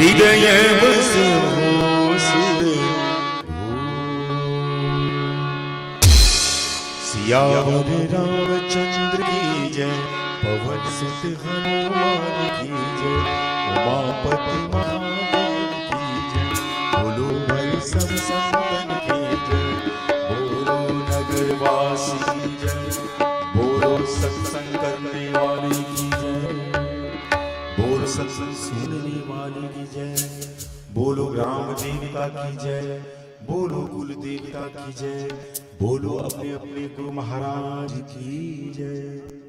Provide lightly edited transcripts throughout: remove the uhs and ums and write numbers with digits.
हृदय बस सियावर रामचंद्र की जय, पवन सुत हनुमान की जय, उमापति महादेव की जय, बोलो भाई सब संतन की जय, बोलो नगरवासी की जय, बोलो सत्संग करने वाले की जय, बोलो सत्संग सुनने वाले की जय, बोलो ग्राम देवता की जय, बोलो कुल देवता की जय, बोलो अपने अपने गुरु महाराज की जय।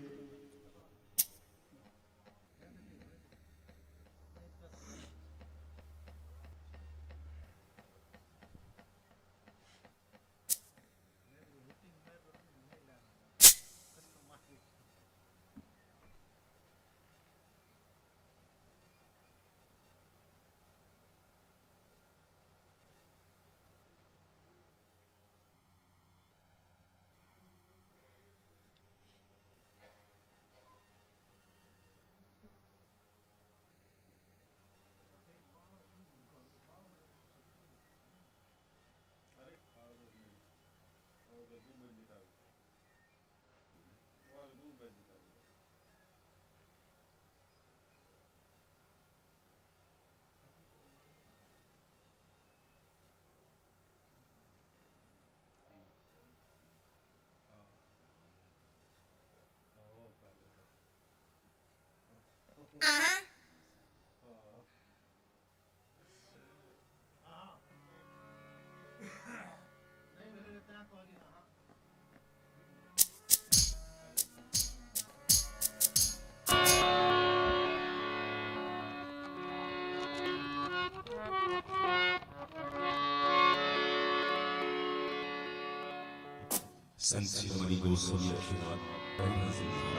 संत शिरोमणि गोस्वामी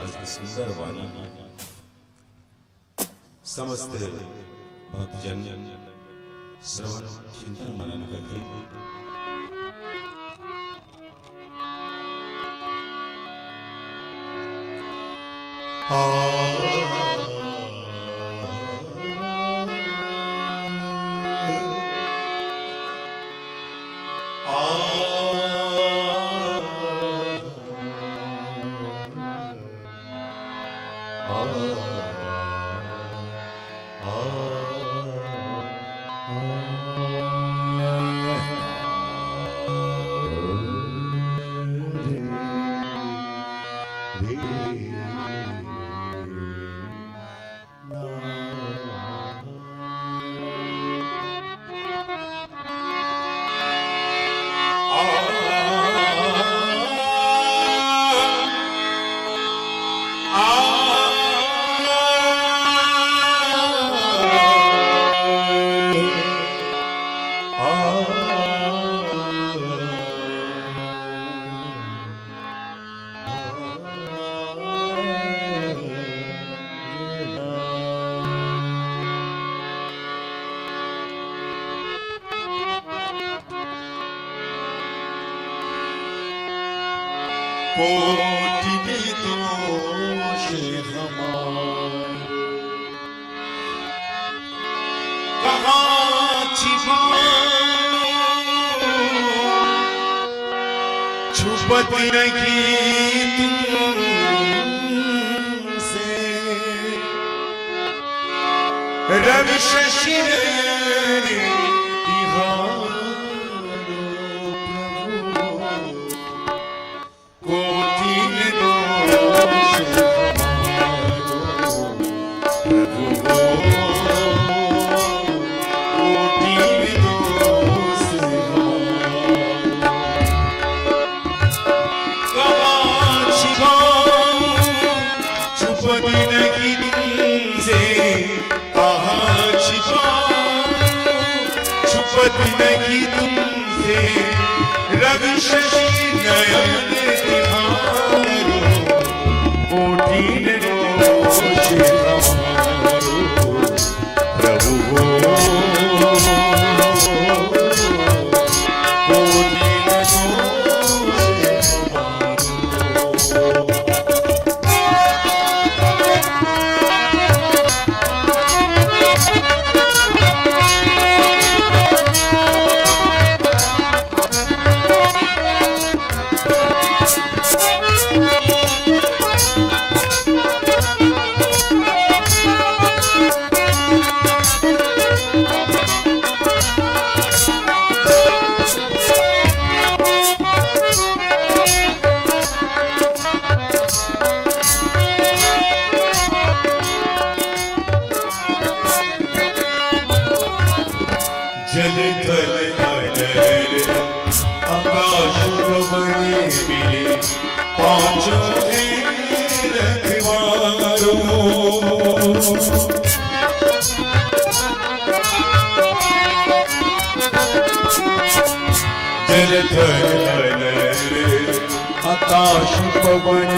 आज की सुंदर वाणी समस्त भक्तजन श्रवण चिंतन मनन करके कोटि दोष हमारे कहाँ छिपाऊं, छुपत नहीं तुमसे रवि शशि नहीं तुमसे रवि शशि नयन तिहारो कोटि दोष हमारो प्रभु हो कोटि दोष हमारो जल थल आकाश पवन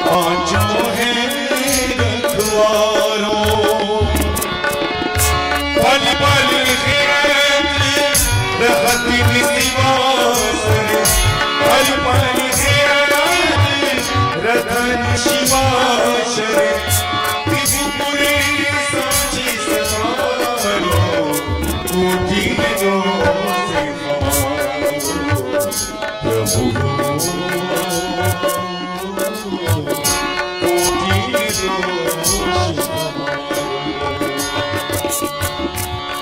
पांचों है रखवारों। पल पल रहत निवास पल पल रतन शिवाशर त्रिपुरी साची सवारो कोटि दो से प्रभु कोटि दो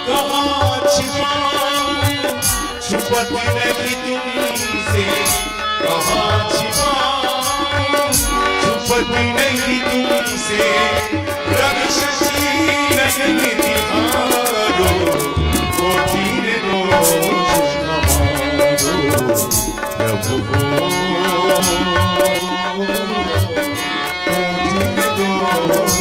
कहाँ छिपाऊं छुपत नहीं तुमसे कहाँ छिपाऊं छुपत नहीं तुमसे रग शशि नयन तिहारो कोटि दोष हमारो प्रभु कोटि दोष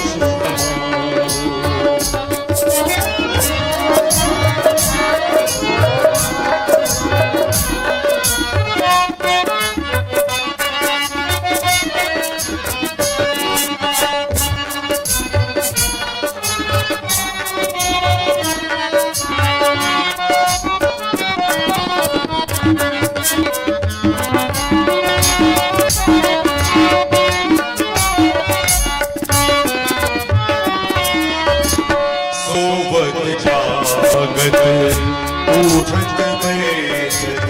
जागत उठत बैठत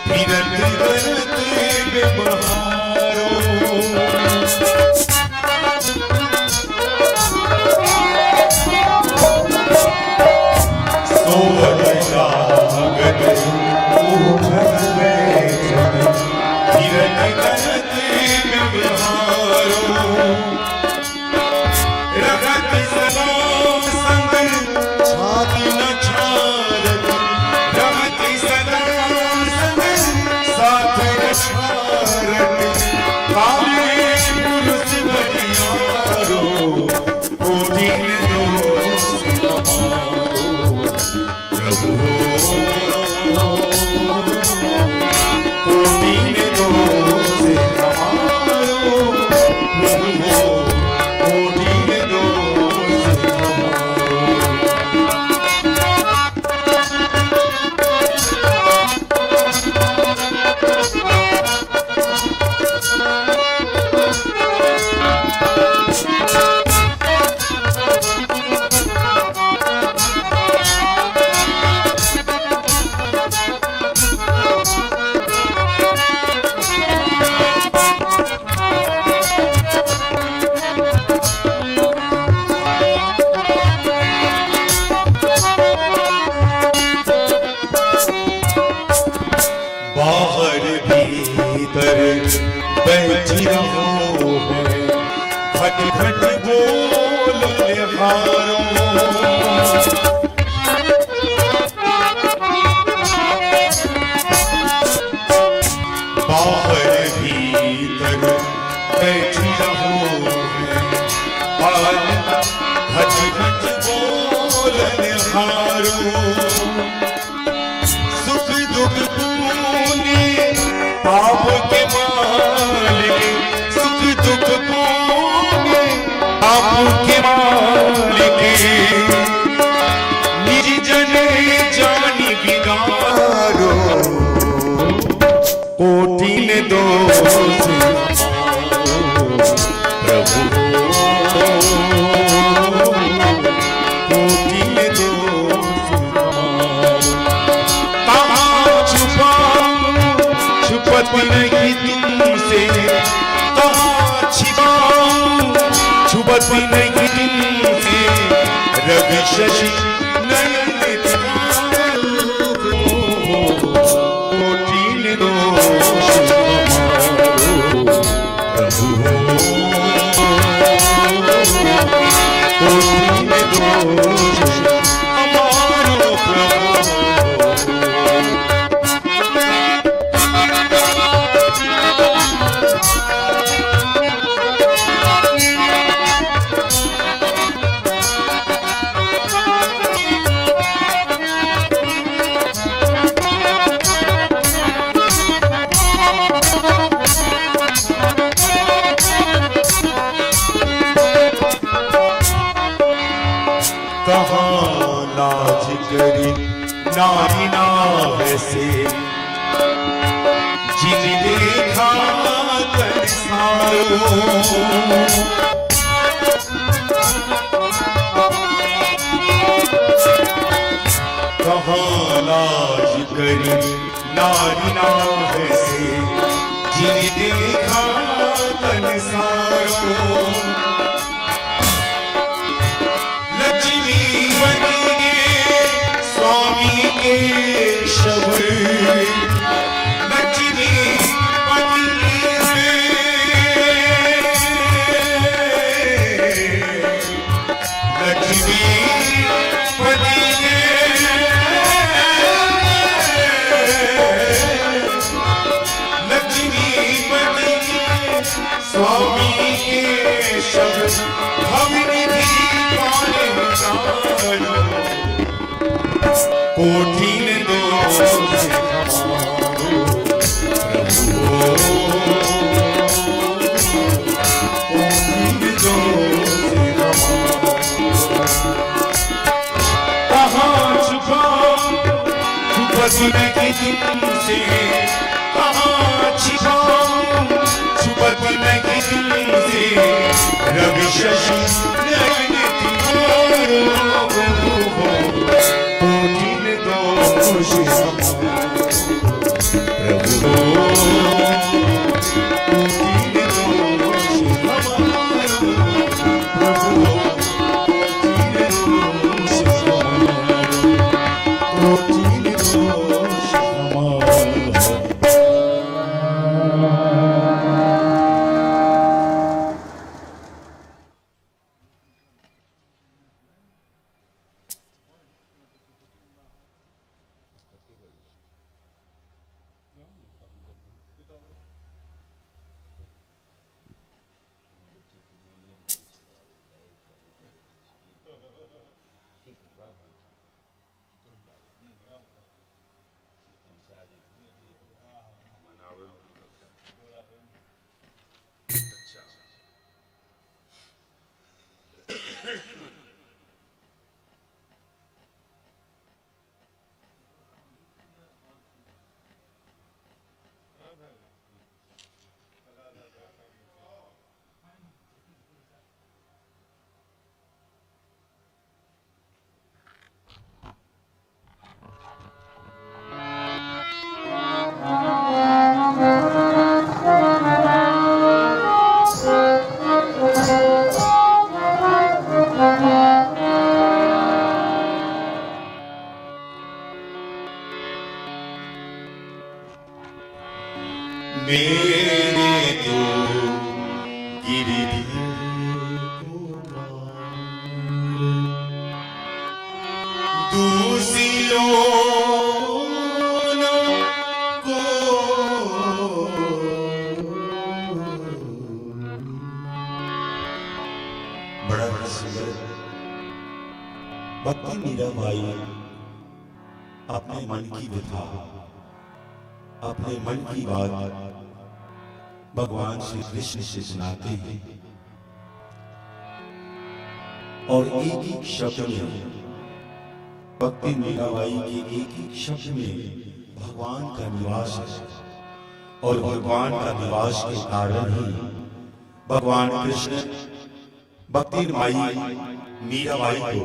फिरत करत व्यवहारो। सोवत जागत उठत बैठत फिरत करत व्यवहारो। रखत सलाम संग छाती न छारत रहत सदा संग साथ न छारत काले पुरुष बलियारो कोटि दोष हमारो प्रभु कोटि दोष हमारो प्रभु कोटि दोष हमारो। बाहर भीतर बैठी रहो है घट घट बोल हारो। बाहर भीतर बैठी रहो है घट घट बोल हारो। सुख दुख पाप के मालिक सुख दुख पाने पाप के मालिक निज जन जानी बिगारो कोटि दोष प्रभु कोटि दोष कहाँ छुपत नहीं तुमसे कहाँ छिपाऊं छुपत नहीं तुमसे रग शशि नयन तिहारो कोटि दोष हमारो प्रभु कोटि दोष हमारो प्रभु। ऐसे जिन देखा तरसारो कहाँ लाज करी नारी नाह से जिन देखा तरसारो लक्ष्मी बनी स्वामी के शब्द लक्ष्मी बनी लक्ष्मी बनी लक्ष्मी बनी स्वामी के शब्द हमने भी कोठिन दोष कहाँ छुपाऊं छुपत नहीं तुमसे कहाँ छिपाऊं छुपत नहीं तुमसे रवि शशि नयन तुम्हारो कोठिन दोष मेरे तो गिरिधर दूसरों को बड़ा सुंदर भक्ति मीराबाई अपने मन की व्यथा अपने मन की बात भगवान श्री कृष्ण से सुनाते हैं और एक एक शब्द में भक्ति मीराबाई के एक एक शब्द में भगवान का निवास है और भगवान का निवास के कारण ही भगवान कृष्ण भक्ति माई मीराबाई को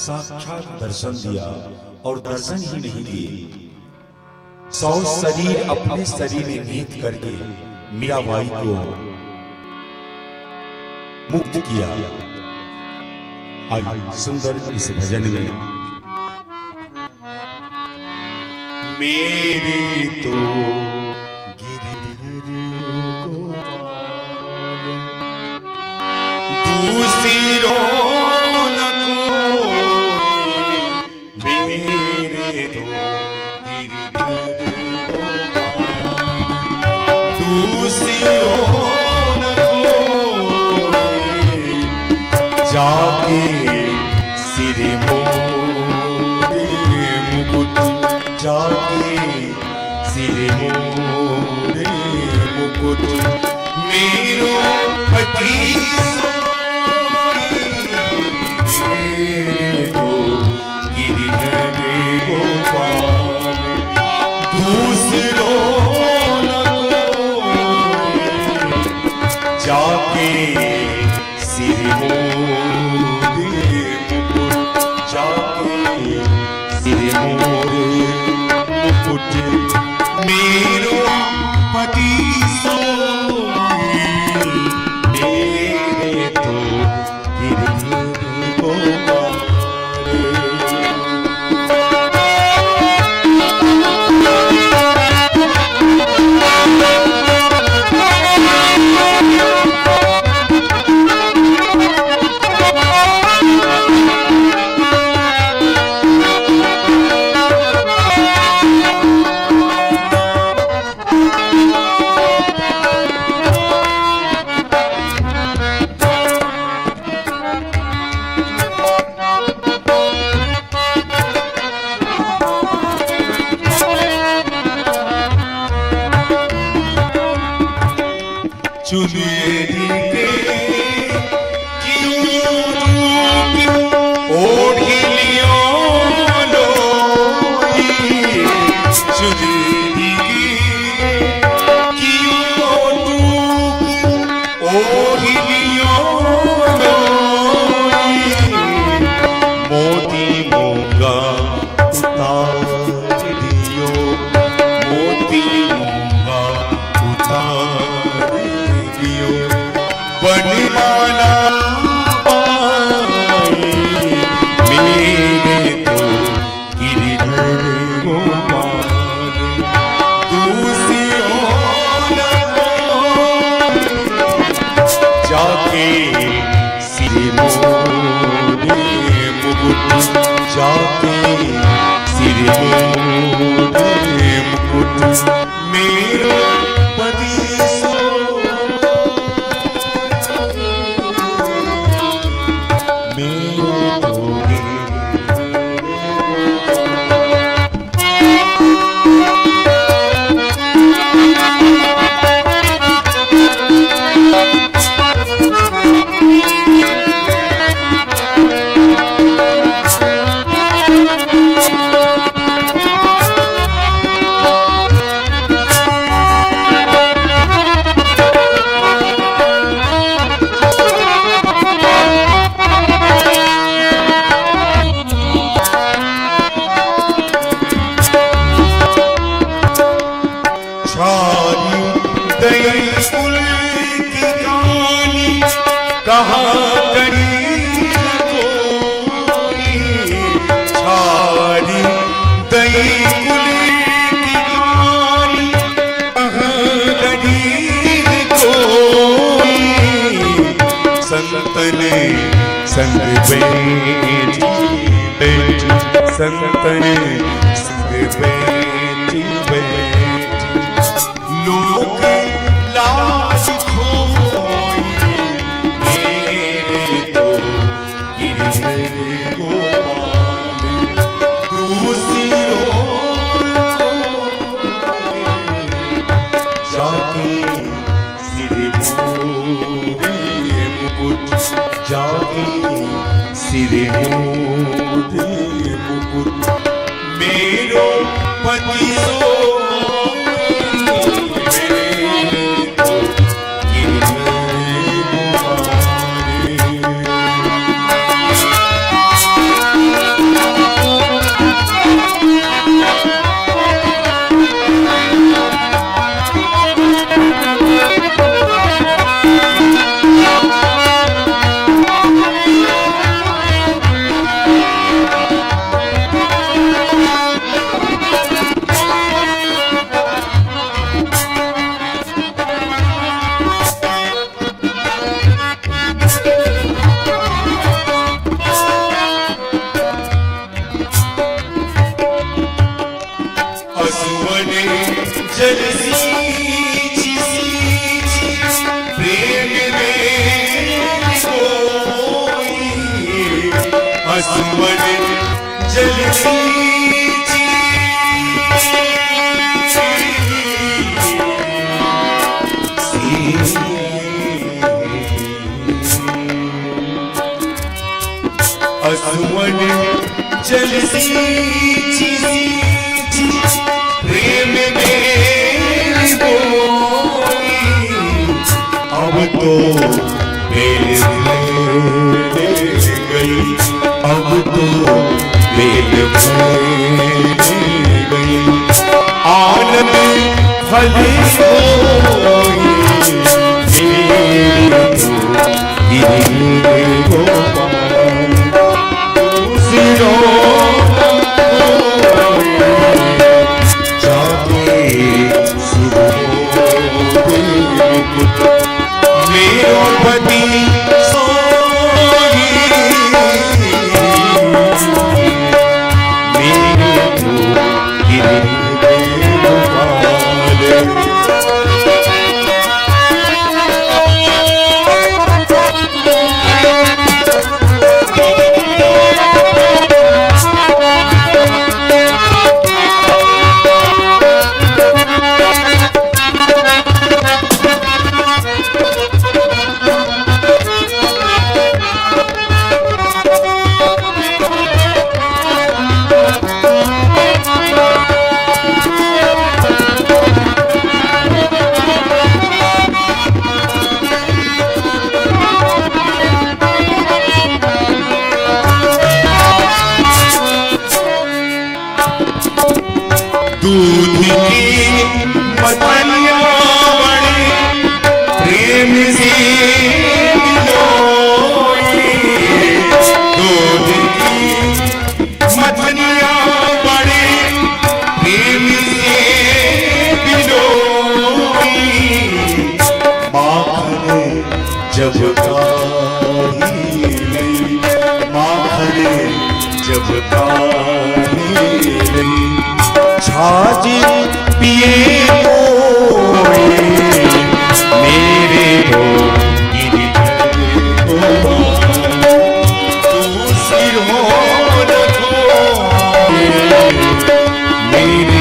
साक्षात दर्शन दिया और दर्शन ही नहीं दिए 100 शरीर अपने शरीर में नीत करके मीराबाई को मुक्त किया। आज सुंदर इस भजन में मेरे तो गिरधर गोपाल दूसरों न कोई मेरे तो जाके सिर मोरे मुकुट जाके सिर मोरे मुकुट मेरो पति मेरे तो गिरधर गोपाल सिर मोरे मुकुट जाके सिर मोरे मुकुट मेरो पति सोई मेरे तो गिरधर को चुनरी के क्यों रूप ओढ़ी लियो लोई चुनरी के क्यों रूप ओढ़ी लियो लोई मोती मूंगा उतार दियो मोती मूंगा उतार बनमाला पाए मेरे तो गिरधर गोपाल दूसरी ओर जाके सिर मोरे मुकुट जाके सिर मोरे मुकुट मेरा पति कहाँ करी कोई छारी दई कुल की कहानी कहाँ करी कोई संतने संग बैठी बैठी संतने संग बैठी बैठी लोग लाज खोई मेरे तो गिरधर गोपाल दूसरी ओर जाके सिर मोरे मुकुट जाके सिर मोरे मुकुट मेरो पति जल सींची प्रेम में सोई असुवन जल सींची असुवन जल सींची प्रेम में अब तो बेल गई, अब तो बेल गई, आनंद फली होई दूध की मथनियां बड़े प्रेम से पिलोई, दूध की मथनियां बड़े प्रेम से पिलोई, माखन जब माखन जब छाछ पिए मेरे हो तू सिर हो मेरे तो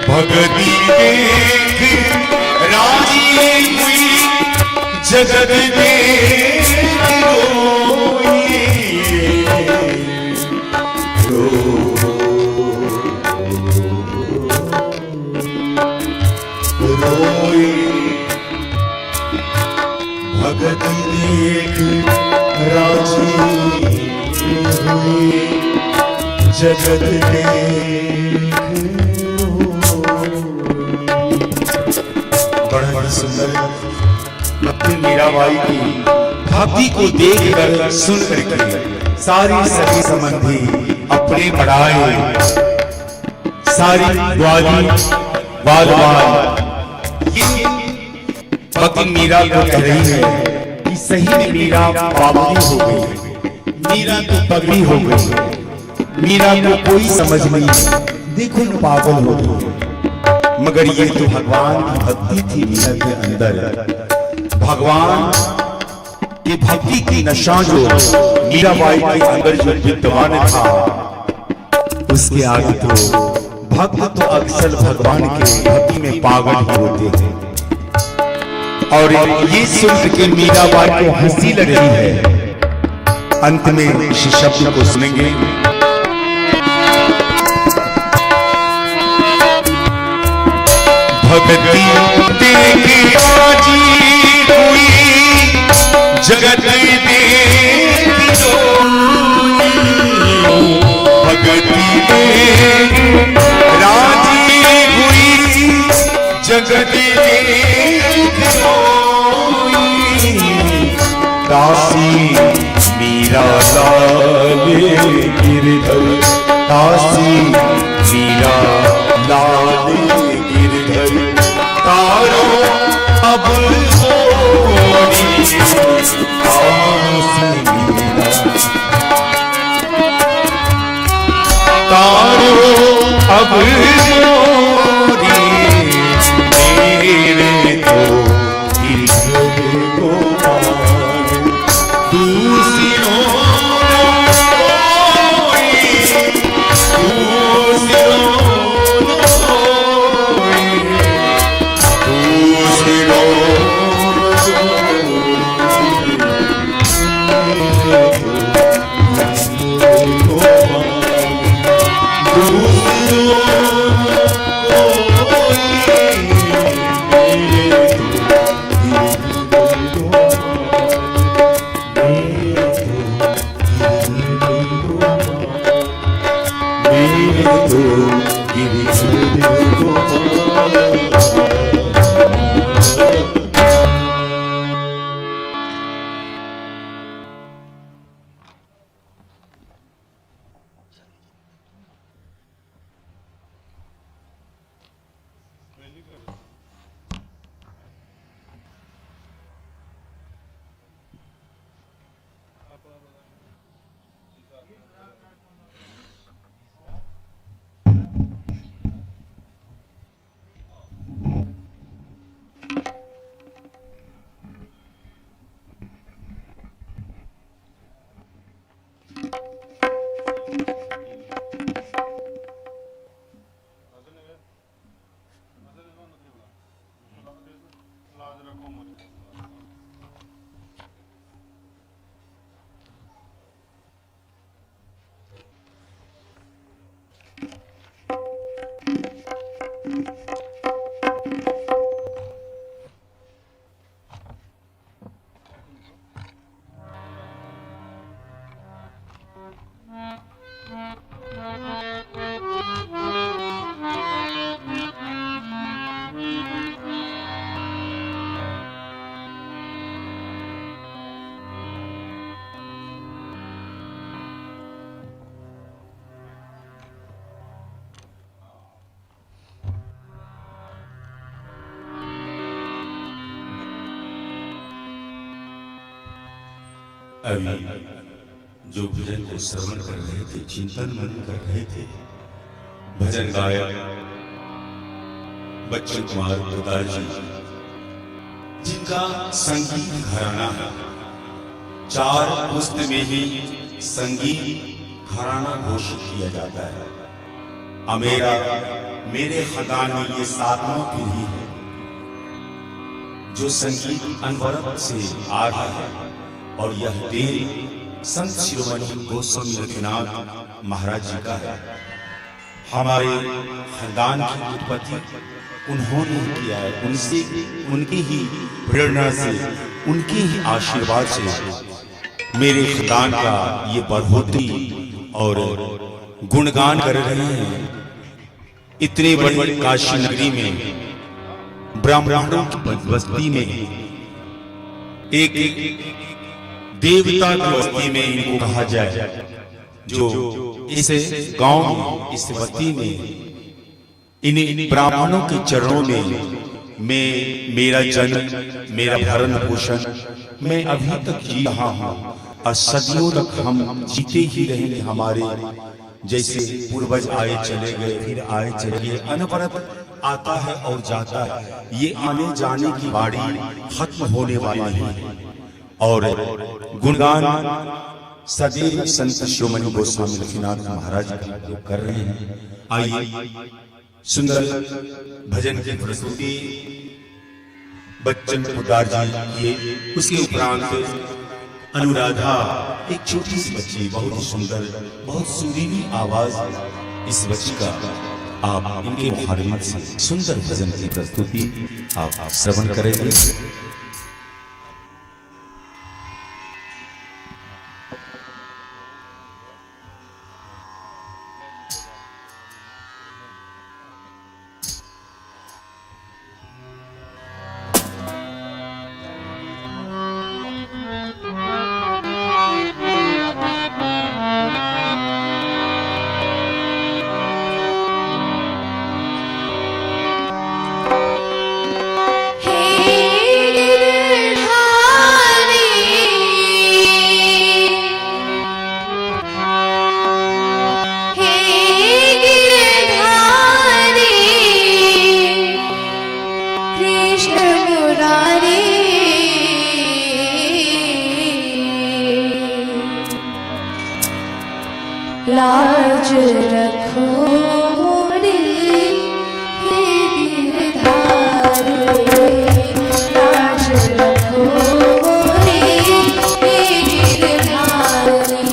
भगती देख राजी हुई जगत देख रोई, रोई भगती देख राजी हुई जगत देख। बड़ा सुंदर अपनी मीराबाई की भक्ति को देखकर सुन करके सारी सखी संबंधी अपने बढ़ाए, सारी ग्वाली बालवाल भक्ति मीरा को कह रही है कि सही में मीरा पावनी हो गई, मीरा तो पगड़ी हो गई, मीरा को कोई समझ नहीं, देखो न पागल हो गई। मगर ये तो भगवान की भक्ति थी मीरा के अंदर, भगवान की भक्ति की नशा जो मीराबाई के अंदर जो विद्यमान था, उसके आगे तो भक्त तो अक्सर भगवान के भक्ति में पागल ही होते हैं। और ये सुन के मीराबाई को हंसी लग रही है। अंत में इस शब्द को सुनेंगे, भक्ति देख राजी हुई जगत देख रोई, भक्ति देख राजी हुई जगत देख रोई, दासी मीरा लाल गिरधर, दासी मीरा लाल गिरधर, तारो अब होनी अब मोरी मेरे तो ईश्वर को मान दूसरों अभी जो भजन को श्रवण कर रहे थे, चिंतन मनन कर रहे थे, भजन गायक बच्चन कुमार पोदार जी, जिनका संगीत घराना है, 4 पुस्त में ही संगीत घराना घोषित किया जाता है। अमेरा मेरे खानदान में ये 7वां पीढ़ी है जो संगीत अनवरत से आ रहा है, और यह देन संत शिरोमणि गोस्वामी रघुनाथ महाराज जी का है। हमारे खानदान की उत्पत्ति उन्होंने किया है, उनसे, उनकी ही प्रेरणा से, उनके ही आशीर्वाद से मेरे खानदान का ये बढ़ोतरी और गुणगान कर रहे हैं। इतने बड़ी काशी नगरी में, ब्राह्मणों की बस्ती में, एक देवता की बस्ती में इनको कहा जाए, जो इस गांव में, इस बस्ती में, इन ब्राह्मणों के चरणों में मेरा जन्म, मेरा भरण पोषण मैं अभी तक जी रहा हूं, और सदियों तक हम जीते ही रहेंगे। हमारे जैसे पूर्वज आए चले गए, फिर आए चले गए, अनवरत आता है और जाता है। ये आने जाने की बाड़ी खत्म होने वाली है, और गुणगान सदैव संत शिरोमणि गोस्वामी रघुनाथ महाराज का कर रहे हैं। आइए सुंदर भजन की प्रस्तुति बच्चन पोदार जी किए, उसके उपरांत अनुराधा, एक छोटी सी बच्ची, बहुत सुंदर, बहुत सुरीली आवाज इस बच्ची का, आप इनके मुखारबिन से सुंदर भजन की प्रस्तुति आप श्रवण करेंगे। हे कृष्ण मुरारी लाज रखो रे हे गिरधारी, लाज रखो रे हे गिरधारी,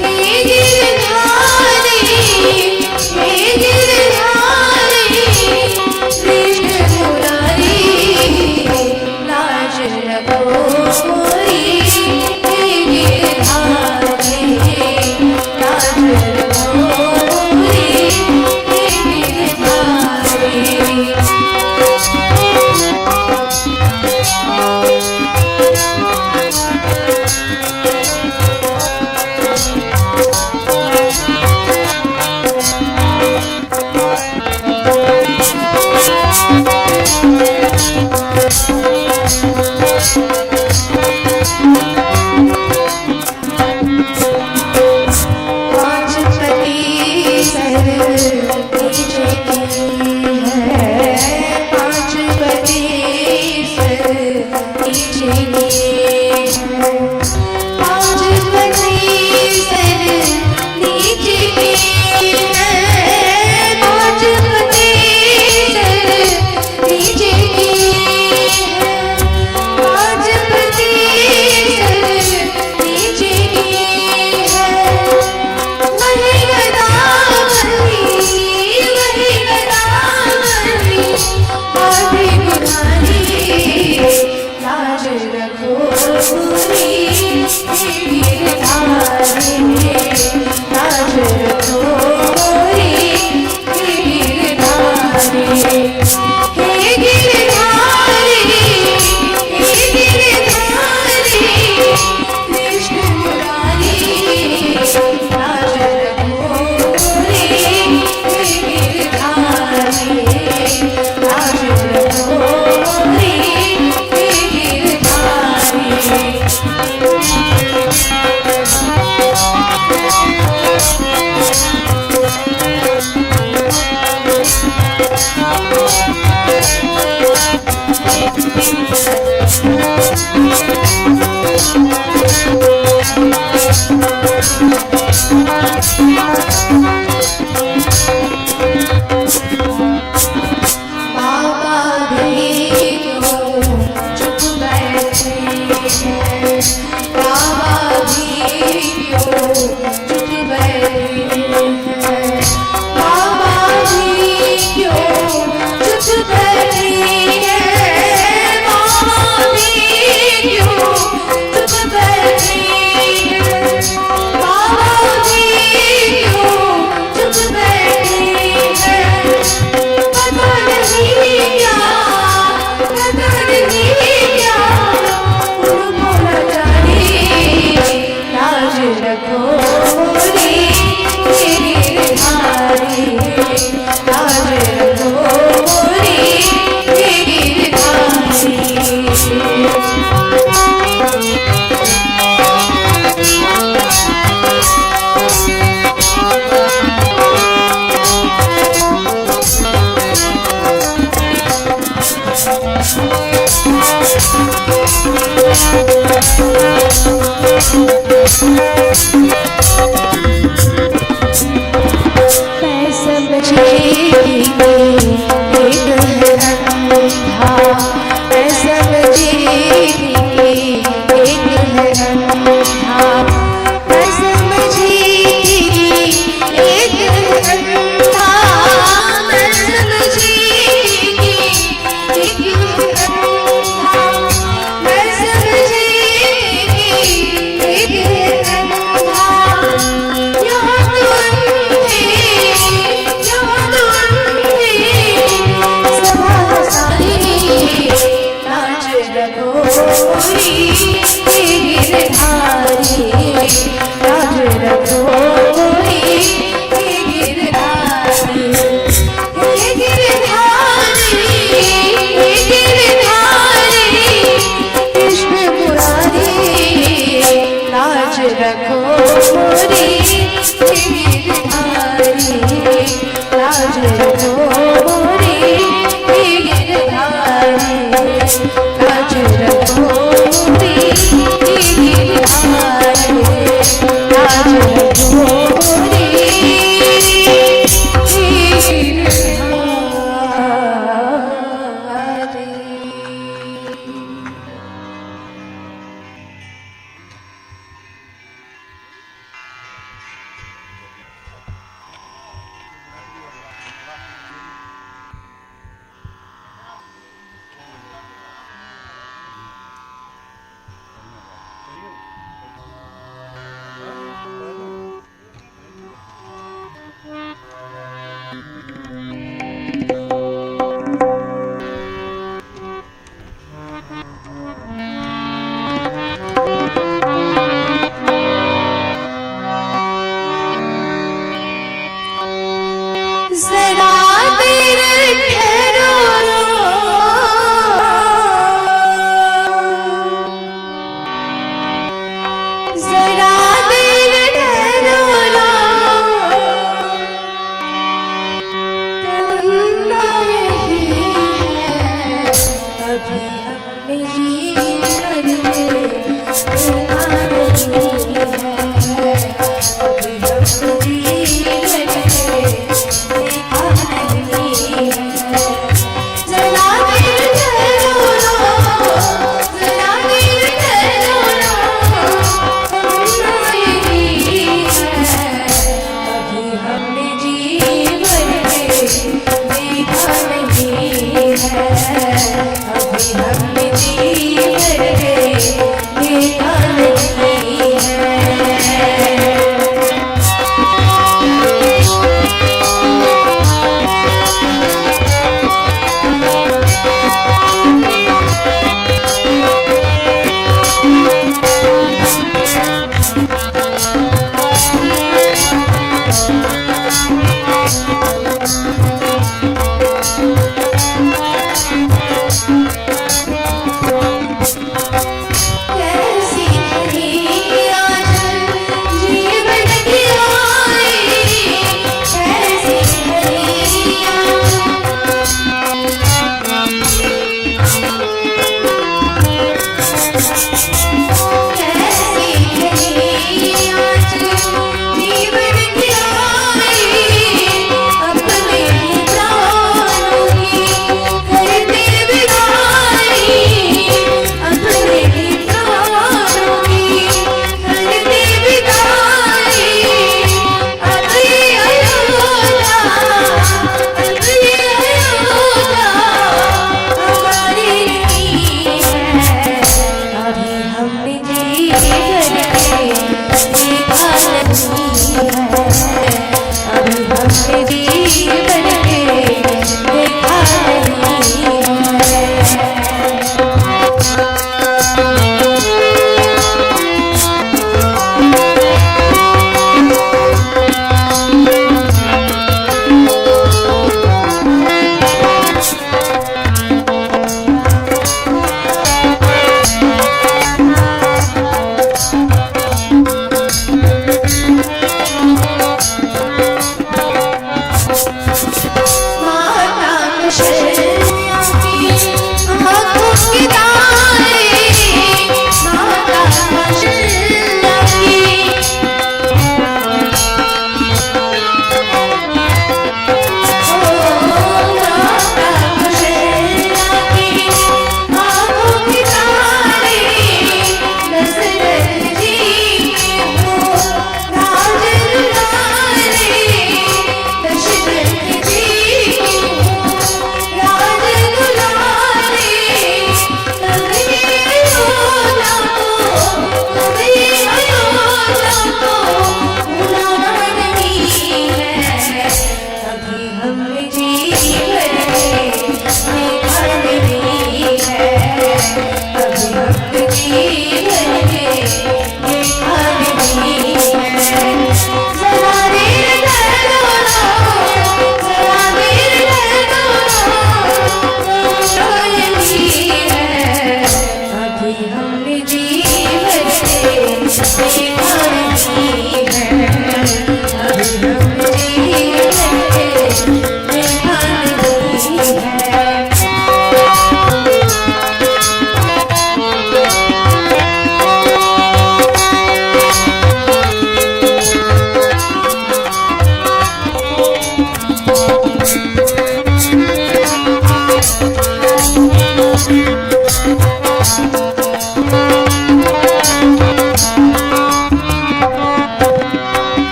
हे गिरधारी, हे गिरधारी, कृष्ण मुरारी लाज रखो रे हे गिरधारी, लाज रखो रे हे गिरधारी। पांच पति सर नीचे की है, पांच पति सर नीचे की है, पांच पति सर नीचे की है, पांच पति सर नीचे की है, पांच पति सर नीचे की है। वही गदावरी, वही गदावरी, आधी बुढ़ानी लाज रखो रे हे गिरधारी, लाज रखो रे हे गिरधारी, हे गिरधारी, हे गिरधारी, कृष्ण मुरारी लाज रखो रे हे गिरधारी, लाज रखो रे हे गिरधारी। बाबा भी क्यों चुप बैठे हैं, बाबा भी क्यों चुप बैठे हैं, बाबा भी क्यों चुप बैठे हैं, बाबा भी क्यों चुप बैठे हैं, बाबा भी क्यों चुप बैठे हैं। पता नहीं क्या, पता नहीं क्या उनको न जाने, लाज रखो रे हे गिरधारी, लाज रखो रे हे गिरधारी। मैं समझी एक है अंधा, मैं समझी एक है अंधा, मैं समझी एक है अंधा, मैं समझी एक है अंधा, मैं समझी एक है अंधा। अभी हमने जीवन देखा नहीं है। कैसी नहीं आज जीवन की आई, कैसी नहीं कैसी नहीं आज जीवन की आई, अपने प्राणों की करते विदाई,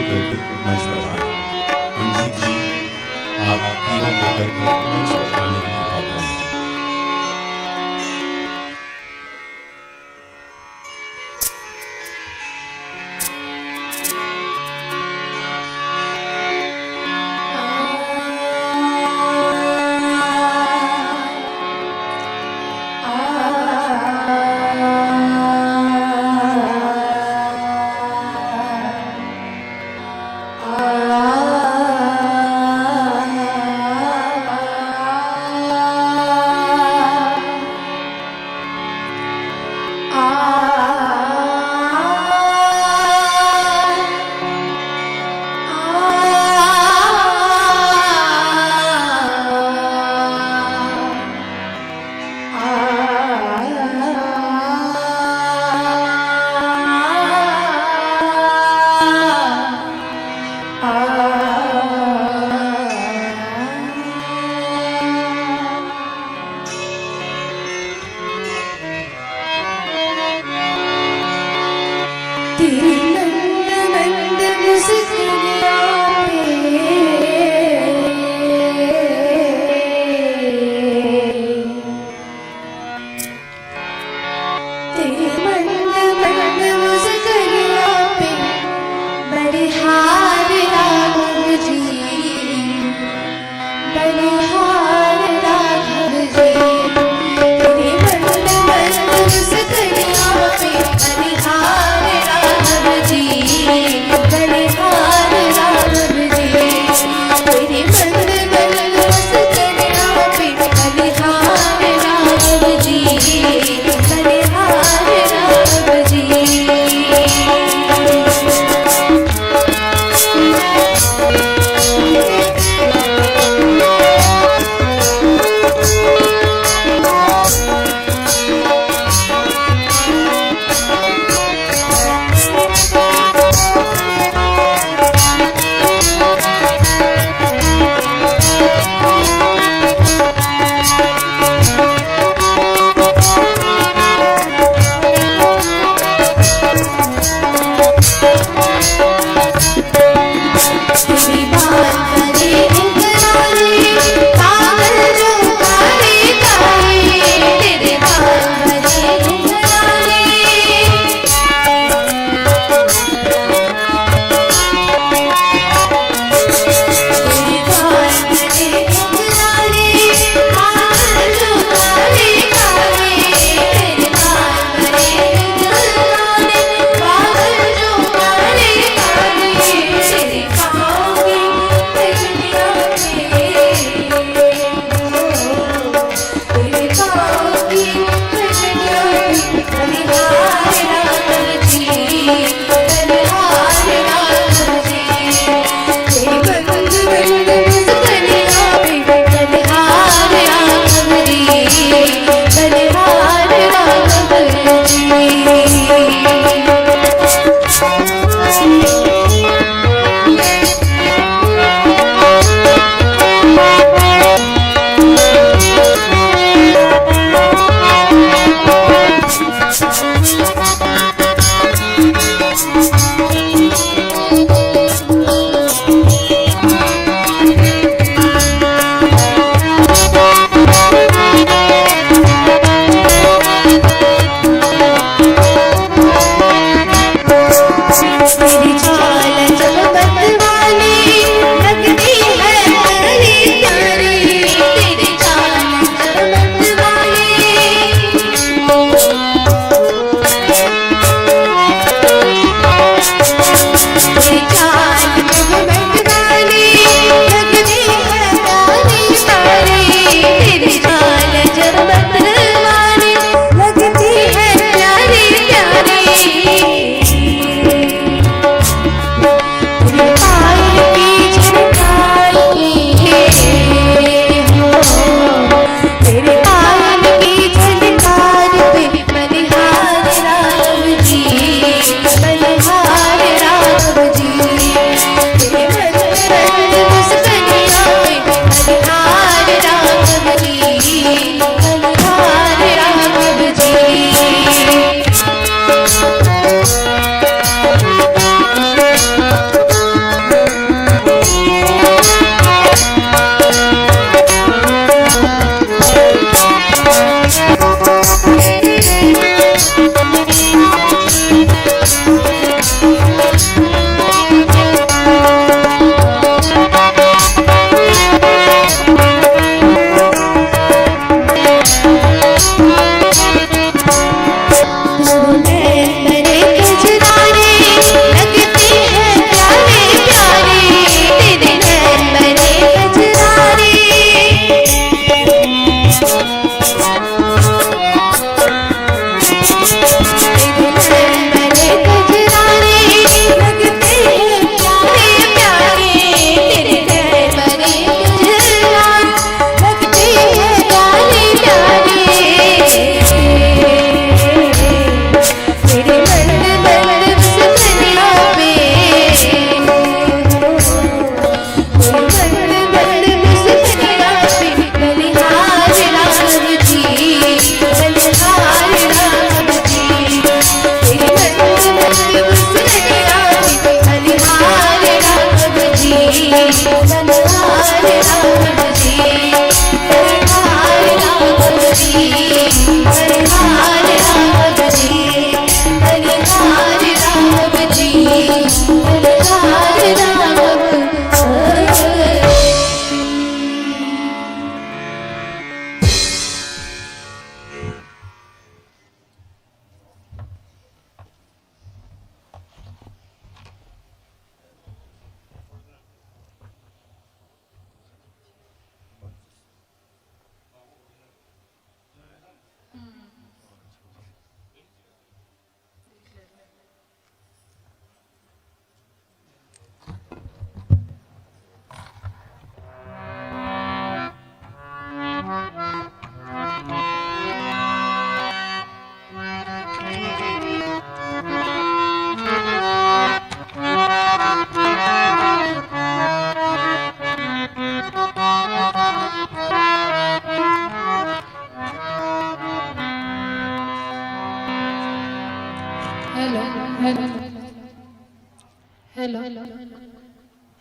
लेकर के मंच पर आए। मंजीत जी आप कीर्तन लेकर के मंच पर आने की भावना है। तेरी मंद मंद मुस्कुराहट तेरी मंद मंद मुस्कुराहट पे बड़े हार लागो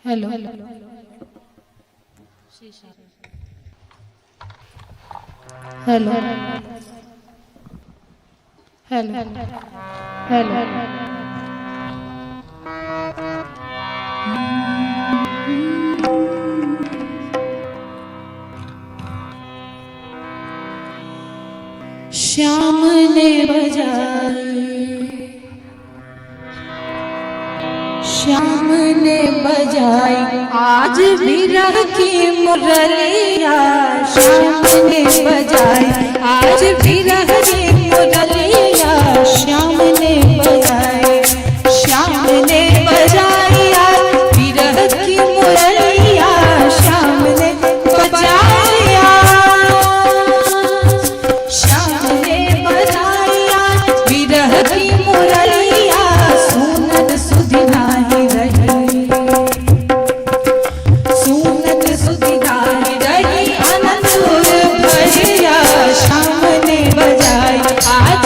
hello hello hello hello Shyam ने बजाई आज विरह की मुरलिया। श्याम ने बजाई आज विरह की मुरलिया। श्याम ने बजाई आज विरह की मुरलिया। श्याम ने बजाया विरह की मुरलिया। सुनत सुधि नाही रही अनंत भैया। श्याम ने बजाई आज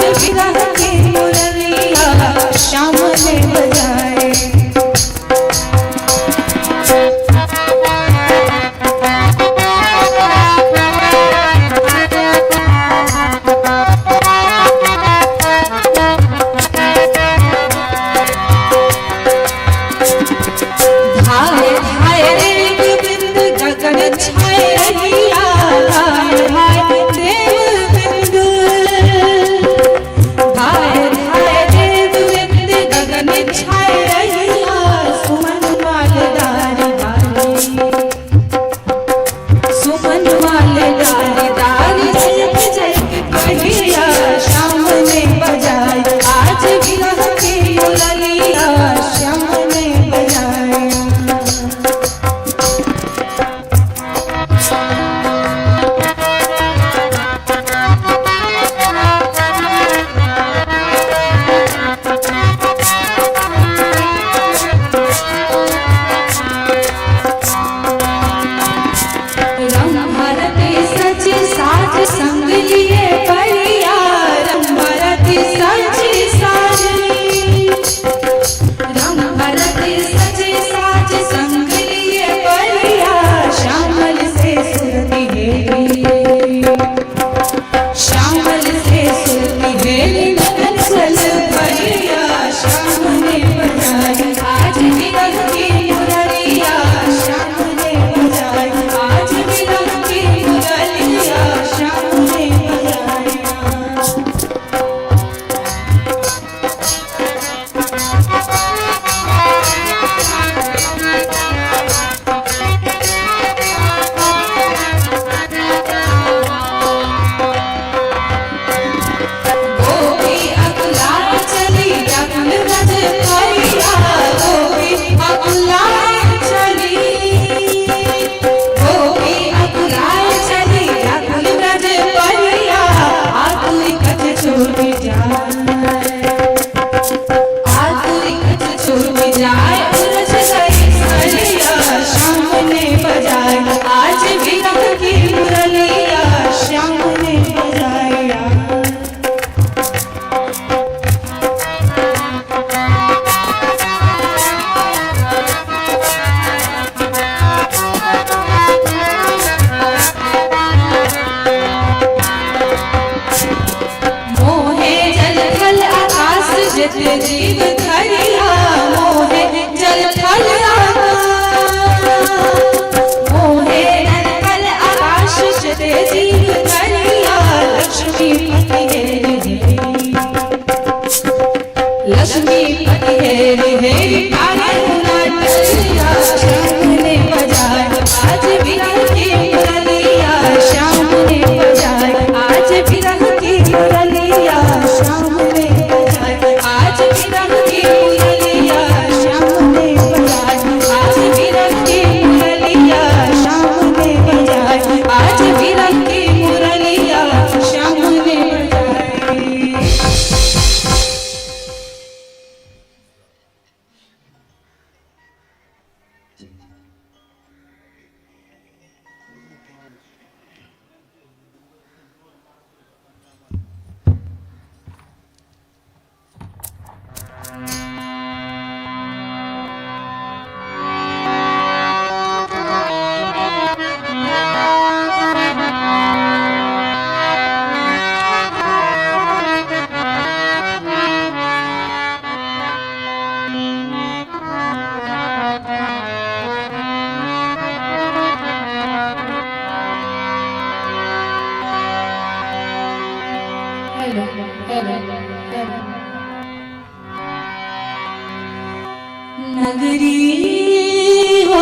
नगरी हो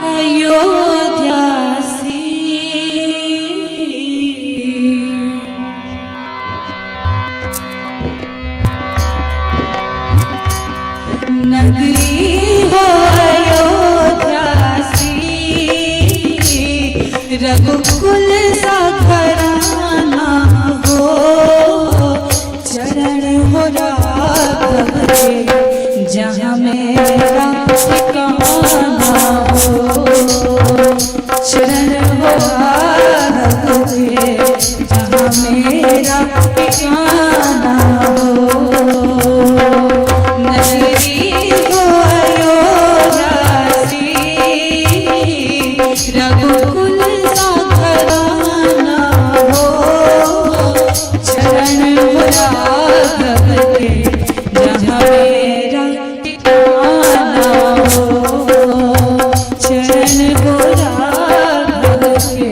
अयोध्या सी, नगरी हो अयोध्या सी, रघुकुल सा घराना हो, चरण हो राघव के जहाँ मेरा ठिकाना हो, चरण हो राघव के जहाँ मेरा ठिकाना हो। नगरी हो अयोध्या सी, रघुकुल सा घराना हो, चरण हो राघव के जहाँ मेरा ठिकाना हो, चरण हो राघव के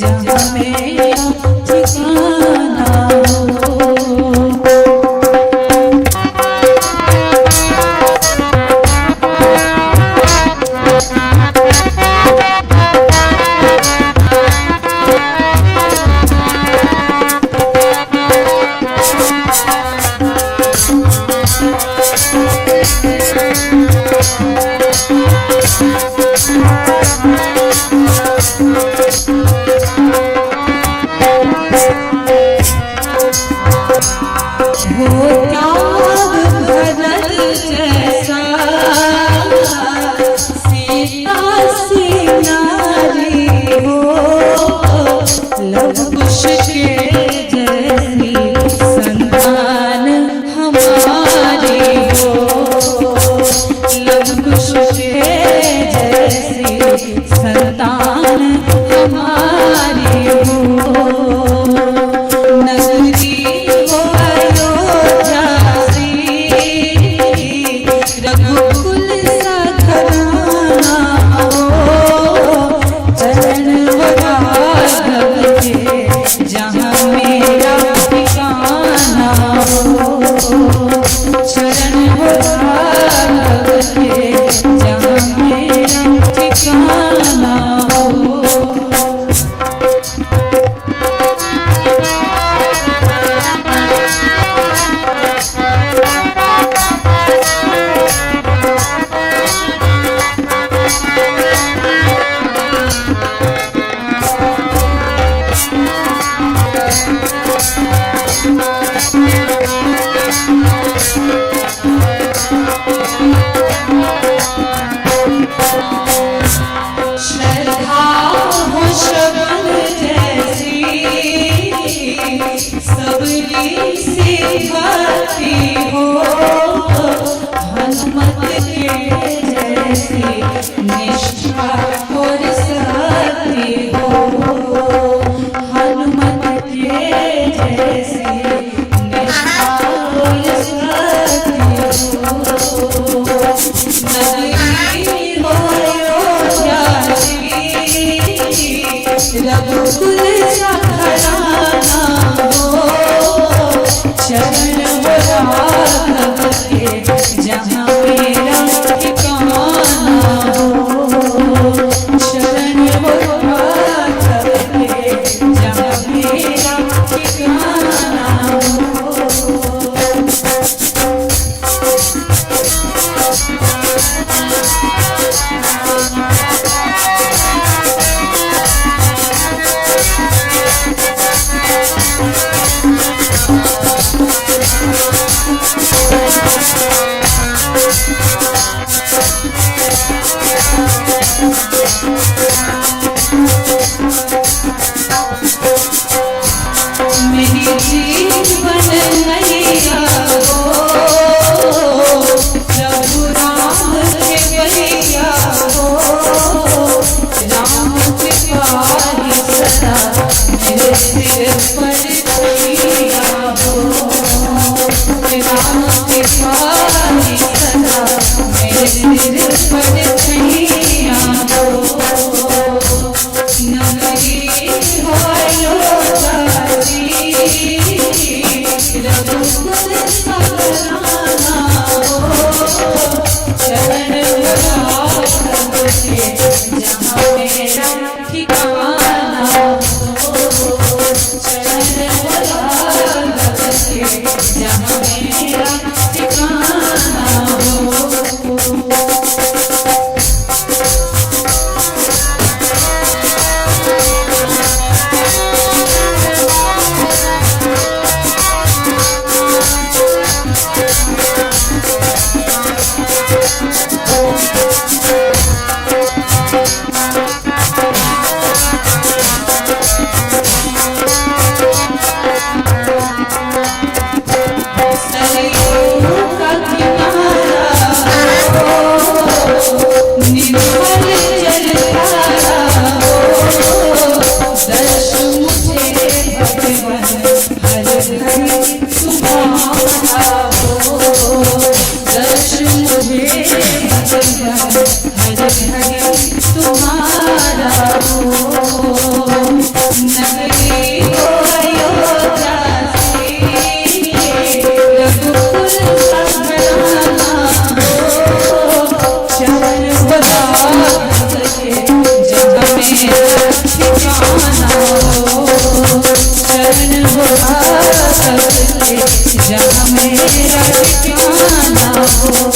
जहाँ मेरा ठिकाना हो। मेरे सिर पर छैया हो। घड़ी तुम्हारा हो नगरी हो अयोध्या से रघुकुल का घराना हो चरण बराबर के जहाँ मेरा ठिकाना हो चरण बराबर के जहाँ मेरा ठिकाना हो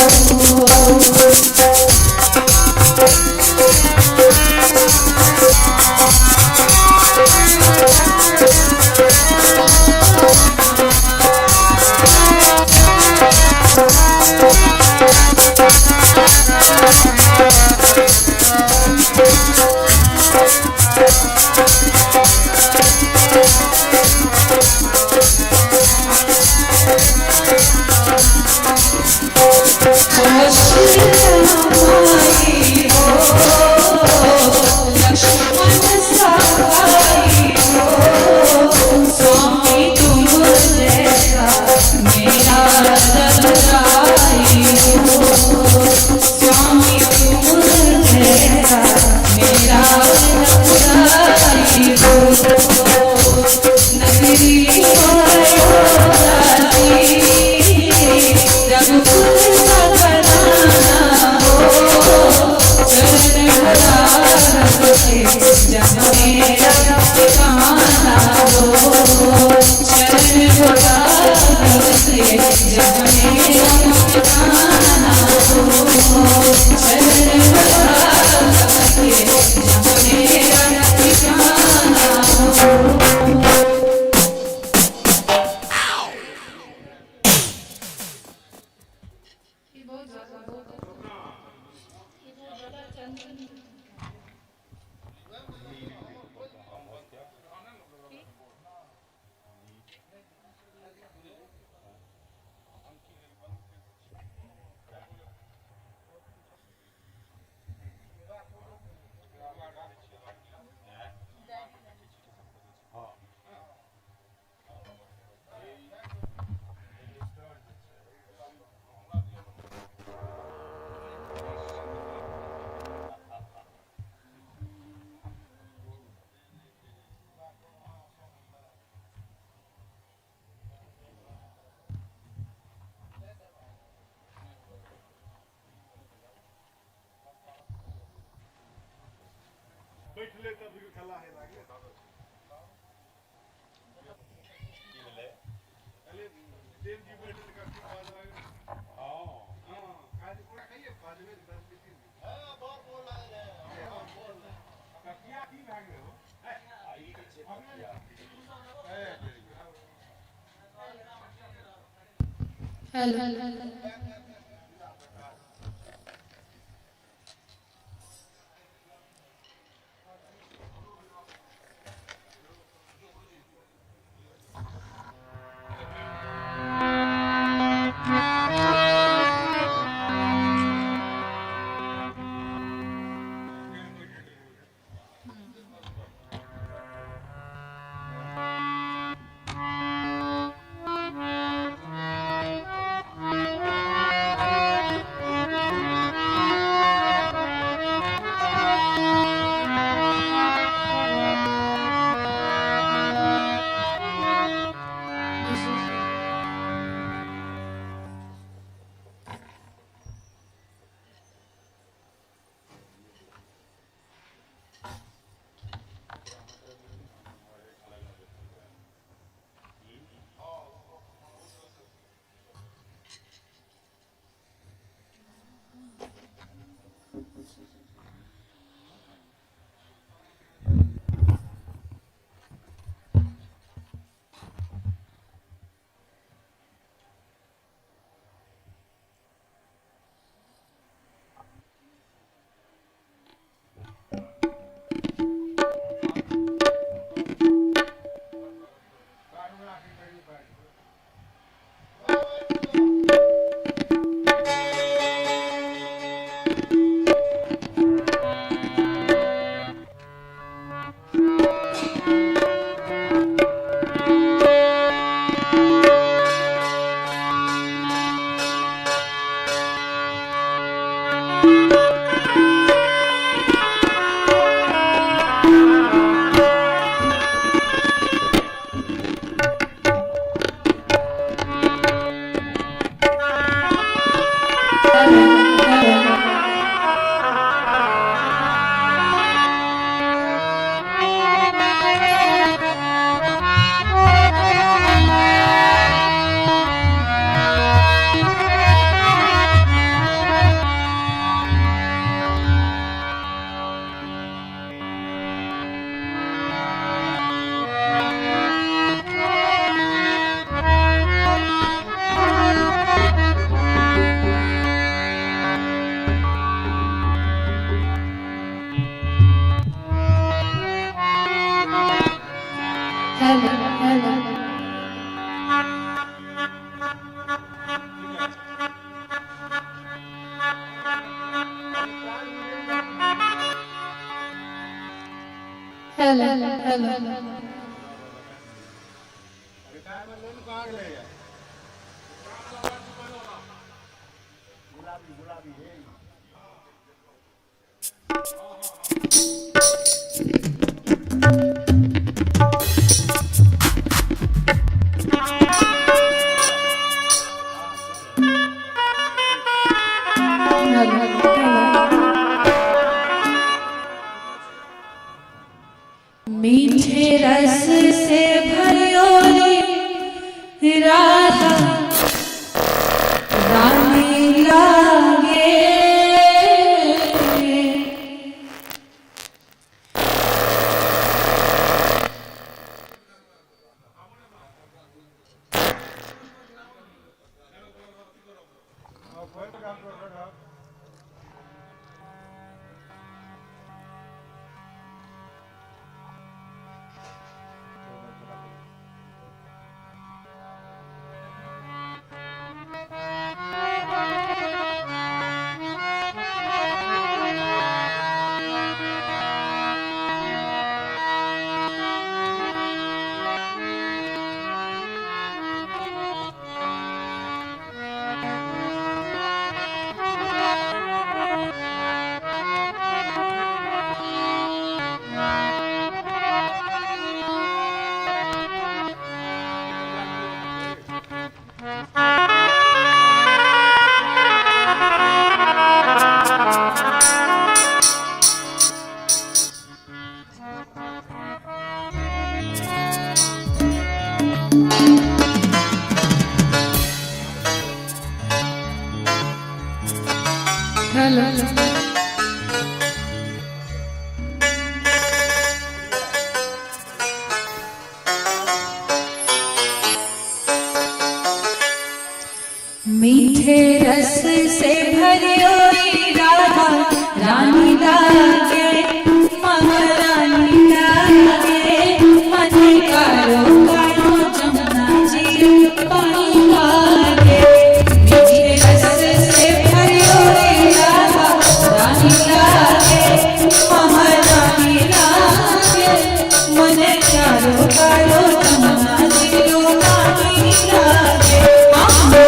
हेलो हेलो हेलो मीठे रस से भरियो रे राधा रानी लागे मीठे रस से भरियो रे राधा रानी लागे महारानी लागे मन कारो कारो जमुना जी पानी लागे मीठे रस से भरियो रे राधा रानी लागे महारानी लागे मन कारो कारो जमुना जी पानी लागे मीठे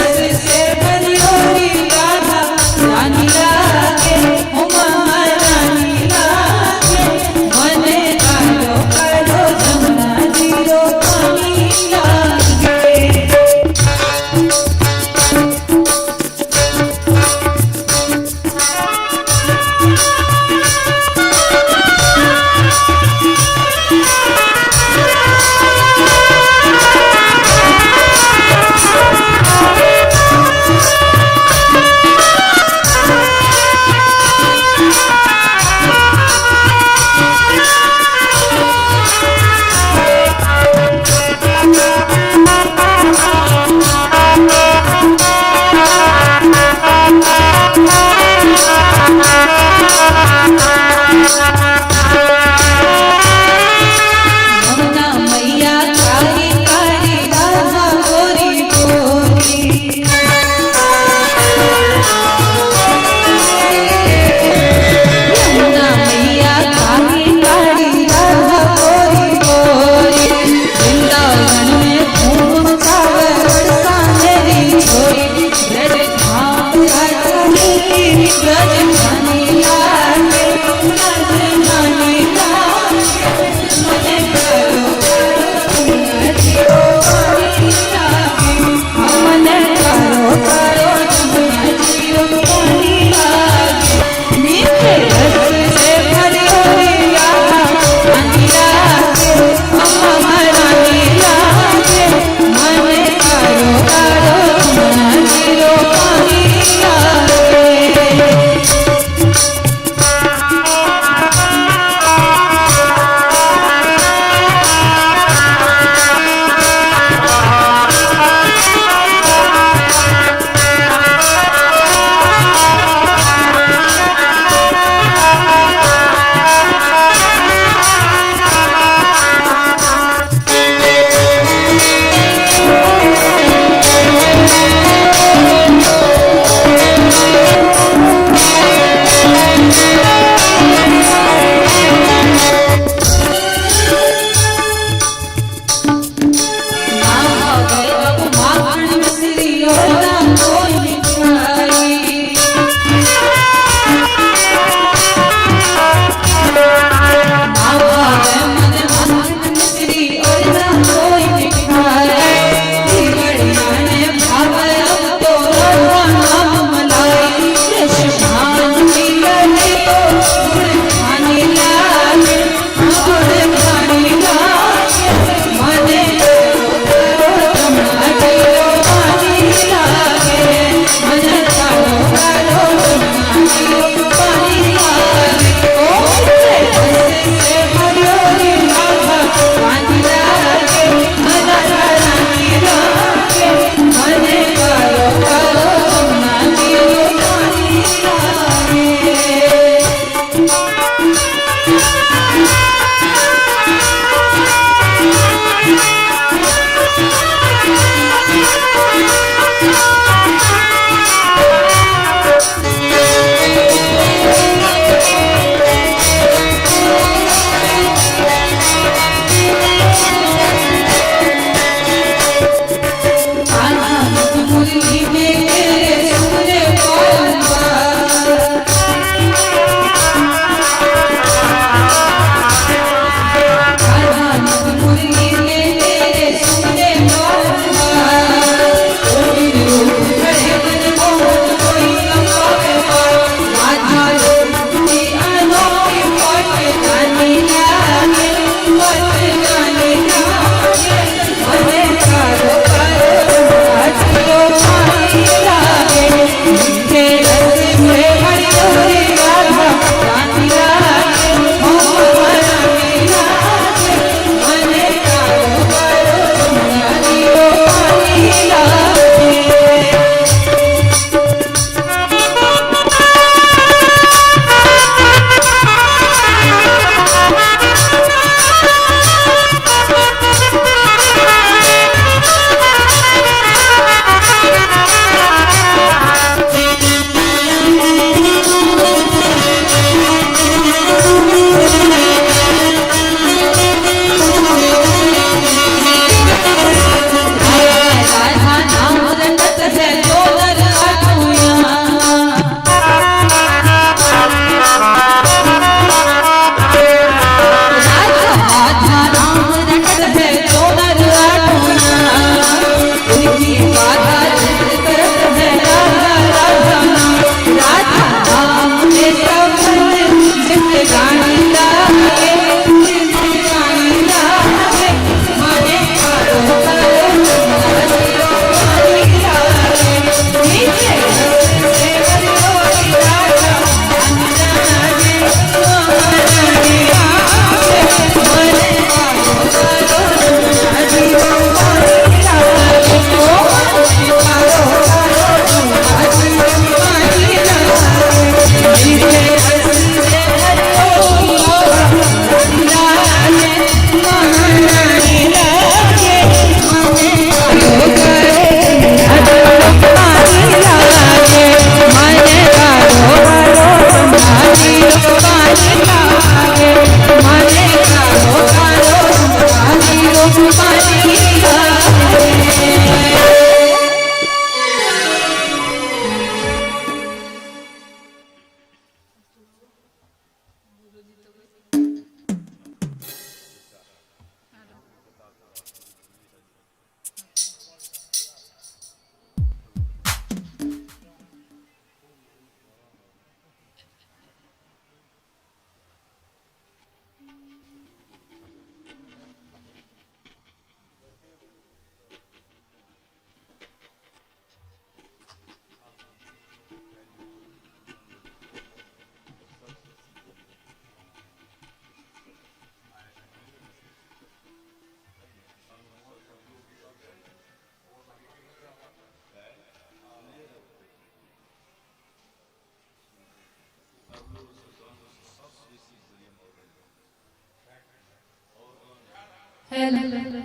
रस से भरियो रे राधा रानी लागे ओ महारानी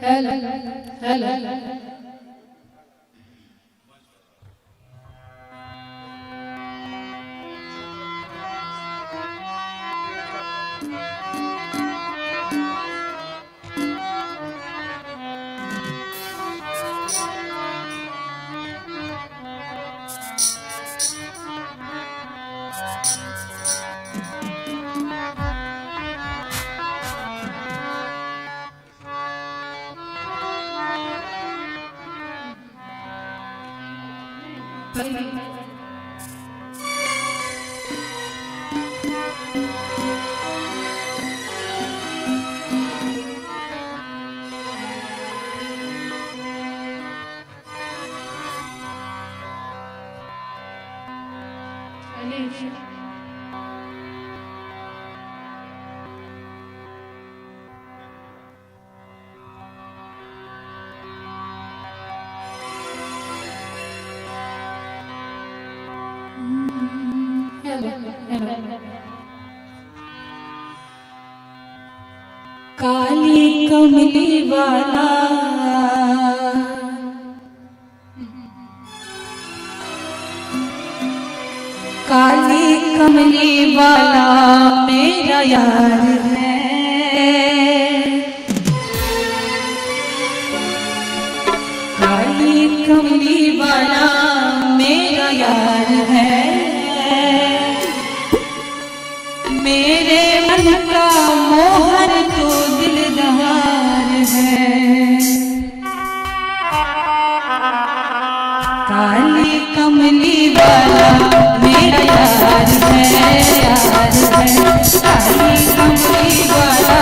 hello, hello, hello. काली कमली वाला काली कमली वाला मेरा यार है। काली कमली वाला मेरा यार है। मेरे मन का मोहर तो दिलदार है। काली कमली वाला मेरा यार है, यार है। काली कमली वाला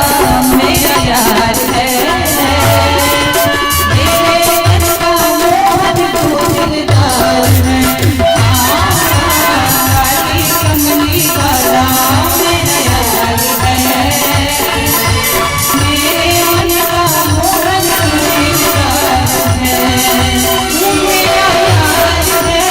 मेरा यार है। मेरे मन का मोहर तो दिलदार है। काली कमली वाला मेरा यार है। मेरे मन का मोहर तो दिलदार है। मेरा यार है,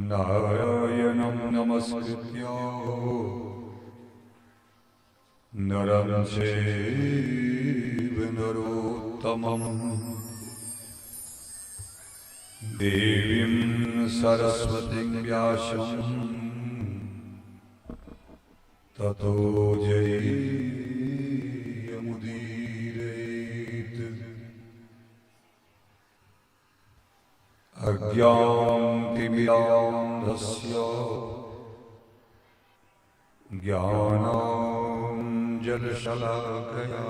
नारायणं नमस्कृत्य नरं चैव नरोत्तमं देवीं सरस्वतीं व्यासं ततो जयमुदीरयेत्। अज्ञानतिमिरान्धस्य ज्ञानाञ्जनशलाकया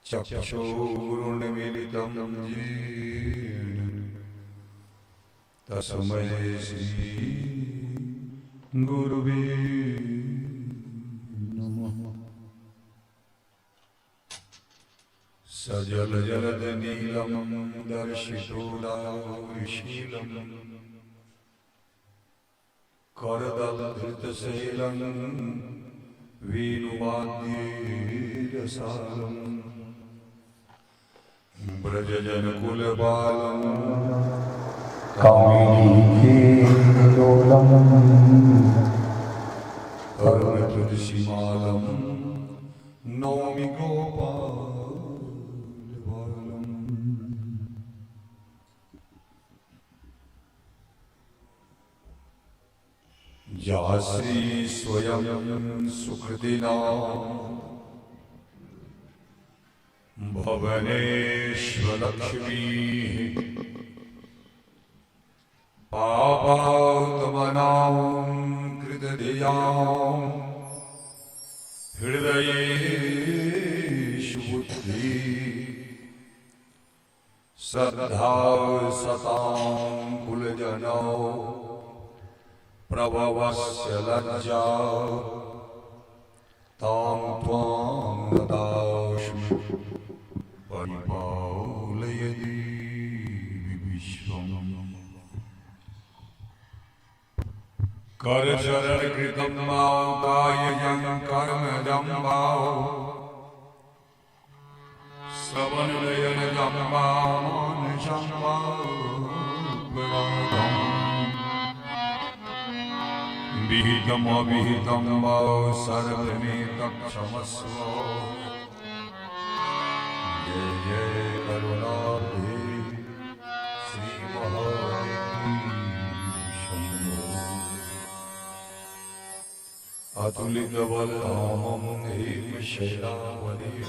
चक्षुरुन्मीलितं येन तस्मै श्री गुरुवे नमः। सजल जलद नीलम दर्शितो लाशीलम करदलधृतशैलं वेणुवाद्येरसालं व्रजजनकुलबालं कामिनीकेलोलं करुणतुलसीमालं नौमि गोपालबालम्। या श्री स्वयं सुकृतिना भुवनेश्वरलक्ष्मी पापात्मनां कृतधियां हृदयेषु बुद्धि श्रद्धा सतां कुलजनौ प्रभवस्य लज्जा तां त्वां नदास्मि परिपालयति विश्वम्। करचरणकृतं वा कायजं कर्मजं वा श्रवणनयनजं वा मानसं वा विरागम् विहितमविहितं वा सर्वमेतत्क्षमस्व। जय जय करुणाब्धे श्रीमहादेवी शम्भो। अतुलितबलधामं हेमशैलावलीं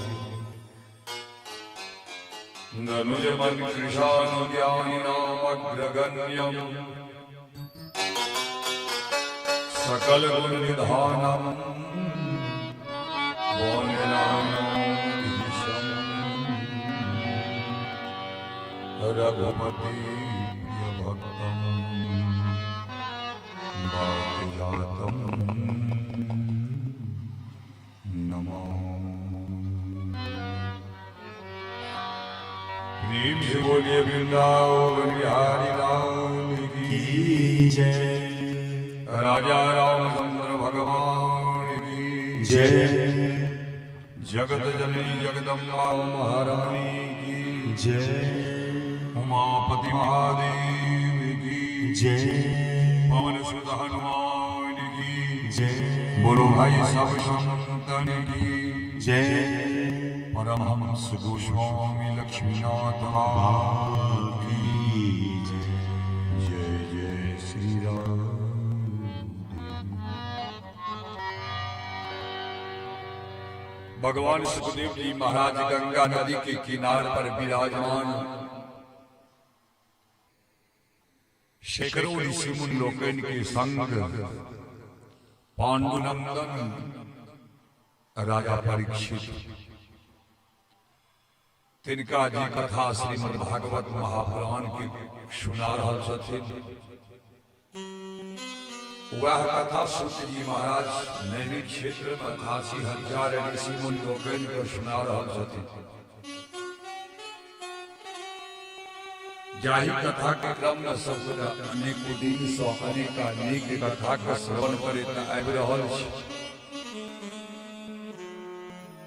ननुजमन्कृशानुज्ञानिनामग्रगण्यम् सकलगुणनिधानं वन्दनामीशं रघुपतिप्रियभक्तं वाक्जातं नमामि। प्रेम से बोलिए वृंदावन बिहारी लाल की जय। राजा रामचंद्र भगवान की जय। जगत जननी जगदम्बा महारानी की जय। उमापति महादेव की जय। पवन सुत हनुमान की जय। गुरु भाई सब संतन की जय। परमहंस गोस्वामी लक्ष्मीनाथ महाराज की जय। जय जय श्री राम। भगवान सुखदेव जी महाराज गंगा नदी के किनारे पर विराजमान शेखरों ऋषि मुनिलोकन के संग पांडुनंदन राजा परीक्षित तिनका जी कथा श्रीमद् भागवत महापुराण की सुना रहल छथिन। वह कथा सूत जी महाराज नैमिक क्षेत्र में 88,000 ऋषि मुनि लोगन को सुना रहल छथिन। जाहि कथा के क्रम में सब अनेक दिन सौ अनेक कथा के श्रवण करे आबि रहल छै।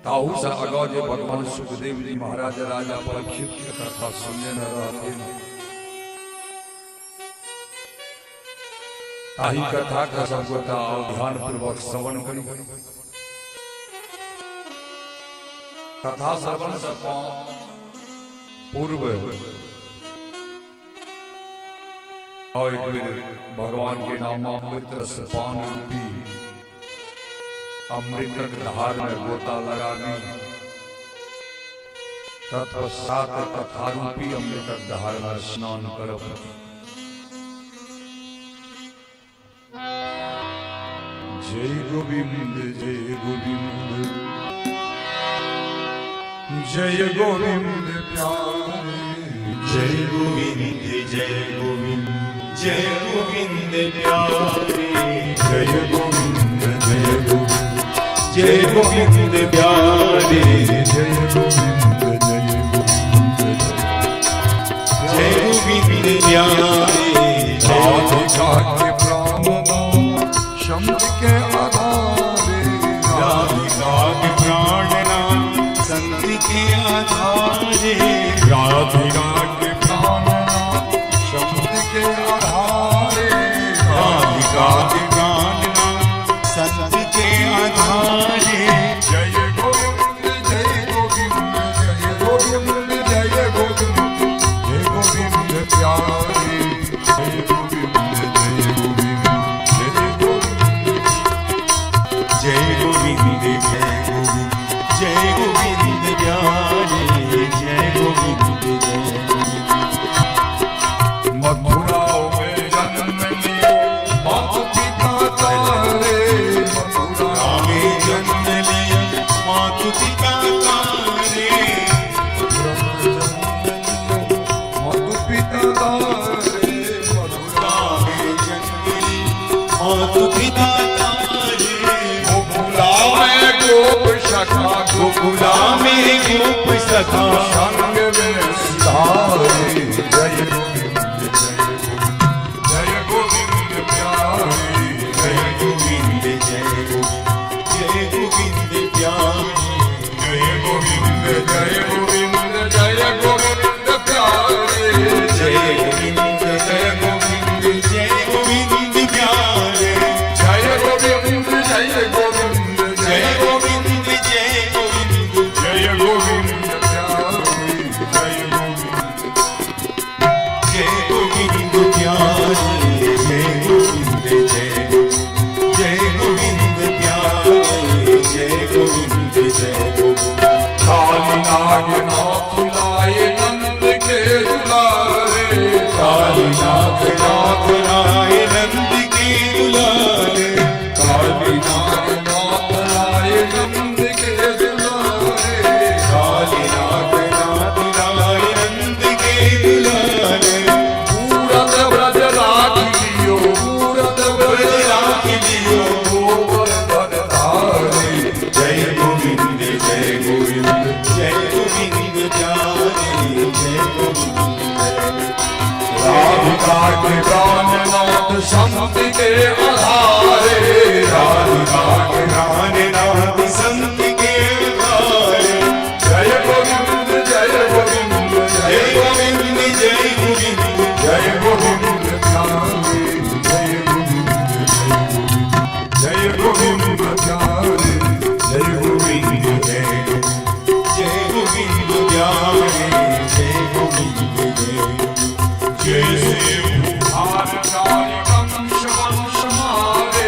ताहू से आगा जे भगवान सुखदेव जी महाराज राजा परीक्षित के कथा सुनने न रहथिन, ताही कथा का सबगोटा ध्यान पूर्वक श्रवण करी। कथा श्रवण से पूर्व और एक बेर भगवान के नामामृत से पान रूपी अमृतक धार में गोता लगानी, तत्पश्चात कथा रूपी अमृतक धार में स्नान करब। जय गोविंद जय गोविंद जय गोविंद प्यारे, जय गोविंद जय गोविंद जय गोविंद प्यारे, जय गोविंद जय गोविंद जय गोविंद प्यारे, जय गोविंद जय गोविंद जय गोविंद प्यारे, राधिका के प्राण शब्द के आधारे, राधिका के प्राण नाम संत के आधारे, राधिका के प्राण शब्द के आधारे, राधिका के प्राण नाम संत के आधारे। जय गोविंद जय गोविंद जय गोविंद जय गोविंद जय गोविंद प्यारे, जय गोविंद जय गोविंद जय गोविंद, जय गोविंद जय गोविंद जय गोविंद प्यारे, जय गोविंद जय गोविंद। मथुरा में जन्म लियो माता पिता तारे, मथुरा में जन्म लिया मातु पिता तारे, माता पिता तारे, मथुरा में जन्म लिया मातु पिता तारे, गोकुला में गोप सखा, गोकुला में गोप सखा, संग में सिधारे, जय गोविंद जय गोविंद प्यारे, जय गोविंद जय गोविंद जय गोविंद प्यारे, जय गोविंद जय गोविंद जय गोविंद प्यारे, जय गोविंद जय गोविंद जय गोविंद प्यारे, जय गोविंद जय गोविंद जय गोविंद जय गोविंद जय गोविंद प्यारे, जय गोविंद जय गोविंद प्यारे, जय गोविंद जय गोविंद प्यारे, जय गोविंद जय गोविंद। काली नाग नाथ लाए नंद के दुलारे, काली नाग नाथ राय नंद के दुलारे, काली नाग नाथ लाए नंद के दुलारे, काली नाग नाथ राय नंद के दुलारे, पूरन ब्रज राख लियो, पूरन ब्रज राख लियो, गोवर्धन धारे, जय गोविंद जय गोविंद जय गोविंद प्यारे, जय गोविंद राधिका के प्राणनाथ संत के आधारे, राधिका के प्राण नाथ संत के आधारे, जय गोविंद जय गोविंद जय गोविंद जय गोविंद जय गोविंद प्यारे, जय गोविंद प्यारे, जय गोविंद जय गोविंद प्यारे, जय गोविंद जय से भार नारी वंश वंश मारे,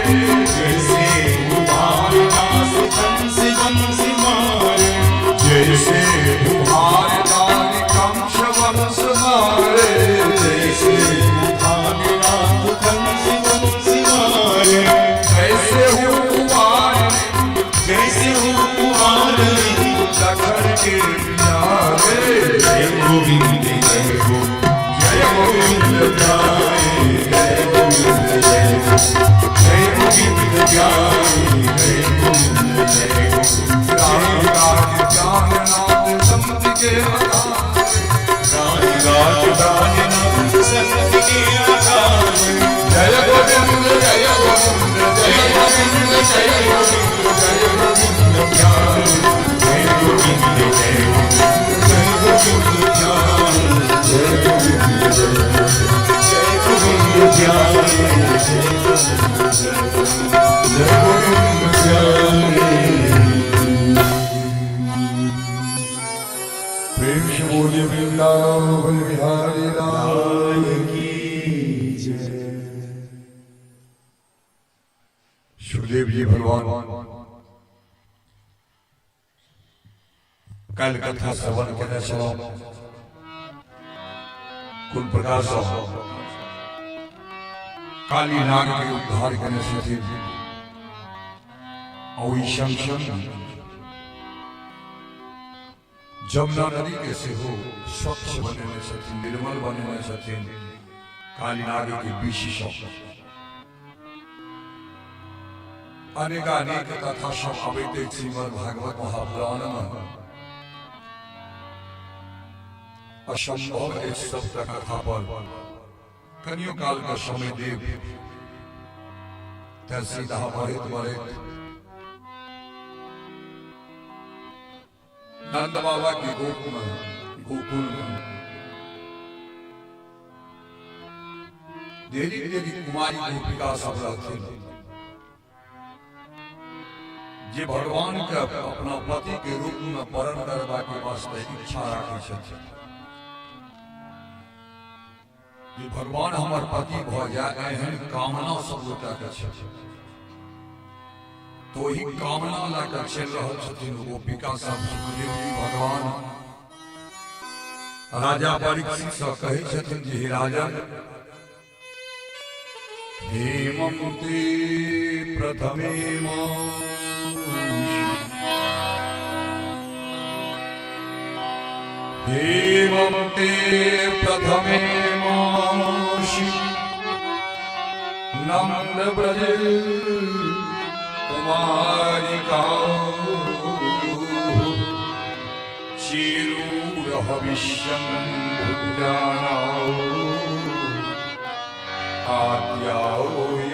गोविंद जय गोविंद जय गोविंद जय गोविंद जय गोविंद जय गोविंद जय गोविंद राम राज जाननाथ संत के संत के आधार जय गोविंद जय गोविंद जय गोविंद जय गोविंद जय गोविंद जय गोविंद जय गोविंद जय गोविंद जय गोविंद जय गोविंद प्रेम से बोले वृंदावन बिहारी लाल की जय। सुखदेव जी भगवान कल कथा श्रवण करने से कुल प्रकार से काली नाग के उद्धार करने से थे और जमुना नदी के से हो स्वच्छ बनने से निर्मल बनने से काली नाग के विशेष अनेक कथा सब अवैते श्रीमद् भागवत महापुराण में असंभव इस सब कथा पर कनियों काल का समय देव सीधा बढ़ित नंद बाबा की गोकुल में देरी देरी कुमारी गोपिका सब रहते जे भगवान के अपना पति के रूप में वर्ण करवा के वास्ते इच्छा रखे छथिन जे भगवान हमार पति भ जाए एहन कामना सब गोटा के छथिन तो ही कामना लेकर चल रहल छथिन गोपिका सब सुखदेव जी भगवान राजा परीक्षित से कहे छथिन जे हे राजन हेमंते प्रथमे हेमंते प्रथमे माशी नंद ब्रज कुमारिका चिरूर हविष्यं भुजानाओ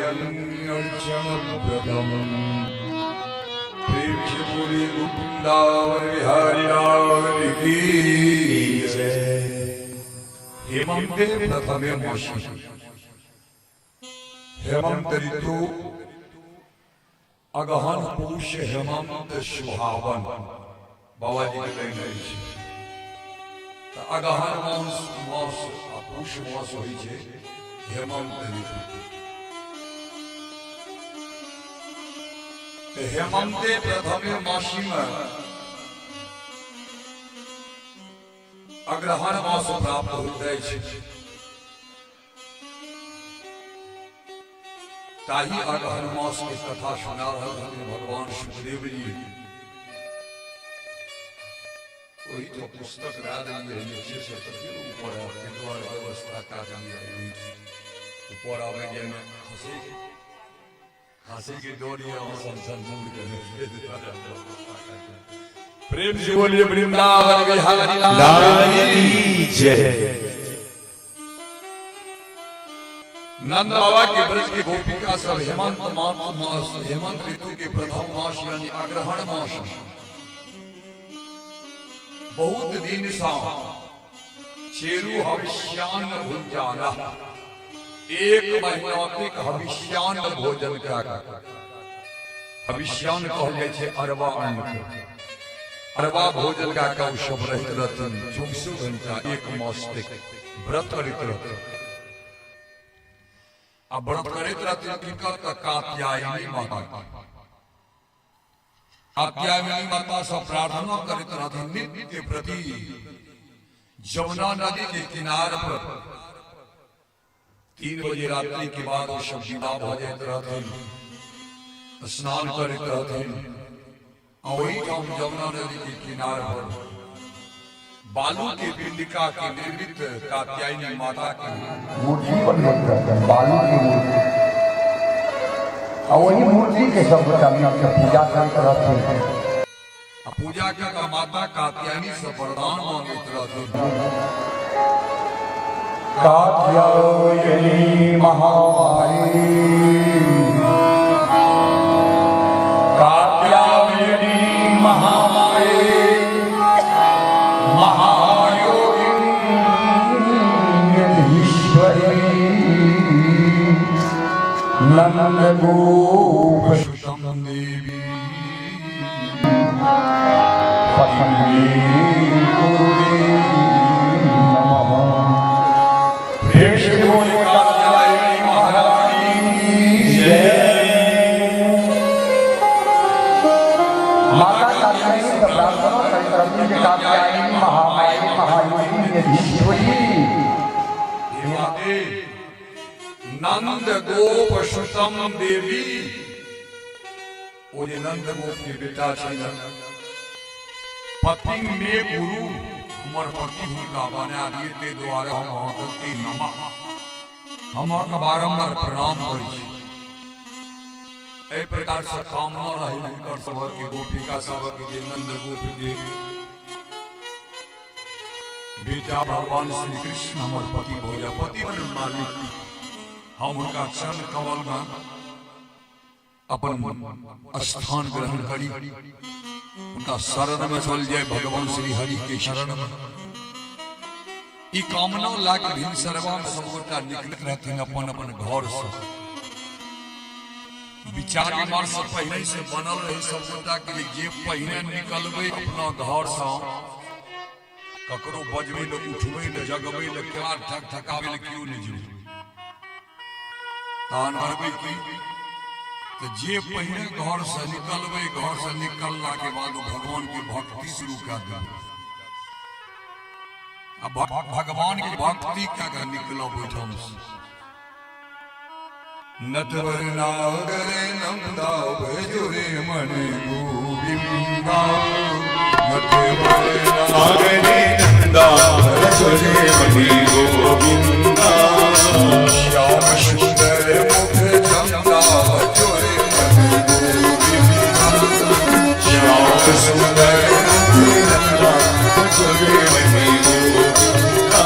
आद्याओयन्नर्चन प्रथम प्रेम से बोली वृंदावन बिहारी लाल की जय। हेमंते प्रथमे मासी हेमंत ऋतु अगहन पूष हेमंत सुहावन बाबा जी के कही अगहन मास पूष मास होइ छै हेमंत ऋतु हेमंते प्रथमे मासी में अग्रहण मास प्राप्त होइत अछि ताही अग्रहण मास के कथा सुना रहल छथिन भगवान सुखदेव जी वही तो पुस्तक राज नीचे से ऊपर के द्वार व्यवस्था का ऊपर आवे जे हंसी की डोरियां संसन मूड करने प्रेम से बोलिए वृंदावन बिहारी लाल की जय। नंद बाबा के ब्रज की गोपिका सब हेमंत मास हेमंत ऋतु के प्रथम मास यानी अग्रहण मास बहुत दिन सा चेरु हविष्यान भुंजाना एक महीना तक हविष्यान भोजन क्या हविष्यान कहल जाय छै अरबा अन्न अरबा भोजन का सब रहते रहथिन 24 घंटा एक मास तक व्रत करते रहथिन अब व्रत करते रहथिन किनकर कात्यायनी माता कात्यायनी माता से प्रार्थना करते रहथिन नित्य प्रति जमुना नदी के किनारे पर 3 बजे रात्रि के बाद वो सब विदा भ जाइत रहथिन स्नान करते रहथिन और वही ठाम जमुना नदी के किनारे पर बालू के पिंडिका के निर्मित कात्यायनी माता की मूर्ति बनबत करते हैं, बालू की मूर्ति। और वही मूर्ति के सब के पूजा करते रहते हैं। पूजा का माता कात्यायनी से वरदान मांगते रहते हैं। कात्यायनी महामारी, कात्यायनी महामारी, महायोगिनीश्वरी, नंद गोप देवी पसंदी गुरुदेव नमः। कात्यायनी महारानी माता कात्यायनी का प्रार्थना करते हैं। कात्यायनी महामाई महायोगिनीश्वरी, नंद गोप सुतम देवी। वो जे नंद गोप के बेटा छै पति में गुरु हमर पति हुनका बना दिए ते द्वारा हम अहाँके नमः हम अहाँके बारंबार प्रणाम करै छी। एहि प्रकार से कामना रही हुनकर सभक के गोपिका सभक जे नंद गोप के बेटा भगवान श्री कृष्ण हमर पति भोजा पति बन मालिक हम उनका चरण कमल में अपन स्थान ग्रहण करी उनका शरण में चल जाए भगवान श्री हरि के शरण में। ई कामना लाके भिन्न सर्वा में सब गोटा निकलत रहथिन अपन अपन घर से। विचार विमर्श से पहले से बनल रही सब गोटा के जे पहले निकलबे अपना घर से ककरो बजबे ले उठबे ले जगबे ले कार ठक ठकाबे ले क्यों नहीं जीव तान करबे की तो जे पहले घर से निकलबे घर से निकलला के बाद भगवान की भक्ति शुरू कर देबे। अब भगवान की भक्ति क्या कर निकलो बैठम नटवर नागरे नंदा भेजुरे मणि गोविंदा नटवर नागरे नंदा भेजुरे मणि गोविंदा श्याम सुंदर मुख चंदा भेजुरे मणि गोविंदा श्याम सुंदर नंदा भेजुरे मणि गोविंदा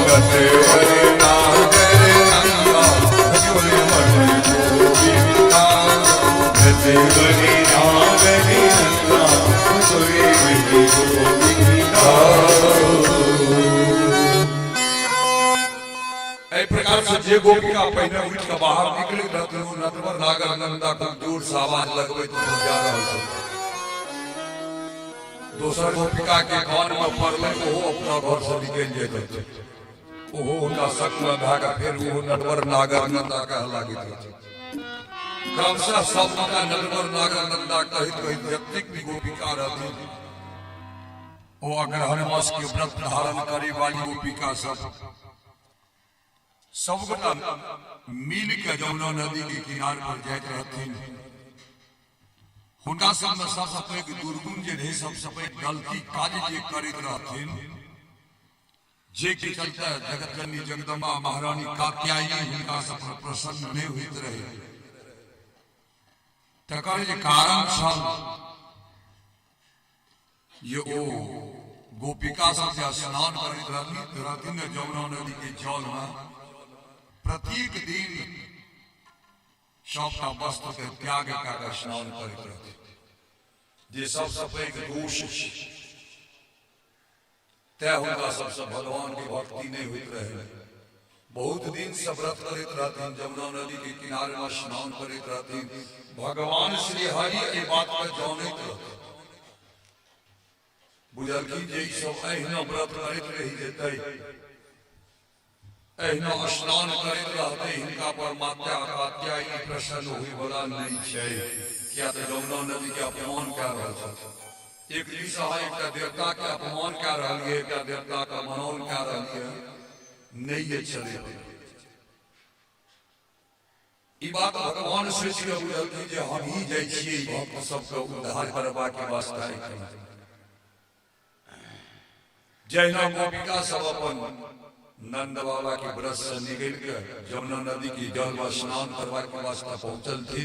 नटवर नागरे नंदा भेजुरे मणि गोविंदा नटवर नागरे नंदा भेजुरे मणि गोविंदा। इस प्रकार से जे गोपिका पहले उठ के बाहर निकले रहते हो नटवर नागर नंदा को जोर से आवाज लगबे तो जा रहल छै। दोसर गोपिका के कान में पड़ले ओहो अपना घर से निकल जाते थे। ओहो उनका शक में भागा फिर वो नटवर नागर नंदा कह लागित छै। क्रमशः सब का नटवर नागर नंदा कहित कहित व्यक्तिक भी गोपिका रहती वो अगर हनुमास के व्रत धारण करे वाली गोपिका सब गोटा मिल के जमुना नदी के किनारे पर जाइत रहथिन। हुनका सब में सबसे पैघ दुर्गुण जे रहे सबसे पैघ गलती काज जे करैत रहथिन जे के चलते जगत जननी जगदम्बा महारानी कात्यायनी हुनका सब पर प्रसन्न नहीं होइत रहे। तकर जे कारण छल ये ओ गोपिका सब जे स्नान करैत रहथिन जमुना नदी के जल में प्रत्येक दिन सबका वस्त्र के त्याग कर स्नान करते रहते जे सबसे पैघ दोष तय हुनका सबसे भगवान की भक्ति नहीं होइत रहे। बहुत दिन से व्रत करते रहते जमुना नदी के किनारे में स्नान करते रहते भगवान श्री हरि ये बात पर जानते रहते बुझलखिन जे सब अहिना व्रत करते रही जेतै अहिना स्नान करते रहते हिनका पर माता कात्यायनी प्रसन्न हुई वाला नहीं छै। क्या तो जमुना नदी के अपमान कर रहा था। एक दिशा है एक देवता के अपमान कर रहा है एक देवता का मनोन कर रहा है नहीं ये चले। ई बात भगवान सोच के बुझल कि जे हम ही जाय छियै भक्त सबके उद्धार करबा के वास्ते जहिना गोपिका सब अपन नंद बाबा के व्रत से निकल के यमुना नदी की जल में स्नान करवा के वास्ते पहुंचल थी।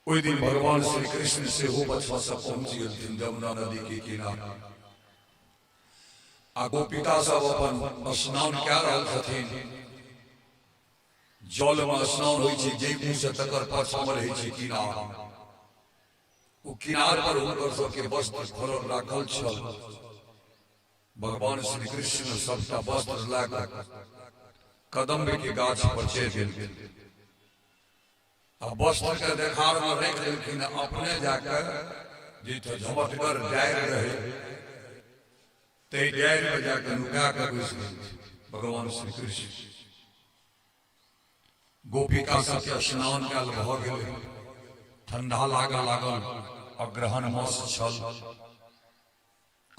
ओई दिन भगवान श्री कृष्ण से हो बचवा से पहुंच गए थे यमुना नदी के किनारे। आ गोपिका सब अपन स्नान कर रहल छथिन। जल में स्नान होई छै जे मुंह से तकर पाछा में रहे छै किनार। वो किनार पर हुनकर सबके वस्त्र खोलल राखल छल। भगवान श्री कृष्ण सबटा वस्त्र लाकर कदम्ब के गाछ पर चढ़ गेल। अब वस्त्र के देखार में रख देलखिन। अपने जाकर जे झमटगर डायर रहे ते डायर में जाकर नुका कर घुस गए भगवान श्री कृष्ण। गोपिका सबके स्नान काल भ गेल। ठंडा लागल अग्रहण मास छल।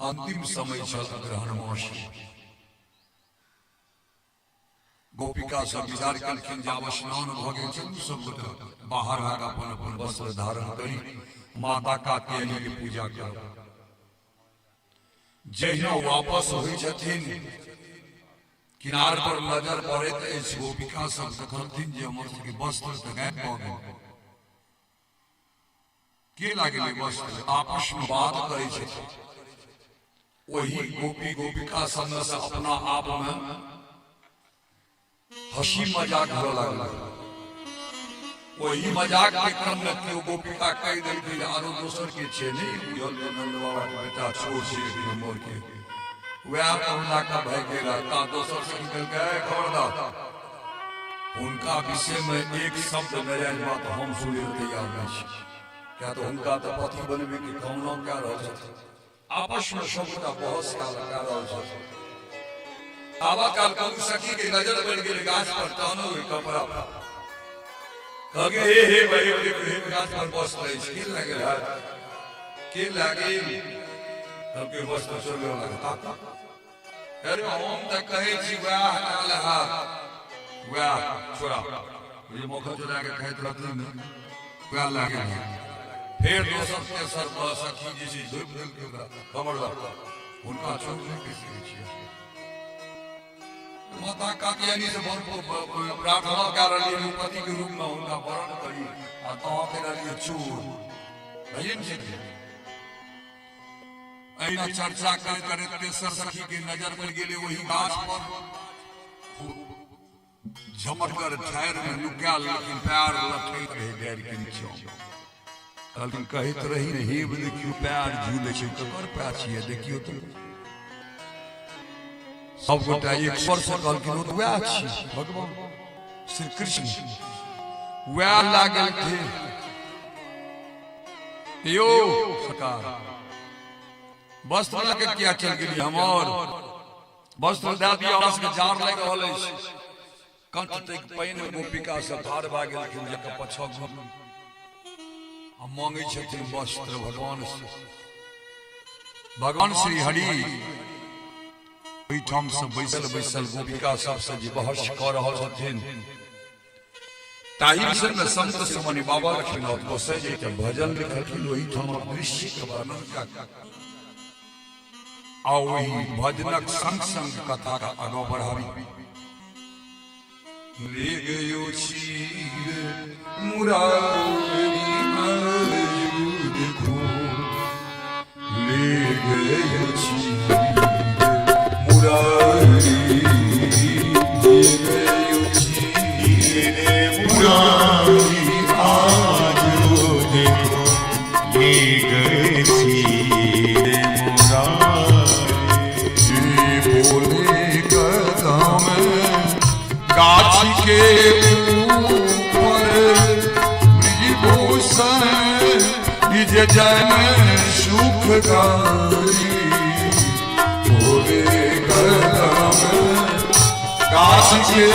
अंतिम समय छल अग्रहण मास। गोपिका सब विचार कलखिन जब स्नान भ गेल चलू सब गोटे बाहर आके अपन अपन वस्त्र धारण करी माता कात्यायनी के पूजा करू। जहिना वापस होइ छथिन किनार पर नजर पड़ैत अछि गोपिका सब देखलथिन जे हमर सबके वस्त्र तऽ गायब भ गेल। के लागल वस्त्र आपस में बात करे छथिन। वही गोपिका सब में से अपना आप में हंसी मजाक होने लगल। वही मजाक के क्रम में केओ गोपिका कह देलखिन आरो दोसर के छै नहीं नंद बाबा के बेटा छोड़ छै हमर के वह कहुना का भाग गेला ता दोसर से निकल गए खबरदार उनका विषय में एक शब्द नजायज बात हम सुने तैयार नहीं छी। क्या तो उनका तो पति बनबे के कामना क्या रह आपस में सबटा बहस का लगा रहा है। आवा काल कौन सखी के नजर पड़ गेल गाछ पर तानो कपड़ा कहे हे भाई हे गाछ पर बस रही स्किल लगे के लागे सबके वस्त्र चले लगता। अरे हम त कहे छी वाह लहा वाह छोरा ये मुख चला के कहत रहती न वाह लागे। फिर दोसर के सर पर सखी जी से धूप धूप के खबरदार उनका छोड़ने के लिए माता कात्यायनी से प्रार्थना कर रही पति के रूप में उनका वर्ण करी और के लिए चूर भजन जी ऐना चर्चा कर तेसर सखी के नजर पड़ गेले वही गाछ पर झमटकर ठहर में लुका लेकिन पैर लटक रहे डर के नीचे। कहलखिन कहत रही ने हे देखियो पैर झूले छै ककर पैर छिए देखियो तो सब गोटा एक स्वर से कहलखिन ओ वह छी भगवान श्री कृष्ण वह लागल थे यो सरकार वस्त्र के क्या चल गेली हमर वस्त्र दे दिया उसके जार लग रहल अछि। कंठ तक पैन गोपिका सब ठाड़ भा गेलखिन जकर पछा हम मांगे छथिन वस्त्र भगवान से। भगवान श्री हरि ओहिठाम से बैसल गोपिका सबसे जे बहस कऽ रहल छथिन ताहि विषय में संत समनि बाबा लक्ष्मीनाथ गोसाई जी के भजन लिखलखिन। ओहिठाम दृश्य के वर्णन कऽ आ वही भजनक संग संग कथा का आगाँ बढ़ावी। ले गयो चीर मुरारी देखो ले गयो चीर मुरारी ले गयो चीर मुरारी आज देखो ले गए चीर बोले कदम गाछ के ऊपर विभूषण निज जन सुखकारी। बोले कदम गाछ के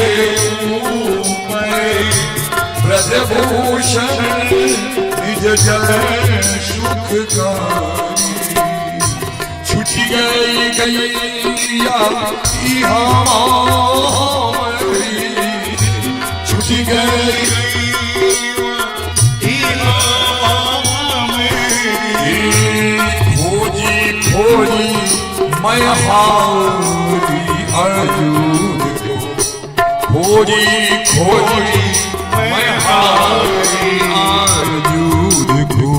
ऊपर ब्रजभूषण निज जन सुखकारी। छुटी गई गैया छुटी गई खोजी खोजी मैं हारी अर्जुन को खोजी खोजी मैं हारी अर्जुन को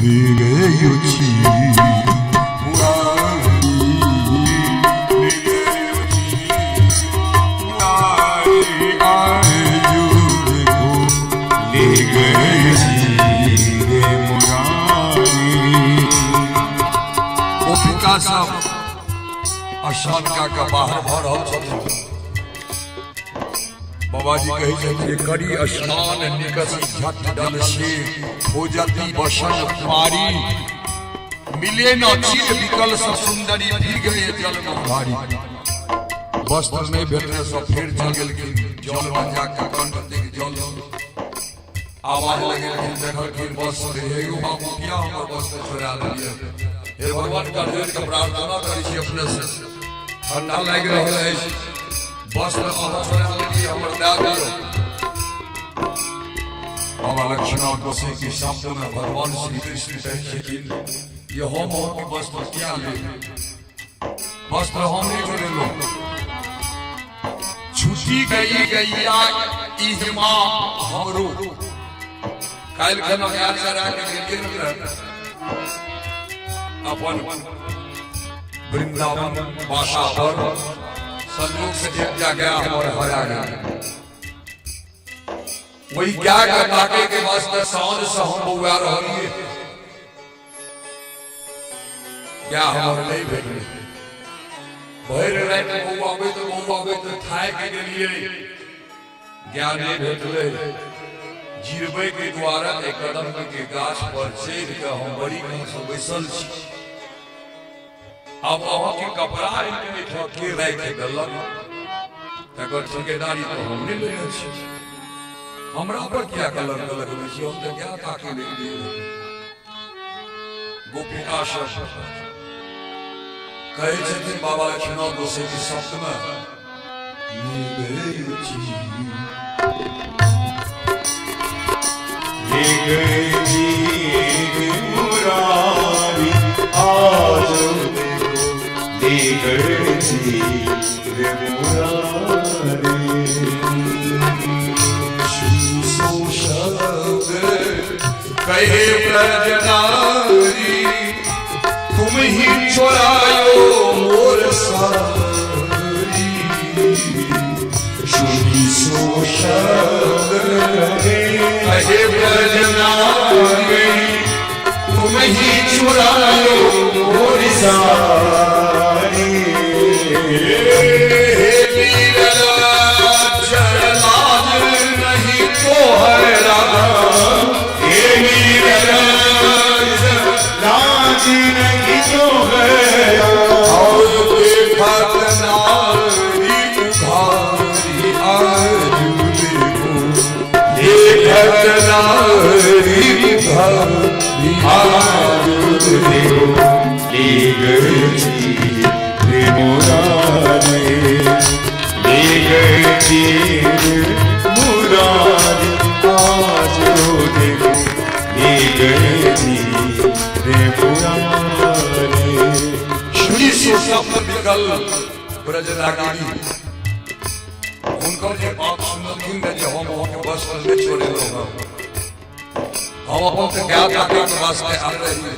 ले गए उची मुरारी ले गए उची मुरारी अर्जुन को ले गए गोपिका सब अशांका का बाहर भर बाबा जी कही छथिन करी स्नान निकसी झट दल से हो जाती बसन कुमारी मिले न चीर विकल सब सुंदरी फिर गए जल में भारी वस्त्र नहीं भेटने सब फिर चल गेलखिन जल में जाके कंठ देख जल आवाज लगे देखलखिन वस्त्र हे बाबू क्या हमर वस्त्र छोड़ा लेलिए हे भगवान अर्जुन के प्रार्थना करी छी अपने से ठंडा लाग रहल है वस्त्र अहाँ छोड़ा लेलिए हमर दया करो बाबा लक्ष्मण को से कि शब्द में भगवान श्री कृष्ण कहै छथिन ये हम के वस्त्र क्या ले वस्त्र हम नहीं छोड़े लो छुट्टी गई गैया इहमा हमरो काल खनो याद करा के गेल अपन वृंदावन भाषा पर संयोग से एक जगह और हरा गया वही क्या करना के वास्ते सांझ से हम बउआ रहिए क्या हमर नहीं भेटले भैर रात बउआबे तो खाए के लिए ज्ञान नहीं भेटले जीरबे के द्वारा एक कदम के गाछ पर चढ़ के हम बड़ी से बैसल छी अब अहाँ के कपड़ा इनके ठके राख देलक तकर ठेकेदारी तो हम नहीं लेने छी हमरा पर क्या कलर लगबै छी हम तो क्या ताके ले दिए गोपिका सब कहे छथिन बाबा लक्ष्मण दोषे के शब्द में ले गए जी मुरारी आज ले गए जी मुरारी सो शब्द कहे ब्रजनारी तुम ही चुरायो मोर सारी सुनी सो शब्द कहे ब्रजनारी तुम ही चुरायो मोर सारी नहीं तो है राज नहीं तो है और देखत नारी उधारी अर्जुन को देखत नारी उधारी अर्जुन को ले गए जी मुरारी ले गए जी मुरारी आज देखो ले गए जी मुरारी श्री शब्द विकल ब्रजरागिनी उनकर जे बात सुनलखिन जे हम के बस में छोड़े लोग हम अपन के ज्ञात आके के वास्ते आ रही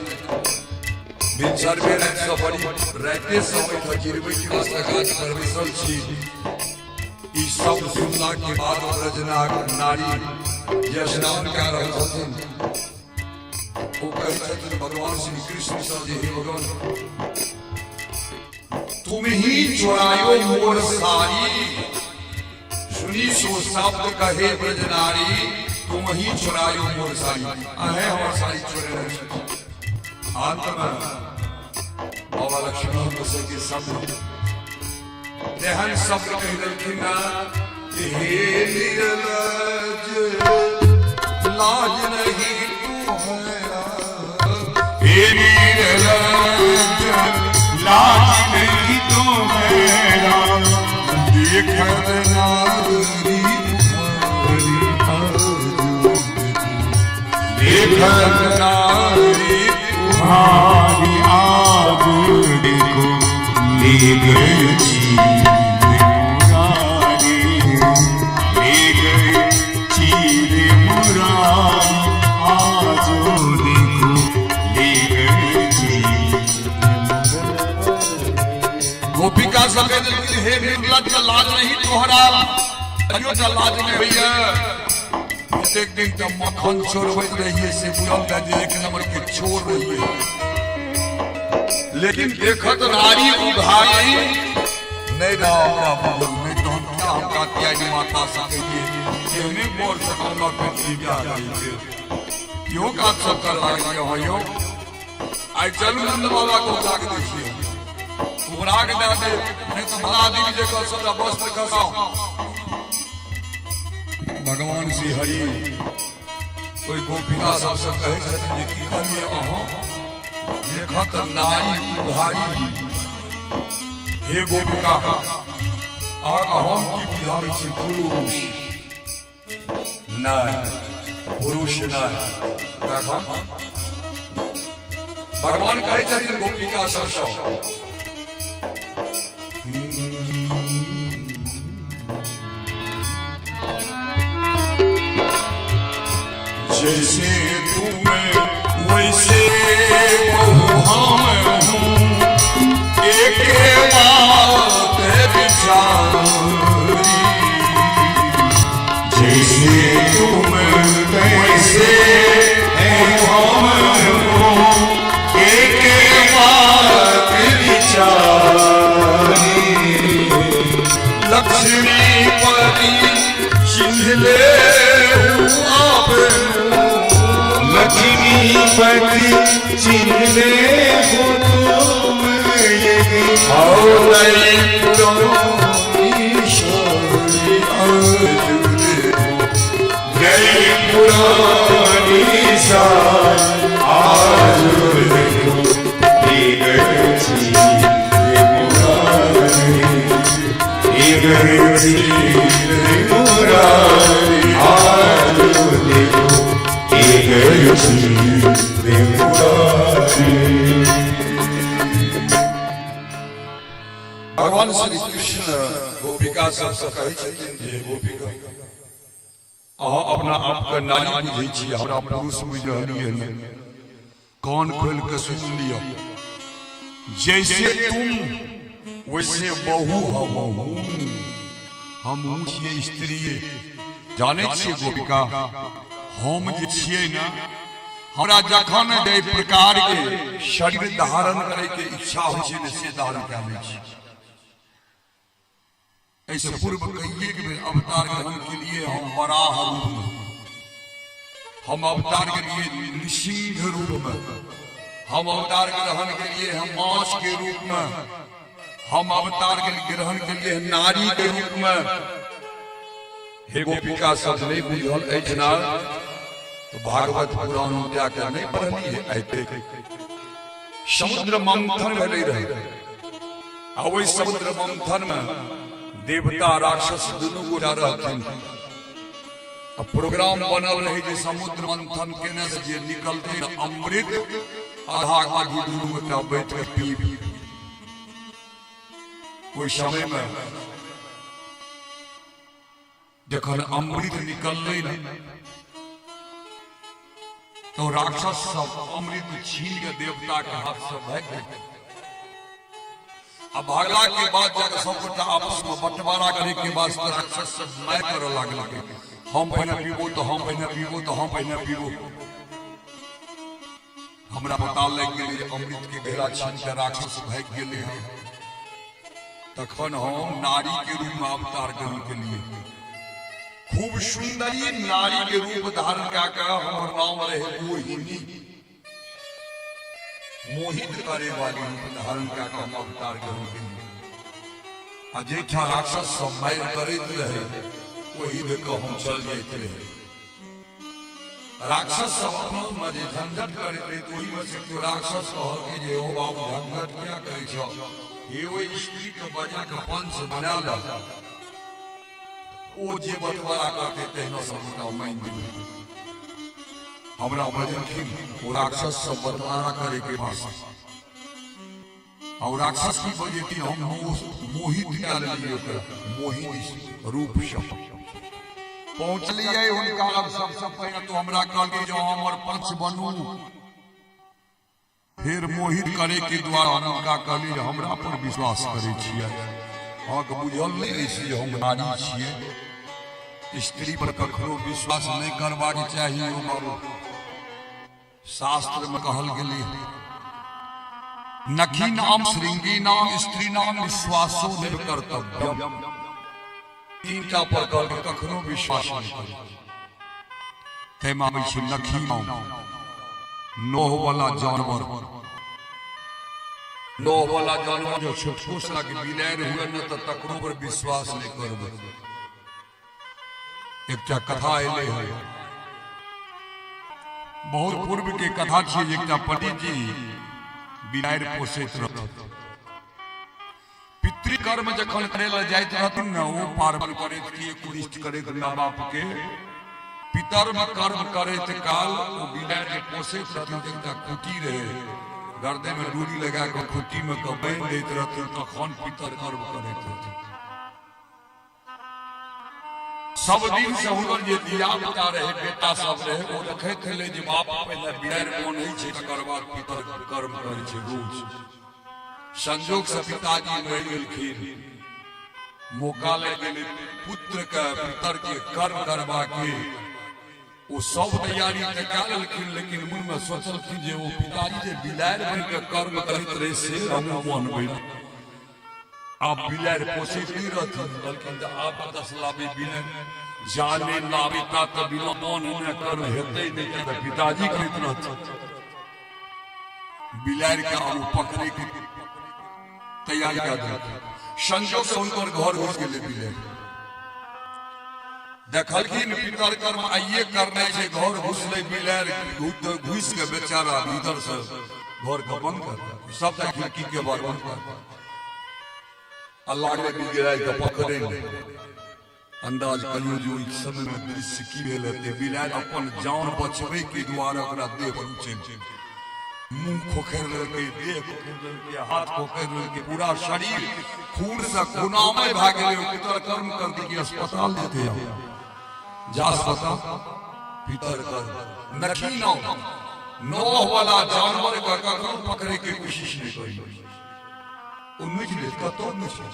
बिन सर्वे रख से बड़ी रहते समय फकीरबे की वास्ते गाछ पर बैसल छी ई सब सुनला के बाद ब्रजनारी जे स्नान कर रहल छथिन वो कहे छथिन भगवान श्री कृष्ण से जे हे भगवान तुम ही चुरायो मोर सारी सुनी सो शब्द कहे ब्रजनारी तुम ही चुरायो मोर सारी आहे हमर सारी चोरे रहे अंत में बाबा लक्ष्मण को से के शब्द देहन शब्द कह देलखिन कि हे निर्लज लाज नहीं तू है हे निर्लज लाज नहीं तो मेरा देखत नारी देखत नारी तुम्हारी आज देखो गए चीरे मुरारी, ले गए चीरे मुरारी, आजो देखो ले गए चीरे मुरारी। गोपिका सफेद हे निर्लज लाज नहीं तोहरा, अयो लाज नहीं भैया। एक दिन तो मक्खन छोड़बैत रहिए से बुझल जे एक नंबर के छोड़ रहिए, लेकिन देखत नारी उघाई नहीं रहा नहीं तो हम क्या हमका त्यागी माता सकेंगे जेने बोल सकल पे दिव्या रही क्यों का सब कर लागे हो यो आई चल नंद बाबा को जाग देखिए उबरा के दे नहीं तो भला आदमी देखो सब वस्त्र खसाओ। भगवान श्री हरि कोई गोपिका सबसे कहे छथिन कि करिए अहाँ देखत नारी उघारी हे गोपिका और अहम की बुझाई छी पुरुष नहीं पुरुष नहीं देखो भगवान कहे छथिन गोपिका सबसे जैसे तुम वैसे हम हूँ एक बात बिचारी। जैसे तुम वैसे हम हूँ एक बात बिचारी। लक्ष्मीपति चिन्ह ले आप लक्ष्मीपति चिन्ह ले हो तुम यदि और नहीं तो ईश्वरी गई पुरानी साल आज देखो ये गई मुरारी, आज देखो ये गई मुरारी। भगवान श्री कृष्ण गोपिका सबसे कहै छथिन जे गोपिका अहाँ अपना आप के नारी बुझै छी हमरा पुरुष बुझ रहलिए ने कान खोल के सुन लियो। जैसे तुम वैसे बहू हम छियै स्त्री जाने छियै गोपिका हम जे छियै ना हमरा जखन एहि प्रकार के शरीर धारण करे के इच्छा होइ छै ने से धारण कए लै छी। ऐसे पूर्व कहिए कि अवतार ग्रहण के लिए हम वराह रूप में हम अवतार के लिए नृसिंह रूप में हम अवतार ग्रहण के लिए हम मांस के रूप में हम अवतार के ग्रहण के लिए नारी के रूप में। हे गोपिका सब नहीं बुझल ऐठना तो भागवत पुराण जाकर नहीं पढ़ली है ऐते समुद्र मंथन भेलै रहे आ ओहि समुद्र मंथन में देवता राक्षस दुनू गोटा रहथिन। अब प्रोग्राम बनल रहे जे समुद्र मंथन केने से जे निकलते अमृत आधा आधी दुनू गोटा बैठ के पी। कोई समय में जखन अमृत निकलले न तो राक्षस सब अमृत छीन के देवता के हाथ से भाग गए। अब भागला के बाद जब सब गोटा आपस में बंटवारा करे के बाद राक्षस सब मार करे लागल हम पहले पीबो तो हम पहले पीबो तो हम पहले पीबो। हमरा पता लग गेल अमृत के घेरा छीन के राक्षस भाग गेले हैं। तखन हम नारी के रूप में अवतार ग्रहण के लिए खूब सुंदरी नारी के रूप धारण करके हमर नाम रहे मोहिनी मोहित करे वाली रूप धारण करके हम अवतार ग्रहण के लिए अजेठा राक्षस सब मार करैत रहे वही देख हम चल जाइत रहे। राक्षस सब अपना में जे झंझट करैत रहे तो वही में से तो राक्षस कहल कि जे ओ बाबू झंझट क्या करै छ ये वो स्त्री के बजा के पंच बना ला ओ जे बंटवारा करके तेहनो सबटा मान दिबे हमरा बजन की ओ राक्षस सब बंटवारा करे के बाद और राक्षस की वजह थी हम मोहित कर लिए मोहिनी रूप शब्द पहुंच लिए उनका। अब सबसे पहले तो हमरा कहलिए जो हमर पंच बनू, फिर मोहित करे के द्वारा उनका कहलिए हमरा पर विश्वास करे छियै। अहाँके बुझल नहीं ऐसी हम नारी छियै, स्त्री पर कखनो विश्वास नहीं करबाक चाहिए। बाबू शास्त्र में कहल गेलै नखी नाम श्रृंगी नाम स्त्री नाम विश्वासो नहीं कर्तव्य। तीनटा पर कहल कखनो विश्वास नहीं करू। तेमा में छै नखी नाम नोह वाला जानवर, नोह वाला जानवर जो छोटकोस लागे बिलार हुए न तो तकरो पर विश्वास नहीं करबे। एकटा कथा एले है, बहुत पूर्व के कथा छै। एकटा पंडित जी बिलार पोसैत रहथिन। पितृकर्म जखन करे ला जाइत रहथिन न, ओ पार्वन करैत कि कुरिष्ट करैत माँ बाप के पितर्म कर्म करैत काल ओ बिलार के पोसैत रहथिन। एकटा कुटी रहे, गर्दे में डोरी लगा के खुट्टी में बांध दैत रहथिन, तखन पितर कर्म करैत रहथिन। सब दिन से हुनकर जे धिया पुता रहे, बेटा सब रहे, ओ देखैत छलै जे बाप पहिले बिलार बनै छै, तकर बाद पितर कर्म करै छै रोज। संजोग से पिताजी मरि गेलखिन, मौका लग गेलै पुत्र के पितर के कर्म करबा के। वो सब तैयारी तो कह लेकिन लेकिन मन में सोचलखिन जे वो पिताजी जे बिलार बन के कर्म करैत रहे से हमहूँ बनबै। आप बिलार पोसैत नहीं रहथिन, बल्कि आप 10 लाबे बिलार जाने लाबिता तो बिना मन न कर्म हेतै नहीं। तो पिताजी करैत रहथिन, बिलार के आब पकड़े के तैयारी कर देलखिन। संजोग से उनकर घर घुस गेलै बिलार। देखलखिन पितर कर्म आइए करना है, घर घुसले बिलार घुस के बेचारा भीतर से घर के बंद कर सब खिड़की के बार बंद कर। अल्लाह ने भी गिराए के पकड़ेंगे। अंदाज करियो जो इस समय में दृश्य की भेल हेतै। बिलार अपन जान बचबै के द्वारा ओकरा देह पर उछैल मुंह खोखैर लेलकै, देह खोखैर लेलकै, हाथ खोखैर लेलकै, पूरा शरीर खून से खूनामय भए गेलै। पितर कर्म करके कि अस्पताल जेतै, जा अस्पताल पितर कर्म। नखी नोह वाला जानवर का कखनो पकड़े के कोशिश नहीं करी, उन्हें कतो नहीं।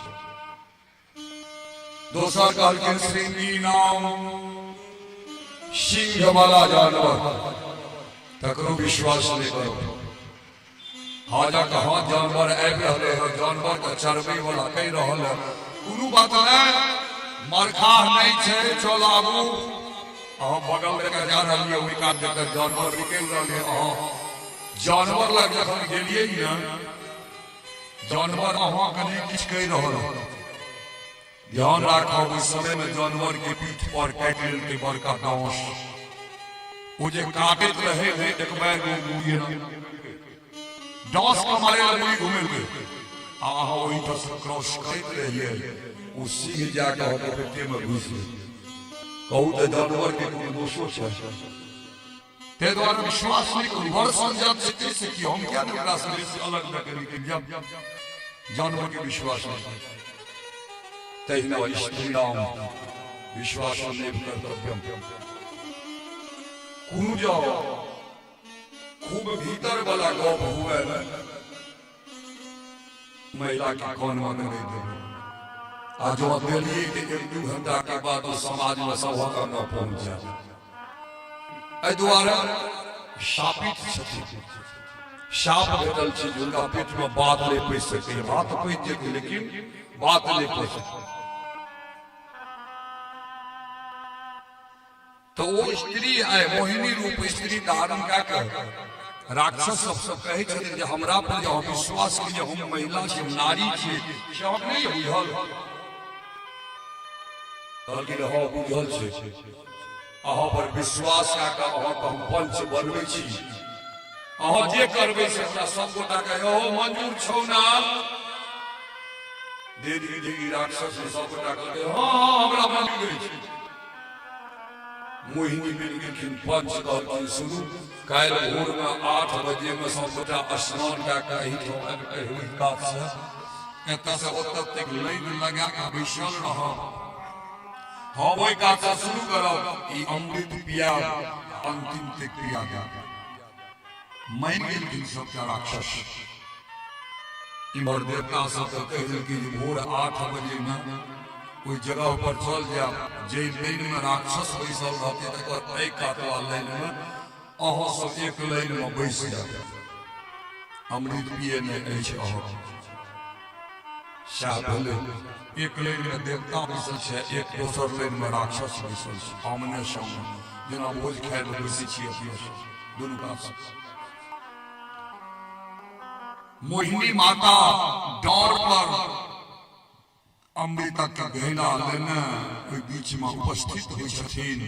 दोसर कहलखिन श्रृंगी नाम सिंह वाला जानवर, तकरो विश्वास नहीं करो। हाजा कहा जानवर आबि रहले है, जानवर के चरबे वाला कहि रहल है कोनो बात नहीं, मरखा नहीं छै, चल आबू। अहाँ बगल लेकर जा रही है, ओहि कात देकर जानवर निकल रहे। अहाँ जानवर लग जखन गेलिए न, जानवर अहाँ के नहीं किछु कहि रहल। ध्यान राखब, उस समय में जानवर के पीठ पर काटि लेलकै बड़का डांस। वो जे काटैत रहे एक बार डांस का मारे लगी घूमे गए। अहाँ वही तो क्रॉस करैत रहिए, ओ सिंह जाके होकर पेटे में घुस गए। कहू तो जानवर के कोनो दोषो छै, ते द्वारा विश्वास नहीं करू। बड़ संजत छै से कि हम क्या ओकरा से अलग न करी, जब जानवर के विश्वास नहीं। तहिना स्त्री नाम विश्वास नहीं कर्तव्य। कोनो जाओ खूब भीतर वाला गप हुए न, महिला के कौन मन नहीं दे। आज वो दिल्ली के 1-2 घंटा के बाद वो समाज में सभा का न पहुंच जाए। द्वारा शापित छथि, शाप भेटल छै जिनका पेट में बात नहीं पैस सके। बात पैस जेतै लेकिन बात नहीं पैस सके। तो वो स्त्री आए, मोहिनी रूप स्त्री धारण कर राक्षस सब कहे छथिन जे हमरा पर जो विश्वास की जे हम महिला छी, नारी छी, से हम नहीं बुझल। कहलखिन हाँ बुझल छै, अहाँ पर विश्वास कए कऽ अहाँ हम पंच बनबै छी। अहाँ जे करबै से हमरा सब गोटा के हो मंजूर छौ ना। धीरे धीरे राक्षस सब गोटा कहलकै हाँ हमरा मंजूर छै। मोहिनी मिल गेलखिन पंच कहलखिन शुरू काल्हि भोर में 8 बजे में सब गोटा स्नान कए कऽ एही कात से एतऽ से ओतऽ तक लाइन लगा कऽ बैसल रहब हम ओहि कात से शुरू करब ई अमृत पिया अंतिम तक पिया गया मान गेलखिन सबटा राक्षस इमहर देवता सब कहि देलखिन भोर 8 बजे में कोई जगह पर चल जाए जे लाइन में राक्षस बैसल रहते तकर एहि कातवा लाइन में अहाँ सब एक लाइन में बैस जाए अमृत पिए नहीं अछि अहाँ शाह भेलै एक लाइन में देवता बैसल छै एक दोसर लाइन में राक्षस बैसल छै आमने सामने जेना भोज खाए ले बैसै छी अपने दुनू कात मोहिनी माता डर पर अमृतक गहना लेने ओहि बीच में उपस्थित होइ छथिन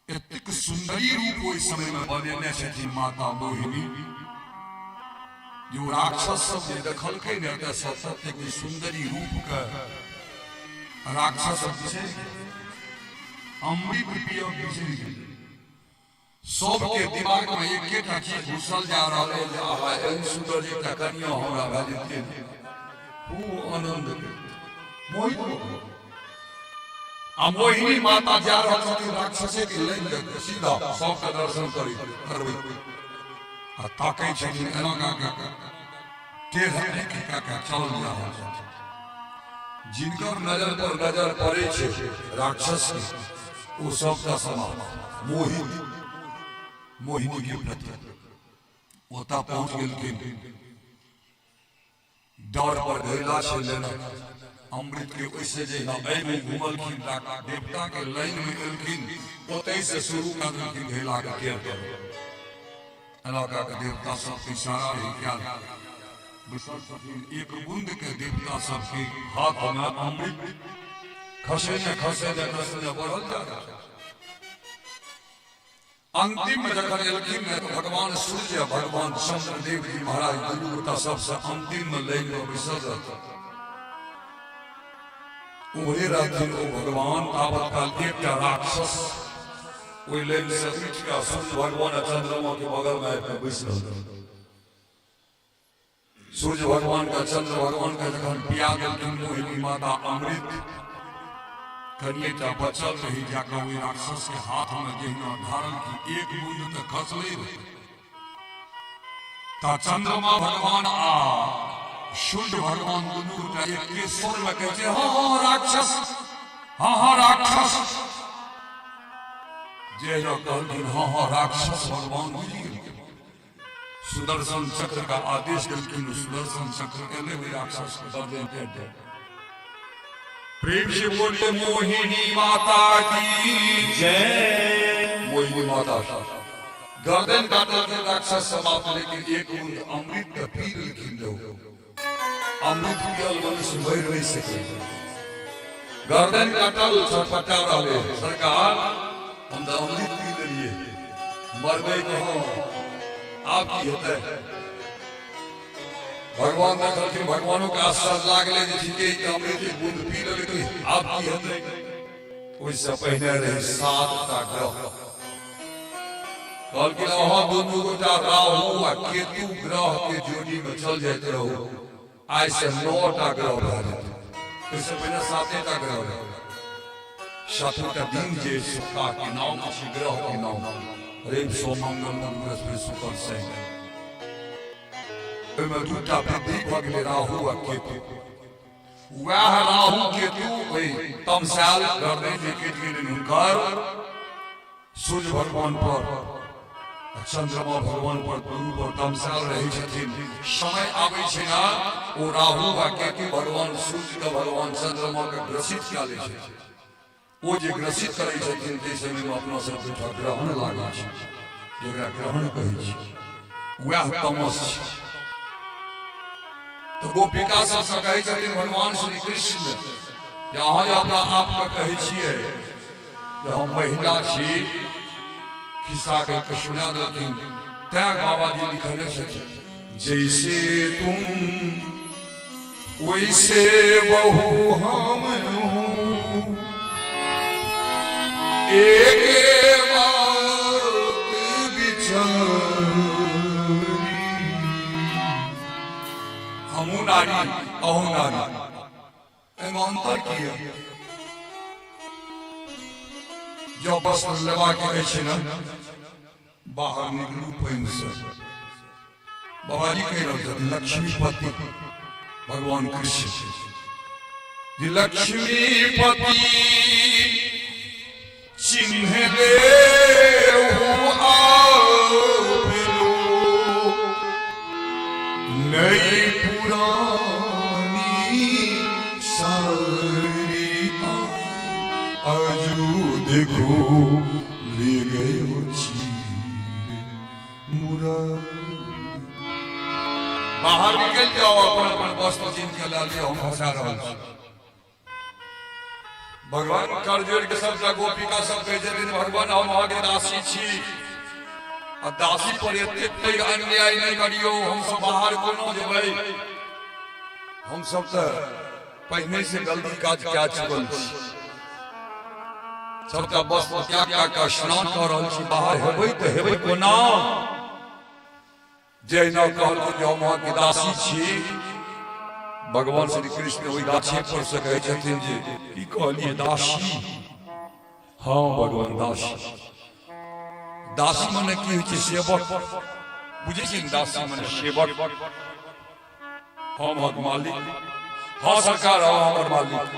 एतेक सुंदरी रूप ओहि समय में बनेने छथिन माता मोहिनी जो राक्षस सब जे देखलकै ने एतऽ सब एतेक सुंदरी रूप के राक्षस सब छै अमृत पियो बिसरि गेल सबके दिमाग में एकेटा चीज घुसल जा रहल है जे आहा एहन सुंदर एकटा कन्या हमरा भए जेतै खूब आनंद मोहित आ मोहिनी माता जा रहल छथिन राक्षसे के लाइन लग सीधा सबके दर्शन करबै आ ताकै छथिन एना का टेढ़ का चल जा रहल छथिन जिनकर नजर पर नजर पड़े छै राक्षस के ओ सबका समान मोहित मोहिनी के प्रति ओतऽ पहुंच गेलखिन डर पर गैला छै लेना अमृत के वैसे जे एहि में घुमलखिन देवता के लाइन में एलखिन ओतै से शुरू कर देलखिन गैला के टेढ़ कर इलाका के देवता सब के इशारा है क्या एक बूंद के देवता सब के हाथ में अमृत खसे न बढ़ल जा रहा है अंतिम में जखन एलखिन तो भगवान सूर्य भगवान चंद्र देव जी महाराज दुनू गोटा सबसे अंतिम में लाइन में बैसल रहता ओहे रहथिन ओ भगवान आबत काल एकटा राक्षस ओहि लाइन से उठ के सूर्य भगवान आ चंद्रमा के बगल में आबि बैस रहल सूर्य भगवान का चंद्र भगवान का जखन पिया देलखिन मोहिनी माता अमृत कनिएटा बचल रही जाकर ओहि राक्षस के हाथ में जहिना धारण की एक बूंद तक खसले ता चंद्रमा भगवान आ सूर्य भगवान दुनू गोटा एक के स्वर में कहै छै हाँ राक्षस जे कहलखिन हाँ राक्षस भगवान बुझि गेलखिन सुदर्शन चक्र का आदेश देलखिन सुदर्शन चक्र एले ओहि राक्षस के गर्दन काटि दे प्रेम से बोले मोहिनी माता की जय मोहिनी माता गर्दन काटल के राक्षस समाप्त लेकिन एक बूंद अमृत का पी लेकिन लो अमृत पियल मनुष्य मर नहीं सके गर्दन काटल छटपटा रहे सरकार हम तो अमृत पी लिए मरबे कहाँ आप की होता है भगवान देखलखिन भगवानों के आश्चर्य लागले जे ठीके अमृत बूंद पी लेलकै आब की हेतै ओहिसँ पहिने रहे 7टा ग्रह कहलखिन अहाँ दुनू गोटा राहु आ केतु ग्रह के जोड़ी में चल जाइत रहू आइ से 9टा ग्रह भए जेतै ओहिसँ पहिने 7टा ग्रह रहे 7टा दिन जे सप्ताह के नाम छै ग्रह के नाम रवि सोम मंगल बुध बृहस्पति शुक्र शनि में दूटा प्रतीक भऽ गेलै राहु आ केतु वह राहु केतु ओहि तमसाल गर्दन जे कटि गेलनि हुनकर सूर्य भगवान पर चंद्रमा भगवान पर दुनू पर तमसाल रहै छथिन समय आबै छै ना ओ राहु आ केतु भगवान सूर्य के भगवान चंद्रमा के ग्रसित कऽ लै छथिन ओ जे ग्रसित करै छथिन ताहि समय में अपना सब ग्रहण लागै छै जेकरा ग्रहण कहै छै वह तमस छै तो गोपिका सब कहे छथिन भगवान श्री कृष्ण यहाँ अपना आप के कहे छिए जे हम महिला छी खिस्सा के सुना देथिन तैं बाबा जी लिखने छथिन जैसे तुम वैसे बहू हम हूँ एके बात बिचारी हमू नारी अहू नारी एमे अंतर की है जो वस्त्र लेवा के छै न बाहर निकलू पैन से बाबाजी कह रहे थे लक्ष्मीपति भगवान कृष्ण जी लक्ष्मीपति चिन्ह ले नई पुरानी सारी आजू देखो ले गए बाहर निकल जाओ अपन वस्त्र चिन्ह के लाल हम फंसा रहा भगवान कर जोड़ के सबटा गोपिका सब कहे छथिन भगवान हम आगे दासी छी आ दासी पर एतेक पैघ अन्याय नहीं करियो हम सब बाहर कोनो जेबै हम सब त पहले से गलती काज क्या चुकल छी सबटा वस्त्र त्याग का स्नान कर रहल छी बाहर हेबै त हेबै कोना जय न कहल जो हम के दासी छी भगवान श्री कृष्ण वही गाछी पर से कहे छथिन जे की कहलिए दासी हाँ भगवान दासी दासी माने की होइ छै सेवक बुझे छी दासी माने सेवक हम मालिक हाँ सरकार हमर मालिक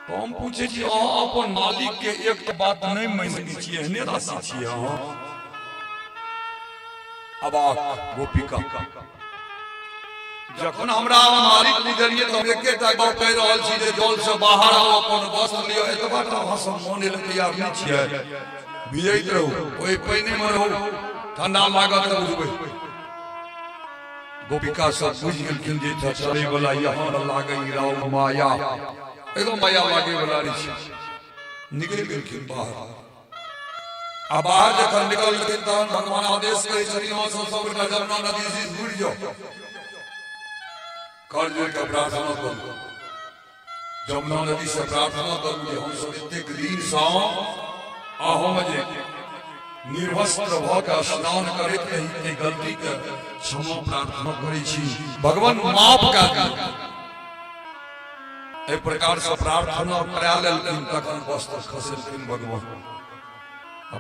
तो हम पूछे छी अपन मालिक के एक बात नहीं मान सकै छी एहने दासी छी हाँ अबाक गोपिका जखन हमरा मालिक निकलिए तो हम एकेटा गप कह रहल छी जे जल से बाहर आओ अपन वस्त्र लियो एतबाटा हम माने ले तैयार नहीं छियै भिजैत रहू ओइ पानि में रहू ठंडा लागत त बुझबै गोपिका सब बुझ गेलखिन जे चले वाला यहाँ लागै राव माया एकदम माया लागे वाला छै निकल गेलखिन बाहर आ बाहर जखन निकल गेलखिन तहन भगवान आदेश करै छथिन सब जमुना नदी से घुर जाओ कर जोड़ के प्रार्थना करू जमुना नदी से प्रार्थना करू जे हम सब एतेक दिन सँ अहम जे निर्वस्त्र भ के स्नान करैत रही गलती के क्षमा प्रार्थना करै छी भगवान माफ कऽ दियौ एहि प्रकार से प्रार्थना करा लेलखिन तखन वस्त्र खसेलखिन भगवान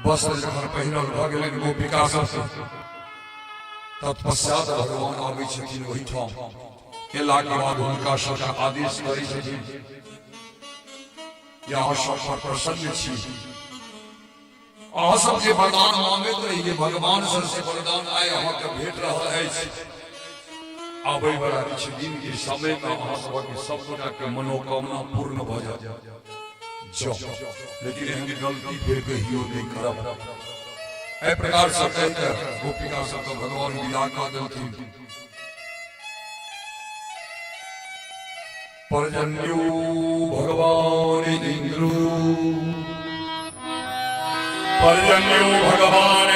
वस्त्र जखन पहिरल भ गेलनि गोपिका सब तत्पश्चात भगवान आबै छथिन ओहि ठाम एला के बाद उनका सबका आदेश करै छथिन जे अहाँ सब पर प्रसन्न छी अहाँ सब जे वरदान मांगैत रहिए भगवान से वरदान आइ अहाँ के भेट रहल अछि आबै वाला किछु दिन के समय में अहाँ सबके सब गोटा के मनोकामना पूर्ण भ जायत जो लेकिन एहन गलती फिर कहियो नहीं करब एहि प्रकार से कहि के गोपिका सब के भगवान विदा कऽ देलखिन पर्जन्यो भगवान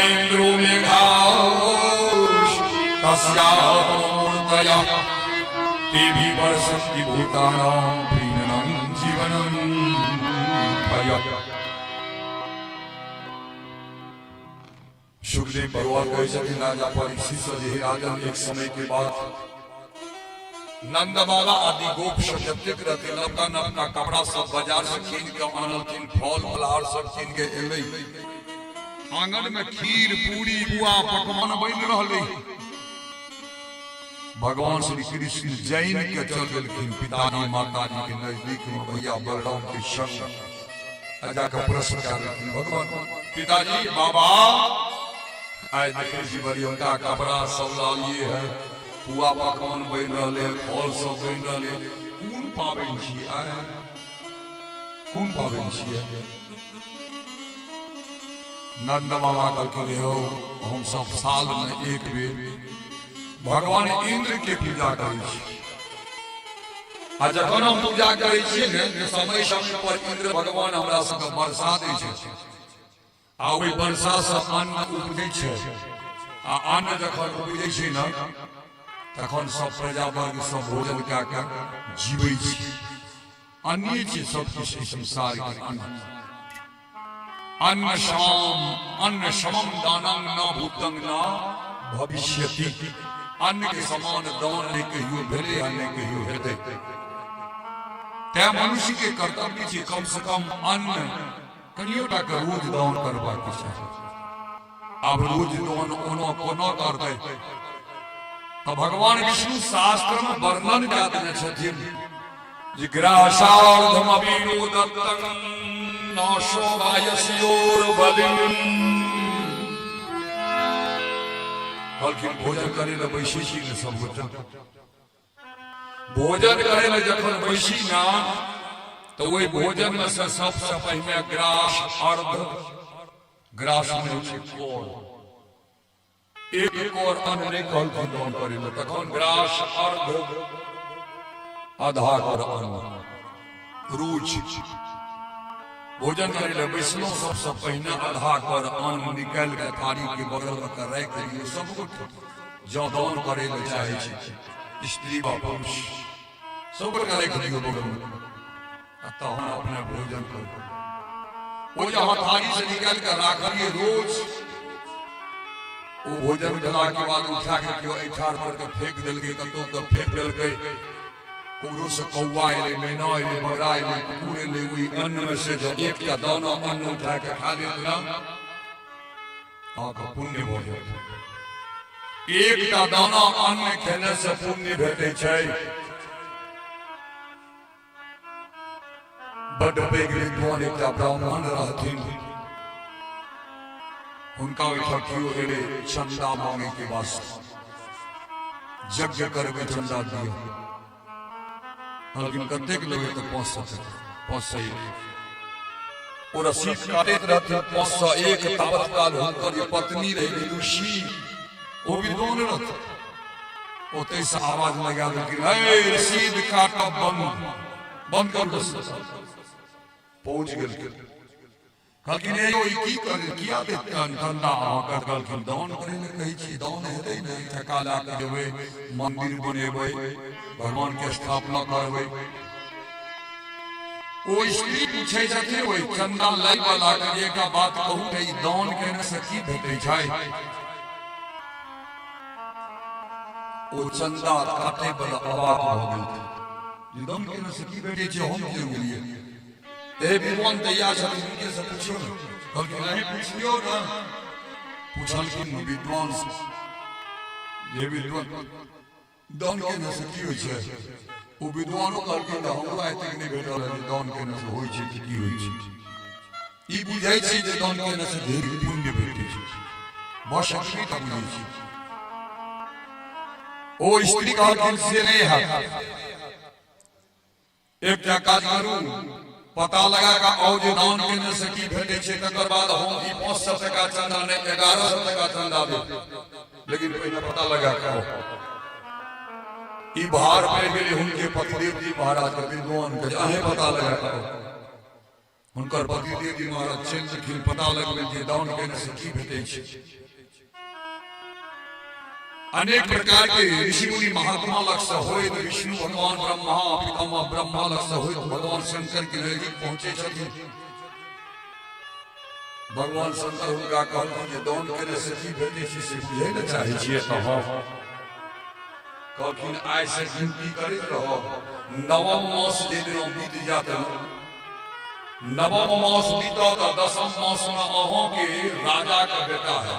इंद्रो मेघाश तस्यामूर्तया तेभि वर्षन्ति भूतानां प्रीणनं जीवनं भयः सुखदेव भगवान कहे छथिन राजा परीक्षित से जे राजन एक समय के बाद नंद बाबा आदि गोप सब जतेक रहते नवका नवका कपड़ा सब बाजार से कीन के आनलखिन फल फलहार सब कीन के एलै आंगन में खीर पूरी बुआ पकवान बन रहले भगवान श्री कृष्ण जैन के चल गेलखिन पिताजी माताजी के नजदीक में भैया बलराम के संग राजा का प्रश्न करलखिन भगवान पिताजी बाबा आज देखिए जी बड़ी उनका कपड़ा सब लालिए है पुआ पकवान बन रहे फल सब बन रहे कौन पाबन छी आय कौन पाबन छी नंद बाबा कहलखिन हो हम सब साल में एक बेर भगवान इंद्र के पूजा करै छी आ जखन हम पूजा करै छी ने समय समय पर इंद्र भगवान हमरा सबके वर्षा दै छै आ ओहि वर्षा से अन्न उपजै छै आ अन्न जखन उपजै छै ने तखन सब प्रजा वर्ग सब भोजन कऽ के जीवै छी अन्य छै सब किछु संसार के अन्न अन्न समम दानं न भूतं न भविष्यति। अन्न के समान दान नहीं कहियो भेले, अन्न कहियो हेतै। तै मनुष्य के कर्तव्य छै कम से कम अन्न कनियोटा के रोज दान करबाक चाही। अब रोज दान ओना कोना करतै तो भगवान विष्णु शास्त्र में वर्णन कऽ देने छथिन जे ग्रासार्धमपि नो दत्तं न शोभायस्योर्बलिं। कहलखिन भोजन करे ला बैसी छी ने सब गोटा, भोजन करे ला जखन बैसी ना तो वही भोजन में से सबसे पहले ग्रास अर्ध, ग्रास में छै कोर, एक और अन्न नहीं कहलखिन दान करे ला, तखन ग्रास अर्ध आधा कर अन्न रोज भोजन करे ला बैसलो। सबसे पहले आधा कर अन्न निकाल के थारी के बगल में राख दियो। सब गोटे जँ दान करे ला चाहे छी, स्त्री वा पुरुष सब गोटे राख दियो बगल में, तहन अपने भोजन करो। वो जहाँ थारी से निकाल के राखिए रोज, वो भोजन भेला के बाद उठा के केओ एठार पर के फेंक देलकै, कतौ के फेंक देलकै, कुकरो से कौआ एलै, मैना एलै, बगड़ा एलै, कुकुर एलै, ओहि अन्न में से जो एकटा दाना अन्न उठा के खा लेला अहाँके पुण्य भऽ जायत। एकटा दाना अन्न खेने से पुण्य भेटै छै। बड़ पैघ विद्वान एकटा ब्राह्मण रहथिन, हुनका ओहिठाम केओ एलै चंदा मांगे के वास्ते, यज्ञ करबै चंदा दियौ। लेकिन कतेक लेबै तऽ 500 ओ रसीद काटैत रहथिन 501। तावत काल हुनकर जे पत्नी रही विदुषी, ओ विद्वान रहथिन, ओतै से आवाज लगा देलखिन, हे रसीद काटब बंद कर दो। पहुंच गेलखिन, कहलखिन यौ ई की करे, किया देतन धंधा अहाँके? कहलखिन दान करे ले कहै छी, दान हेतै ने, ठका ला के देबै, मंदिर बनेबै, भगवान के स्थापना करबै। ओ स्त्री पूछै छथिन ओहि चंदा लै वाला के एकटा बात कहू तऽ ई दान केने से की भेटै छै? ओ चंदा काटे वाला अवाक भऽ गेल, जे दान केने से की भेटै छै हम की बुझलियै। ए विद्वान दैया छथिन, हुनके से पूछियो ने। कहलखिन अहीं पूछियो ने। पूछलखिन विद्वान से, जे विद्वान दान केने से की होइ छै? ओ विद्वानो कहलखिन हमरा एतेक नहि भेटल है जे दान केने से होइ छै कि होइ छै। ई बुझै छी जे दान केने से ढेर पुण्य भेटै छै, बस एतबे टा बुझै छी। ओ स्त्री कहलखिन से नहि हैत, एकटा काज करू, पता लगा के आओ जे दान केने से की भेटै छै, तकर बाद हम ई 500 टका चंदा नहि 1100 टका चंदा देब, लेकिन पहले पता लगा के आओ। ई भार पड़ गेलै हुनके पतिदेव जी महाराज के, विद्वान के, अहें पता लगा के आओ। हुनकर पतिदेव जी महाराज चलि गेलखिन, पता लगबै जे दान केने से की भेटै छै। अनेक प्रकार के ऋषि मुनि महात्मा लग से होइत विष्णु भगवान ब्रह्मा पितामह ब्रह्मा लग से होइत भगवान शंकर के नजदीक पहुंचे छथिन। भगवान शंकर हुनका कहलखिन जे दान केने से की भेटै छै से बुझै ले चाहै छियै तऽ हम। कहलखिन आइ से गिनती करैत रहो, नवम मास जे दिन बीत जात, नवम मास बीतत तऽ 10म मास में अहाँ के राजा का बेटा है,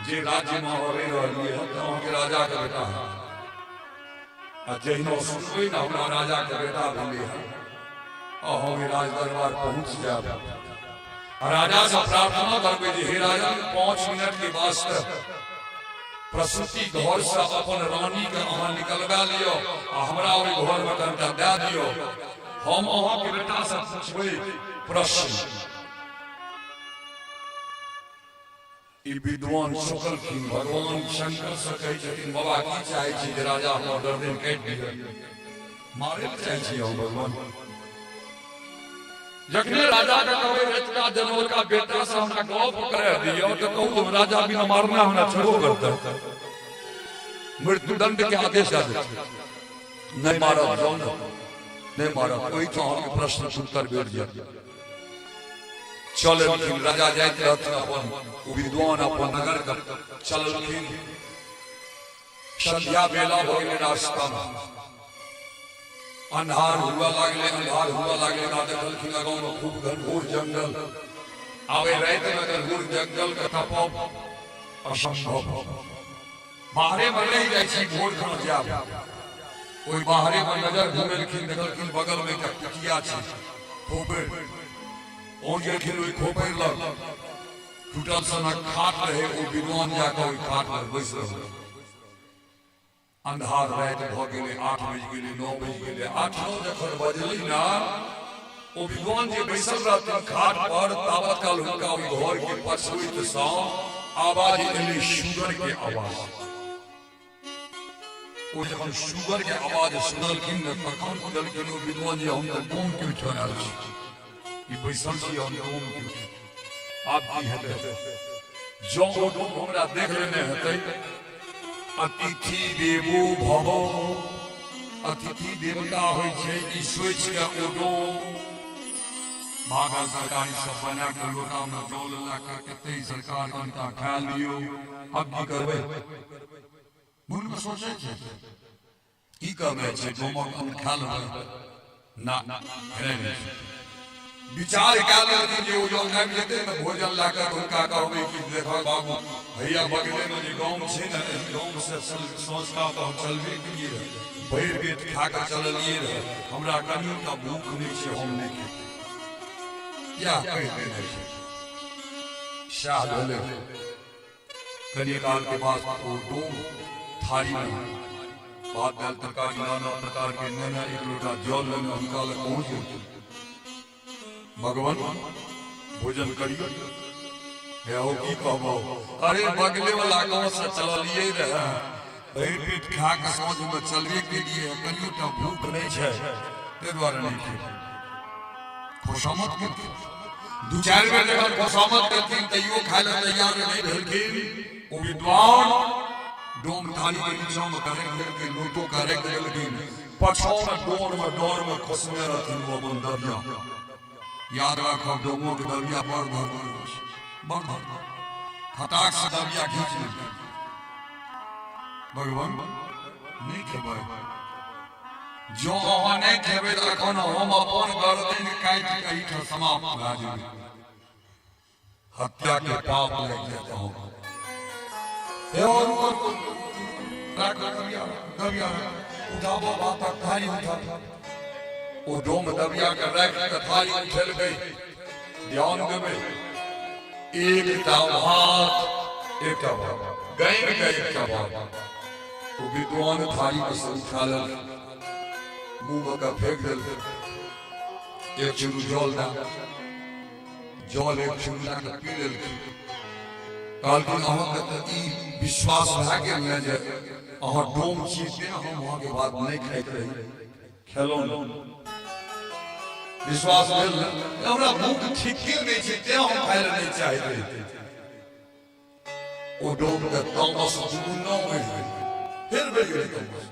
जे राज्य में रहि रहलिए है तो अहाँके राजा के बेटा है। आ जहिना सुनबै ना हमरा राजा के बेटा भेलै है, अहाँ राज दरबार पहुंच जाब, राजा से प्रार्थना करबै जे हे राजा 5 मिनट के वास्ते प्रसूति घर से अपन रानी के अहाँ निकलबा लियो आ हमरा ओहि घर में कनिटा दए दियो, हम अहाँ के बेटा से पूछबै प्रश्न। ई विद्वान शुक्लखिन, भगवान शंकर से कहै छथिन बाबा की चाहै छी जे राजा हमर गर्दन काटि दिअ, मारै ले चाहै छी हम भगवान। जखने राजा के कहबै एतका जनोर का बेटा से हमरा गप करे दियो तो कहू राजा बिना मारना हमरा छोड़ो करता, मृत्युदंड के आदेश दे देते, नहीं मारब जाओ ना, नहीं मारब, कोई तो हम प्रश्न उत्तर बैठ जाए। चललखिन राजा जाइत रहथिन अपन ओ विद्वान अपन नगर के चललखिन संध्या बेला हो गेलै रास्ता में अन्हार हुआ लागले ना देखलखिन गाँव में खूब घनघोर जंगल आवे रात में घनघोर जंगल के तपब असंभव बाहरे में रह जाइ छी भोर खन जाब ओई बाहरे में नजर घुमेलखिन देखलखिन बगल में एकटा कुटिया छै खोपैर ओ गेलखिन ओई खोपैर लग टूटल सनक खाट रहे ओ विद्वान जाके ओई खाट पर बैस रहल अंधार रात भ गेलै 8 बज गेलै 9 बज गेलै 8-9 जखन बजलै ना ओ विद्वान जे बैसल रहथिन खाट पर तावत काल हुनका ओई घर के पछुइत सँ आवाज एलै शुगर के आवाज ओ जखन शुगर के आवाज सुनलखिन न तखन कहलखिन ओ विद्वान जी हम त डोम के उठल आयल छी ई बैसल छी हम डोम के आब की हेतै जो ओ डोम हमरा देख लेने हेतै अतिथि देवो भव अतिथि देवता होय छै ई सोच के ओ डोम भागल सरकारी सब बना के लोटा में जल ला के कते सरकार कनका खा लियो अब की करबै मन में सोचे छै की करबै छै डोमक अन्न खा लेबै ना हेरे विचार कए लेलखिन जे ओ जौन आबि जेतै ने भोजन ला के हुनका कहबै कि देखो बाबू भैया बगले में जे गाँव छै ने एहि गाँव से संस्था तो चलबे केलिए रहे भरि पेट खा के चललिए रहे हमरा कनियो टा भूख नहीं छै हम नहीं खेबै या कहि देने छै शाह भेलै कनि काल के बाद ओ डोम थारी में भात दाल तरकारी नाना प्रकार के नाना एक लोटा जल लेने हुनका लग पहुँच गेल भगवान भोजन करियो हे ओ की कहबो अरे बगले वाला गांव से चललिए रहे भरि पेट खा के साँझ में चलबे के लिए कनियो टा भूख नहीं छै ते द्वारा नहीं खेबै खुशामद के दू चार बेर जखन खुशामद केलखिन तैयो खाय ले तैयार नहीं भेलखिन ओ विद्वान डोम थाली के नीचा में करे के लोटो करे गेलखिन पछौ में डोर में खसने रहथिन वो अपन दबिया याद रखब डोमो के दबिया बड़ हटाक से दबिया खींच लेते भगवान नहीं खेबै जो अहाँ नहीं खेबै त अखन हम अपन गर्दन काटि के एहिठाम समाप्त भए जेबै हत्या के पाप लागि जायत अहाँ हे और दबिया उठाबो बात थारी उठा ओ डोम दबिया के राख के थारी उठल गई ध्यान देबै एकटा भात एकटा गाय के एकटा भात ओ विद्वान थारी के से उठा लेल मुंह में का फेंक देल एक चुरू जल दा जल एक चुरू ला के पी लेल कहलखिन अहाँ के त ई विश्वास भए गेल ने जे अहाँ डोम छी ते हम वहां के बात नहीं खाइत रही खेलो विश्वास भेल हमरा भूख ठीक नहीं छै ते हम खाय ले नहीं चाहैत रही ओ डोम के तामस दुगुन न होइ फिर बढ़ गेलै तामस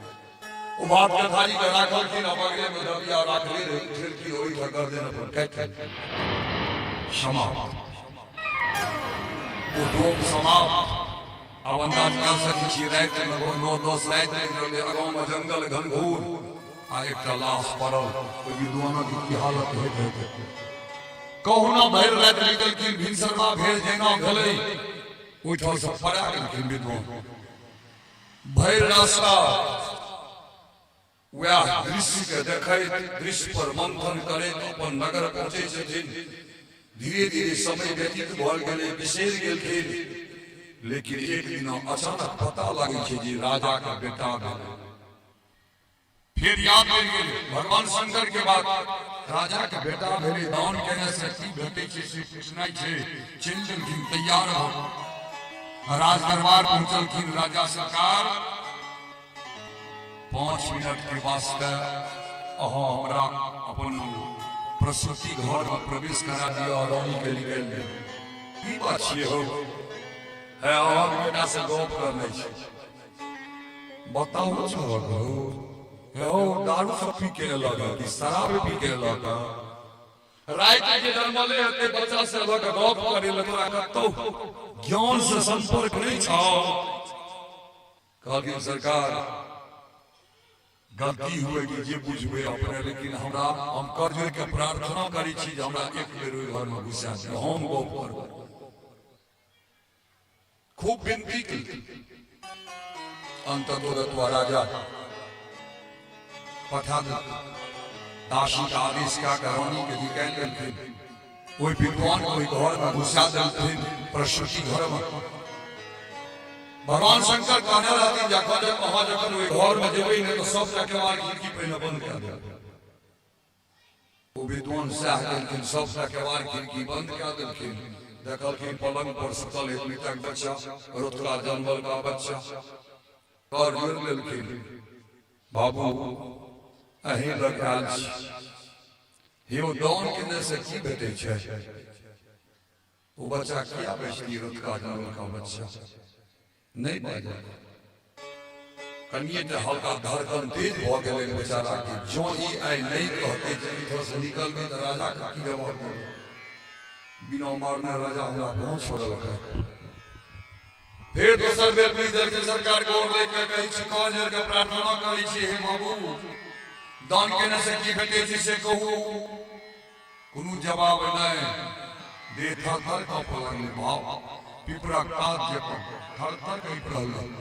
ओ बात के थारी के राखलखिन आ बगले में दबिया राखले रहे खिड़की ओहि पर गर्दन पर काटि समाप्त ओ डोम समाप्त अब अंदाज कर सकै छी रात में 9-10 रात में गाँव में जंगल घनघोर आ एकटा लाश पड़ल ओहि विद्वानक की हालत होइत कहुना भरि रात निकलखिन भिनसरवा भेल जेना भेलै ओहिठाम से पड़ा गेलखिन विद्वान भरि रास्ता वएह दृश्य के देखैत दृश्य पर मंथन करैत अपन नगर पहुँचे छथिन धीरे धीरे समय व्यतीत भऽ गेलै बिसरि गेलखिन लेकिन एक दिन अचानक पता लागै छै जे राजा के बेटा भेलै फिर याद आबि गेल भगवान शंकर के बाद राजा के बेटा भेलै दान केने से की भेटै छै से पूछनाइ छै चलि देलखिन तैयार हो राज दरबार पहुंचलखिन राजा सरकार 5 मिनट के वास्ते अहाँ हमरा अपन प्रसूति घर में प्रवेश करा दिया रानी के निकल गए की बात छियै हो है अहाँ बेटा से गप करने छै बताओ छोड़ हे ओ दारू सब पी के लगा कि शराब पी के लगा रात के जन्मले हते बच्चा से लग गप करे लगरा कतो ज्ञान से संपर्क नहीं छौ कहलिन सरकार गलती हुए कि जे बुझबे अपने लेकिन हमरा हम करजोर के प्रार्थना करी छी जे हमरा एक बेर ओइ घर में घुसा दे हम गप करब खूब विनती की अंततोरत्वा राजा पठान दासी का आदेश क्या करवानी के निकाल देलखिन कोई विद्वान कोई घर में घुसा देलखिन प्रसूति घर में भगवान शंकर कहने रहती जखन अहाँ जखन ओहि घर में जेबै ने तो सब केवाड़ खिड़की पहिने बंद कऽ देब ओ विद्वान साह देलखिन सब केवाड़ खिड़की बंद कऽ देलखिन देखलखिन पलंग पर सुतल एक मीटर बच्चा रोतला जन्मल का बच्चा कर जोड़ लेलखिन बाबू अहीं लगाल छी हे दान केने से की भेटै छै ओ बच्चा किया बेचती रोतला जन्मल का बच्चा नहीं बाजा कनिए तो हल्का धड़कन तेज भ गेलै बेचारा के जो ई आई नहीं कहते जे इधर से निकल गए तो राजा का की व्यवहार कर बिना मारने राजा हमरा कहां छोड़ल है फिर दोसर बेर भी दर के सरकार को लेके कहि छी काजर के प्रार्थना करै छी हे बाबू दान केने से की भेटै छै से कहू कोनो जवाब नहीं दे थर का पलंग भाव पिपरा काज जकर थर थर कहि रहल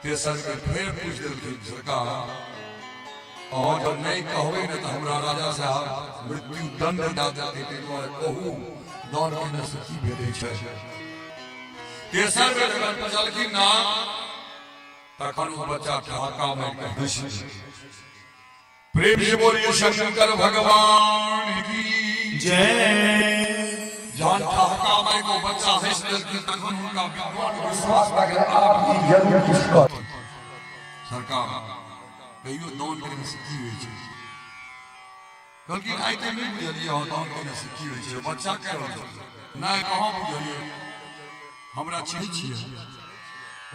तेसर के फिर पूछ देलखिन सरकार अहाँ जब नहीं कहबै ने तो हमरा राजा साहब मृत्यु दंड दे देते ताहि दुआरे कहू दान केने से की भेटै छै तेसर बेर जखन पूछलखिन ना तखन ओ बच्चा ठहाका मारि कऽ हँसि प्रेम से बोलिए शंकर भगवान की जय जान ठहाका मारि को बच्चा हंस देलखिन तखन हुनका विद्वान विश्वास लगे आप ई जरूर किसको सरकार कहियो दान करने से की होइ छै कहलखिन आइ तऽ नहि बुझलियै अहाँ दान करने से की होइ छै बच्चा कह रहल छै नहि कहाँ बुझलियै हमरा चिन्है छियै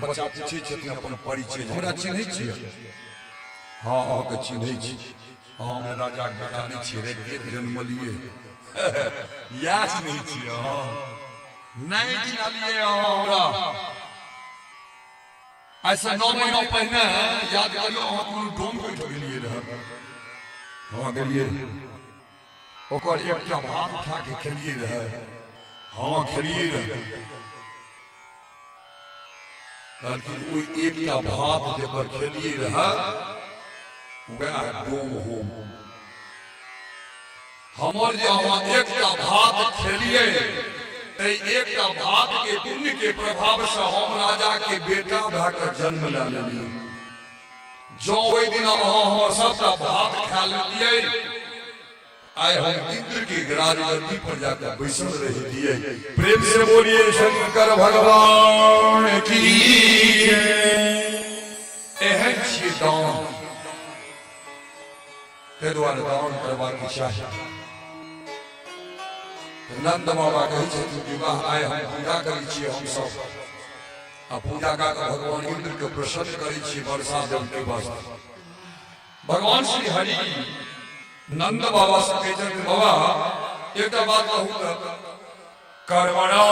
बच्चा पूछै छथिन अपन परिचय हमरा चिन्है छियै हाँ अहाँके चिन्है छी हम राजा के बेटा नहि छियै रे जन्मलियै याद नहीं छियै नहीं चिन्हलियै हमरा ऐसा 9 महीना पहले याद करियो अहाँ कोनो डोम बैठ गेलियै रह हाँ गेलियै ओकर एकटा भात उठा के खेलियै रह हाँ खेलियै रह कहलखिन ओइ एकटा भात जेकर खेलियै रह वह डोम हो हमर जे अहाँ एकटा भात खेलिए ते एकटा भात के पुण्य के प्रभाव से हम राजा के बेटा भए के जन्म ले लेलिए जो ओहि दिन अहाँ हमर सबटा भात खा लेलिए आइ हम इंद्र की राजगद्दी पर जाकर बैसल रहिए प्रेम से बोलिए शंकर भगवान की एहन छी दान ते द्वारे दान करबाक चाही नंद बाबा कहै छथिन विवाह आइ हम पूजा करै छियै हम सब आ पूजा कऽ कऽ भगवान इंद्र के प्रसन्न करै छियै वर्षा जल के वास्ते भगवान श्री हरि नंद बाबा से कहै छथिन बाबा एकटा बात कहू तऽ कर्मणा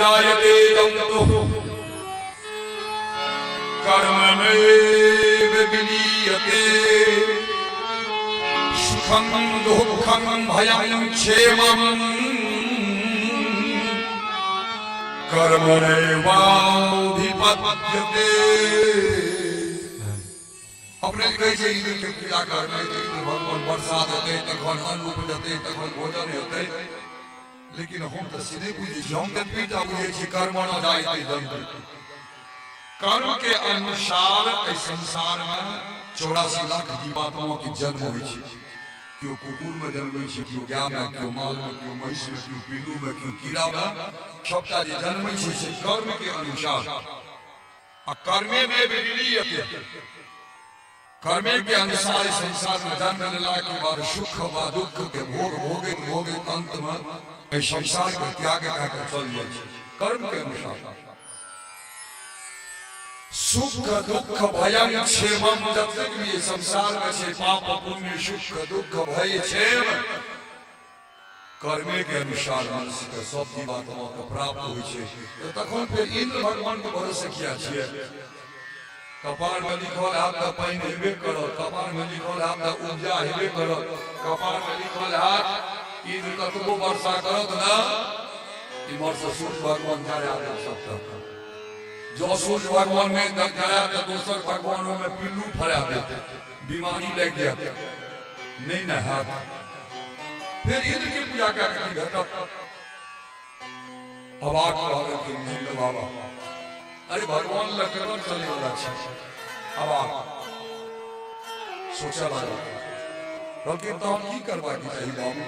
जायते दंतो कर्मणैव विलीयते सुखं दुःखं भयं क्षेमं कर्मणैवाधिपत्यते अपने कहै छै इंद्र के पूजा करबै तऽ भगवान वर्षा देतै तखन अन्न उपजतै तखन भोजन हेतै लेकिन हम तऽ सीधे बुझै छी हम तऽ पीटा बुझै छी कर्मणा जायते दंतो कर्म के अनुसार इस संसार में 84 लाख जीवात्माओं की जन्म होइ छै क्यों कुकुर में जन्म छै क्यों गाय में क्यों माल में क्यों महिष में क्यों पिल्लू में क्यों कीड़ा में सबटा जे जन्म छै से कर्म के अनुसार आ कर्मे में विलीयते कर्मे के अनुसार इस संसार में जन्म लेला के बाद सुख व दुख के भोग भोगे अंत में इस संसार के त्याग करके चल जाइ छै कर्म के अनुसार सुख दुख भयं क्षेमं जब तक भी संसार में छे पाप पुण्य सुख दुख भय क्षेम कर्मे के अनुसार मनुष्य के सब जीवात्मा के प्राप्त होइ छै। तखन फिर इंद्र भगवान के भरोसे किया छियै? कपार में लिखल है तो पानी हेबे करत, कपार में लिखल है तो उपजा हेबे करत, कपार में लिखल है इंद्र कतबो वर्षा करत ना इमहर से सूर्य भगवान जरा दे सकता। जो सूर्य भगवान में जरा तो दोसर भगवान में पिल्लू फरा देते, बीमारी लग जाती नहीं ना हाथ। फिर इंद्र की पूजा करके घटक अवाक इंद्र बाबा अरे भगवान लखन चले वाला छै अवाक सोचा लगा कहलखिन तो हम की करबा की सही बाबू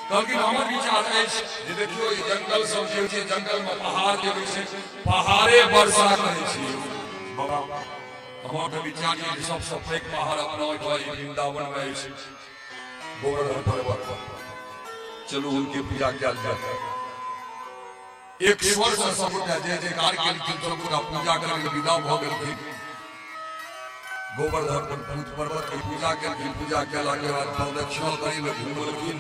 कहलखिन हमर विचार अछि जे देखियो ई जंगल सब जे छै जंगल में पहाड़ जे छै पहाड़े वर्षा करै छै बाबा हमर के विचार जे सबसे पैघ पहाड़ अपना ओइ वृंदावन में अछि गोवर्धन पर्वत। चलो उनकी पूजा किया जाए। एक स्वर से सबका जय जयकार के सबका पूजा करके विदा भ गेलखिन। गोवर्धन पर्वत की पूजा करके पूजा केला के बाद प्रदक्षिणा करै ले घुमलखिन।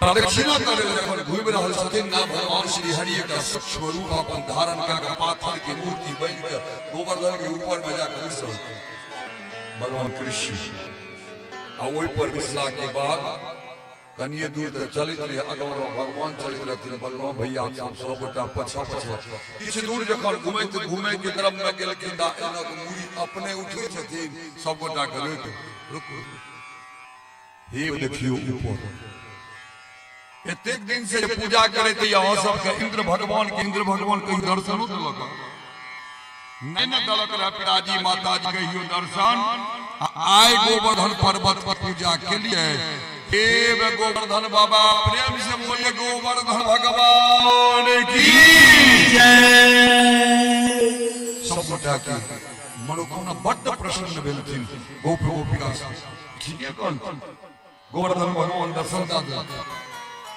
प्रदक्षिणा करे जखन घुमि रहल छथिन ना भगवान श्री हरि का सूक्ष्म रूप अपन धारण करके पाथर की मूर्ति बन के गोवर्धन के ऊपर में जाकर बैसल भगवान कृष्ण आ ओहि पर बैसला के बाद कनिए दूर तक चलित रहे अगवर भगवान चलित रहथिन। भगवान भैया सब गोटा पछा पछा किछ दूर जखन घुमै के क्रम में गेलखिन ता एना के मूरी अपने उठै छथिन सब गोटा के रुक हे देखियो ऊपर एतेक दिन से पूजा करे थे अहाँ सब के इंद्र भगवान कहीं दर्शनो देलक नहीं न देलक रहे पिताजी माताजी कहियो दर्शन। आय गोवर्धन पर्वत पर पूजा के लिए हे गोवर्धन बाबा प्रेम से बोले गोवर्धन भगवान की जय। सब गोटा की मनोकामना बड्ड प्रसन्न भेलथिन गोप गोपिका ठीके कहल गोवर्धन भगवान दर्शन दा दे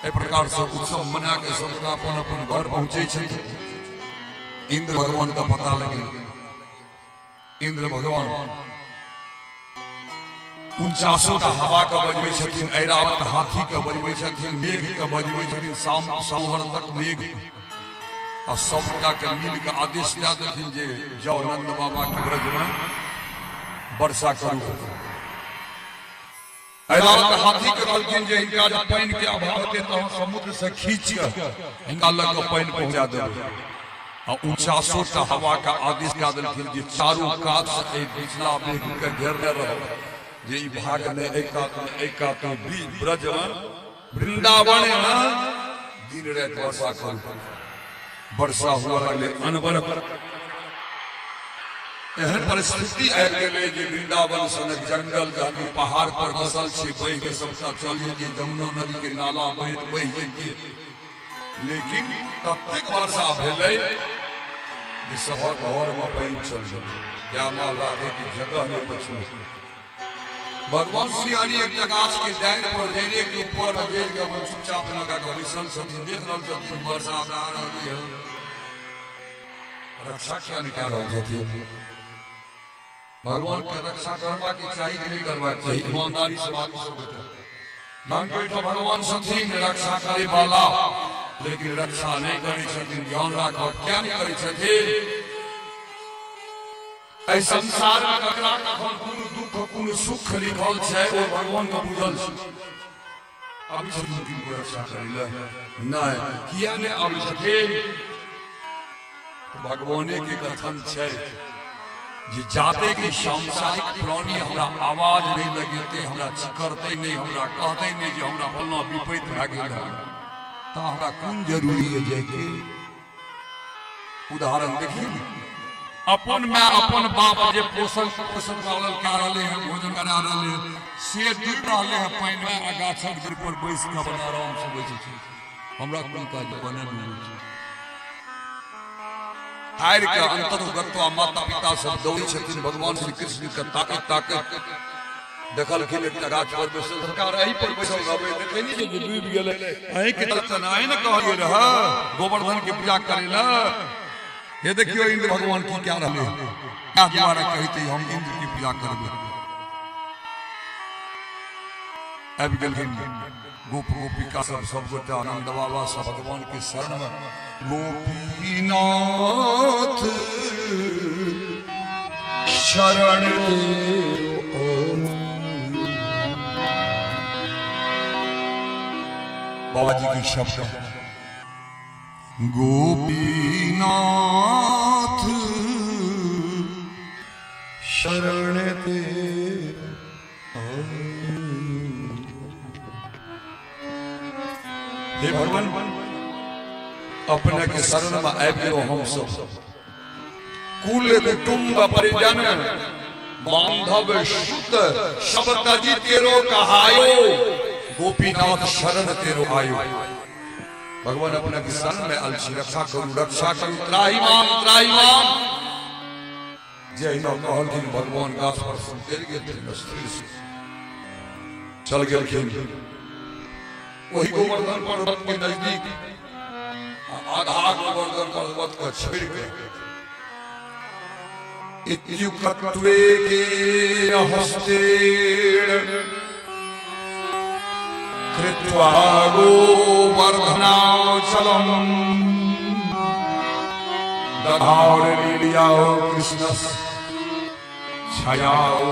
ए प्रकार से उत्सव मना के सब अपन अपन घर पहुंचे छै। इंद्र भगवान का पता लगे इंद्र भगवान 49 का हवा का बजबै छथिन, ऐरावत हाथी का बजबै छथिन, मेघ का बजबै छथिन, संवर्धक मेघ आ सबटा के मिल के आदेश दे देथिन जे जाओ नंद बाबा के ब्रज में वर्षा करू। ऐरावत हाथी के कहलखिन जे इनका जे पानी के अभाव हेतै तो समुद्र से खींच के इनका लग के पानी पहुंचा देबै। आ 49 का हवा का आदेश दे देथिन जे चारों कात से पिछला मेघ के घेरने रहो जे ई भाग में एक तो ब्रज में वृंदावन में दिन रात वर्षा करू। वर्षा हुआ लगले अनवरत एहन परिस्थिति आबि गेलै जे वृंदावन सनक जंगल जहाँ पहाड़ पर बसल छै बहि के सबटा चलिए जे जमुना नदी के नाला बहैत बहि गेल लेकिन ततेक वर्षा भेलै जे शहर भर में पानि चल गेलै क्या माल राखे की जगह नहीं बचल। भगवान श्री हरि एक गाछ के डाल पर डेरे के ऊपर देख के चुपचाप लगा के बैसल छथिन देख रहल छथिन वर्षा आ रहल है रक्षा क्या नहीं कर रहल छथिन। भगवान के रक्षा करवा की चाहिए कि नहीं करवा चाहिए ईमानदारी से बात तो भगवान छथिन रक्षा करे वाला लेकिन रक्षा नहीं करे छथिन ध्यान राखो क्या नहीं करे छथिन। ऐ संसार में ककरा कखन कोनो दुख कोनो सुख लिखल छै ओ भगवान के बुझल छै। अभी छथिन किनको रक्षा करै नहीं किया ने अभी छथिन भगवाने के कथन छै जे जाते कि सांसारिक प्राणी हमरा आवाज नहीं लगेते हमरा चिकरते नहीं हमरा कहते नहीं जे हमरा फलना विपरीत भए गेल है तो हमरा कोन जरूरी है जे के उदाहरण देखिए अपन माय अपन बाप जे पोषण पालन कर रहे हैं भोजन करा रहे हैं से डूब रहे हैं पानी में आ गाछक जड़ पर बैस के अपन आराम से बैठे छै हमरा कोन काज बने नहीं छै। आयर के अंतर्गत माता पिता सब दौड़े छथिन भगवान श्री कृष्ण के ताकत ताकत देखल कि एक गाछ पर बैसल सरकार एही पर बैसल रहबे देखे नहीं जे डूब गेले एही के तरफ नहीं न कहलिए रह गोवर्धन के पूजा करे ला ये देखियो इंद्र भगवान की क्या रहले क्या द्वारा कहते हम इंद्र की पूजा करबे अब गेलखिन गोप गोपिका सब गोटे आनंद बाबा सब भगवान के शरण में गोपीनाथ शरण बाबा जी की शब्द गोपीनाथ शरण ते हे भगवान अपने के शरण में आबियो हम सब कुल कुटुंब परिजन बांधव सुत सब तजी तेरो कहायो गोपीनाथ शरण तेरो आयो। भगवान अपने के शरण में अलसी रक्षा करू त्राहिमाम जय न कहल दिन भगवान गाछ पर सुतर गेल स्थिर से चल गेलखिन वही गोवर्धन पर्वत के नजदीक आधा गोवर्धन पर्वत को छोड़ के इत्युक्त्वे के हस्ते कृत्वा गोवर्धनाचलम् दधार लीलियाओ कृष्णस छायाओ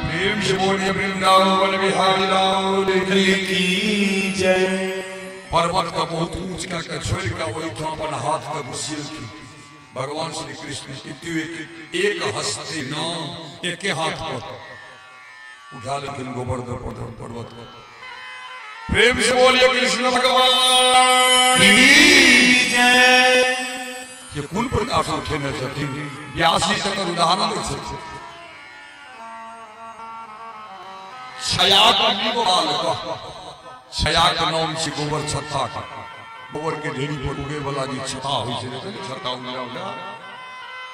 प्रेम से बोलिए वृंदावन बिहारी लाल की जय। पर्वत का बहुत ऊंच करके छोड़ के वही तो अपन हाथ का घुसियल की भगवान श्री कृष्ण एक हस्ते न एक हाथ पर उठा लेकिन गोवर्धन पर्वत को प्रेम से बोलिए कृष्ण भगवान की जय। ये कुल प्रकार से उठे छथिन व्यासी तक उदाहरण छै छया का गोपाल का छया का नाम छै गोबर छत्ता का गोबर के ढेरी पर उगे वाला जी छत्ता होई छै छत्ता उगला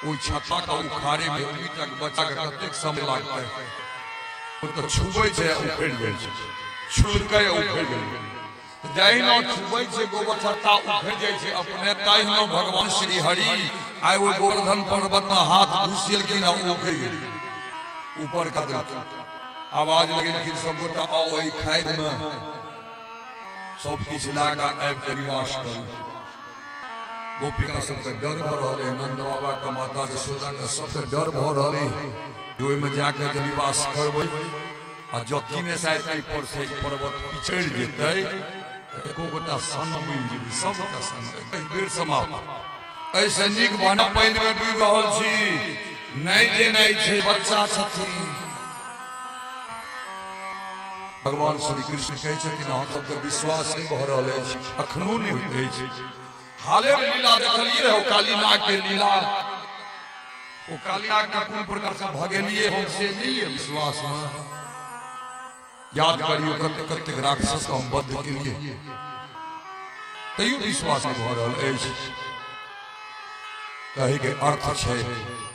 ओई छत्ता का उखाड़े में अभी तक बचा के कतेक समय लागता है तो छुबै छै उखड़ गेल छै छुलकै उखड़ गेल जहिना छुबै छै गोबर छत्ता उखड़ जाइ छै अपने तहिना भगवान श्री हरि आइ ओ गोवर्धन पर्वत में हाथ घुसियलखिन आ उखड़ गेल ऊपर का आवाज लगेलखिन सब गोटा आओ एहि खादि में सब किछु लागा आबि के निवास करू। गोपिका सबके डर भ रहलै नंद बाबा के माता यशोदा के सबके डर भ रहलै जो में जाके निवास करबै आ जखने शायद एहि पर से पर्वत पिछड़ जेतै एको गोटा सन मिल जेतै सबके सन एहि बेर समाप्त ऐसे नीक बना पानि में डूबि रहल छी नहीं जेनाइ छै बच्चा छथिन। भगवान श्री कृष्ण कहै छथिन अहाँ सबके विश्वास नहीं भऽ रहल अछि अखनो नहीं होइत अछि हाले में लीला देखलिए रहो काली नाग के लीला वो काली नाग का कोन प्रकार से भगेलिए हम से नहीं है विश्वास में याद करियो कते राक्षस को हम बद्ध केलिए तैयो विश्वास नहीं भऽ रहल अछि। कहे के अर्थ छै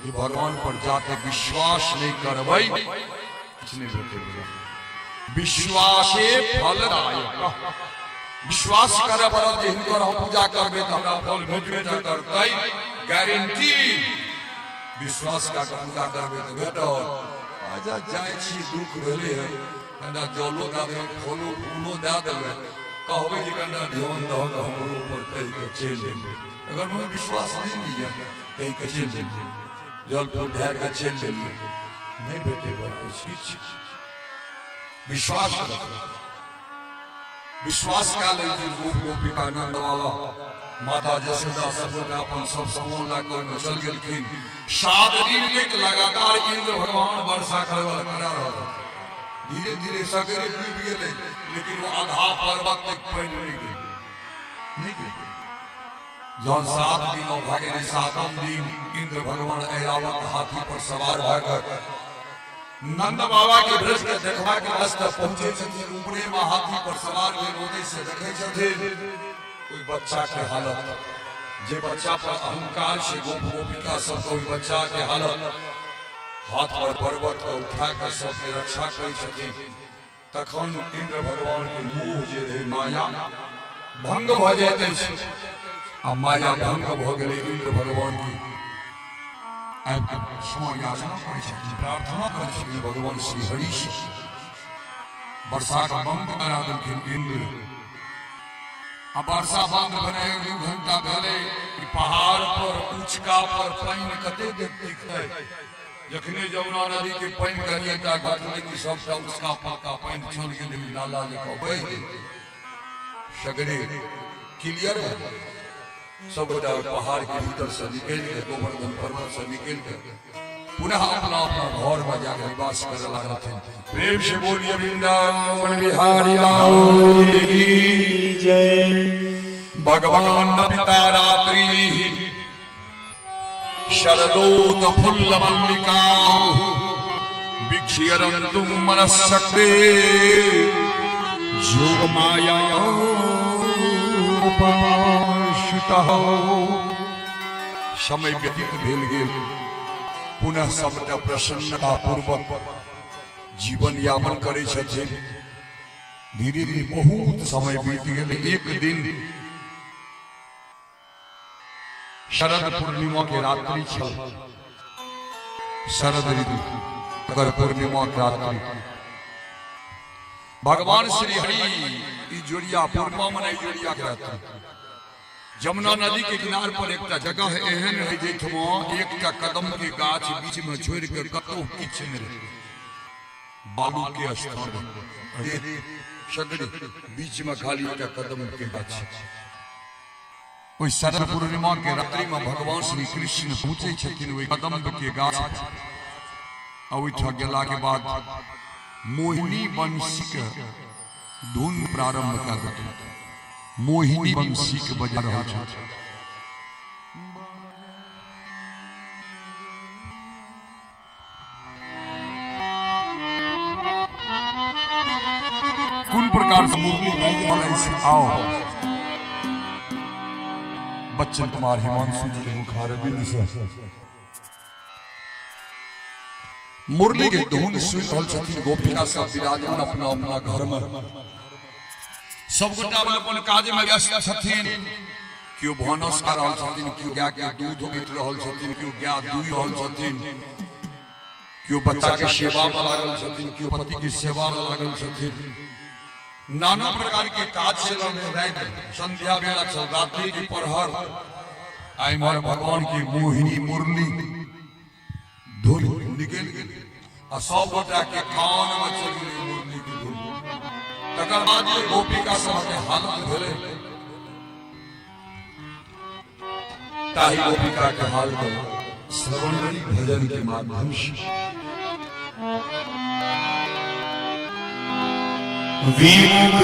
कि भगवान पर जाते विश्वास नहीं करबै कुछ नहीं भेटै विश्वासे फलदायक विश्वास करे पड़त जे हिनकर हम पूजा करबै त हमरा फल भेटबे करतै गारंटी विश्वास का पूजा करबै त भेटत आजा जाय छी दुख भेले है कना जलो दा दे फलो फूलो दा देबै कहबै जे कना ध्यान दहो त हमरो ऊपर कहि के चल जेबै अगर मैं विश्वास नहीं लिया कहीं के चल जेबै जल फूल ढार के चल जेबै नहीं भेटे कुछ विश्वास विश्वास का लेके गोपिका नंद बाबा माता यशोदा सब अपन सब सामान ला कर चल गेलखिन 7 दिन तक लगातार इंद्र भगवान वर्षा करा रहल धीरे धीरे सगरे डूब गेले लेकिन वो आधा पर्वत तक पानी नहीं गेल जौन 7 दिन भागे 7म दिन इंद्र भगवान ऐरावत हाथी पर सवार भकर नंद बाबा के ब्रज के देखवा के वास्ते पहुंचे छथिन ऊपरे में हाथी पर सवार के रोदे से देखे छथिन कोई बच्चा के हालत जे बच्चा पर अहंकार से गोपिका सब कोई बच्चा के हालत हाथ पर पर्वत को उठा के सबके रक्षा करे छथिन तखन इंद्र भगवान के मुंह जे रहे माया भंग भ जाइत अछि आ माया भंग भ गेलै इंद्र भगवान की याचना करे छथिन प्रार्थना करे छथिन भगवान श्री हरि वर्षा का बंद करा देलखिन इंद्र। अब वर्षा बंद भने 2 घंटा भेले पहाड़ पर ऊंचका पर पानी कते देर टिकतै। जखने जमुना नदी के पानी कनिएटा घटले कि सबटा उसका पाका पानी चल गेलै नाला जकाँ बहि गेलै। सगरे क्लियर सब गोटा पहाड़ के भीतर से निकल के गोवर्धन पर्वत से निकल के पुनः अपना अपना घर में जाकर निवास कर लगा थे। प्रेम से बोलिए वृंदावन बिहारी लाल की जय। भगवान पिता रात्रि शरदोत फुल्ल मल्लिका विक्षिरन्तु मनस्सक्ते योग माया समय व्यतीत भेल गेल। पुनः सबटा प्रसन्नता पूर्वक जीवन यापन करे छथिन। धीरे धीरे बहुत समय बीत गेल। एक दिन शरद पूर्णिमा के रात्रि छल। शरद ऋतु अगर पूर्णिमा के रात्रि भगवान श्री हरि जोड़िया पूर्णिमा मनाई जोड़िया के रात्रि जमुना नदी के किनार पर एक जगह एहन है जेठमा एक कदम के गाछ बीच में छोड़ कर कतो किछ में बालू के स्थान सगरे बीच में खाली एक कदम के गाछ। ओई शरद पूर्णिमा के रात्रि में भगवान श्री कृष्ण पहुंचे छथिन ओई कदम के गाछ। ओइठा गेला के बाद मोहिनी बंसी के धुन प्रारंभ कर देलक। मोहिनी बंसी के बजा रहल छै। कोन प्रकार से मुरली गाय से आओ बच्चन कुमार हिमांशु जी के मुखार बिंद से मुरली के धुन सुन रहल छथिन। गोपिका सब विराजमान अपना अपना घर में सब गोटा अपन काज में व्यस्त छथिन। क्यों भानस कर रहल छथिन, क्यों गाय के दूध बीत रहल छथिन, क्यों गाय दूह रहल छथिन, क्यों बच्चा के सेवा में लागल छथिन, क्यों पति की सेवा में लागल छथिन। नाना प्रकार के काज से संध्या बेला चल रात्रि की प्रहर आई मोर भगवान की मोहिनी मुरली धुन निकल गई और सब गोटा के कान में चल गई मुरली की धुन। तकर बाद ये गोपिका सब के हालत भेले ताही गोपिका के हाल को श्रवण भजन के माध्यम से विमुख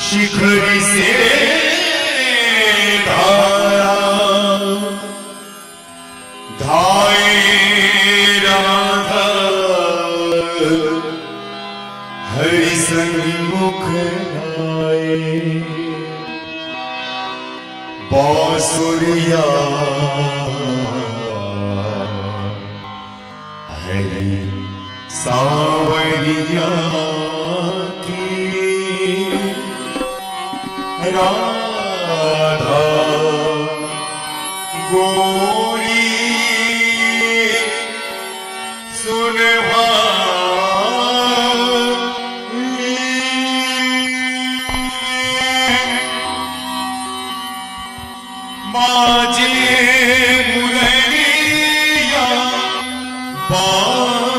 शिखर से धारा धाये राधा हरि सन्मुख आए। बांसुरिया हरि सावरिया राधा गोरी सुनवाली माजे मुरलिया बाजे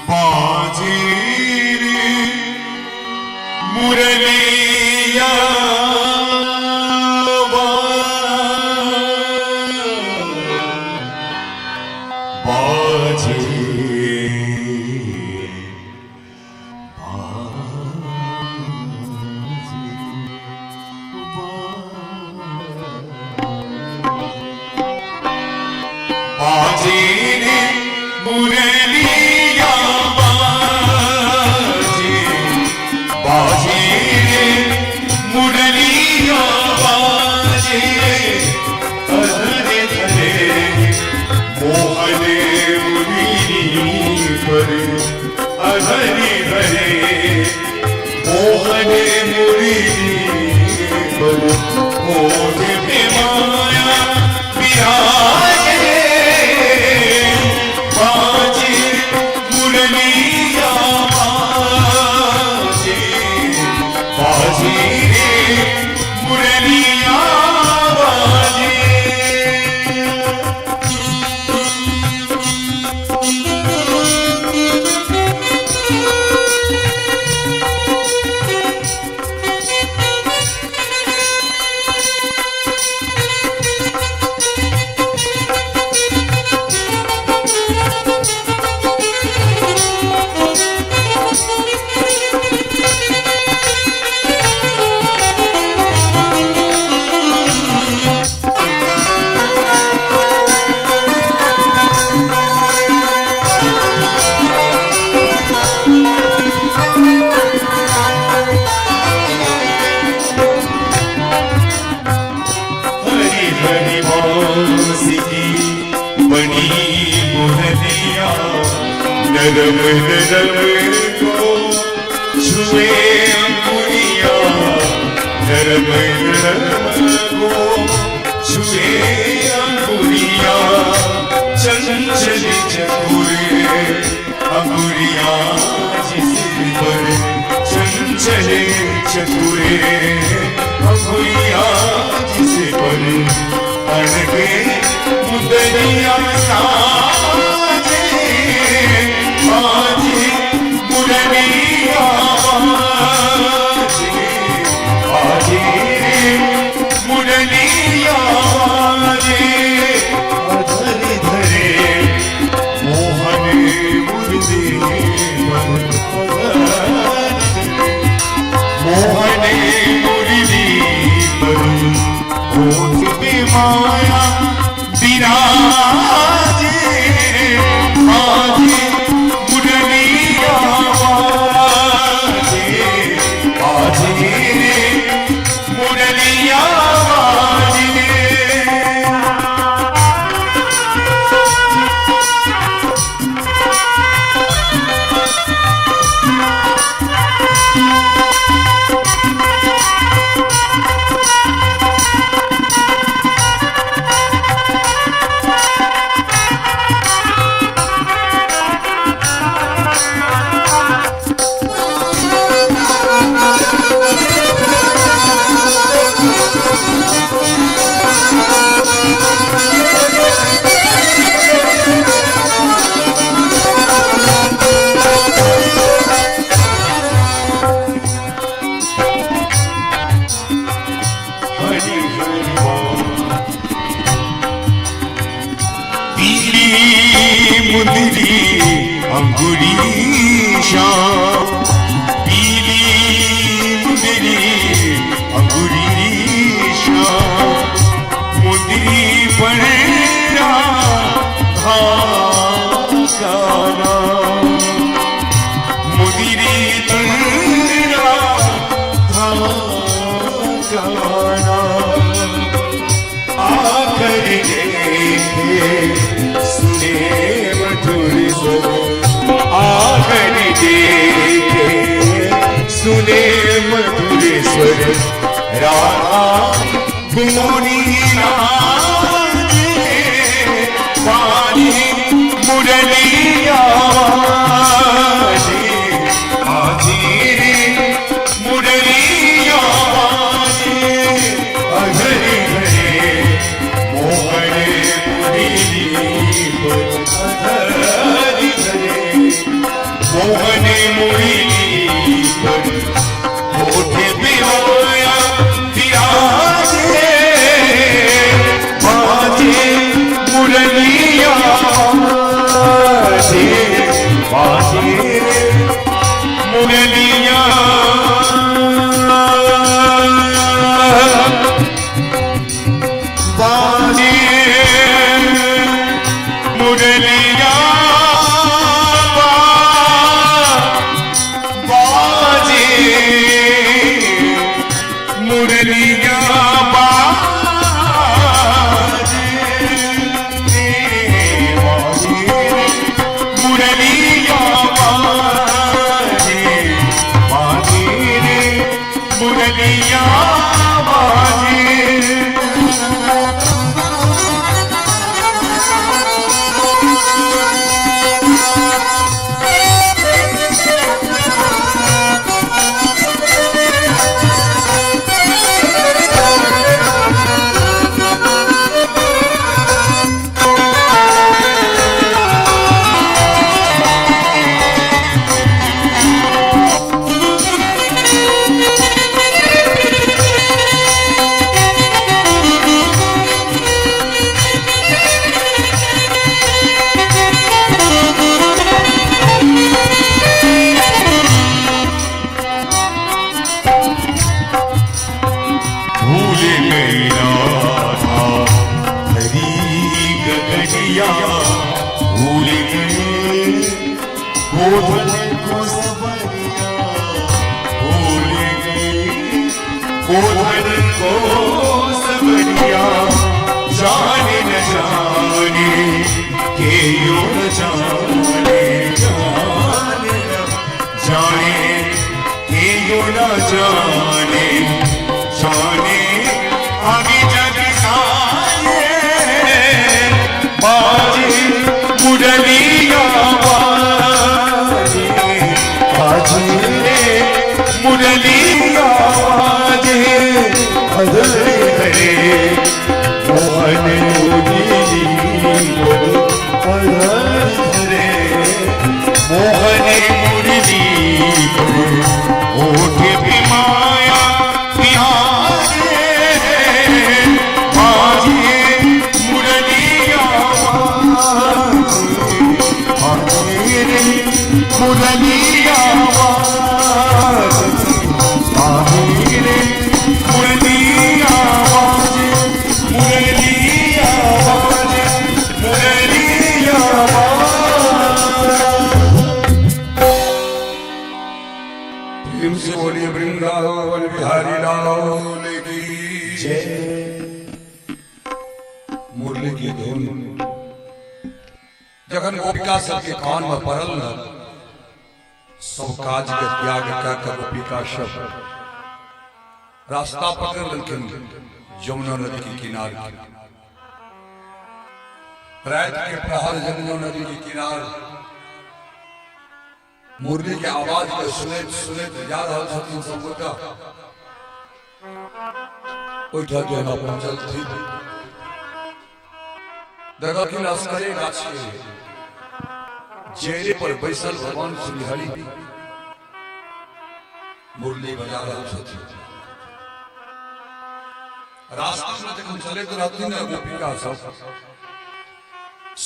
बाजे मुरलिया बाजे बाजे मुरलिया बाजे बाजे मुरलिया बाजे हरे हरे मोहन मुरली पर हरे हरे मोहन मुरली पर मोह पे माया विराजे नरम नरम को छुए अंगुरिया, नरम नरम को छुए अंगुरिया, चंचल चतुरे अंगुरिया जिस पर, चंचल चतुरे अंगुरिया जिस पर, अड़गे मुदरिया साजे, बाजे मुरलिया बाजे, बाजे मुरलिया बाजे, धरे धरे मोहन मुरली मोहन मुरली पर होठ पे माया विराजे, बाजे मुरलिया बाजे, बाजे मुरलिया बाजे। मुदरी अंगुरीशा, पीली मुदरी अंगुरीशा, मुदरी पर भागाना, मुदरी पर भागाना, आकर देखे सुने मधुर स्वर, आकर देखे सुने मधुर स्वर, राधा गुनी नाचे, वाणी मुरलिया बाजे, बाजे मुरलिया बाजे, अधरे घरे मोहन मुरली पर, अधरे घरे मोहन मुरली पर, होठ पे माया विराजे, बाजे मुरलिया बाजे, बाजे मुरलिया बाजे, मुरलिया बाजे, मुरलिया बाजे, मुरलिया बाजे, बाजे मुरलिया बाजे। गोधन को सबरिया भूल गई, गोधन को सबरिया जाने न जाने के यो न जाने जाने जाने ये न जाने जाने आगे जग आए बाजे मुरलिया बाजे बाजे मुरलिया बाजे हरे हरे मोहन मुरली हरे मोहन मुरली ओठ भी माया बिहारे बाजे मुरलिया हरे मुरलिया हरे मुरलिया मुरलिया मुरलिया प्रेम से बोलिए वृंदावन बिहारी लाल की जय मुरली की धुन जगन गोपिका सबके कान में पड़ल न सब काज के त्याग कर गोपिका सब रास्ता पकड़ लेकिन यमुना नदी के किनारे रात के प्रहर यमुना नदी के किनारे मुरली के आवाज के सुने सुने जा रहा छथिन सब गोटा ओठा के ना पहुंचल थी देखा कि लश्करे गाछी जेरे पर बैसल भगवान श्री हरि मुरली बजा रहा छथिन रास्ता में जखन चले तो रहती न गोपिका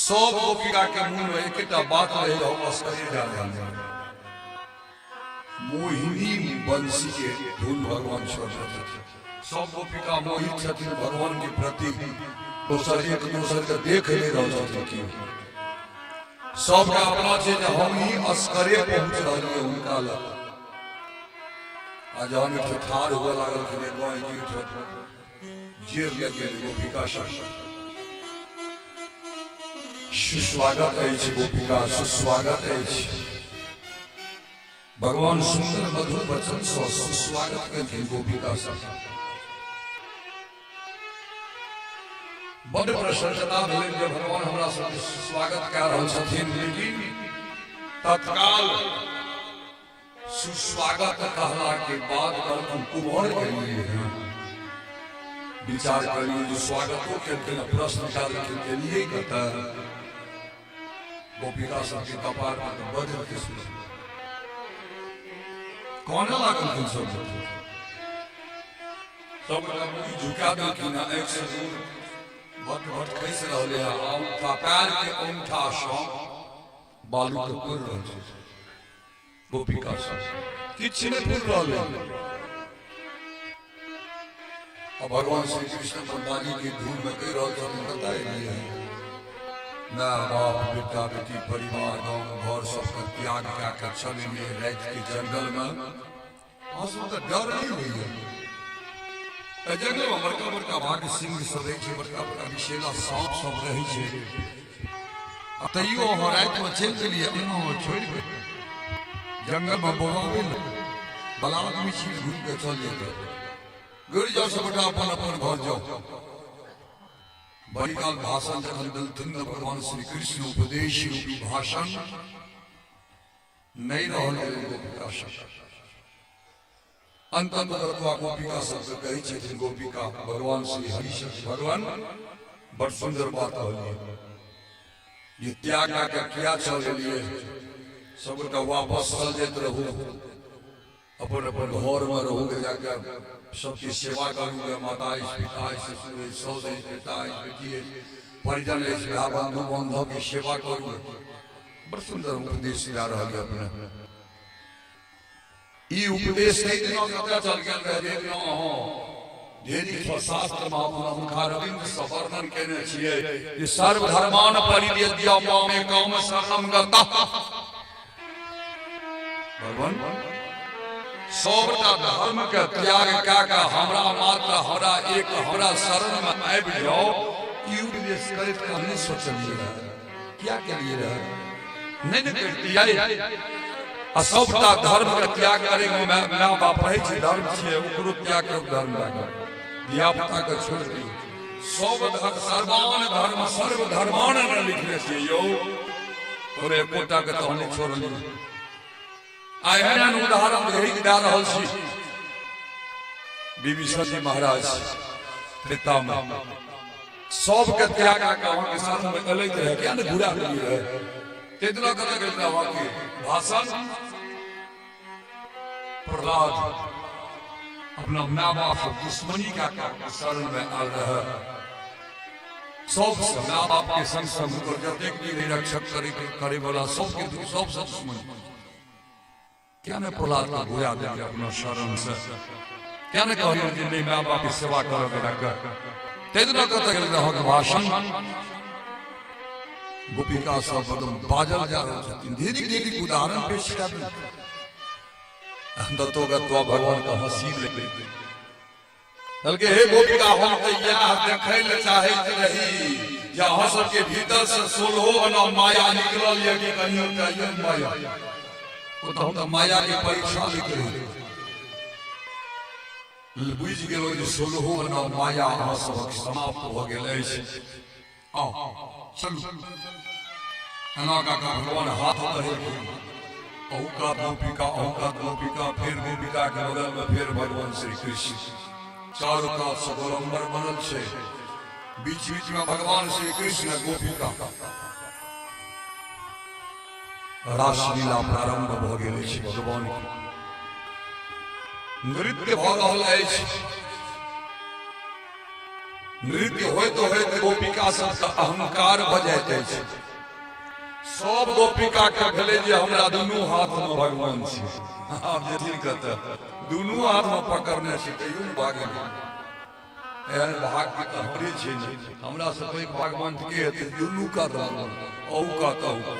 सब गोपिका के मुंह में एक बात रहे हो लश्करे जा रहे मोहिनी बंसी के धुन भगवान छोड़ रहे सब गोपिका मोहित छथिन भगवान के प्रति दोसर एक दोसर के देख ले रहे छथिन सब का अपना छै जे हम ही अस्करे पहुंच रहलिए उनका लग आजान में ठार हुआ लागल कि गोई की जेर लगे गोपिका सुस्वागत अछि गोपिका सुस्वागत अछि भगवान सुंदर मधुर वचन से सुस्वागत करके गोपिका सब बड़ प्रसन्नता भेल जब भगवान हमरा सबके स्वागत कऽ रहल छथिन लेकिन तत्काल सुस्वागत कहला के बाद हम कुमार के लिए विचार करिए जो स्वागतों के प्रश्न के लिए कहता गोपिका सबके कपार पर वज्र के कौन लागल सब झुका देलखिन एक से दूर भट भट खैस रहले आ पैर के अंगूठा सँ बालू के पुर रहल गोपिका सब किछ नहि पुर रहले और भगवान श्री कृष्ण भगवानी की धूल में कह रहा था बताइए ना बाप बेटा बेटी परिवार गांव घर सबका त्याग कर चलेंगे रात के जंगल में आंसू का डर नहीं हुई है जंगल में बड़का बड़का भाग सिंह सब रहे छै बड़का बड़का विषैला सांप सब रहे छै तैयो हम रात में चल गेलिए एना छोड़ के जंगल में बोलावे बलावत में चीज घूम के चल जेते गिर जाओ सब अपन अपन घर जाओ बड़ी काल भाषण जखन देलथिन भगवान श्री कृष्ण उपदेश रूपी भाषण नहीं रहल गोपिका सब अंत गोपिका सबके कहै छथिन गोपिका भगवान श्री हरि भगवान बड़ सुंदर बात कहलिए ये त्याग के क्या चल गेलिए सबका वापस चल जाते रहू अपन अपन घर में रहूंगे जाकर सबकी सेवा करूंगे माता पिता ससुर सौस पिता बेटी परिजन भाई बंधु बांधव की सेवा करूंगे बड़ सुंदर उपदेश दिला रहा है अपने ई उपदेश नहीं दिनों पता चल गया रे दिनों ढेरी शास्त्र में अपना मुखारविंद वर्णन केने छिए ये सर्व धर्मान परित्यज्य मामे काम शरणम गता भगवान सबटा धर्म के त्याग का हमरा मात्र हमरा एक हमरा शरण में आबि जाओ ई उपदेश करैत नहीं सोचलिए क्या के लिए रहा नहीं करती आ सबटा धर्म के त्याग करे माय बाप रहे छै धर्म छियै ओकरो त्याग के धर्म लागे धिया पुता के छोड़ दियौ सब धर्म सर्वान धर्म सर्व धर्मान ने लिखले छै यौ और एकोटा के तो नहीं छोड़लियै आइ एहन उदाहरण यही दे रहल छी विभीषण जी महाराज त्रेता में सब के त्याग के अहाँ के साथ में अलग रहे क्या ने घुरा दिए है तेदना कथा के अहाँ के भाषण प्रहलाद अपना माँ बाप से दुश्मनी का शरण में आ रहा है सब माँ बाप के संग संग पर जतेक भी निरीक्षक करे वाला सबके सब दुश्मन क्या ने प्रहलाद का घुरा दिया अपना शरण से क्या ने कहलिए जे नहीं माँ बाप की सेवा करोगे ना कर तेदना कथा के अहाँ के भाषण गोपिका सब एकदम बाजल जा रहे छथिन धीरे धीरे उदाहरण पेश कर दत्तोगत्वा भगवान का हंसी ले बल्कि हे गोपिका हम तो यह देखे ले चाहे रही या हम सबके भीतर से 16 अना माया निकलल ये कि कहियो कहियो माया वो तो हम माया के परीक्षा लिख रही बुझ गेलो जे 16 अना माया अहाँ सबक समाप्त भ गेल अछि आओ चलू अना का भगवान हाथ बढ़े औका गोपिका फिर गोपिका के बगल में फिर भगवान श्री कृष्ण चारों कात से गोलंबर बनल छे बीच बीच में भगवान श्री कृष्ण गोपिका रासलीला प्रारंभ भ गेल अछि भगवान के नृत्य भ रहल अछि नृत्य होइत होइत गोपिका सब अहंकार भ जाइत अछि सब गोपिका के भेले जे हमरा दुनू हाथ में भगवान छी आप जे ठीक कहते दुनू हाथ में पकड़ने छी तैयो भागे एहन भाग के हमरे छै हमरा से कोई भगवान के हेतै दुनू का रहल औ का कहू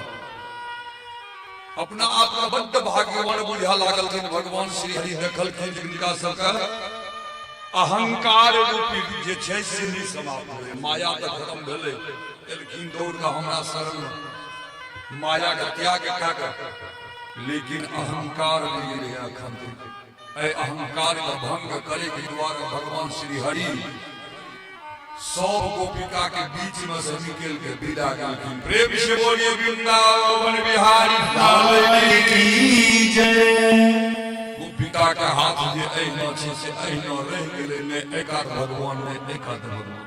अपना आप में बड्ड भाग्यवान बुझा लागल कि भगवान श्री हरि देखलखिन जिनका सबका अहंकार रूपी जे छै से नहीं समाप्त भेलै माया के खत्म भेलै एलखिन दौड़ के हमरा शरण माया का त्याग कर लेकिन अहंकार नहीं रहे अखंड अहंकार का भंग करे के द्वारा भगवान श्री हरि सब गोपिका के बीच में से निकल के विदा केलखिन प्रेम से बोलिए वृंदावन बिहारी लाल की जय गोपिका के हाथ जे अहिना छै से अहिना रह गेलै ने एकाध भगवान ने एकाध भगवान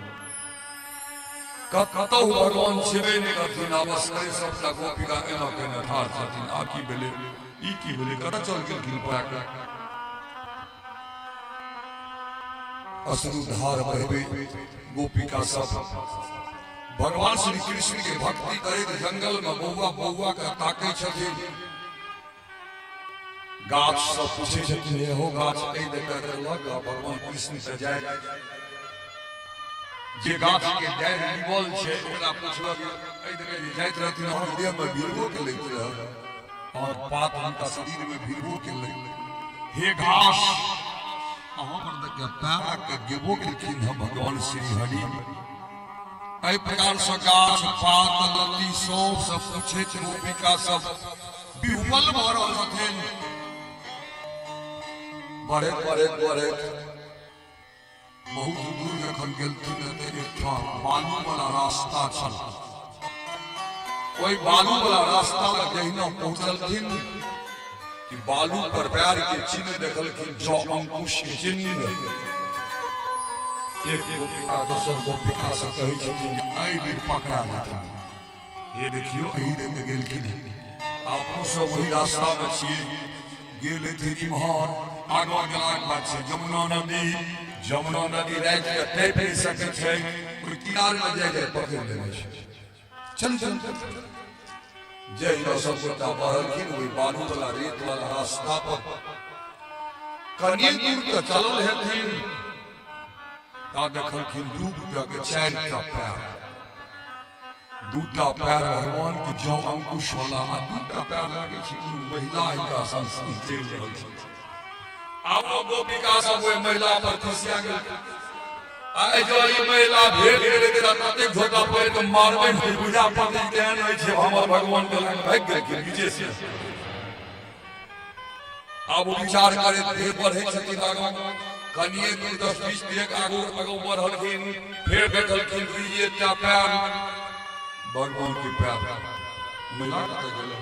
कतौ भगवान छेबे नहीं करथिन अवश्य सबटा गोपिका एना केना ठाढ़ छथिन आ की भेलै ई की भेलै कतऽ चल गेलखिन पाक अश्रुधार बहबे गोपिका सब भगवान श्री कृष्ण के भक्ति करैत जंगल में बौआ का ताकै छथिन गाछ सब पूछे छथिन एहो गाछ कई देकर लग भगवान कृष्ण से जाय जे गाछ के डारि निबल छै ओकरा पूछलक एहि देखे जे जाइत रहथिन हमर देह में भिड़बो के लैत रह और पात हुनका शरीर में भिड़बो के लैत हे घास अहाँ पर देख पैरा के गिबो केलखिन हम भगवान श्री हरि एहि प्रकार से गाछ पात लत्ती सब पूछे गोपिका सब विह्वल भ रहल छथिन बढ़ैत बहुत दूर जखन गेलखिन एकठाम बालू वाला रास्ता छल ओहि बालू वाला रास्ता लग जहिना पहुंचलखिन कि बालू पर पैर के चिन्ह देखलखिन जौ अंकुश के चिन्ह एक गोपिका दोसर गोपिका से कहै छथिन एहि बेर पकड़ा जेतै ये देखियो एहि देख गेलखिन आपो सब वही रास्ता में छियै गेल हेथिन इम्हर आगाँ गेलाक बाद छै जमुना नदी रात के टैप नहीं सके छै कोई किनारे में जाय पकड़ लेने छै चल जय सब गोटा बढ़लखिन ओहि बालू वाला रेत वाला रास्ता पर कनिए दूर तक चलल हेथिन ता देखलखिन दू के 4टा पैर दूटा पैर भगवान के जौ अंकुश वाला आ दूटा पैर लागे छै महिला हिनका संस्कृति चलि रहल छै अब गोपिका सब ओहि महिला पर खुशिया गेल आइ जो ई महिला भेट गेल तेरा तते झोटा पड़ के मारबे नहीं बुझा पड़ै केहन होय छै हमर भगवान के लग भाग गेल कि बीचे से अब विचार करे देह बढ़े छथिन आगू कनिए 10-20 डेग आगू आगू बढ़लखिन फिर देखलखिन कि ये क्या पैर भगवान के पैर मिला के गेल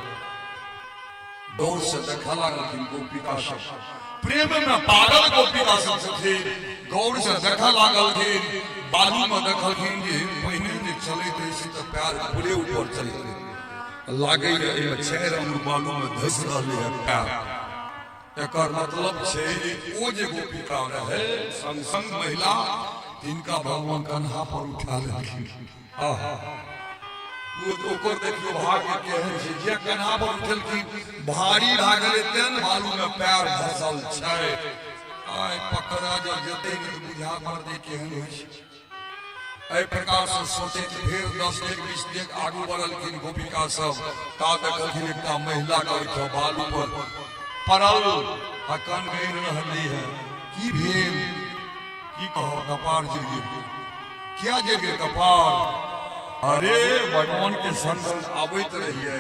दौड़ से देखा लागलखिन गोपिका सब प्रेम में पागल गोपिका सब थे गौर से देखा लागलखिन बालू में देखलखिन जे पहिने जे चलैत रही तो पैर पूरे ऊपर चलैत लागे ए छेर अंग बालू में धस रहले है पैर एकर मतलब छे ओ जे गोपिका रहे संग संग महिला जिनका भगवान कन्हा पर उठा लेलखिन आहा वो ओकर देखियो भाग्य केहन छै जे कन्हा पर उठलखिन भारी भा गेलै तेन बालू में पैर धसल छै आय पकड़ा जे जते के बुझा पर दे केहन होइ छै ऐ प्रकार से सोचे फिर 10 डेग 20 डेग आगू बढ़लखिन गोपिका सब ता देखलखिन एकटा महिला के ओइठो बालू पर पड़ल हकन गैर रहली है की भेल की कहो कपार गिर गेल क्या गिर गेल कपार अरे भगवान के संग आबैत रहिए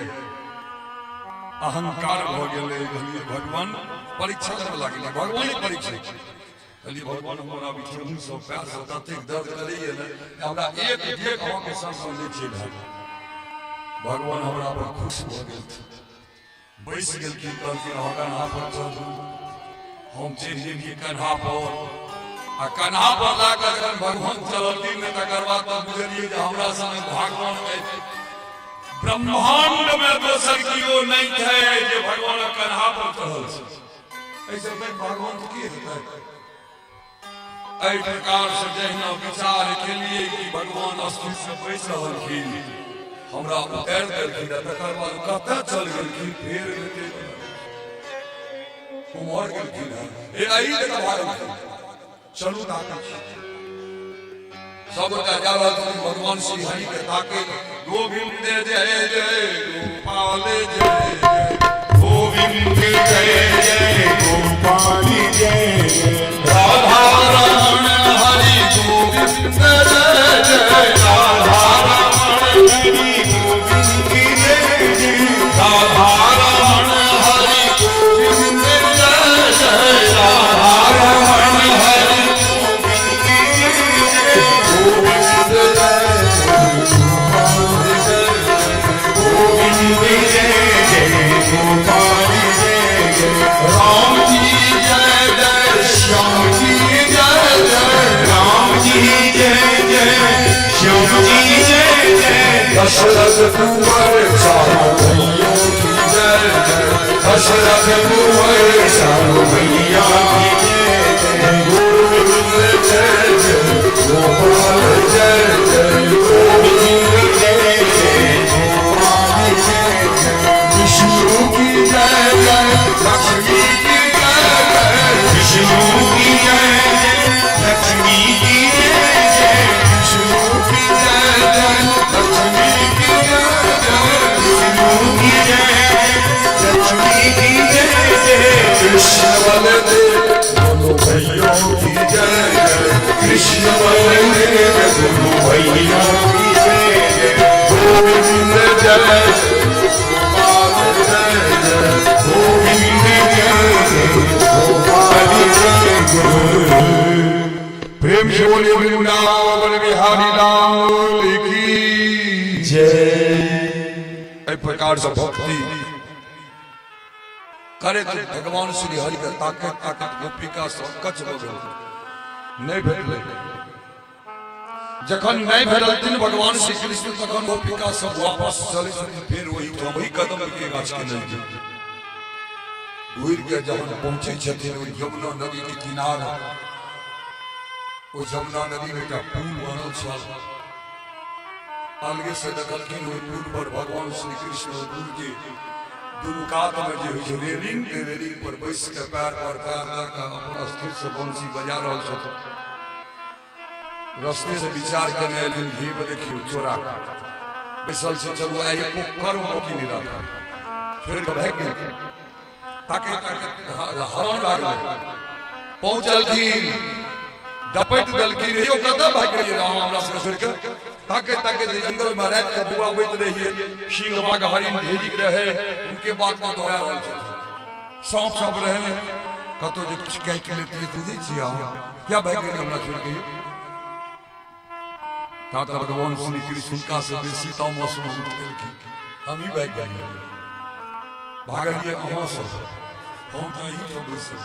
अहंकार भ गेलै भगवान परीक्षा लेने लागिल भगवान परीक्षा कहलिए भगवान हमरा बिछड़ू सब पैर सब ततेक दर्द करैए ने हमरा एक डेग अहाँ के संग ले छै भगवान हमरा पर खुश भ गेल बैस गेलखिन कहलखिन अहाँ कन्हा पर चलू हम चलि गेलियै कन्हा पर आ कन्हा पर लाकर जखन भगवान चललखिन ने तकर बाद तो बुझलियै जे हमरा संग भगवान ब्रह्मांड में दोसर कियो नहीं थे जे भगवान कन्हा पर चढ़ल छै ऐसे में भगवान की हेतै ऐ प्रकार से जहिना विचार केलिए कि भगवान अस्तित्व से बैस रहलखिन हमरा उतार देलखिन तकर बाद कतऽ चल गेलखिन फेर उमर गेलखिन ए आई जगह भागलखिन चलू ताकि सब गोटा जा रहल छथिन भगवान श्री हरि के ताके गोविंद जय जय गोपाल जय जय गोविंद जय जय गोपाल जय जय राधा रमण हरि गोविंद जय जय राधा रमण हरि गोविंद जय जय राधा रमण हरि गोविंद जय जय राधा रमण हरि राम जी जय जय श्याम जी जय जय राम जी जय जय श्याम जी जय जय दशरथ कुंवर चारों भैया की जय जय दशरथ कुंवर चारों भैया की जय जय गोविंद जय जय गोपाल जय जय गोविंद जय जय गोपाल जय जय विष्णु की जय जय लक्ष्मी की जय जय विष्णु की जय जय लक्ष्मी की जय जय विष्णु की जय जय लक्ष्मी की जय जय विष्णु की जय लक्ष्मी की जय जय कृष्ण बलदेव दोनों भैयों की जय जय कृष्ण बलदेव दोनों भैयों की जय जय गोविंद जय गोपाल जय जय गोविंद जय जय गोपाल जय जय प्रेम से बोलिए वृंदावन बिहारी लाल की जय। इस प्रकार से भक्ति करे तो भगवान श्री हरि के ताकत ताकत गोपिका सब कच बगल नहीं भेटले जखन नहीं भेटलथिन भगवान श्री कृष्ण तखन गोपिका सब वापस चले छथिन फिर वही कदम के गाछ के नहीं घुर के जब पहुंचे छथिन ओ यमुना नदी के किनारे ओ यमुना नदी में एकटा पुल बनल छल अलगे से देखलखिन ओहि पुल पर भगवान श्री कृष्ण दूर के दुनू कात में जे होइ रेलिंग पर बैस के पैर पर पैर रख के अपन स्थिर से बंसी बजा रहल छथिन रस्ते से विचार करने एलिन घीब देखियो चोरा बैसल से चलू आई पोखर में की नहीं रहा फिर भाग गए ताके हरण लागल पहुंचलखिन डपट दलखिन यो कदम भाग गई राम हमरा से छोड़ के ताके ताके जंगल में रात के बुआबैत रहिए सिंह बाघ हरिण ढेरी रहे उनके बात में दोहरा रहल सब सब रहे कतो जो कुछ कह के लेते थे जिया क्या भाई के हमरा छोड़ के ताता भगवान श्री कृष्ण का से बेसी तो मौसम की हम ही बैठ गए भागलिए अहाँ सब हम नहीं तो बेसी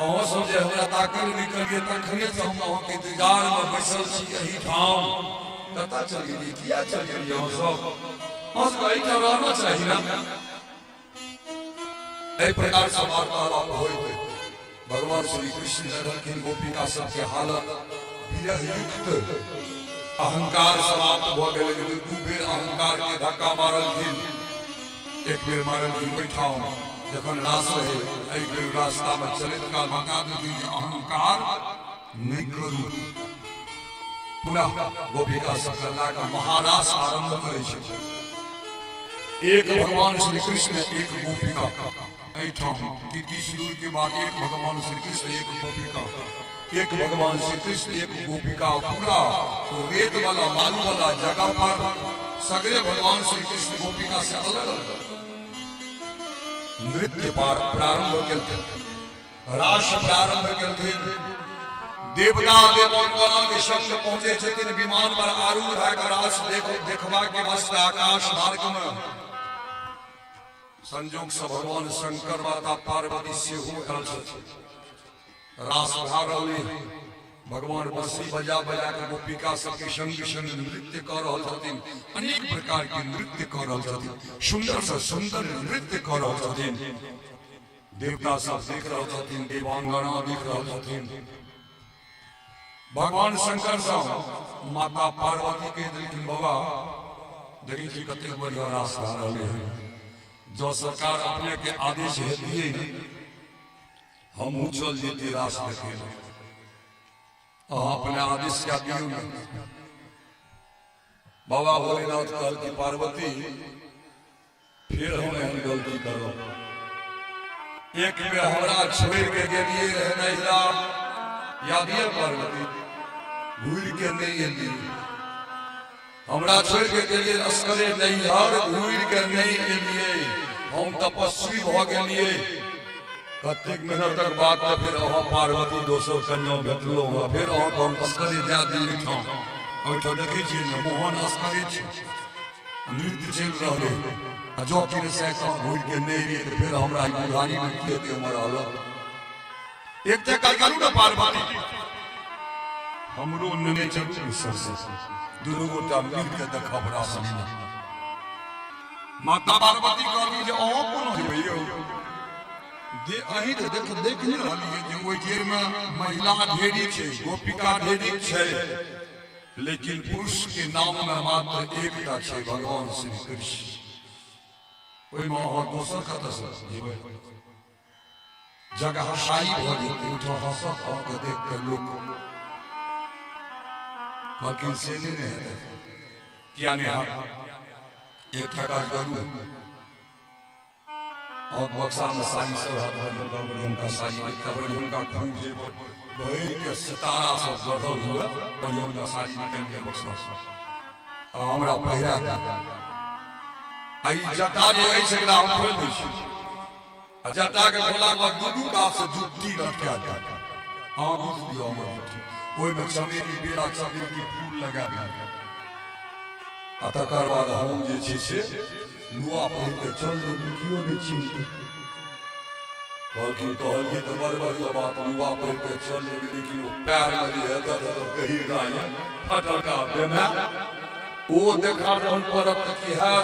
अहाँ सब जे हमरा ताकल निकलिए तखने से हम अहाँ के इंतजार में बैसल छी एही ठाम कता चल गेली किया चल गेली अहाँ सब अहाँ सब एही ठाम रहना चाहिए ना एही प्रकार से वार्तालाप होइत भगवान श्री कृष्ण रहलखिन गोपिका सबके हालत विरह युक्त अहंकार समाप्त भ गेलै दू बेर अहंकार के धक्का मारलखिन एक बेर मारलखिन बैठाओ जखन रास रहे एहि बेर रास्ता में चलैत काल बता देलखिन जे अहंकार नहीं करू पुनः गोपिका सब कला का महारास आरंभ करे छै एक भगवान श्री कृष्ण एक गोपिका एठाम तीस दूर के बाद एक भगवान श्री कृष्ण एक गोपिका एक भगवान श्री कृष्ण एक गोपिका पूरा तो वेद वाला मालू वाला जगह पर सगरे भगवान श्री कृष्ण गोपिका से अलग नृत्य प्रारंभ केलखिन रास प्रारंभ केलखिन देवता देवगण के संग पहुंचे छथिन विमान पर आरूढ़ भए कऽ रास देखबा के वास्ते आकाश मार्ग में संजोग से भगवान शंकर माता पार्वती से हो रहल छथिन रास भा रहलै भगवान बंसी बजा बजा के गोपिका सबके संग संग नृत्य कर रहल छथिन अनेक प्रकार के नृत्य कर रहल छथिन सुंदर से सुंदर नृत्य कर रहल छथिन देवता सब देख रहल छथिन देवांगना देख रहल छथिन भगवान शंकर सब माता पार्वती के देखिन बाबा देखी जी कते बढ़िया रास भा रहलै है जो सरकार अपने के आदेश दिए हम चल जेते रास देखे अपने आदेश क्या दियो बाबा भोलेनाथ कहल की पार्वती फिर हम एहन गलती करो एक बेर हमरा छोड़ के गेलिए रहे नैहरा याद ये पार्वती भूल के नहीं एलिए हमरा छोड़ के गेलिए अस्करे नैहर भूल के नहीं एलिए हम तपस्वी भ गेलिए कतेक मिनट तक बाद तो फिर अहाँ पार्वती दोसर कन्या भेटलो फिर अहाँ हम अस्करे जा दिल ठाम और तो देखे छी न मोहन अस्करे छी नृत्य चल रहले आ जो कि से का भूल के नहीं रे फिर हमरा बुढ़ारी में के के मरल एक जगह करू न पार्वती हमरो नने चल सरसे दुनू गोटा मिल के देखब रास माता पार्वती कहली जे अहाँ कोन हेबैयो दे अही तो देख नहीं रहलिए जे ओइ देर में महिला ढेरी छै गोपिका ढेरी छै लेकिन पुरुष के नाम में मात्र एकटा छै भगवान श्री कृष्ण ओइ में अहाँ दोसर कतऽ से जेबै जगह शाही भ जेतै उठा हंसत अहाँके देख के लोक लेकिन से नहीं है क्या नहीं आप एक प्रकार करूँ और बक्सा में सारी सब उनका सारी खबर उनका खूब जे बहर के सितारा सब गढ़ल हुआ और उनका सारी निकल के बक्सा हमरा पहिरा आई जटा जे है से हम खोल दै छी आ जटा के खोला के बाद दू कात से जुत्ती लटका दे हां बुझ दियो हमर ओइ में चमेली बेरा चमेली फूल लगा दिया आ तकर बाद हम जे छै से नुआ पहिर के चल कियो नहीं चिंता कहलखिन तो बड़ बढ़िया बात नुआ पहिर के चल लेकिन पैर में जे है कहीं गाय फटल का बेमा वो देखा जहन परत की है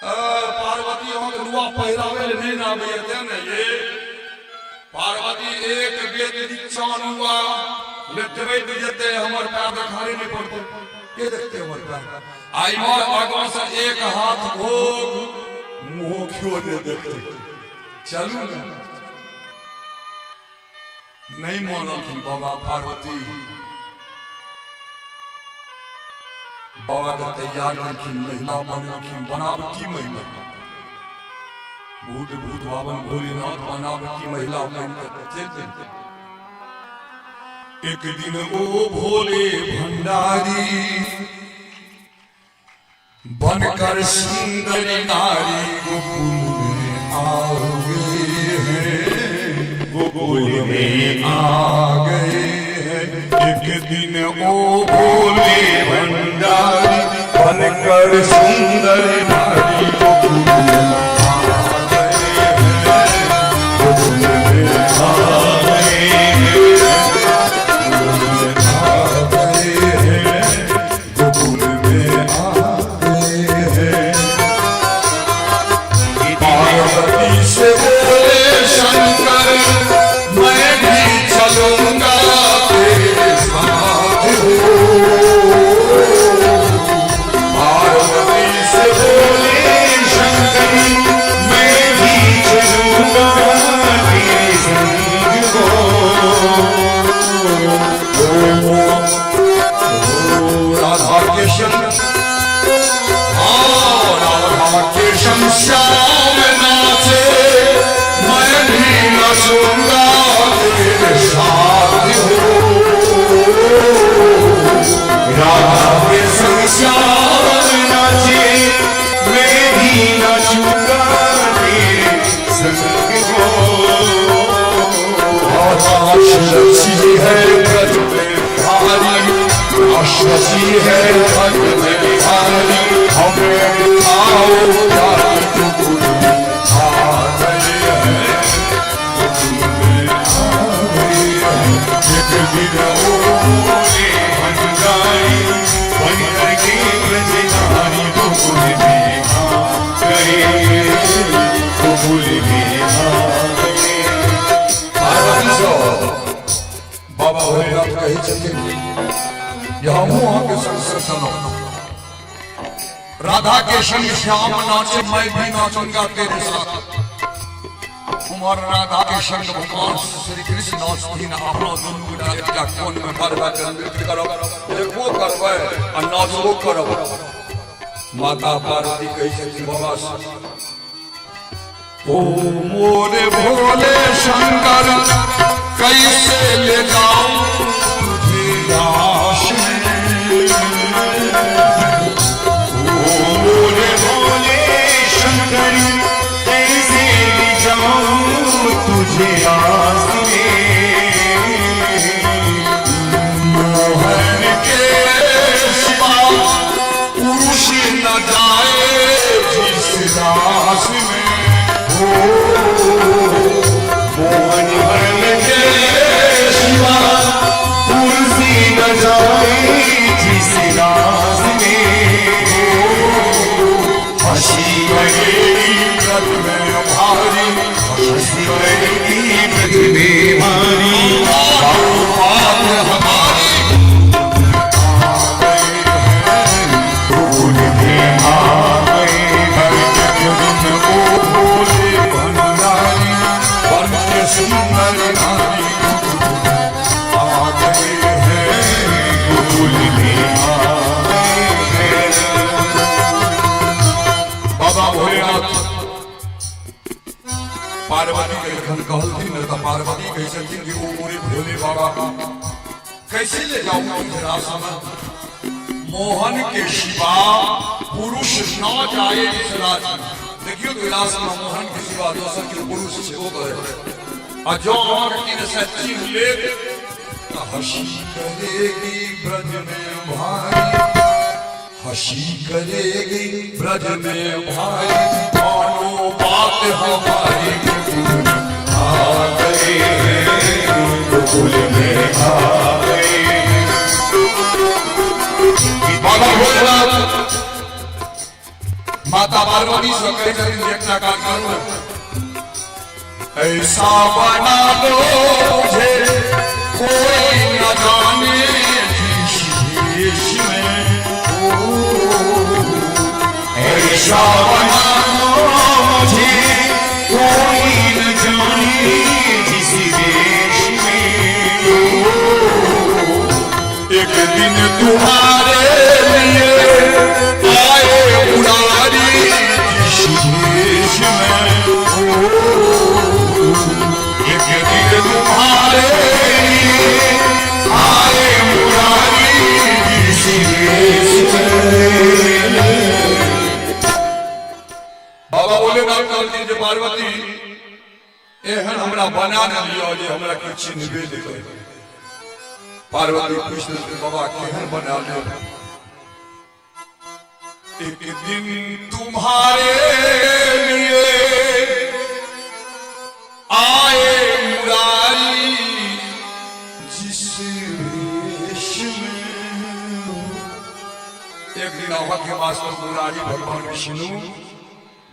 पार्वती हम नुआ पहिरावे नहीं आवे ते ने ये पार्वती एक बेद दीक्षा नुआ लेटवे जेते हमर पैर देखाई नहीं पड़ते के देखते हमर पैर आई मोर आगवा से एक हाथ भोग मुंह क्यों नहीं देखते चलू नहीं मानलखिन बाबा पार्वती बाबा का तैयार रखिन महिला बनलखिन बनावटी महिला भूत भूत बावन भोलेनाथ बनावटी महिला बन के एक दिन ओ भोले भंडारी बनकर सुंदर नारी गोकुल आओगे हैं, गोकुल में आ गए हैं। एक दिन ओ भोले भंडारी बनकर सुंदर नारी गोकुल में आ गए हैं, गोकुल में आ गए हैं, गोकुल में आ गए हैं। पार्वती से बोले शंकर मैं भी चलूंगा तेरे साथ हो। पार्वती से बोले शंकर मैं भी चलूंगा तेरे संग हो। राधा कृष्ण राधा कृष्ण श्याम नाचे मैं भी नचूंगा तेरे साथ हो। राधा कृष्ण श्याम नाचे मैं भी नचूंगा तेरे संग हो। शशि है ब्रज में भारी, शशि है ब्रज में भारी, हमें आओ गोकुल में आ गए हैं, गोकुल में आ गए हैं। एक दिन ओ भोले भंडारी बनकर के ब्रजधारी गोकुल में आ गए, गोकुल में आ गए। बाबा भोलेनाथ कही चले यहाँ मुँह के संग चलो। राधा के संग श्याम नाचे मैं भी नाचूंगा तेरे साथ। कुमार राधा के संग भगवान श्री कृष्ण नाचतीन अपना दुनू डालिया कोन में भरवा कर नृत्य करो, देखो करवे और नाचबो करो। माता पार्वती कही चली बाबा ओ मोरे भोले शंकर कैसे ले जाऊं तुझे लाश में। ओ मोरे भोले शंकर कैसे ले जाऊं तुझे लाश में। मोहन के सिवा पुरुष न जाए जिस लाश में। मोहन के सिवा तुलसी न जाए जिस रास में। हंसी लगेगी ब्रज में भारी, हंसी लगेगी ब्रज में भारी। बात हमारी आ गए हैं, गोकुल में आ गए हैं। ओ भोले भंडारी बन के सुंदर नारी आ गए हैं, गोकुल में आ गए हैं। बाबा भोलेनाथ पार्वती के लखन कहलथिन न तो पार्वती कही छथिन कि ओ मोरे भोले बाबा कैसे ले जाऊं तुझे रास में। मोहन के सिवा पुरुष न जाए इस राज में। देखियो विलास में मोहन के सिवा दोसर के पुरुष से हो गए। और जो तीन सच्ची ले हंसी करेगी ब्रज में भाई, हंसी करेगी ब्रज में भाई। मानो बात हमारी गोकुल में आ गए हैं, गोकुल में आ गए हैं। बाबा भोलेनाथ माता पार्वती से कहते हैं एक काम करो, ऐसा बना दो मुझे कोई न जाने जिस देश में। ऐसा बना दो मुझे कोई न जाने जिस देश में। एक दिन तुम्हारे लिए आए मुरारी जिस देश में। एक दिन तुम्हारे लिए आए मुरारी जिस देश में। बाबा भोलेनाथ पार्वती एहन हमरा बना न लियो जे हमरा के चिन्हबे नहीं करे। पार्वती पूछते बाबा केहन बना ले। एक दिन तुम्हारे लिए आए मुरारी जिस वेश में। एक दिन आवा के वास्तव मुरारी भगवान विष्णु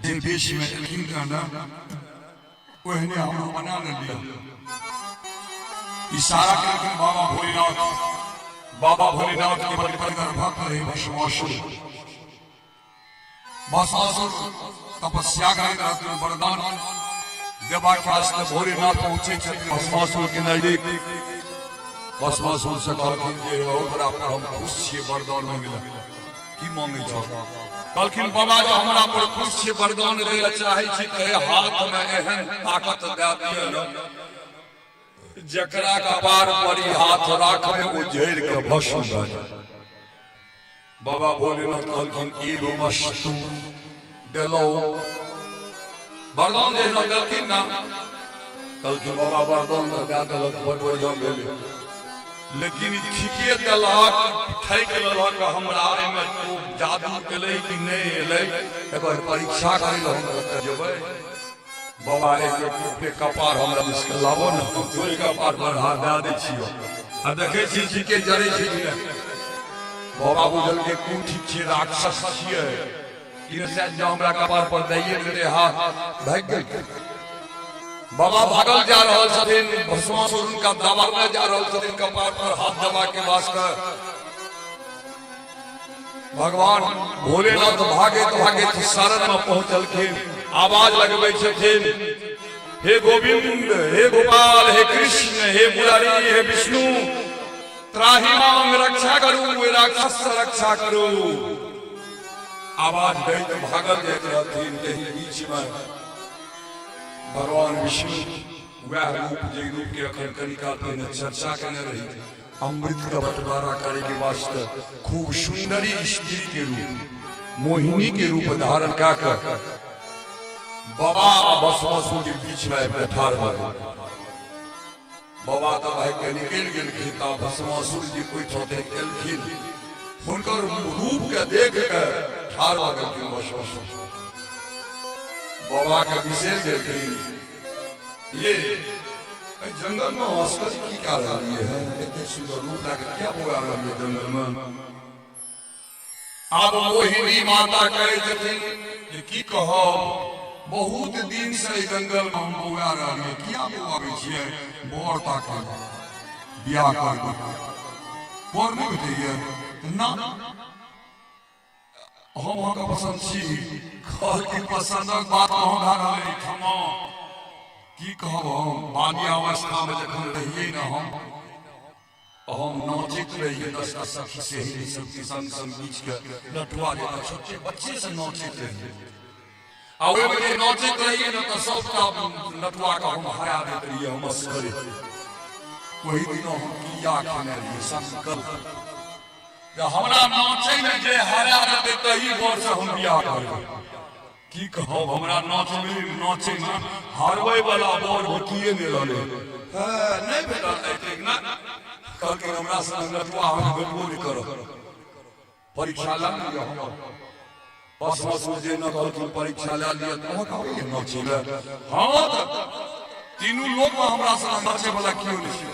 जिन वेश में एलखिन ना ओहने हम बना न लिया। इशारा करके बाबा भोलेनाथ के बड़े भक्त रहे भस्मासुर। भस्मासुर तपस्या करके वरदान देवा के वास्ते भोलेनाथ पहुंचे भस्मासुर के नजदीक। भस्मासुर से कहलखिन जे ओकरा पर हम खुश छियै वरदान मांगला की मांगे छौ। कहलखिन बाबा जो हमरा पर खुश छियै वरदान दै चाहै छी त हाथ में एहन ताकत दे दिअ न जकरा कपार पर हाथ राखबे ओ जड़ के भस्म भ जाय। बाबा भोलेनाथ कहलखिन ई वस्तु देलो वरदान दे देलखिन ना। कहलखिन बाबा वरदान दे देलक बड़ बढ़िया भेलै लेकिन ठीके देलक ठैक लेलक हमरा एमे खूब जादू केलै कि नहीं एलै एकर परीक्षा करै ल हम जेबै। बाबा एक कपार हमरा दिस लाबो न जोड़ कपार पर हाथ दे दै छियै आ देखै छी ठीके जड़ै छै कि नहीं। बाबा बुझल के कोन ठीक छै राक्षस छियै कि से हमरा कपार पर दैए देते हाथ भाग गेल। बाबा भागल जा रहल छथिन भस्मासुर उनका दबाने जा रहल छथिन कपार पर हाथ दबा के वास्ते। भगवान भोलेनाथ भागे शरण में पहुंचलखिन। आवाज लगबै छथिन हे गोविंद हे गोपाल हे कृष्ण हे मुरारी हे विष्णु त्राहि मांग रक्षा करू ए राक्षस से रक्षा करू। आवाज दैत भागल जाइत रहथिन। एही बीच में भगवान विष्णु वह रूप जे रूप के अखन कनिका पहले चर्चा करने रही अमृत का बंटवारा करे के वास्ते खूब सुंदरी स्त्री के रूप मोहिनी के रूप धारण कर बाबा भस्मासुर के बीच में बैठा रहा। बाबा तो भाई के निकल गेल खिता भस्मासुर जी कोई ठोते एलखिन हुनकर रूप के देख के ठाड़ भ गेलखिन भस्मासुर। बाबा के विशेष देखिए ये जंगल में हंसकर की कर रही है इतने सुंदर रूप लाके क्या हुआ रही है जंगल में। अब मोहिनी माता कहे छथिन जे की कहो बहुत दिन से जंगल में हम बुआ रही है किया बुआबे छियै बोर ताके बियाह कर दो बोर नहीं भेटैया ना हम अहाँके पसंद छी। घर की पसंदक बात कहूँ घर रही खमा की कहब हम बाल्य अवस्था में जखन रहिए न हम नाचित रहिए 10 सखी से ही सबके संग संग बीच के लठुआ जेना छोटे बच्चे से नाचित रहिए आ ओए में नाचित रहिए न तो सबका लठुआ का हम हरा देते रहिए हम मस्करी। वही दिन हम किया खेने रहिए संकल्प हमरा नाचे में जे हरा देते तही वर से हम बियाह करबै। की कहब हमरा नाचे में हारबै वाला बर होतिए नहीं रहले नहीं भेटल एतेक ना कहलकै हमरा संग लटुआ हम भेटबो नहीं करब परीक्षा ला लिया। भस्मासुर जे न कहलखिन परीक्षा ला लिया तो कहबै नाचे में हां त तीनों लोग में हमरा संग नाचे वाला क्यों नहीं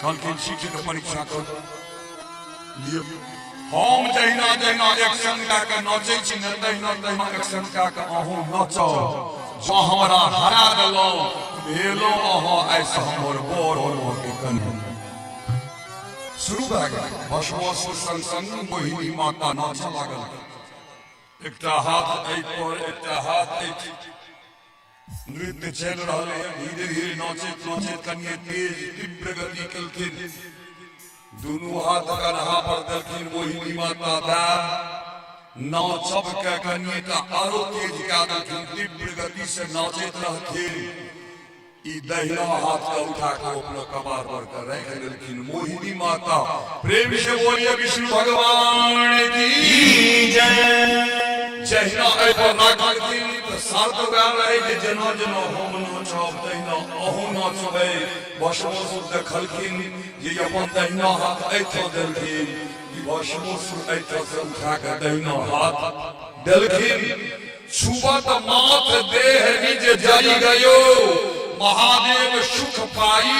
कहलखिन सीखी के परीक्षा कर लिए। हम जहिना जहिना एक संग के नाचे छी न तहिना तहिना एक संग के अहूँ नाचो जो हमरा हरा देलो भेलो अहाँ ऐसा हमर बोर हो के कन्या शुरू भ गेल। भस्मासुर संग संग मोहिनी माता नाचे लागल। एकटा हाथ एहि पर एकटा हाथ एहि नृत्य चल रहल है धीरे धीरे नाचैत नाचैत कनिए तेज तीव्र गति केलखिन। दोनों हाथ कन्हा पर देलखिन मोहिनी माता दा नाचब के कनिएटा आरो तेज कए देलखिन तीव्र गति से नाचैत रहथिन। ई दहिना हाथ का उठा के अपना कपार पर कर रख देलखिन मोहिनी माता। प्रेम से बोलिए विष्णु भगवान की जय। जहिना एहि पर राख देलखिन शर्त गाल रहे जे जेना जेना हम नाचब तहिना अहू नाचबै। भस्मासुर देखलखिन जे अपन दहिना हाथ एहिठाम देलखिन, भस्मासुर एहिठाम से उठा के दहिना हाथ देलखिन। छुबत माथ देह निज जरि गयो, महादेव सुख पाई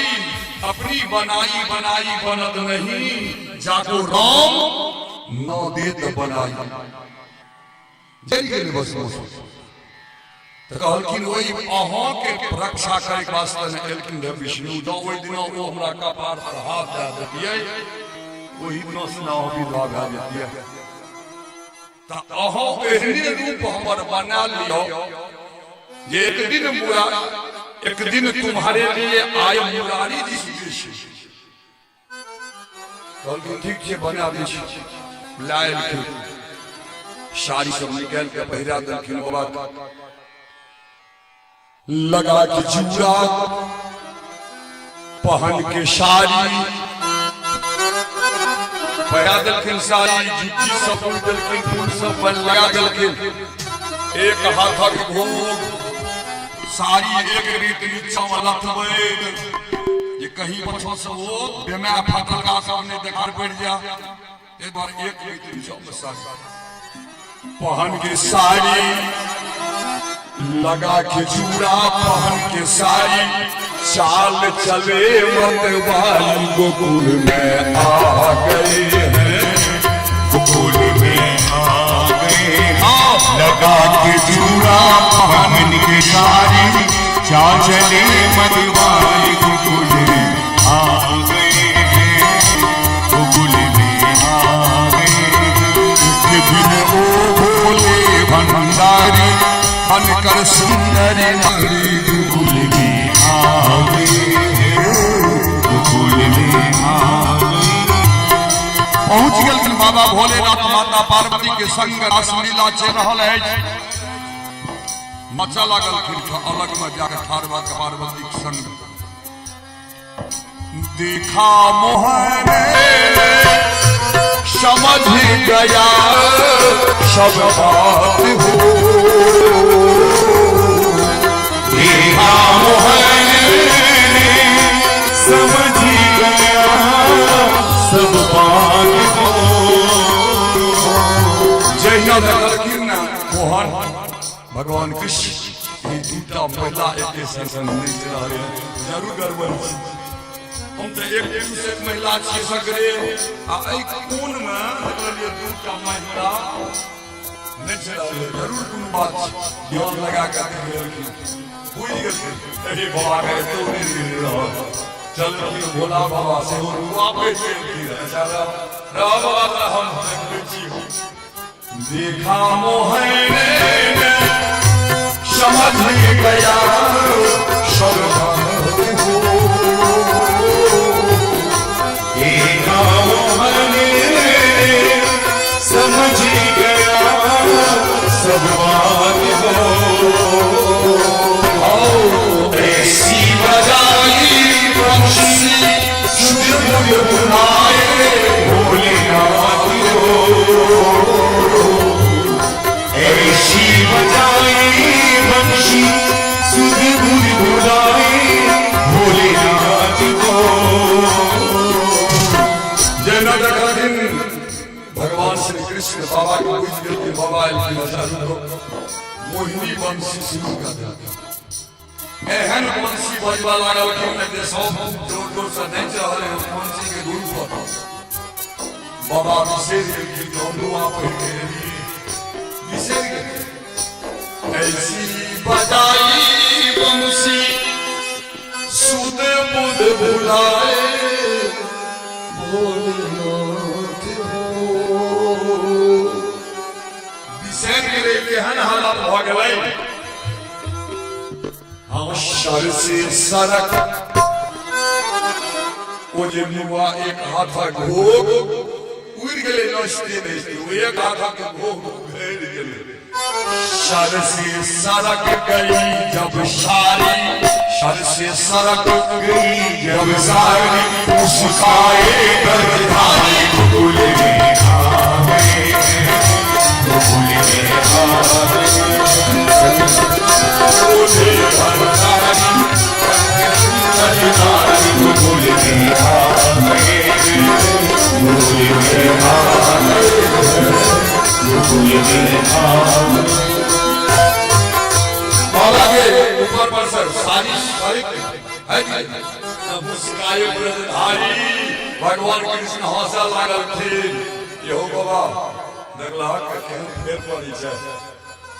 अपनी बनाई बनाई बनत नहीं, जाको राम न देत बनाई। जरि गेलै भस्मासुर। तो कहलखिन वही अहाँ के रक्षा करे के वास्ते ने एलखिन रे विष्णु। जँ ओहि दिना ओ हमरा कपार पर हाथ दे देतियै, ओहि दिना स्नाह विधा भए जतियै। तो अहाँ एहने रूप हमर बना लियो जे एक दिन तुम्हारे लिए आय मुरारी जी से। कहलखिन ठीक छै बना दै छी। लायलखिन साड़ी सब निकाल के पहिरा देलखिन। बाबा लगा के चूड़ा पहन के साड़ी पहिरा देलखिन, साड़ी जुत्ती सब देलखिन, फूल सब लगा देलखिन। एक हाथक भोग साड़ी एक रीत नीचा में लथबै जे कहीं पछो से वो बेमा फटका सब ने देखार पड़ जा। एक बार एक रीत नीचा में साड़ी पहन के साड़ी लगा के चूड़ा पहन के साड़ी चाल चले मतवाली गोकुल में आ गए हैं, गोकुल में आ गए। लगा के चूड़ा पहन के साड़ी चाल चले मतवाली गोकुल में आ गए हैं, गोकुल में आ गए। एक दिन ओ भोले भंडारी बनकर सुंदर नारी गोकुल में आ गए, गोकुल में आ गए। पहुंच गेलखिन बाबा भोलेनाथ माता पार्वती के संग रासलीला चल रहल है। मचा लागलखिन अलग में जाकर ठाड़वा के पार्वती के संग। देखा मोहरे समझ गया सब बात हो, देखा मोहने समझ गया सब बात हो। जहिना देखलखिन ना मोहन भगवान कृष्ण ई दूटा महिला एक संग नहीं चला रहे, जरूर गड़बड़। हम तो एक दूसरे महिला छियै सगरे, आ एहि कोन में देखलियै दूटा महिला नहीं चला रहे, जरूर कोनो बात छै। ध्यान लगा के देखलखिन, बुझि गेलखिन एहि बाबा के तो नहीं मिल रहा। चल भोला बाबा से वापस बेचारा रहा बाबा तो हम देखै छी। देखा मोहने समझ गया सब बात हो, देखा मोहने समझ गया सब बात हो। ऐसी बजाई बंशी सुध बुध बुलाए भोलेनाथ को, ऐसी बजाई बंशी सुध बुध बुलाए भोलेनाथ को। जेना देखलखिन भगवान श्री कृष्ण बाबा के बुझ गेलखिन। बाबा एलखिन मोहिनी बंशी शुरू कर देलखिन। एहन बंशी बजबा लागलखिन जे सब जोर जोर से नाचि रहल है बंशी के धुन पर। बाबा बिसरि गेलखिन हम दुआ पढ़ि के बिसरि गेलखिन। ऐसी बजाई बंशी सुध बुध बुलाए भोलेनाथ हो। बिसरि गेलै, केहन हालत भऽ गेलै। हम सर से सरक ओ जे मुआ एक हाथक भोग उड़ि गेलै, नचते नचते ओ एक हाथक भोग उड़ि गेलै। सर से सरक गई जब सारी, सर से सरक गई जब सारी, मुस्काए गजधारी गोकुल में आ गए, गोकुल में आ गए। बाबा के ऊपर पर सर सारी मुस्काए ब्रजधारी भगवान कृष्ण हंसा लागल थे यो बाबा देखला के फेर पड़ी छै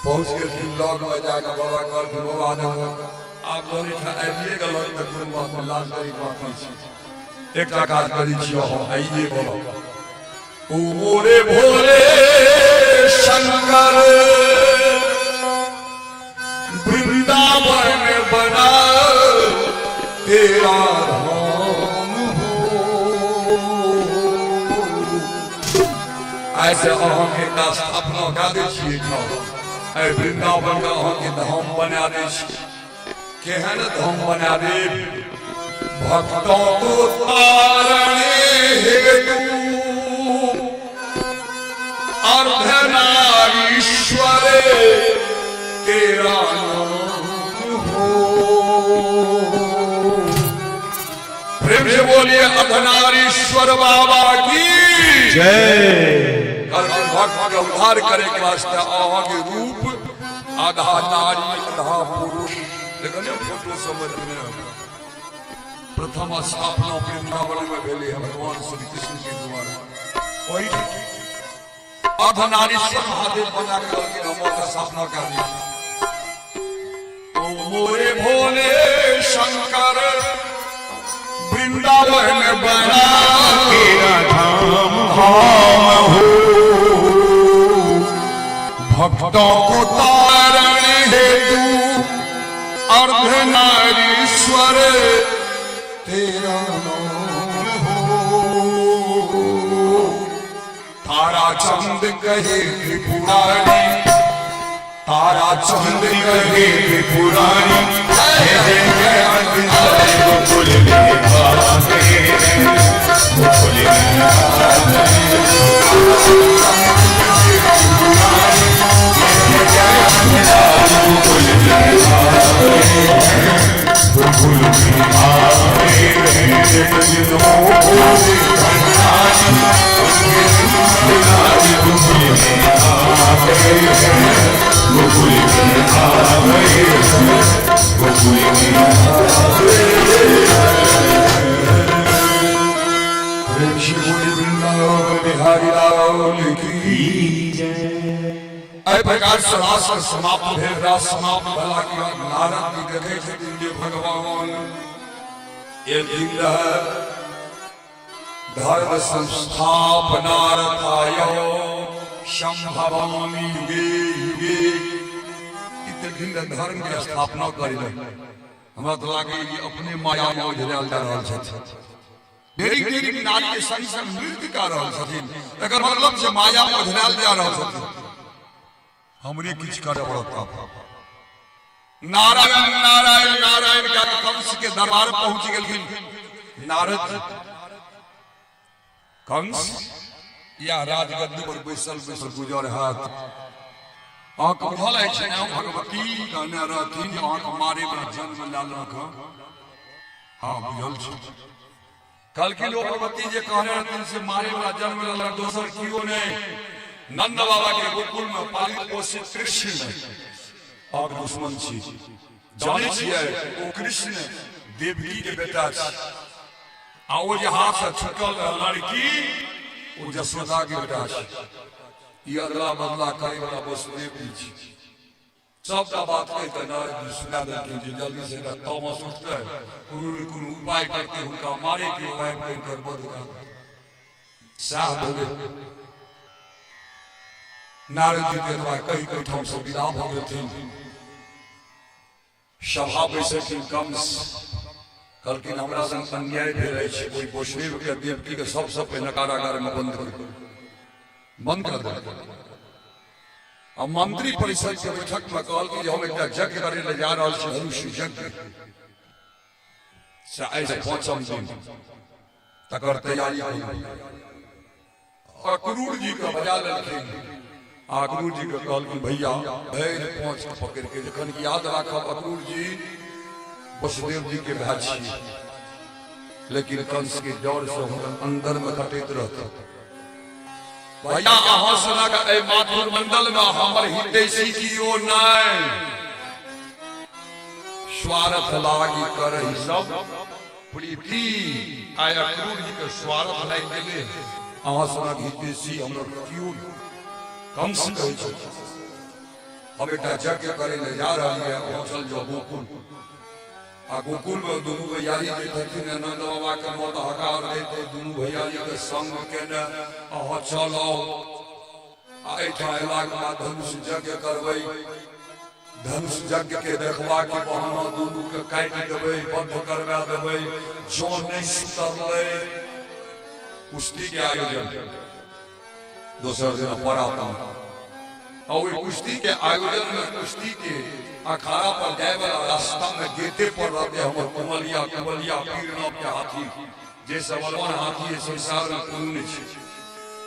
पहुंच के लॉग में जाके बाबा कर के बाबा ने आप लोग आइए गलो तक बात लाल करी बात छै एक काज करी छियो हम आइए बाबा ओ मोरे भोले शंकर वृंदावन बना तेरा धाम हो ऐसे अहाँ के स्थापना कऽ दै छियै ऐ वृंदावन का अहाँ के धाम बना दै छी केहन धाम बना दे भक्तों को तारने हेतु अर्धनारीश्वर तेरा प्रेम से बोलिए अर्धनारीश्वर बाबा की जय। भक्त का उद्धार करे के वास्ते आहा के रूप आधा नारी आधा पुरुष देखो फोटो समझ में प्रथम स्थापना वृंदावन में भेले भगवान श्री कृष्ण के द्वारा वही अर्धनारीश्वर महादेव बना के हम स्थापना कर दी ओ मोरे भोले शंकर वृंदावन बना तेरा धाम हो भक्तों को तारण हेतु अर्धनारीश्वर तेरा नाम हो तारा चंद कहे पुरानी तारा चंद कहे पुरानी गोकुल में गोकुल बिहारी लाल की प्रकार से राष्ट्र समाप्त भेल राष्ट्र समाप्त भला की नारद जी देखे छथिन जे भगवान ये दिन धर्म संस्थापनार्थाय संभवामि युगे युगे इतने धर्म के स्थापना करिले हमरा तो लागे कि अपने माया में उझरल जा रहल छथिन ढेरी ढेरी नारी के संग संग नृत्य कर रहल छथिन एकर मतलब से माया में उझरल जा रहल छथिन हमरे किछ करे पड़ता नारायण नारायण नारायण का कंस के दरबार पहुंच गेलखिन नारद कंस या राजगद्दी पर बैसल बैसल गुजर हाथ आ कहल छै ना भगवती कहने रहथिन जे अहाँ मारे में जन्म लेलक हां बुझल छै कल के लोग भगवती जे कहने रहथिन से मारे वाला जन्म लेलक दोसर कियो नहीं नंद बाबा के गोकुल में पालित पोषित कृष्ण और दुश्मन छी जाने छियै ओ कृष्ण देवकी के बेटा छै आ ओ जे हाथ से छूटल लड़की ओ जसोदा के बेटा छै ई अदला बदला करे वाला वसुदेव जी सबटा बात कहि के नारद जी सुना देलखिन जे जल्दी से तमस उठतै कोनो उपाय करके हुनका मारे के उपाय कर बद कर साह भगे नारद जी के द्वारा कई कई ठाम से विदा भ गेलथिन सभा बैसे कंस कहलखिन हमरा संग अन्याय भेल अछि कोई वैष्णव के देवकी के सबसे पहले कारागार में बंद कर देलक आ मंत्री परिषद के बैठक में कहल कि हम एकटा यज्ञ करे ले जा रहल छी ऋषि यज्ञ से ऐसे पांचम दिन तकर तैयारी करी और क्रूर जी के बजा लेलखिन अक्रूर जी के कहल कि भैया भैर पहुंच के पकड़ के जखन याद राखब अक्रूर जी वसुदेव जी के भाई छी, लेकिन कंस के डर से हम अंदर में कटैत रहते। भैया अहाँ सुना का ए मातृ मंडल में हमर हितैषी कियो नहीं, स्वार्थ लागी करहि सब प्रीति। आय अक्रूर जी के स्वार्थ लाग गेले, अहाँ सुना हितैषी हमर कियो कंस कहै छै हम एकटा यज्ञ करे ले जा रहल है, पहुंचल जो गोकुल। आ गोकुल में दुनू भैयारी जे छथिन नंद बाबा के मत हकार देते, दुनू भैयारी के संग केने अहाँ चलो आ एठा अयलाक बाद धनुष यज्ञ करबै। धनुष यज्ञ के देखबा के बहाना दुनू के काटि देबै, बंध करवा देबै। जो नहीं सुतरलै कुश्ती के आयोजन दोसर दिन पड़ाता और कुश्ती के आयोजन में कुश्ती के अखाड़ा पर जाए वाला रास्ता में गेटे पर रहते हमर कुमलिया पीर नाम के हाथी, जे सबलवान हाथी है संसार में कोई नहीं छै।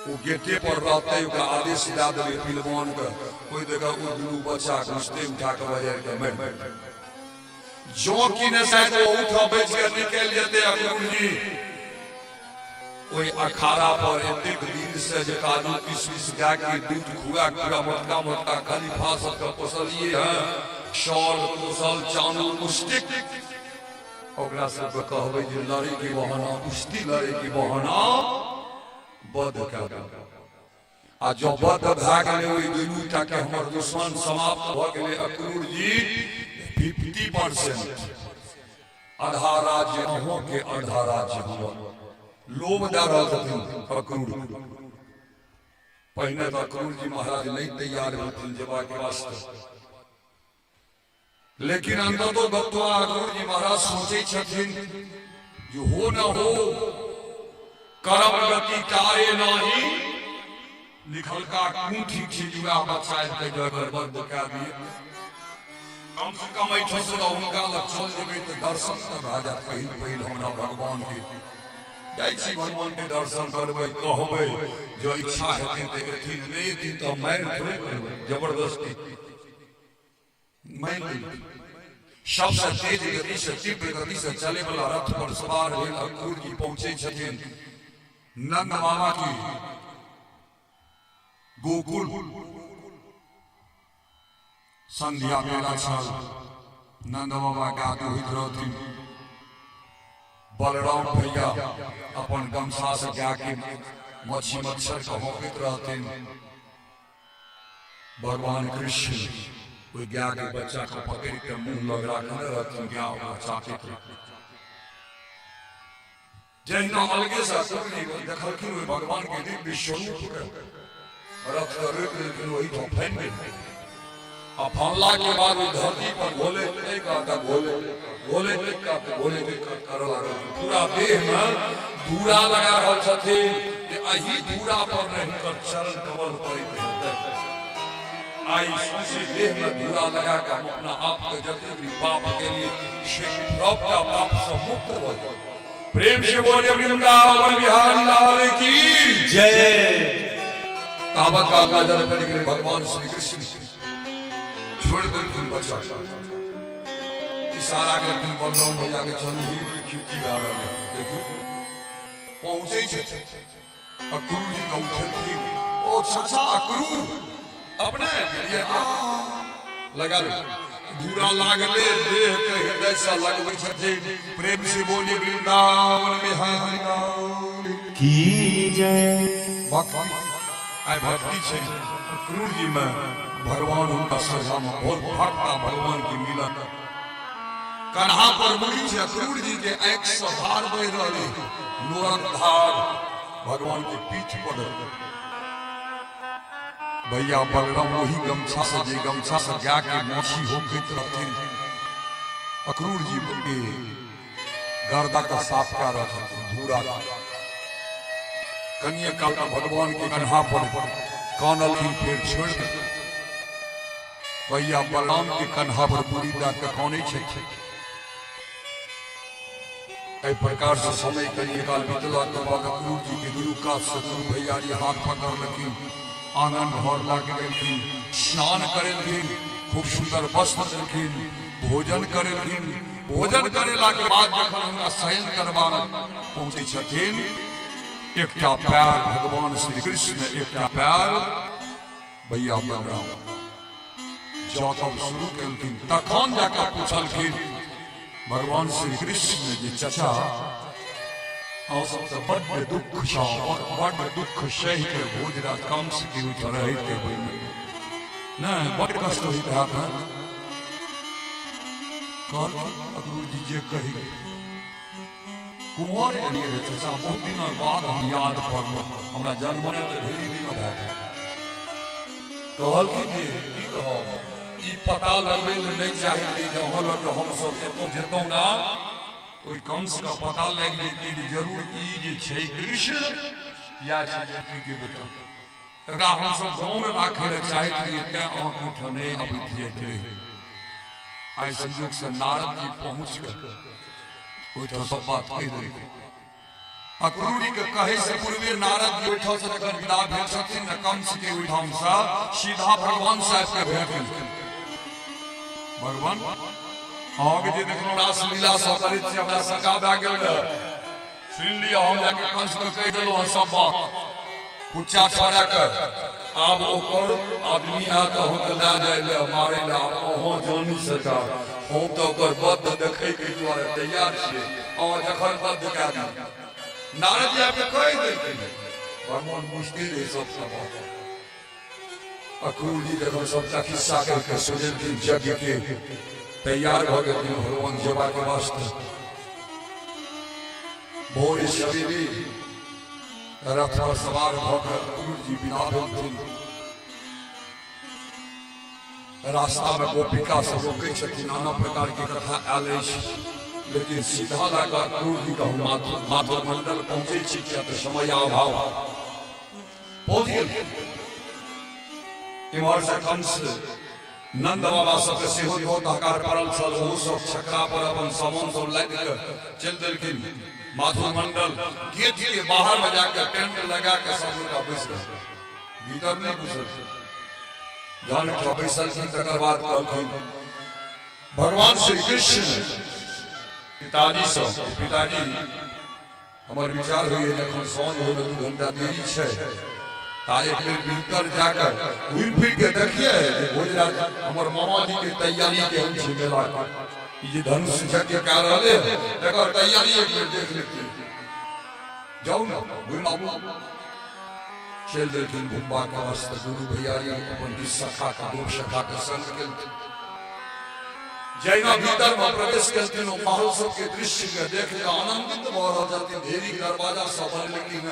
वो गेटे पर रहते ओकरा आदेश दे देबै पिलवान के, कोई देखा वो दुनू बच्चा कुश्ती उठा के बाजार के मार जो कि ने शायद वो उठा बेच के निकल जेते अक्रूर जी। ओई अखाड़ा पर एतेक दिन से जे काजू किशमिश गाय के दूध खुआ पूरा मोटका मोटका खलीफा सब के पोसलिए हैं, शॉल पोसल चानू मुस्टिक ओकरा सब के कहबै जे लड़े के बहाना कुश्ती लड़े के बहाना बद कर आ जो बद भए गेलै ओई दुनू टा के हमर दुश्मन समाप्त भ गेलै। अक्रूर जी 50% आधा राज्य अहों के आधा राज्य हमर लोभ दे रहल छथिन अक्रूर। पहिने तो अक्रूर जी महाराज नहीं तैयार होथिन जेबा के वास्ते, लेकिन अंदर तो गत्वा अक्रूर जी महाराज सोचे छथिन जो हो न हो कर्म गति टारे नाही, लिखल का कौन ठीक छै जुआ बच्चा के जगर बंद कर दिए। कम से कम ऐठो से उनका लग चल जेबै तो दर्शन त भए जात। पहिल हमरा भगवान के जाइ छी, भगवान के दर्शन करबै, कहबै जो इच्छा हेतै त एथिन, नहीं एथिन तो मारि थोड़े करबै जबरदस्ती मारि लेबै। सबसे तेज गति से तीव्र गति से चले वाला रथ पर सवार भेल अक्रूर जी पहुंचे छथिन नंद बाबा की गोकुल। संध्या बेला छल, नंद बाबा के आगे होइत रहथिन। बलराम भैया अपन गमछा से जाके मच्छी मच्छर को होकैत रहथिन। भगवान कृष्ण ओई गाय के बच्चा को पकड़ के मुंह लग रखने रहथिन, गाय बच्चा के जहिना अलगे से देखलखिन ओई भगवान के दिव्य स्वरूप के रथ रोक लेकिन वही तो फैल गई। आ फैलला के बाद धरती पर भोले का भोले कर लागल। पूरा देह में धूरा लगा रहल छथिन कि एही धूरा पर नहीं कर चरण कमल पड़ैत हेतै। आई सौंसे देह में धूरा लगा के हम अपना आप के जते भी पाप के लिए पाप से मुक्त हो जाए। प्रेम से बोले वृंदावन बिहारी लाल की जय। ताबत का गाजर करने के भगवान श्री कृष्ण छोड़ कर तुम बचा इशारा कर तुम बलराम भैया के चलू ही क्योंकि आ रहा है। देखो पहुंचे छे अक्रूर जी का उठे ओ चाचा अक्रूर अपने ये लगा ले धूरा लागले देह के हृदय से लगबै छथिन। प्रेम से बोली वृंदावन बिहारी लाल की जय। भक्ति आय भक्ति छे अक्रूर जी में भगवान उनका सजा में बहुत भक्ता भगवान की मिलन। कन्हा पर मुड़ी छे अक्रूर जी के आंख से धार बह रहले नूरन धार भगवान के पीठ पर। भैया बलराम वही गमछा से जे गमछा से जाके मोची होकैत रहथिन अक्रूर जी के गर्दा का साफ कर रहथिन धूरा। कन्या काल का भगवान के कन्हा पर कानल की फिर छोड़ दे। भैया बलराम के कन्हा पर पूरी दा के कानै छै। एहि प्रकार से समय कन्या काल बीतला के बाद अक्रूर जी के गुरु का से गुरु भैया जी हाथ पकड़ लेकिन आंगन घर लाके गेलखिन, स्नान करेलखिन, खूब सुंदर वस्त्र देलखिन, भोजन करेलखिन। भोजन करेला के बाद जखन हुनका शयन करबान पहुंचे छथिन, एकटा पैर भगवान श्री कृष्ण, एकटा पैर भैया बलराम जब शुरू केलखिन, तखन जाकर पूछलखिन भगवान श्री कृष्ण जी, चचा हम सब तो बड़ दुख छा, बड़ दुख सही के भोजराज कंस के उठ रहे थे, नहीं बड़ कष्ट होता था। कल गुरु जी जे कही कुंवर एलिए रे चचा, बहुत दिन बाद हम याद पड़ल, हमरा जन्म ने तो ढेरी दिन भए गेल। कहल कि की कहब, ई पता लगबै ले नहीं चाहिए जे हम लोग हम सब एतो जेतौ ना, ओइ कंस का पता लग जेतै जे जरूर ई जे छै कृष्ण या छै के बेटा। एकरा हम सब गांव में राखे ले चाहै छी, ते आंख उठने अबित थे। आई संयोग से नारद जी पहुंच गए, कोई तो सब बात कह रहे। अक्रूरी के कहे से पूर्वे नारद जी उठा से जखन विदा भेल छथिन न, कंस के उठाम से सीधा भगवान साहब के भेट गेल। भगवान आगे जे देखलो रासलीला सब करैत छी, हमरा सका भए गेल, सुन लिया। हम जाके कंस के कह देलहुं सब बात, कुच्चा छोड़ा कर आब ओकर आदमी आ तो हम ला जाए ले मारे ला, अहाँ जानी सका हम तो ओकर बद देखे के द्वारे तैयार छियै, और जखन बद कए दी नारद जी आपके कह देलखिन। भगवान मुश्किल है सब बात। अक्रूर जी जखन सबटा किस्सा करके सुनेलखिन, यज्ञ के तैयार भ गेलखिन भगवान जेबा के वास्ते। भोर सवेरे रथ पर सवार भकर अक्रूर जी बिना भेलखिन। रास्ता में गोपिका सब रोके छथिन, नाना प्रकार की कथा आयल अछि, लेकिन सीधा लगा अक्रूर जी कहूँ माधव मंडल पहुंचे छी, किया तो समय अभाव पहुंच गेल। इम्हर से कंस नंद बाबा सबके सेहो बहुत हकार पड़ल छल, ओहो सब छकरा पर अपन सामान सब लादि के चल देलखिन। माधव मंडल गेट के बाहर में जाकर टेंट लगा के सब लोग बैस गए, भीतर नहीं घुसल। जान के बैसल की तकर बाद कहलखिन भगवान श्री कृष्ण पिताजी से, पिताजी हमार विचार हुई जखन साँझ हो 2 घंटा देरी छै, एक बेर भीतर जाकर घूम फिर के देखिए भोजराज हमार मामा जी के तैयारी के हम छै मेला के, ये धनुष यज्ञ कह रहे एकर तैयारी एक बेर देख लेते। जाऊ ना घुमाबू। चल देलखिन घुमबा के वास्ते गुरु भैयारी अपन सखा का 2 सखा के संग गेलखिन। जैना भीतर में प्रवेश करते हो महल सब के दृश्य के देख के आनंदित भ रह जाते। ढेरी दरवाजा सब बन, लेकिन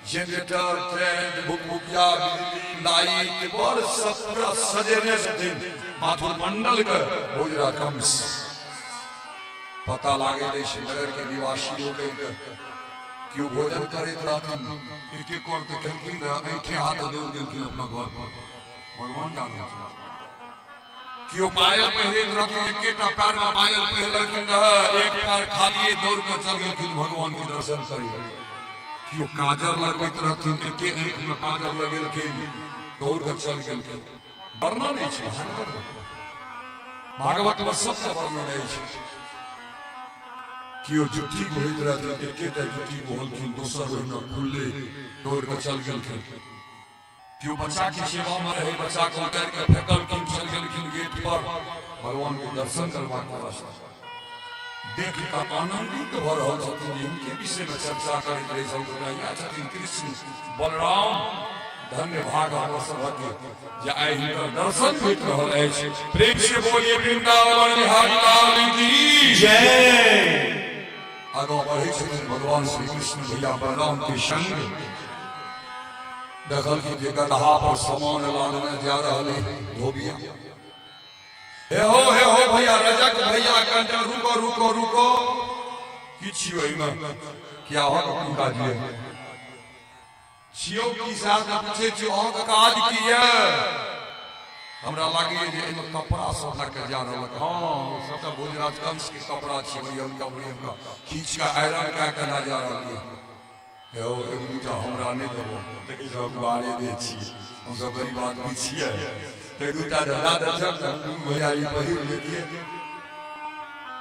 जनरेटर ट्रेन भुकभुकिया बिजली लाइट बड़ सब पूरा सजेने छथिन। माधुर मंडल के भोजरा कंस पता लागे रे नगर के निवासी लोग क्यों भोजन करैत रहथिन, एक एक और देखलखिन ऐठे हाथ दौड़ गेलखिन अपना घर पर। भगवान जाने क्यों पायल पहनैत रहथिन, एकेटा पैर में पायल पहिरलखिन रह, एक पैर खाली दौड़ कर चल गेलखिन भगवान के दर्शन करे। क्यों काजर लगबैत रहथिन, एके आँख में काजर लगेलखिन, दौड़ कर चल गेलखिन। वर्णन नहीं छै, भागवत में सबसे वर्णन नहीं छै। क्यों जुट्टी बोलैत रहथिन, एकेटा जुट्टी बोलखिन, दोसर ओहिना खुलले दौड़ कर चल गेलखिन। क्यों बच्चा की सेवा में रहे, बच्चा को उतार के फेंकलखिन, चल गेलखिन गेट पर भगवान के दर्शन करवा के रास्ता देख कर आनंदित भ रहल छथिन। इनके विषय में चर्चा करैत रहे सब गोटा छथिन कृष्ण बलराम। धन्य भाग हमर सभक जे आइ हिनकर दर्शन भेट रहल अछि। प्रेम से बोलिए वृंदावन बिहारी लाल की जय। आगे बढ़े छथिन भगवान श्री कृष्ण भैया बलराम के संग। देखल कि गदहा पर सामान लादने जा रहे धोबिया। हे हो भैया रजक भैया कंटा रुको रुको रुको किछि ओइ में क्या हो अपन काज है छियो की साथ पूछे छियो अहाँ का काज की है। हमरा लागे जे एमे कपड़ा सब लग के जा रहल। हां सबटा भोजराज कंस के कपड़ा छियै, हम का खींच के आयरन का के ना जा रहल है। यो एक दूटा हमरा नहीं देबो लेकिन सब बारे दे छी हम सब गरीब आदमी छियै एक दूटा दादा दर्शक भैया ई पहिर लेतिए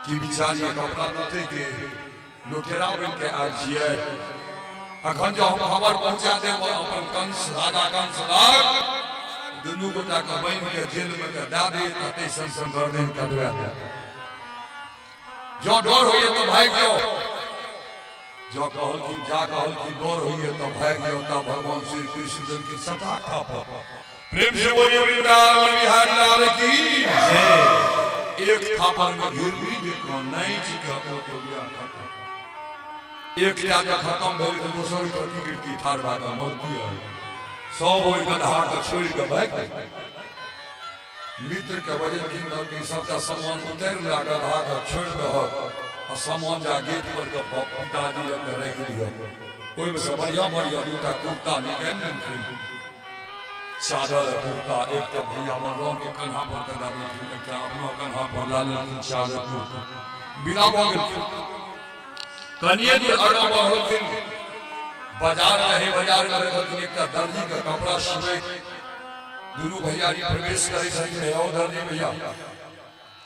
कि बिचारी कपड़ा नते के लोटेरा बन के आ छियै अखन जो हम खबर पहुंचा देब अपन कंस राजा कंस लाग दुनू गोटा के बन के जेल में के दा दे तते संसन गर्दन कटवा दे जो डर होइए तो भाग जाओ जो कहल की जा कहल की डर होइए तो भाग जाओ ता भगवान श्री कृष्ण जी की सता खाप प्रेम से बोलिए वृंदावन बिहार लाल की जय एक थापर में गिरवी देखो नहीं जी का तो गया एक राजा खत्म भइल तो दोसर के कीर्ति ठाड़ बागा मरती है सब ओइ गधा के छोड़ के भाग मित्र के वजह की न की सबका सम्मान उतार लागा गधा छोड़ दे और सम्मान जा गेट पर के पिता जी के रख दियो कोई में सब बढ़िया बढ़िया दूटा कुर्ता निकाल के चादर कुर्ता एक तो भैया मरलों के कन्हा पर कदा एक अपना कन्हा पर लाल चादर कुर्ता बिना बोल कनिए जी अड़ा होथिन बाजार रहे बाजार में रहथिन एक दर्जी का कपड़ा सिवे दुनू भैया जी प्रवेश करे छथिन हे ओ दर्जी भैया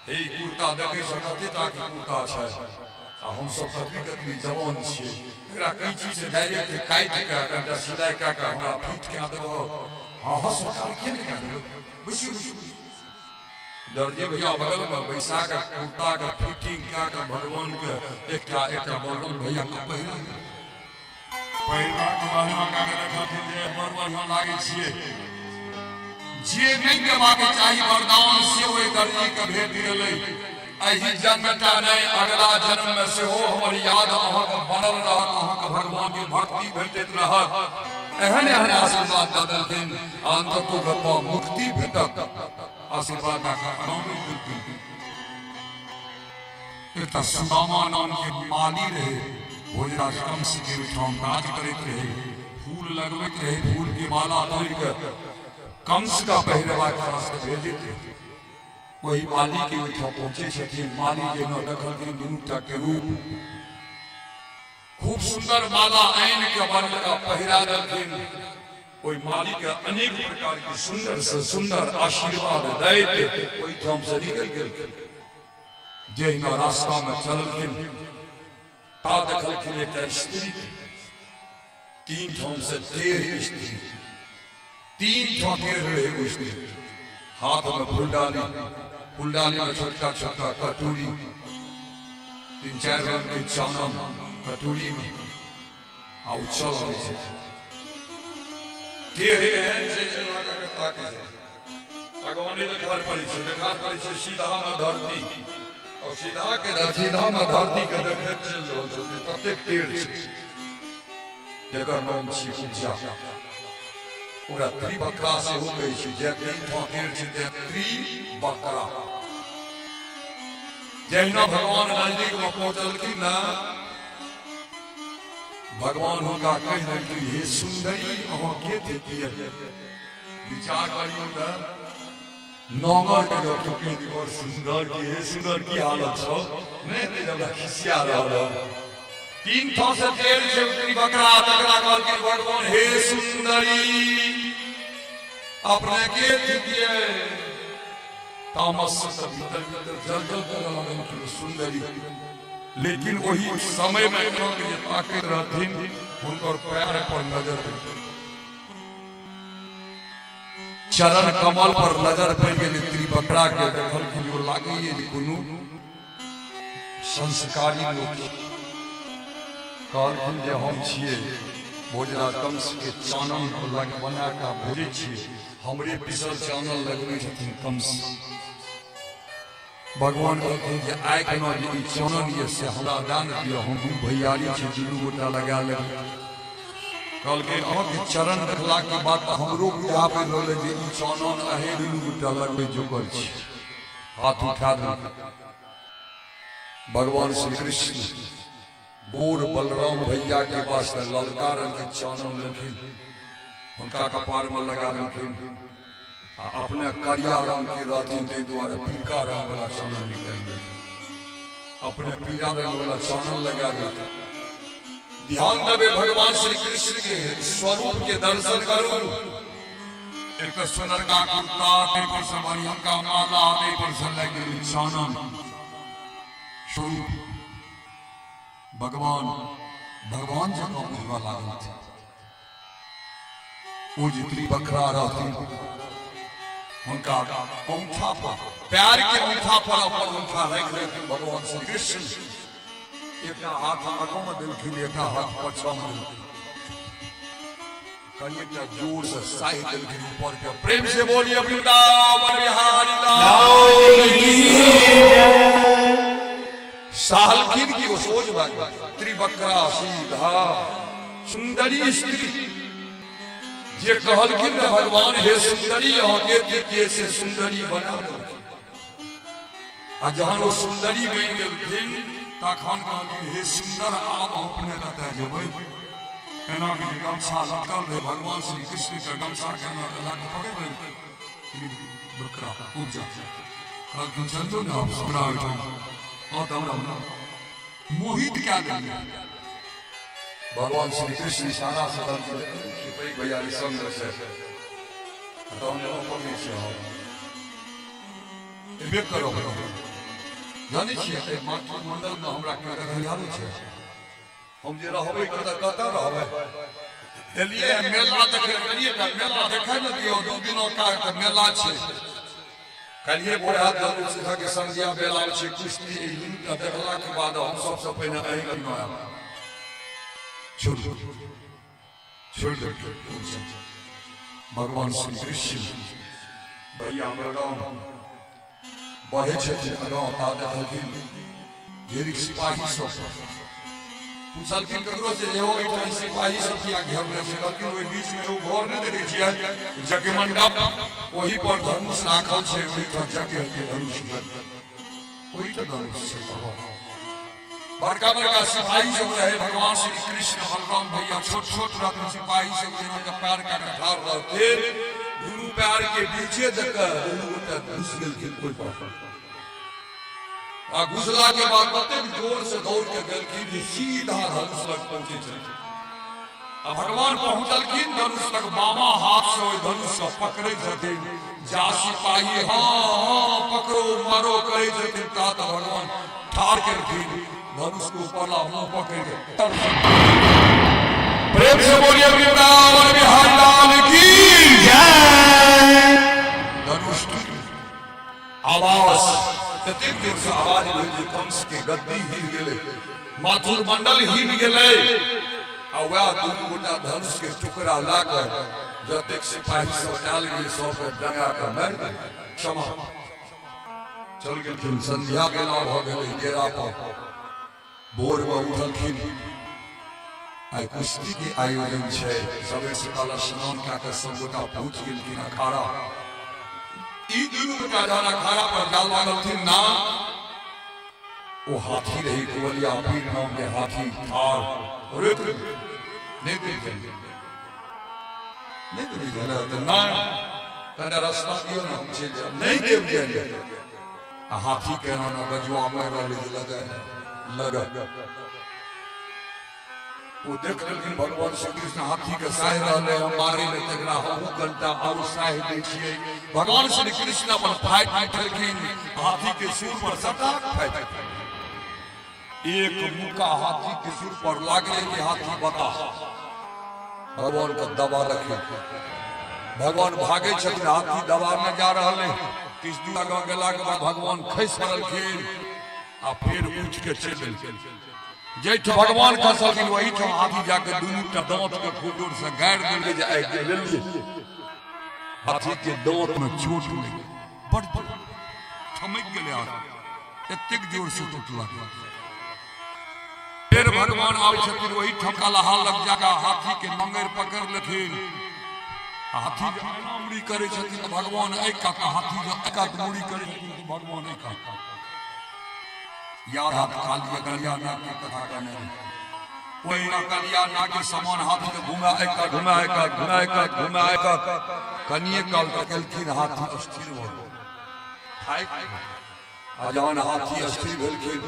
हे कुर्ता देखे सकते ताकि कुर्ता छै आ हम सब कभी जवान छियै एकरा कई चीज से डायरेक्ट काट के कटा सिलाई का हमरा फिट के देबो हां हॉस्पिटल के नहीं कर बुझी दर्जी भैया बगल में बैसा का कुर्ता का फिटिंग का भगवान के एक बगल भैया का पहिरा के बहना का देखथिन जे बड़ बढ़िया लागे छियै जे नहीं देबाक चाही वरदान से ओइ दर्जी के भेट गेलै एहि जन्मटा नहीं अगला जन्म में से हो हमर याद अहाँ के बनल रहत अहाँ के भगवान के भक्ति भेटैत रहत एहन एहन आशीर्वाद दऽ देलखिन अंततो गप्पा मुक्ति भेटत आशीर्वाद का नामी बिल्कुल एक सुदामा नाम के माली रहे भोजराज कंस के ठाम राज करते रहे फूल लगबैत रहे फूल की माला तोड़ के कंस का पहरेवा के रास्ते भेजे थे वही माली के ठाम पहुंचे छथिन माली जे न देखलखिन दुनूटा के रूप खूब सुंदर माला आइन के बनल का पहिरा देलखिन कोई मालिक के अनेक प्रकार के सुंदर से सुंदर आशीर्वाद दैत कोई ठाम से निकल गेल जेना रास्ता में चलखिन ता देखलखिन एक स्त्री तीन ठाम से 13 स्त्री तीन ठाम रहे स्त्री हाथ में फूलडाली में छोटा छोटा कटोरी 3-4 रंग के चानन कटोरी में आ उछल रहे थे भगवान ने घर पर सीधा में धरती और सीधा में धरती के देखे चल रहल छै ततेक टेढ़ छै जेकर नाम छी पूजा पूरा त्रिबकरा से हो गई छै जे तीन ठाम टेढ़ छै ते त्रिबकरा जहिना भगवान नजदीक में पहुंचलखिन ना भगवान हुनका कहलनि कि हे सुंदरी अहाँ के थिए विचार करियौ त नगर के टोपी और सुंदर की हे सुंदर की हालत छौ नहीं ते जब खिसिया रहल तीन ठाम से तेल से उतरी बकरा तकरा कहल कि भगवान हे सुंदरी अपने के थिए तामस से भीतर जल लगन कि सुंदरी लेकिन वही समय में ताकत रहथिन उनकर पैर पर नजर चरण कमल पर नजर पड़ गेल त्रिबकरा के देखल कि जो लागे ये कोनो संस्कारी लोग कहलखिन जे हम छियै भोजराज कंस के चानन लग बना के भेजे छियै हमरे पिसल चानन लगबै छथिन कंस भगवान कहलखिन जे आइ केना जे ई चानन ये से हमरा दान दियो हम दू भैयारी छी दुनू गोटा लगा लेब कहलखिन अहाँ के चरण देखला के बाद हमरो बुझा पे रहल जे ई चानन अहे दुनू गोटा लगबै जोकर छी हाथ उठा दे भगवान श्री कृष्ण बोर बलराम भैया के पास ललका रंग के चानन लेकिन उनका कपार में लगा लेकिन अपने करिया रंग के रहथिन ताहि दुआरे पीका रंग वाला चानन निकल गए अपने पीला रंग वाला चानन लगा देते ध्यान देवे भगवान श्री कृष्ण के स्वरूप के दर्शन करूं। एक तो सुनर का कुर्ता ते पर समरियम का माला ते पर लगे चानन स्वरूप भगवान जब बुझवा लागल थे वो जितनी बकरा रहती उनका अंगूठा पर प्यार के अंगूठा पर अंगूठा रख रहे भगवान श्री कृष्ण एक हाथ आगो में दिलखिन एक हाथ पछा में कहीं जोर से साई दिलखिन ऊपर के प्रेम से बोलिए वृंदावन बिहारी लाल की सालकिन की वो सोच भाग त्रिबकरा सीधा सुंदरी स्त्री ये कहलखिन भगवान हे सुंदरी के से सुंदरी बना दो आ जहां वो सुंदरी बन गेलखिन तखन कहलखिन हे सुंदर आप अपने रहते जेबै एना के गमछा लटकल रहे भगवान श्री कृष्ण के गमछा के ना लटक पकड़ रहे बकरा उठ जा कहलखिन चलो ना आप सुना और हमरा मोहित क्या देंगे भगवान श्री कृष्ण इशारा से भैया संग से करो जानी छियै मंडल में हमरा के हरियाणा छै हम जे रहबै कतऽ रहबै एलिए मेला देखे करिए का मेला देखै न दियो 2 दिनों का मेला छै कलिए बोरा दलु सीधा के संध्या बेला छै कुश्ती देखला के बाद हम सबसे पहले एहि दिन आएब छोड़ भगवान श्री कृष्ण भैया राम बढ़े छथिन ता देखलखिन ढेरिक सिपाही सब पूछलखिन ककरो से एगो एकटा सिपाही सब किया घेर ले से कहलखिन ओहि बीच में एगो घर नहीं देखै छियै जके मंडप ओही पर धनुष राखल छै ओही पर जके धनुष ओही तो धनुष छै बड़का सिपाही सब रहे भगवान श्री कृष्ण बलराम भैया छोट रहते सिपाही सब के पैर का ठाड़ रहते दुनू पैर के बीचे जगह घुस गेलखिन कोई पर आ घुसला के बाद कतेक जोर से दौड़ के गेलखिन सीधा धनुष लग पहुंचे छथिन आ भगवान पहुंचलखिन धनुष लग बामा हाथ से ओहि धनुष के पकड़े छथिन जा सिपाही हाँ पकड़ो मारो करे छथिन ता भगवान ठाड़ केलखिन धनुष को ऊपर मुंह पकड़ के प्रेम से बोलिए वृंदावन बिहारी लाल की जय। धनुष आवाज ततेक देर से आवाज भेल कंस के गद्दी हिल गेले माथुर मंडल हिल गेले आ वह दुनू गोटा धनुष के टुकड़ा लाकर जतेक सिपाही सब डाल गेल सब डंगा के मार क्षमा चल गेलखिन संध्या बेला भ गेलै डेरा पर भोर में उठलखिन आई कुश्ती के आयोजन छै सबे से काला स्नान कए सब गोटा पहुंच गेलखिन अखाड़ा ई दुनू गोटा जहन अखाड़ा पर जाल लागलखिन ना वो हाथी रही कुवलिया पीर नाम के हाथी ठाड़ अरे नहीं ना कने रास्ता दियो ना हम चल जाब नहीं देव दिया हाथी के ना गजुआ में लगे वो देख लेकिन भगवान श्री कृष्ण हाथी के साह रहले हम मारे ले तकरा हम घंटा और साह दै छियै भगवान श्री कृष्ण अपन फाइट उठलखिन हाथी के सिर पर सटाक फाइट एक मुक्का हाथी के सिर पर लागले कि हाथी बता भगवान को दबा रखे भगवान भागे छथिन हाथी दबा में जा रहले किछ दूर आगा गेला के बाद भगवान खसि पड़लखिन आ फिर उठ के चल गेलखिन जैठ भगवान खसलखिन वही ठाम हाथी जाके दुनू टा दांत के खुटुर से गाड़ि देलकै जे आइ गेलिए हाथी के दांत में चोट लग बड़ ठमक गेलै हाथ एतेक जोर से टूटलक फिर भगवान आबै छथिन वही ठाम काला लग जाके हाथी के मंगैर पकड़ लेथिन हाथी मुड़ी करे छथिन भगवान एक का हाथी एक मुड़ी करे छथिन भगवान एक का याद हाथ कालिया गलिया नाग की कथा कहने कोई ना कलिया नाग के समान हाथ में घुमा एक कनिए काल तकलखिन हाथी अस्थिर हो जहान हाथी अस्थिर भेलखिन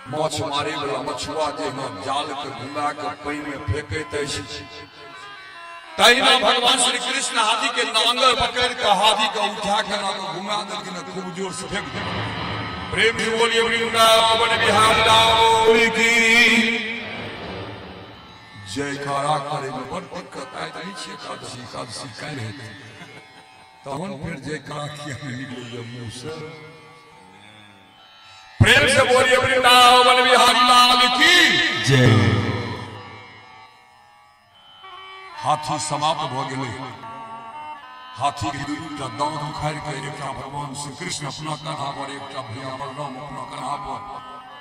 माछ मारे वाला मछुआ जे जाल के घुमा के पानी में फेंकैत अछि, तहिना भगवान श्री कृष्ण हाथी के नांगर पकड़ के हाथी के उठा के ना घुमा देलखिन, खूब जोर से फेंक देलखिन। प्रेम से बोलिए वृंदावन बिहारी लाल की जयकारा करे में बड़ दिक्कत आइत नहीं छै। एकादशी काल्हि हेतै तहन फिर जयकारा किया निकलैया मुंह से। प्रेम से बोलिए वृंदावन बिहारी लाल की जय। हाथी समाप्त भ गेलै। हाथी के दूटा दांत उखाड़ि के एकटा भगवान श्री कृष्ण अपना कन्हा पर, एकटा भैया बलराम अपना कन्हा पर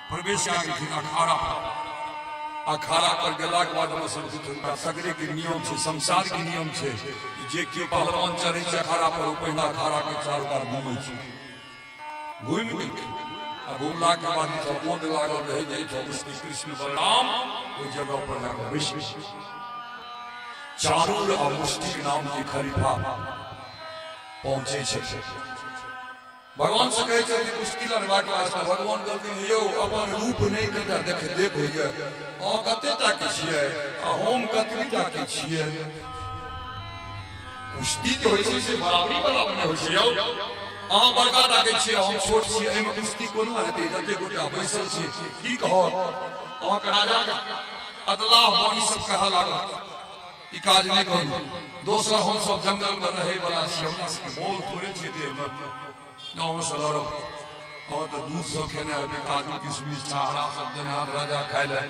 प्रवेश कए गेलखिन अखाड़ा पर। अखाड़ा पर गेलाक बाद में सब सगरे के नियम छै, संसार के नियम छै, जे केओ पहलवान चढ़ै छै अखाड़ा पर, पहिला अखाड़ा के चारू कात घूमै छै। घूमि गेलखिन आ घूमला के बाद सब मोद लागल रहे जे श्री कृष्ण बलराम ओहि जगह पर जाकर बैस गेल। चारूर और मुष्टिक नाम के खलीफा पहुंचे छै। भगवान से कहे छै मुश्किल लड़बाक वास्ते भगवान कहलखिन यौ अपन रूप नहीं कतऽ देख होइए, अहाँ कतेटा के छियै आ हम कतबीटा के छियै। कुश्ती जे होइ छै से बराबरी वाला नहि होइ छै यौ, अहाँ बड़का टा के छियै हम छोट छियै, एहिमे कुश्ती कोना हेतै? जते गोटा बैसल छी की कहब, अहाँके राजा अदलाह बाणी सब कहऽ लागल ई काज नहीं करू। दोसर हम सब जंगल में रहे वाला छी, हमरा सबके मोल थोड़े छै देह में गाँव से लड़ब। और तो दूध सब खेने काजू किशमिश छाहरा सब देने राजा खाए ले,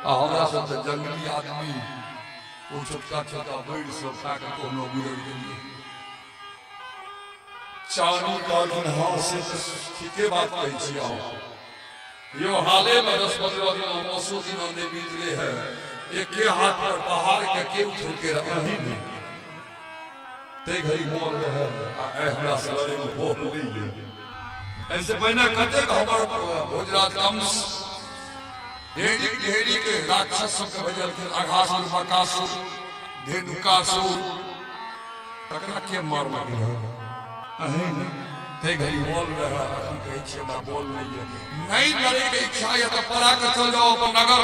आ हमरा सब तो जंगली आदमी वो छोटका छोटा बैर सब खा के कोनो गुजर गेलिए। चानी कहलखिन हाँ से ठीके बात कहै छी अहाँ। यो हाले में 10-15 दिन 900 दिन हमने बीतले है, एक हाथ पर पहाड़ के उठल के रही नहीं ते घड़ी मोर रहे हमरा सलरे में भोग नहीं। ऐसे पहले कते हमर भोजराज कंस ढेरी के राक्षस सब के भेजल के अघासुर बकासुर धेनुकासुर तकरा के मार मार अहे ते घड़ी बोल रहा है कहे छे हमरा बोल नहीं करे के इच्छा है तो परा के चल जाओ अपन नगर।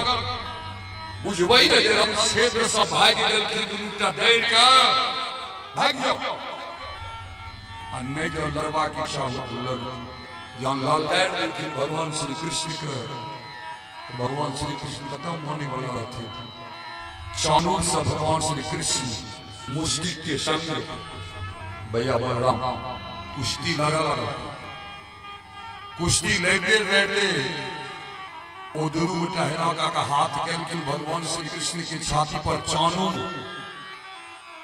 बुझबै रे जे हम क्षेत्र सब भाग गेलखिन, दुटा डर के भाग जाओ आ नहीं जो लड़वा की इच्छा हो तो लड़। जहाँ लाल देलखिन भगवान श्री कृष्ण के, भगवान श्री कृष्ण खत्म होने वाला थे। चाणूर से भगवान श्री कृष्ण मुष्टि के संग भैया बलराम कुश्ती लड़ा। कुश्ती लेते लेते वो दुरु टहरा का हाथ के भगवान श्री कृष्ण की छाती पर चाणूर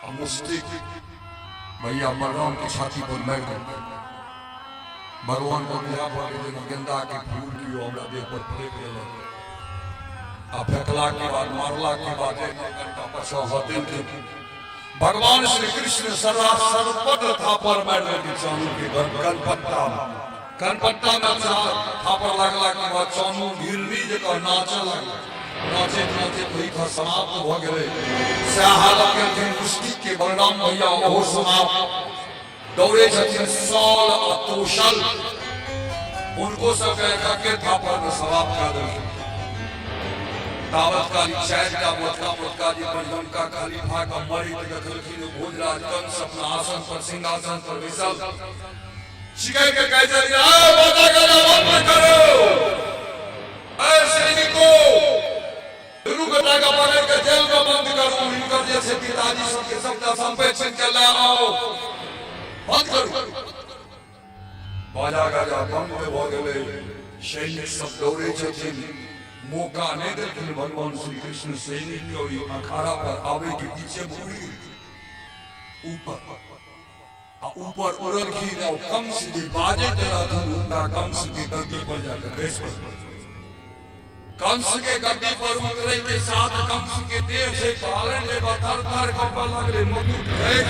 और मुष्टि भैया बलराम की छाती पर लग गए। भगवान को बिहार पर गेंदा के फूल की हमरा देह पर फेंक दिया आ फेंकला के बाद मारला के बाद एक घंटा पछा होते थे भगवान श्री कृष्ण सर्वपद थापर मार देलखिन चाणूर के कनपट्टा में थापर लगला के बाद चाणूर गिरवी जका नाचे लगला। नाचे नाचे वही था समाप्त हो गए। सहाल के मुश्किल के बलराम भैया ओहो समाप्त दौड़े छथिन सौल अतुशल, उनको सब के थापर में समाप्त कर देलखिन। तावतकाली चारिटा मोटका जी परिजन का खलीफा का मरित देखलखिन। भोजराज कंस अपना आसन पर सिंहासन पर बैसल शिकायत के कह दिया माता का नाम मत करो, सैनिकों दुर्घटना का पकड़ के जेल में बंद करो, इनकर जैसे पिताजी सबके सबका संपेक्षण के ले आओ बंद करो। बाजा गाजा बंद हो गए। सैनिक सब दौड़े छथिन, मौका नहीं देलखिन भगवान श्री कृष्ण सैनिक के अखाड़ा पर आवे के पीछे मुड़ी ऊपर उड़लखिन और कंस के बाजे तेरा धुंधा कंस की गद्दी पर जाकर बैठ गए। कंस के गद्दी पर उतरे के साथ कंस के देह से पालन के थर थर कंपने लगे। मुकुट फेंक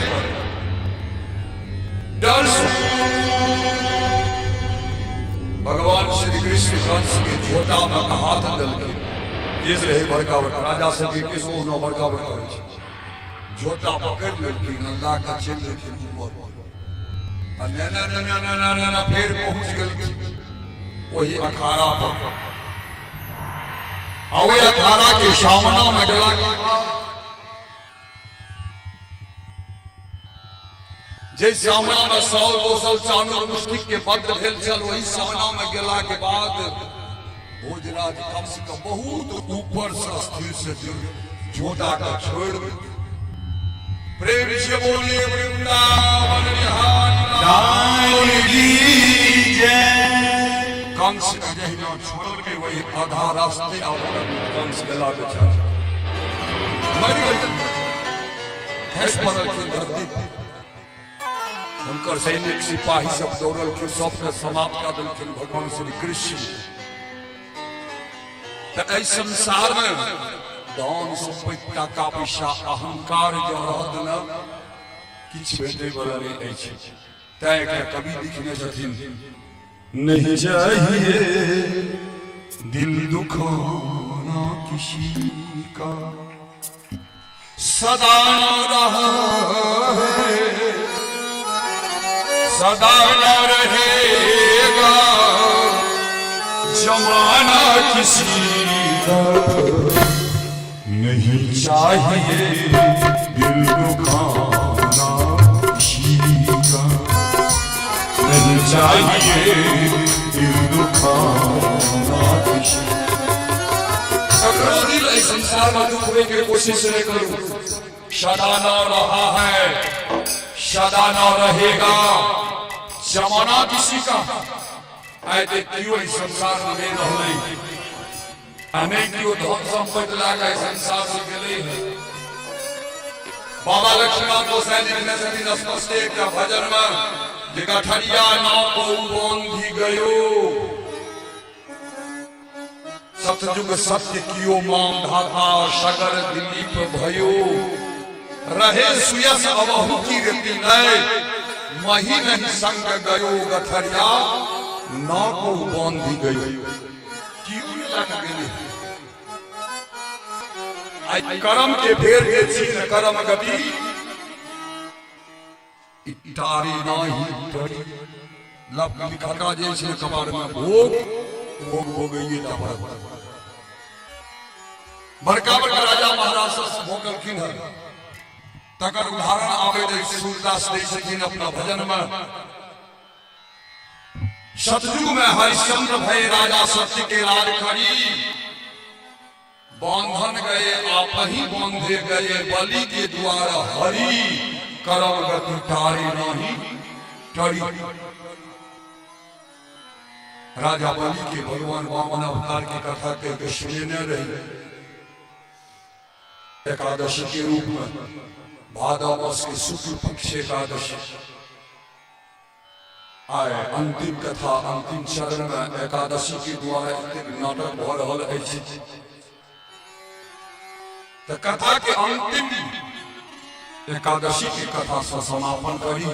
डर से भगवान श्री कृष्ण कंस के झोटा में हाथ डालके जिस रहे बड़का राजा से के किसको न बड़का करे झोटा पकड़ लेके नंदा का चल लेके ऊपर ना फिर पहुंच गई वही अखाड़ा पर। હવે તારા કે સામના में डला जे सामना में 100-200 चानूर मुश्किल के पत्र भेल चल वही सामना में गेला के बाद भोजराज कम से कम बहुत ऊपर से स्थिर से झोटा का छोड़ प्रेम से बोलिए वृंदावन बिहारी कंस जहिना छोड़ के वही आधा रास्ते कंस गेला बेचारा मर गए खस पड़ल के धरती उनकर सैनिक सिपाही सब दौड़ल के सबके समाप्त कर दिलखिन भगवान श्री कृष्ण तो इस संसार में दान संपत्ति टाका पैसा अहंकार जो रहत न किछ भेटे वाला नहीं अछि तय के कवि लिखने छथिन नहीं चाहिए दिल दुखाना किसी का सदा रहे सदा न रहेगा जमाना किसी का नहीं चाहिए दिल दुखाना किसी का नहीं चाहिए दिल दुखाना किसी का संसार में दुख होने की कोशिश नहीं करूं सदा न रहा है सदा न रहेगा जमाना किसी का आए क्यों इस संसार में नहीं रहे हमें क्यों धन संपत्ति लागा संसार से गले बाबा लक्ष्मण को लिखने से स्पष्ट एक भजन में गठरिया नाव को बांधी गयो सतयुग सत्य कियो माम धाता सगर दिलीप भयो रहे सुयस अबहु की गति नय मही नहीं संग गयो गठरिया ना को बांधी गयो क्यों लग गई आई कर्म के फेर के छीन कर्म गति इटारी नाही टरी लब लिखा जैसे कपार में भोग भोग हो गई ये बड़का बड़का राजा महाराज से भोगल किन है तकर उदाहरण आवे दे सूरदास दे सकिन अपना भजन में सतयुग में हरिश्चंद्र भय राजा सत्य के राज करी बांधन गए आप ही बांधे गए बलि के द्वारा हरि करम गति टारी नहीं टरी राजा बलि के भगवान वामन अवतार की कथा के सुनने रही एकादशी के रूप में भादव मास के शुक्ल पक्ष एकादशी आए अंतिम कथा अंतिम चरण में एकादशी के द्वारा नाटक भ रहल अछि तो कथा के अंतिम एकादशी की कथा से समापन करी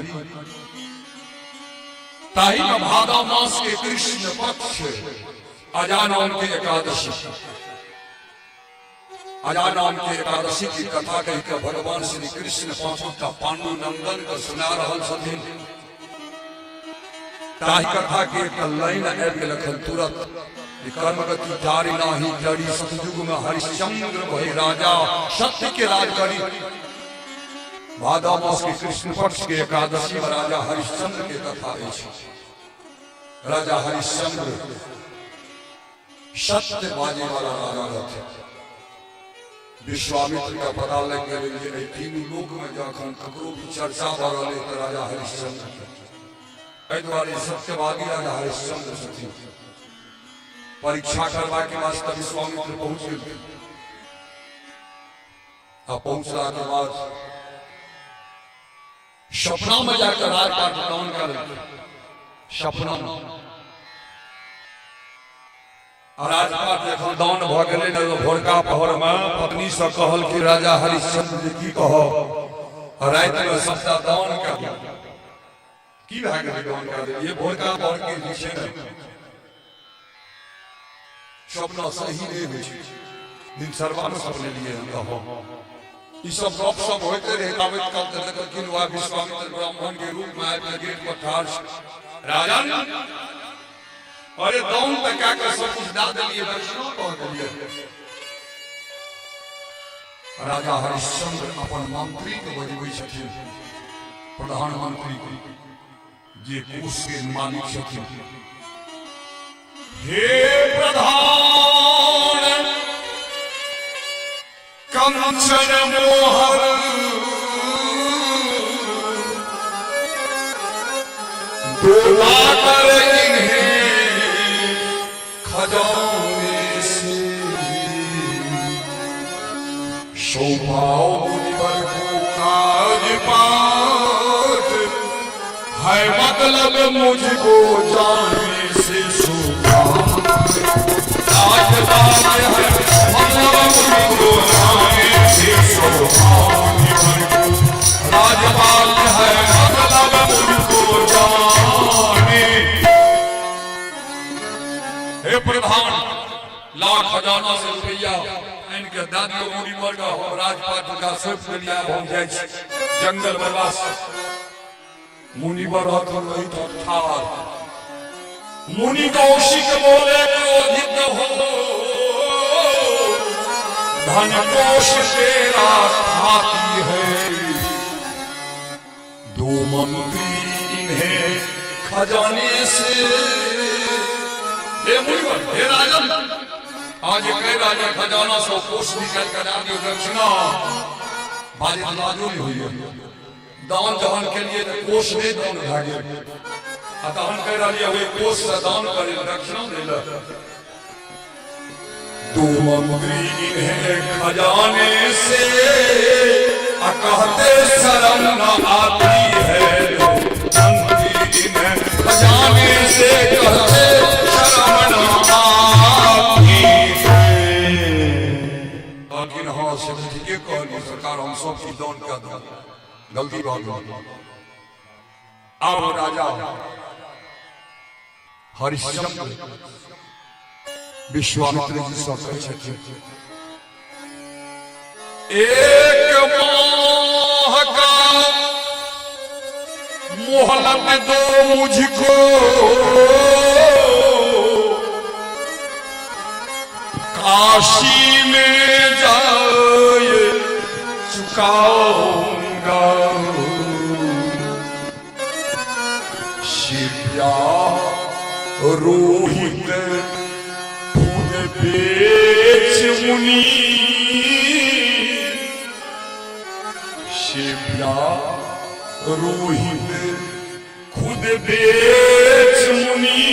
ताही में भादव मास के कृष्ण पक्ष अजानन के एकादशी अजानन के एकादशी की कथा कह के भगवान श्री कृष्ण पांचटा पांडु नंदन को सुना रहल छथिन ताही कथा के लाइन आबि गेल अखन तुरंत कर्म गति टारी नाही टरी सतयुग में हरिश्चंद्र भई राजा सत्य के राज करी भादव मास के कृष्ण पक्ष के एकादशी में राजा हरिश्चंद्र के कथा अछि राजा हरिश्चंद्र सत्य बाजे वाला राजा रहते विश्वामित्र का पता लग गया तीन लोक में जखन ककरो भी चर्चा भ रहल त राजा हरिश्चंद्र एहि द्वारे सत्यवादी राजा हरिश्चंद्र छथिन परीक्षा करवा के वास्ते विश्वामित्र पहुंच गए पहुंचला के बाद सपना में जाकर राजपाट दान कर सपना राजपाट जखन दान भ गेलै न भोरका पहर में पत्नी से कहल कि राजा हरिश्चंद्र जी की कहो रात में सबटा दान कर की भए गेलै दान कर ये भोरका पहर के विषय सपना सही नहीं होइ छै दिन सर्वान सपने लिए कहो ई सब गप सब होते रहे ताबत कल तक लेकिन वह विश्वामित्र ब्राह्मण के रूप में आके गेट पर ठाड़ राजन अरे दान तक क्या कर सब कुछ डाल दिए दक्षिणा कह दिए राजा हरिश्चंद्र अपन मंत्री के बजबै छथिन, प्रधानमंत्री जे कोष के मालिक छथिन। हे प्रधान कंचन मोहर डोला कर इन्हें खजाने से शोभाओ मुनिवर को काज पाठ है, मतलब मुझको जाने से शोभा आज बात है, मतलब मुझको जाने से शोभा राजबाग है, मतलब मुझको जाने। हे प्रधान लाख खजाना से रुपया इनके दादियों मुनि वर्ग राजपाट का सब के लिए पहुंच जाए जंगल प्रवास मुनिवर रही ठार मुनि कौशिक बोले क्रोधित हो धन कोश तेरा खाती है, दो मंत्री इन्हें खजाने से। हे मुनिवर हे राजन आज कई राजा खजाना सौ कोष निकल कर आगे दक्षिणा बाजे लाजो नहीं हुई दान जहान के लिए कोष दे दान भागे अतहन कह रहा है कोष से दान करे दक्षिणा दे ल। दो मंत्री इन्हें खजाने से कहते शर्म न आती है, मंत्री इन्हें खजाने से कहते शर्म न आती है। लेकिन हाँ से ठीक है कहली सरकार हम सब की दान क्या दो गलती बात अब राजा हरिश्चंद्र विश्वामित्र जी से कहे छथिन एक माह का मोहलत दो मुझको, काशी में जाए चुकाऊंगा, शिव्या रोहित खुद बेच मुनि, शिव्या रोहित खुद बेच मुनि,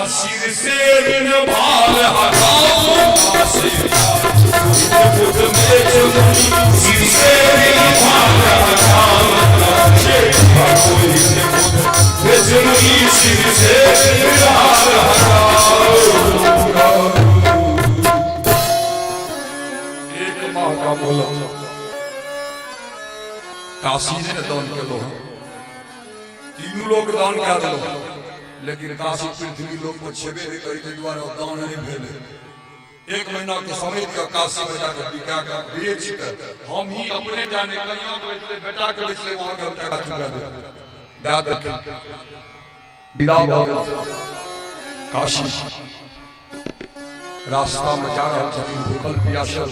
असिर से ऋण भार हटाऊंगा, शिव्या रोहित खुद बेच मुनि, सिर से ऋण भार हटाऊंगा, शिव्या रोहित खुद बेच मुनि, सिर से ऋण भार हटाऊंगा। एक माह का मोहलत काशी ने दान के लो, तीनों लोग दान क्या दो, लेकिन काशी पृथ्वी लोग को छेबे नहीं करी के द्वारा दान नहीं भेले। एक महीना के समय का काशी बेटा के बिका का बेच कर हम ही अपने जाने कन्या को इसलिए बेटा के इसलिए वहां का टका चुका दे याद रखें। विदा हो काशी रास्ता में जा रहे थे भूखल प्यासल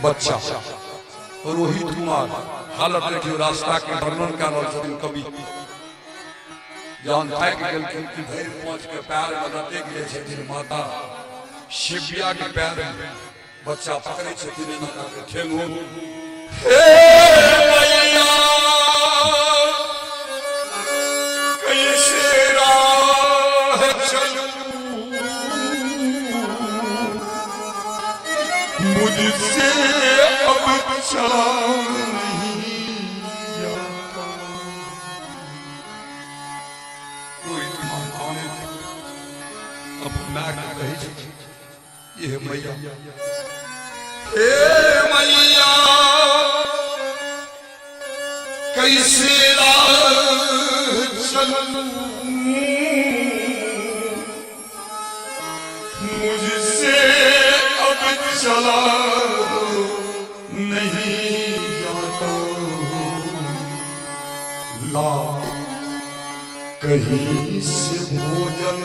बच्चा रोहित कुमार हालत देखियो रास्ता के वर्णन का कवि जहां थक गेलखिन कि भैर पहुंच के पैर में रटे गए छथिन माता शिव्या के पैर में बच्चा पकड़े छथिन एना के ठेंगो हे मैया कैसे राह चलूं मुझसे अब चला नहीं जाता। कोई तुम्हारे अब मैं कही ये मैया हे मैया कैसे राह चलूं मुझसे अब चला नहीं जाता। ला कहीं से भोजन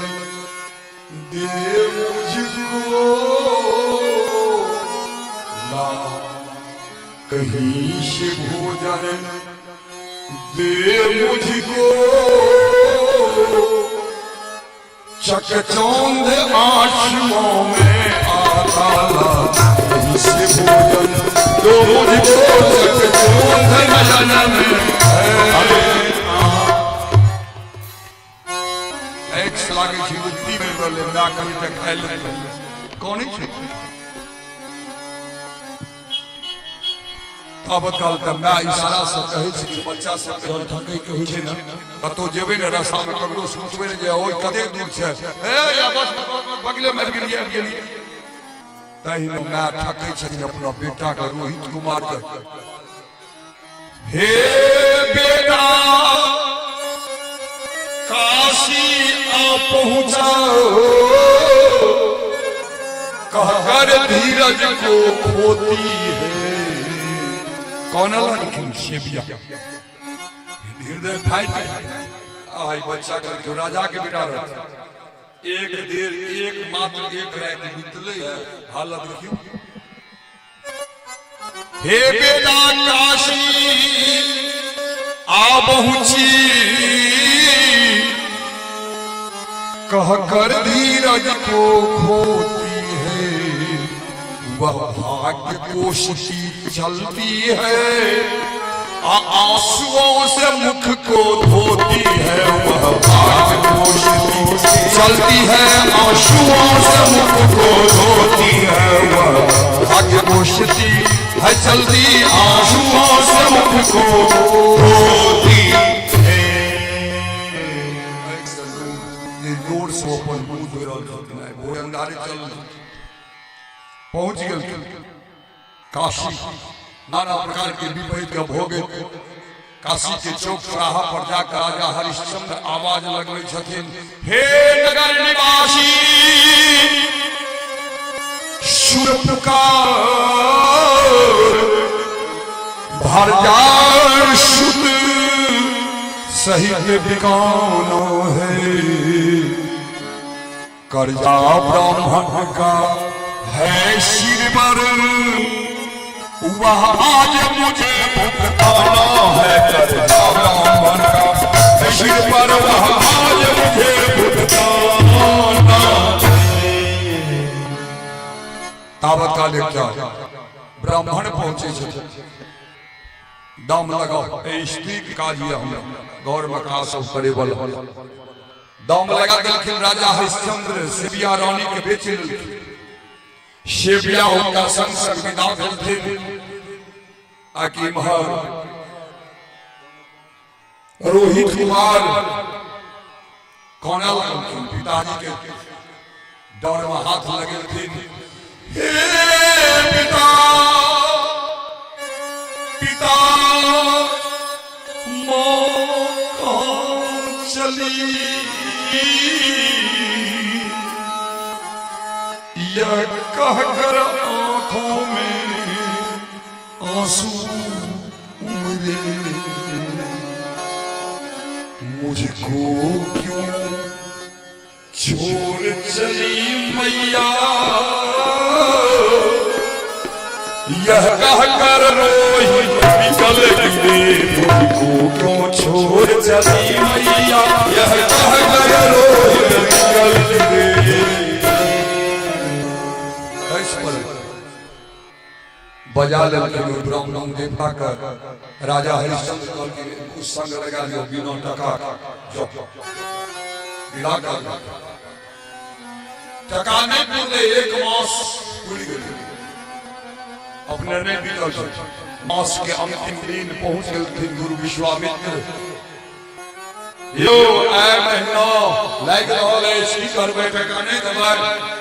दे मुझको ना कहीं से भोजन, दे मुझको चकचौंध आंसुओं में आता कहीं से भोजन, तो मुझको चकचौंध नयन में एक सलागे जीवती में बोले ना कभी तक खेल कौन है अब काल तक मैं इशारा से कहै छी कि बच्चा सब घर थकै कहै छै ना कतो जेबे ने रास्ता में ककरो सोचबे ने जे ओइ कते दूर छै ए या बस बगले में गेलिए तहि में मैं थकै छथिन अपना बेटा के रोहित कुमार के हे बेटा काशी आ पहुंचाओ कहकर धीरज को खोती है कौन लिखी शेबिया हृदय फाइट आई बच्चा के राजा के बेटा रहता एक देर एक मात्र एक रात बीतले है हालत देखियो हे बेटा काशी आ पहुंची कहकर धीरज को खोती है वह भाग्य कोशिशी चलती है आंसुओं से मुख को धोती है वह भाग्य कोशिशी चलती है आंसुओं से मुख को धोती है वह भाग्य कोशिशी है चलती आंसुओं से मुख को धोती है जोर से अपन मुंह धो रहा है वो अंधारे चल पहुंच गए काशी नाना प्रकार के विपरीत का भोगे काशी के चौक चौराहा पर जाकर राजा हरिश्चंद्र आवाज लगवे छथिन हे नगर निवासी सुर पुकार भर जाए शुद्ध सहित बिकानो है कर्जा ब्राह्मण का है सिर पर वह आज मुझे भुगताना है कर्जा ब्राह्मण का सिर पर वह आज मुझे भुगताना तावत काल ब्राह्मण पहुंचे दाम लगाओ स्त्री काजिया हम गौर मका सब करे बल दाम लगा देलखिन राजा हरिश्चंद्र शिबिया रानी के बेचे शिबिया उनका संग संग विदा भेलथिन आकि महर रोहित कुमार कोना लगलखिन पिताजी के डर में हाथ लगेलथिन हे पिता पिता चली यह कहकर आंखों में आंसू उमड़े मुझको क्यों छोड़ चली मैया यह कहकर रोहित निकल गिरे मुझको क्यों छोड़ चली मैया यह कहकर रोहित निकल गिरे बजा लेलखिन ब्राह्मण देवता का राजा हरिश्चंद्र कल के कुछ संग लगा जो बिना टका जो लगा टका नहीं पूरे एक मास पूरी गई अपने ने बीतल मास के अंतिम दिन पहुंच गए गुरु विश्वामित्र यो आए महीना लाग रहल है की करबे टका नहीं दबाए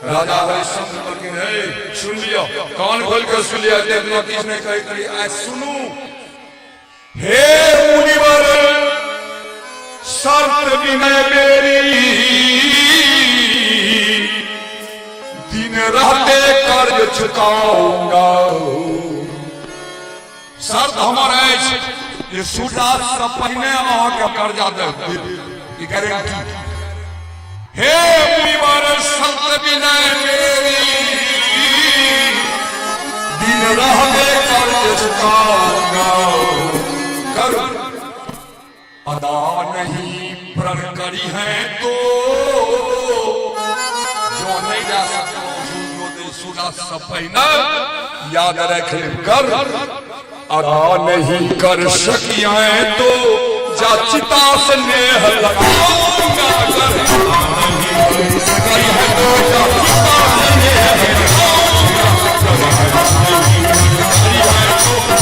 राजा हरिश्चंद्र बोलखिन हे सुन लियो कान खोल के सुन लिया देखना किसने कही करी आज सुनू हे मुनिवर शर्त विनय मेरी दिन रहते कर्ज चुकाऊंगा शर्त हमारा ये सूरदास से पहले आके कर्जा दे गारंटी हे मुनिवर विनय मेरी दिन रहने कर अदा नहीं प्रण करी है तो जो नहीं जा सकते सुना सपना याद रख कर अदा नहीं कर सकिया तो जाचिता स्नेह लगाऊंगा नहीं सकी है तो जाचिता स्नेह लगाऊंगा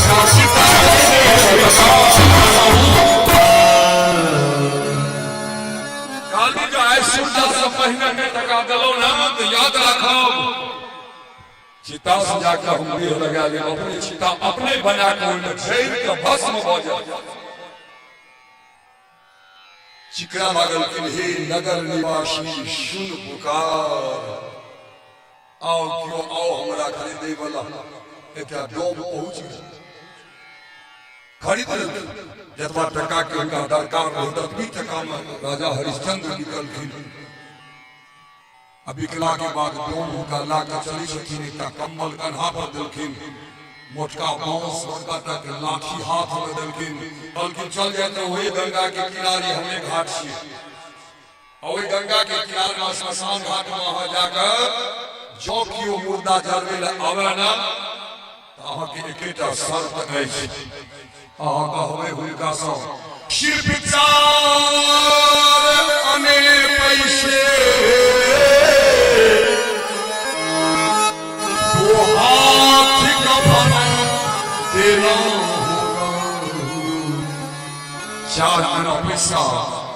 जाचिता स्नेह लगाऊंगा काली जो है सूर्य से पहले में टका दलो ना तो याद रखो चिता सजा का हम देह लगा ले अपनी चिता अपने बना के शरीर का भस्म हो जाए चिकरा लागल कि हे नगर निवासी सुन पुकार आओ क्यों आओ हमरा खरीदे वाला एकटा डोम पहुंच गया खरीद जतवा टका के उनका दरकार हो तभी टका में राजा हरिश्चंद्र निकलखिन अब विकला के बाद डोम का लाकर चली सखीन का कम्बल कन्हा पर दिलखिन मोटका बांस मोटका तक लाठी हाथ में दिलखिन बल्कि चल जाते वही गंगा के किनारे हमने घाट से और वही गंगा के किनारे में श्मशान घाट में वहां जाकर जो कियो मुर्दा जरवे आवे ना अहाँ के एकेटा शर्त अछि अहाँ का होवे हुनका सो शिर विचार अने पैसे वो हाथ कफन देना चार आना पैसा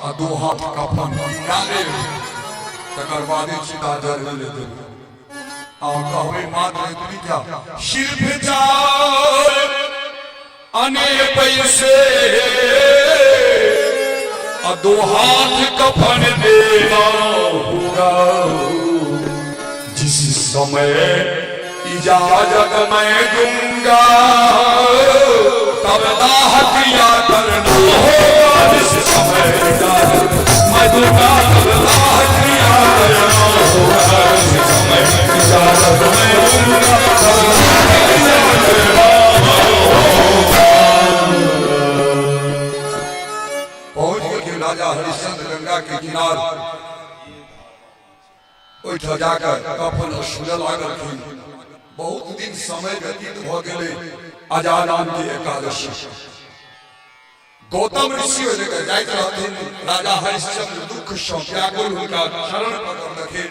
और दो हाथ कफन डाले तकर बाद चिता जर ले दे और कहवे मात्र इतनी क्या शिर विचार अने पैसे और दो हाथ कफन देना होगा जिस समय इजाजत मैं दूंगा तब दाह किया करना होगा जिस समय इजाजत मैं दूंगा तब दाह किया करना होगा जिस समय इजाजत मैं दूंगा तब दाह किया करना होगा। पहुंच गए राजा हरिश्चंद्र गंगा के किनारे ओइठा जाकर कफन सुने लागल बहुत दिन समय व्यतीत हो गए अजानान की एकादशी गौतम ऋषि लेकर जाइत रहथिन राजा हरिश्चंद्र दुख सं व्याकुल उनका शरण पकड़ रखिन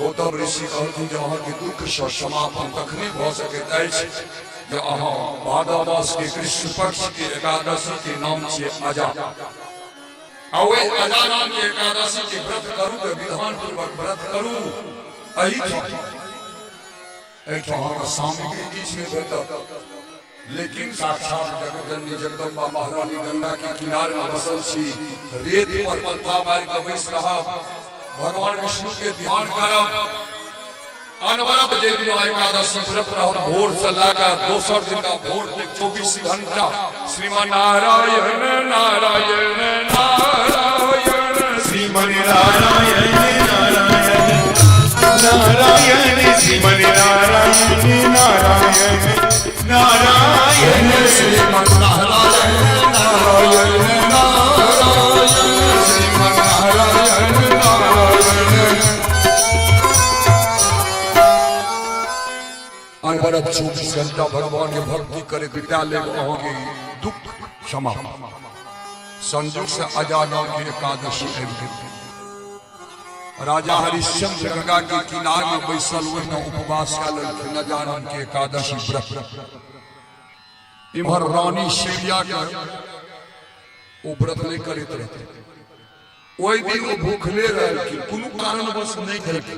गौतम ऋषि कहथिन जे अहाँ के दुख सं समापन तखने भ सकैत अछि जे अहाँ भादव मास के कृष्ण पक्ष के एकादशी के नाम छै अजा अवे अजानान के एकादशी के व्रत करू के विधान पूर्वक व्रत करू अहिठाम सामग्री किछ नहीं भेटत लेकिन साक्षात जगतजननी जगदम्बा महारानी गंगा के किनारे में बसल छी रेत पर पंथा मार के बैस रहब भगवान विष्णु के ध्यान करब अनवरत जे दिन एकादशी व्रत रहब भोर से लेकर दोसर दिन का भोर तक 24 घंटा श्रीमान नारायण नारायण नारायण श्रीमन नारायण नारायण नारायण श्रीमन नारायण नारायण नारायण श्रीमन नारायण नारायण नारायण श्रीमन नारायण नारायण अनवरत 24 घंटा भगवान के भक्ति करे विद्यालय के दुख क्षमा संयोग से अजाना की एकादशी राजा हरिश्चंद्र गंगा के किनारे में बैसल हुए उपवास कल अजानन के एकादशी व्रत इमहर रानी शिविया के वो व्रत नहीं करते रहते वही दिन वो भूखले रहे कोनो कारणवश नहीं करते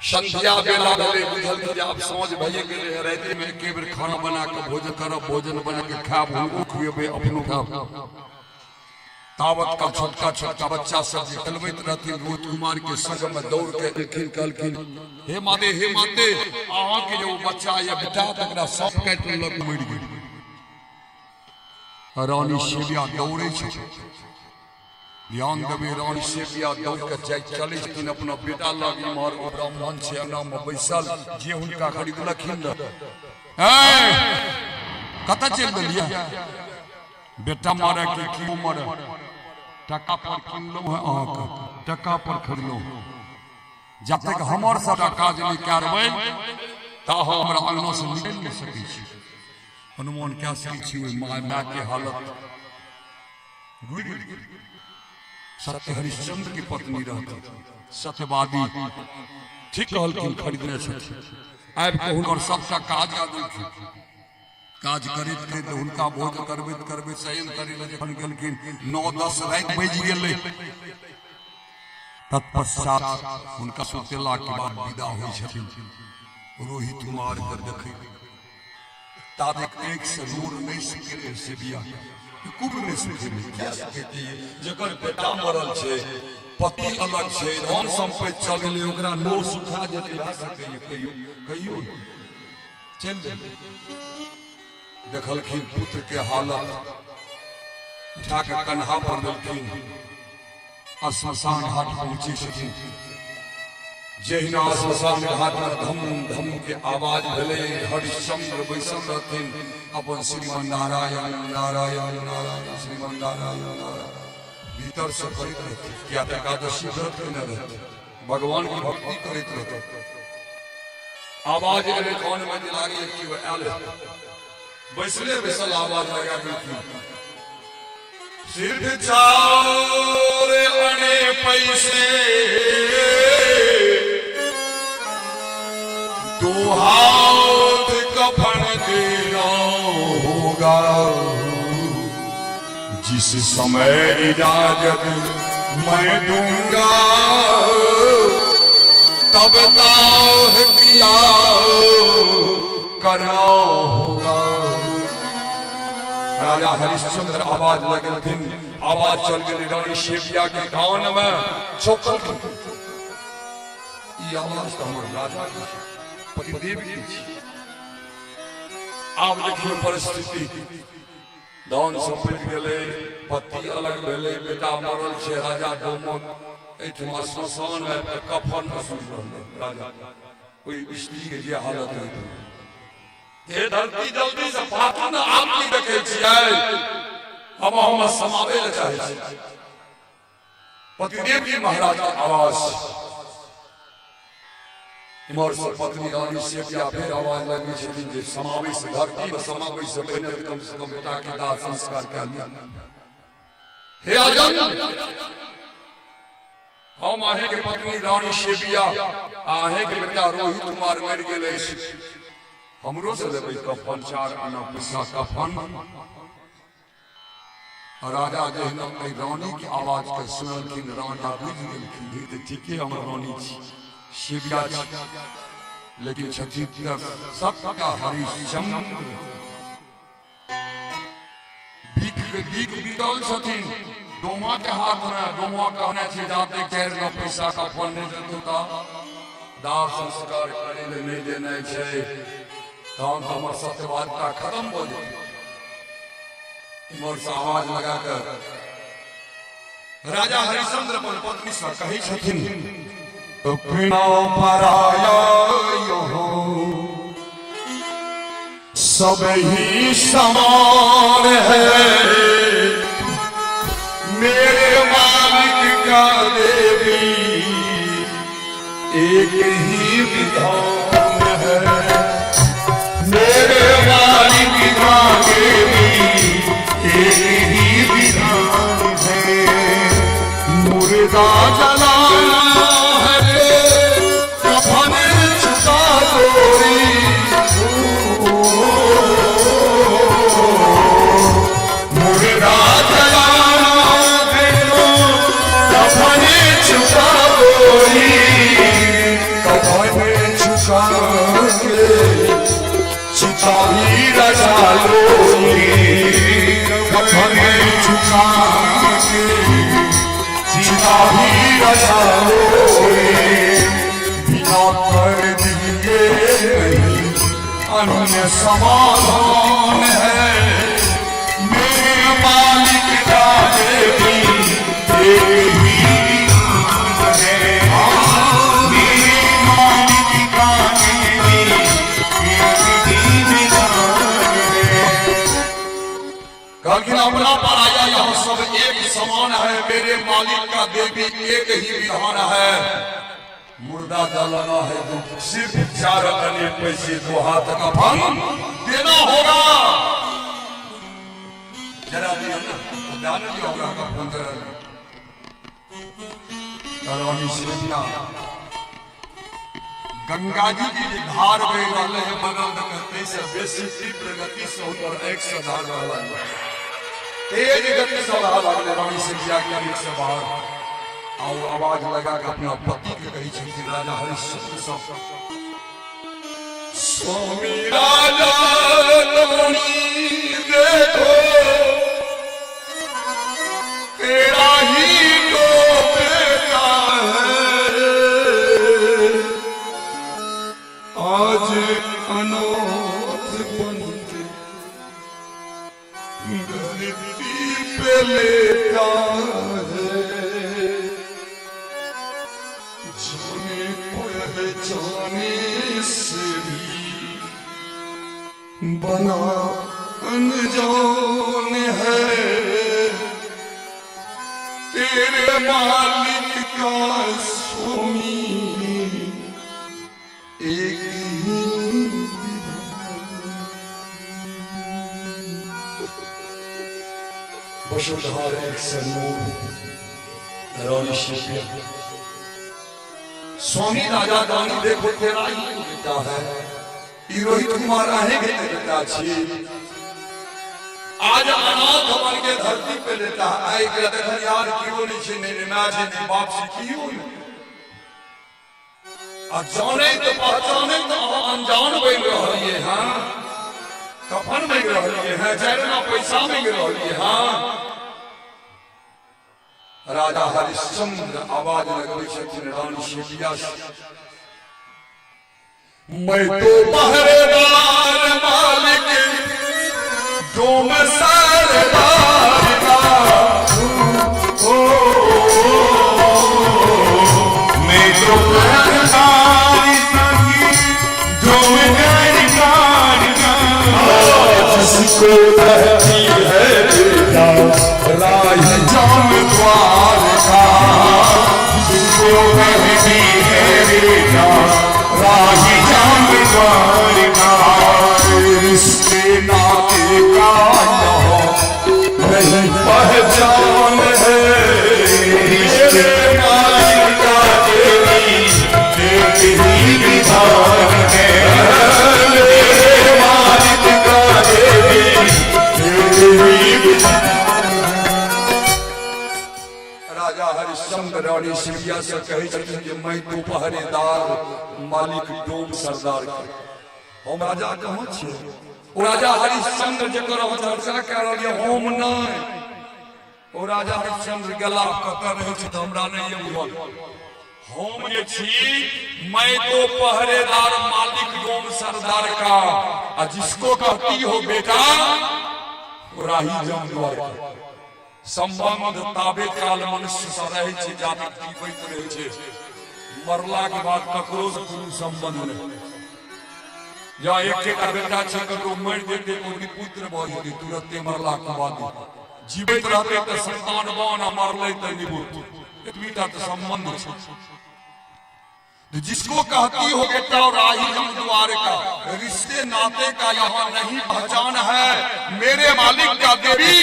संध्या बेला भले बुझल कि आप समझ भइए गेले राति में एके बेर खाना बना के भोजन करब भोजन बना के खाब हुनको खुएबे अपनो खाब तावत का छोटका छोटका बच्चा सब जे टलबैत रहथिन रोत कुमार के संग में दौड़ के देखिन कहलखिन हे माते अहाँ के जो बच्चा या बेटा तकरा सब काट लेलक मरि गेल रानी शिविया दौड़े छै ध्यान देवे रानी सेविया दौड़ के जाय चले छथिन अपना बेटा लग इमहर ओ ब्राह्मण छै अंगना में बैसल जे हुनका खरीदलखिन कतऽ चलि देलियै बेटा मारे के की उमर टका पर किनलहुँ है अहाँके टका पर खरीदलहुँ जब तक हमर सबटा काज नहीं करबै ता हमरा अंगना से निकल नहीं सकै छी अनुमान क्या सकै छी ओहि माय के हालत सत्य हरिश्चंद्र की पत्नी रहती सत्यवादी ठीक कहलखिन खरीदने छथिन आबि कऽ हुनकर सबटा काज काज करैत करैत हुनका भोज करबैत करबैत शयन करै लए जखन गेलखिन 9-10 राति बजि गेलै तत्पश्चात हुनका सुतेला के बाद विदा होइ छथिन रोहित कुमार के देखै ताबत एक से नूर नहीं सके से बिया कुब नहीं सके जकर बेटा मरल छै पति अलग छै धन संपत्ति चल गेलै ओकरा नोर सुखा जेतै भए सकैए कहियो चल देखलखिन पुत्र के हालत उठा के कन्हा पर देलखिन श्मशान घाट पहुंचे छथिन जहिना श्मशान घाट पर धम धम के आवाज भेलै हरिश्चंद्र बैसल रहथिन अपन श्रीमन नारायण नारायण नारायण श्रीमन नारायण नारायण भीतर से करैत रहथिन क्या एकादशी व्रत केने रहथिन भगवान की भक्ति करैत रहथिन आवाज एलै कान में लागै कि वो आयल बैसले बैसल आवाज लगा देलखिन सिद्ध चार अने पैसे दो हाथ कफन देना होगा जिस समय इजाजत मैं दूंगा तब दाह किया करना होगा राजा हरिश्चंद्र आवाज लगलखिन आवाज चल गेलै रानी सेविया के कान में चौकल ई आवाज तो हमर राजा के पतिदेव के छी आब देखियो परिस्थिति दान संपत्ति गेलै पति अलग भेलै बेटा मरल छै राजा दोमन एठमा श्मशान में कफन में सुति रहलै राजा कोई स्त्री के जे हालत है ये धरती जल्दी से फाटू न आप नहीं देखे छियै हम समावे ले चाहे छी पतिदेव जी महाराज के आवाज इमहर से पत्नी रानी सेविया फिर आवाज लगी छथिन जे समावे से धरती में समावे से पहले कम से कम बेटा के दाह संस्कार कर लिया हे राजन हम आहे के पत्नी रानी सेविया आहे के बेटा रोहित कुमार मर गेलै हमरो से देबै कफन 4 आना पैसा कफन राजा जहिना रानी की आवाज के सुनलखिन राजा बुझि गेलखिन तऽ ठीके हम रानी छी सेविया छी लेकिन छथिन सबका हरिश्चंद्र बीक बितल छथिन डोमा के हाथ में डोमा कहने छै जाते 4 आना पैसा कफन नहीं देतौ तऽ दाह संस्कार करे ले नहीं देने छै तहन तो हमर सत्यवादिता खत्म हो जाए इमहर से आवाज लगा कर राजा हरिश्चंद्र अपन पत्नी से कहे छथिन अपना पराया हो सब ही समान है मेरे मालिक का देवी एक ही विधान है मेरे मालिक का देवी एक ही विधान है मुर्दा जलाना है कफन छुटा गोरी मुर्दा जलाना है कफन छुटा गोरी कफन छुटा के चिताही रजा लोरी कफन छुटा के चिताही रजा लोरी बिना कर दिए नहीं अन्य समाधान है मेरे मालिक का देवी अपना पराया यहाँ सब एक समान है, मेरे मालिक का देवी एक ही विधान है। मुर्दा जलाना है तो सिर्फ 4 आने पैसे 2 हाथ का फल देना होगा। जरा दिया ना ध्यान दिया होगा का फोन करा गंगा जी की धार बह रहा है बगल में कहते से बेसी तीव्र गति से ऊपर 100 धार रहा है, तेज गति से बहा लगने रानी से किया गया एक से बाहर और आवाज लगा के अपना पति के कही छे राजा हरिश्चंद्र सब स्वामी राजा रानी देखो तेरा ही तो बेटा है आज अनाथ बन के धरती पे लेटा है, जाने पहचाने से भी बना अनजान है, तेरे मालिक का स्वामी एक ही वसुधार एक सन्मूल रानी शिवप्रिया स्वामी राजा दानी देखो तेरा ही बेटा है, रोहित कुमार रहेंगे तेरे बेटा छी आज अनाथ बन के धरती पे लेता है यार क्यों नहीं छे मेरे माँ जी मेरे बाप से क्यों जाने तो पहचाने तो अनजान बन रही है, हाँ कफन में रही है जरना पैसा में रही है, हाँ राजा हरिश्चंद्र आवाज लगवे छथिन रानी शिवप्रिया मैं तो पहरेदार मालिक डोम सरदार का मैं तो पहरेदार डोम सरदार का जिसको कहती है बेटा राही जाम द्वार का, जिसको कहती है बेटा राही जाम द्वार का, रिश्ते नाते का नहीं पहचान है, रिश्ते मालिक का देवी एक ही विधान है, मेरे मालिक का देवी एक ही विधान। राजा हरिश्चंद्र रानी शिवप्रिया से कही छथिन कि मैं तो पहरेदार मालिक डोम सरदार के हम राजा कहाँ छे, ओ राजा हरिश्चंद्र जकर हम चर्चा कर रहलिए हम नहीं, ओ राजा हरिश्चंद्र गला कतर रहे छै त हमरा नहीं बुझल, हम जे छी मैं तो पहरेदार मालिक डोम सरदार का, आ जिसको कहती हो बेटा राही जाम द्वार का। संबंध ताबे काल मनुष्य से रहे छे जाति जीवित रहे छे, मरला के बाद ककरो से कोनो संबंध नहीं, या एक बेटा छे ककरो मर जेते कोई पुत्र भ जेते तुरंते मरला के बाद जीवित रहते त संतान बन मरले त निबुत एतबीटा त संबंध छे। तो जिसको कहती हो बेटा राही जाम द्वार का, रिश्ते नाते का यहाँ नहीं पहचान है, मेरे मालिक का देवी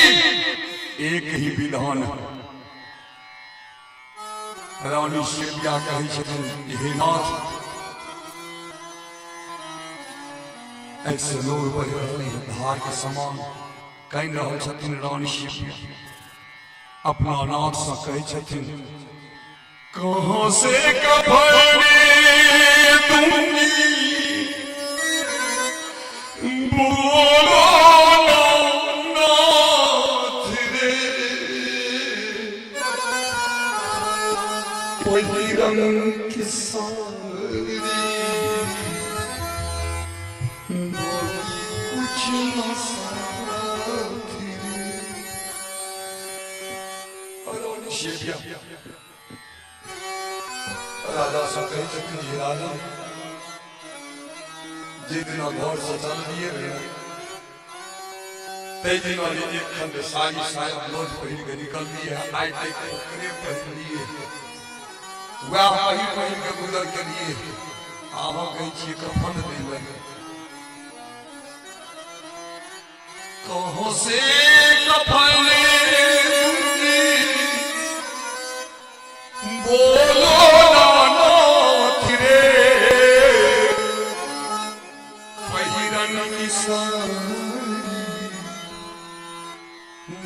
एक ही विधान है। रानी शिवप्रिया कही छथिन हे नाथ ऐसे नूर बह रही है धार के समान कह रहा छथिन रानी शिवप्रिया अपना नाथ से कही छथिन कहाँ से कफने दूंगी बोलो नाथ रे, कोई रंग की सांवरी कुछ न साथी रे। शिव्या राजा से कही कि राजा जितना घर से चल दिए ते दिन वाली एक खंड साड़ी शायद रोज पहन के निकल दी है आई तक ओकरे पहन लिए वह पहन के गुजर के लिए आवा कही छी कफन देले कहो से कफन बोलो ना थिरे पहिरन की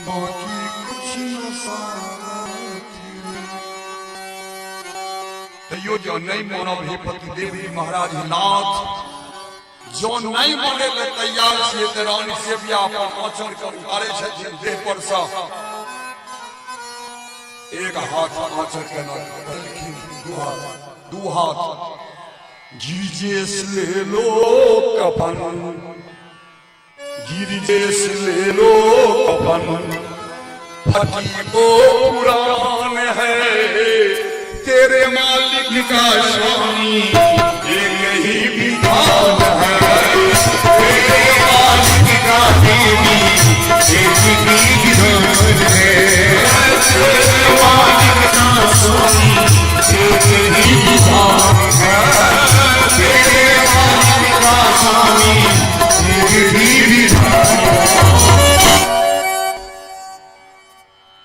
बाकी कुछ न साथी यो जो नहीं मानव हे पति देवी महाराज नाथ जो नहीं माने ले तैयार छे त रानी सेविया अपन आचर कर उतारे छथिन देह पर सा एक हाथ आचर के न बल्कि दू हाथ गिरजे से ले लो कफन गिरजे से ले लो कफन फटी को पुरान है तेरे मालिक का स्वामी एक ही विधान है तेरे मालिक का देवी एक ही विधान है तेरे मालिक का स्वामी एक ही विधान है तेरे मालिक का स्वामी एक ही विधान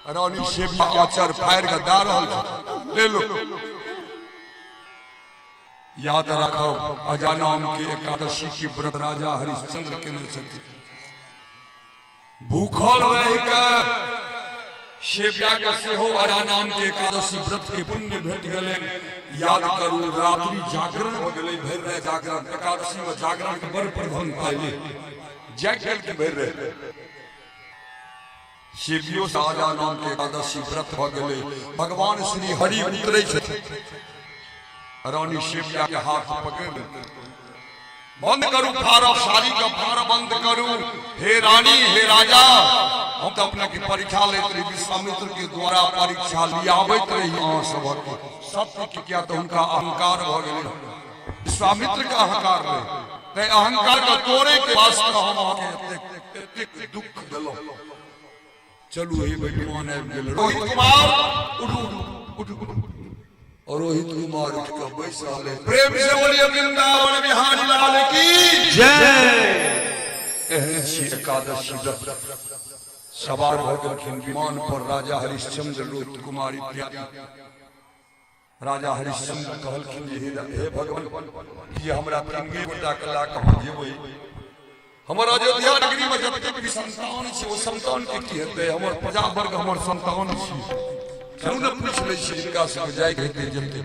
रानी सेविया आचार फायर का दार ले लो याद रखो अजानाम के एकादशी की व्रत राजा हरिश्चंद्र के सकते भूखल रहकर सेविया के सेहो अजानाम के एकादशी व्रत के पुण्य भेट गले याद करू रात्रि जागरण हो गले भर रहे जागरण एकादशी में जागरण के बड़ प्रधान पाइले जागरण के भर रहे शिवियो साजा नाम के एकादशी व्रत हो गए भगवान श्री हरि उतरे रानी शिविया के हाथ पकड़ बंद करू फारा सारी का फारा बंद करू हे रानी हे राजा हम तो अपना की परीक्षा लेते रही विश्वामित्र के द्वारा परीक्षा लियाबत रही सबक सत्य की क्या तो उनका अहंकार हो गए विश्वामित्र का अहंकार रहे अहंकार का तोड़े के वास्ते हम आगे दुख दिलो चलो हे भगवान रोहित कुमार और रोहित कुमार उठ कर बैसा ले प्रेम से बोलिए वृंदावन बिहारी लाल की जय एकादशी व्रत सवार होकर विमान पर राजा हरिश्चंद्र रोहित कुमार इत्यादि राजा हरिश्चंद्र कहलखिन हे भगवान ये हमरा तीन गोटा कला कहां जेबै हमर अयोध्या नगरी में जतेक भी संतान छै ओ संतान के की हेतै हमर प्रजा वर्ग हमर संतान छी क्यों न पूछ लै छी जिनका से जाय के हेतै जते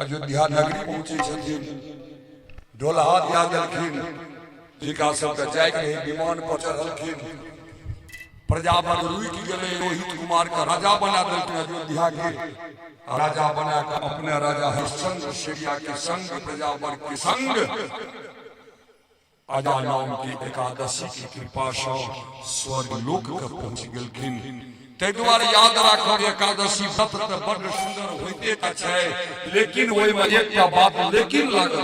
अयोध्या नगरी पहुंचे छथिन ढोलहा दिया देलखिन जिनका सब के जाय के विमान पर चढ़लखिन प्रजा वर्ग रुक गेलै रोहित कुमार का राजा बना देलखिन अयोध्या के राजा बना के अपने राजा हरिश्चंद्र शिविया के संग प्रजा वर्ग के संग अजानाम की एकादशी की कृपा से स्वर्ग लोक के पहुंच गेलखिन ते द्वारे याद राखो एकादशी व्रत त बड़ सुंदर होइते त छै लेकिन ओइ में एकटा बात लेकिन लागल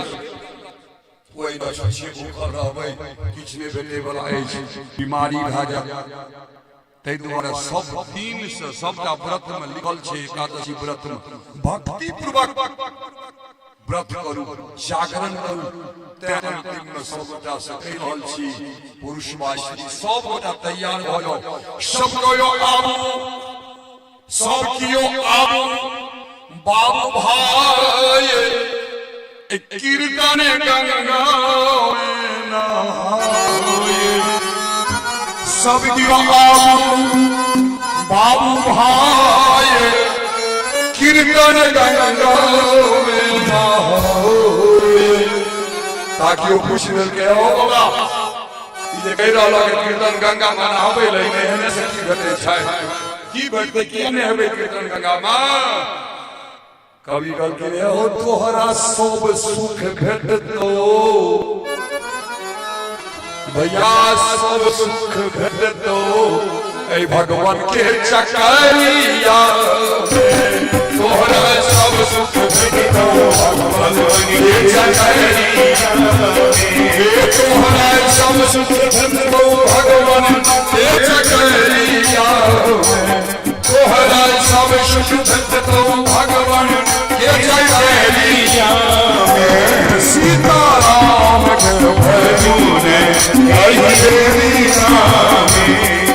ओइ न छछे भूखल रहबै किछ नै भेटै वाला अछि बीमारी भा जाय ते द्वारे सब दिन से सबटा व्रत में लिखल छै एकादशी व्रत में भक्ति पूर्वक व्रत करू जागरण करू अंतिम में सबटा से कहि रहल छी पुरुषवासी सबटा तैयार भ जाओ सब कोयो आबू सब कियो आबू बाबू भाई कीर्तन गंगा में नहाए सब कियो आबू बाबू भाई कीर्तन गंगा में नहाए ताकि वो पूछ मिल के हो बाबा ये कह रहा है कीर्तन गंगा में नहावे ले एहने से की भेटे छै की भेटते की ने हेबे कीर्तन गंगा में कवि कहलखिन हो तोहरा सब सुख भेटतो भैया सब सुख भेटतो ऐ भगवान के चकरिया तोहरा सब सुख भेटो भगवान के चकरिया तोहरा सब सुख भेटो भगवान के चकरिया तोहरा सब सुख भेटो भगवान के चकरिया सीताराम के भजन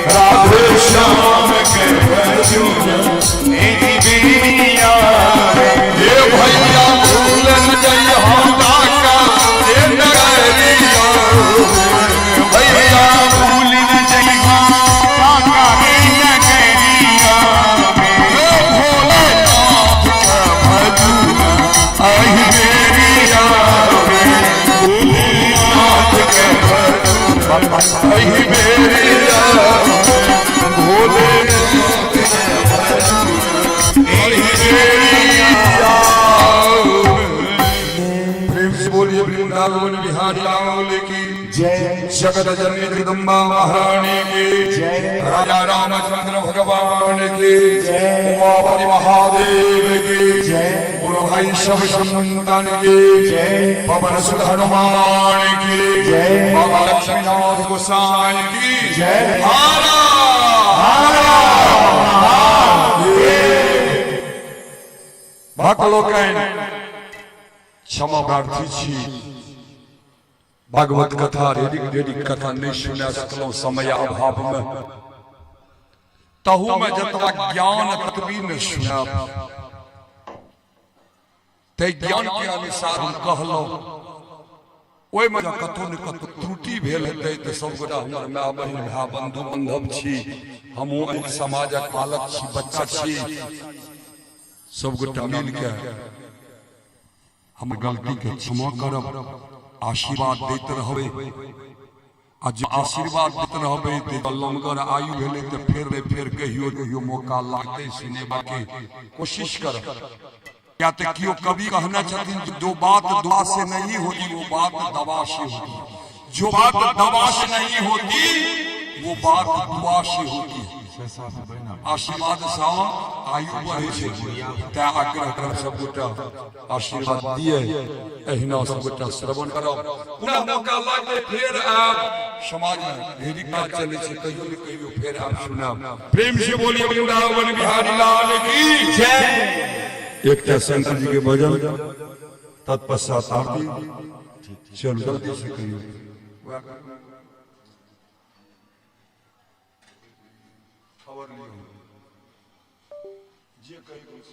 राधे श्याम के भजन मेरी बेरिया ये भैया भूलन जय होगा का ये नगरिया भैया भूलन जय होगा का ये नगरिया भोलेनाथ का भजन आई बेरिया भोलेनाथ के भजन आई बेरिया प्रेम से बोलिए वृंदावन बिहारी लाल की जय जगत जननी जगदम्बा महारानी की जय राजा रामचंद्र भगवान की जय उमापति महादेव की जय बोलो भाई सब संतान की जय पवन सुत हनुमान की जय बाबा लक्ष्मीनाथ गोसाई की जय भक्तलोकन क्षमा प्रार्थी छी भागवत कथा रेडिक कथा नहीं सुना सकलो समय अभाव में तहु में जतरा ज्ञान तत्वी ने सुना ते ज्ञान के अनुसार हम कहलो ओय में कतो न कतो त्रुटि भेल हेतै त सब गोटा हमर माय बहिन भाई बंधु बांधव छी हमहु एक समाजक पालक छी बच्चा छी सब गोटा मिल के हम गलती के क्षमा करब आशीर्वाद दैत रहबे आ जे आशीर्वाद दैत रहबे त लंगर आयु भेले त फेर कहियो मौका लागते सुनेबा के कोशिश करब क्या तो क्यों कवि कहना चाहते हैं जो बात दुआ से नहीं होती वो बात दवा से होती जो बात दवा से नहीं होती वो बात दुआ से होती है आशीर्वाद सा आयु बढ़े छे ता आग्रह करब सब गोटा आशीर्वाद दिए एहिना सब गोटा श्रवण करब पुनः मौका लागे फेर आब समाज में ढेरी काज चले छे कहियो न कहियो फेर आब सुनाब प्रेम से बोलिए वृंदावन बिहारी लाल की जय एक शंकर जी के भजन तत्पश्चात आरती चलो जल्दी से करिए खबर नहीं जे कहीं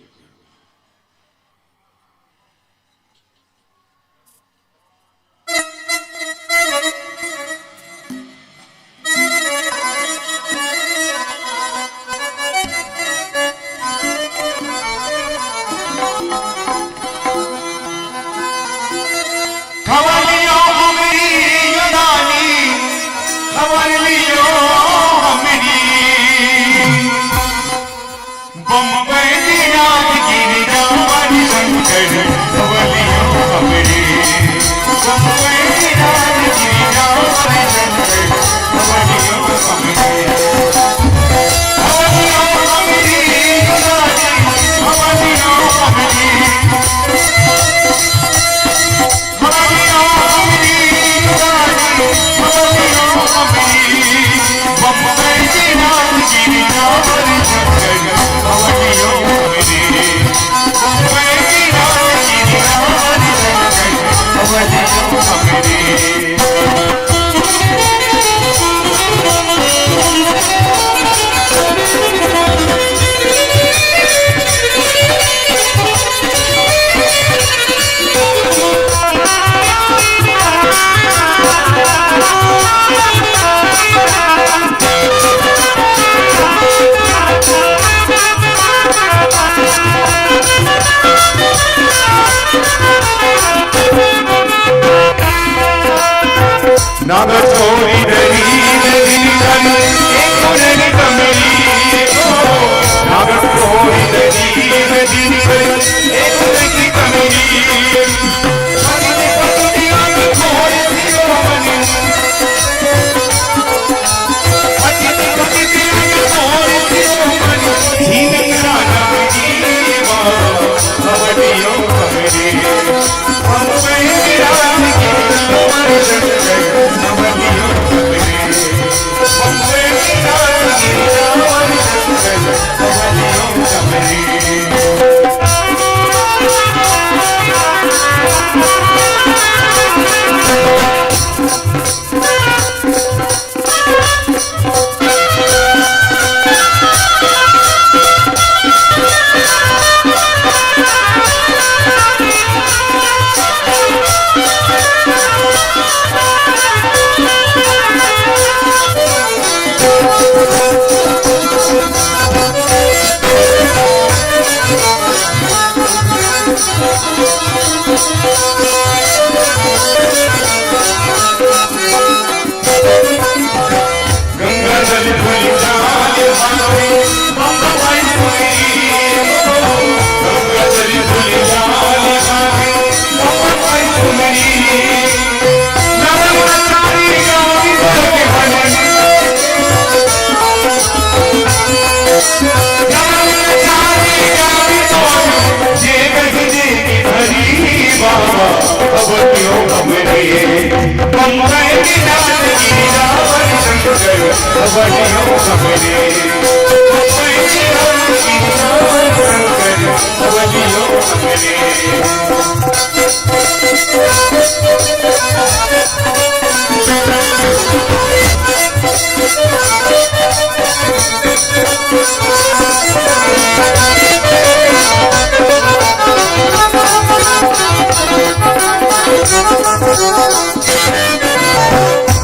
नागर छोरी रही नागर छोरी रही अवनियों हमरे अवनियों हमरे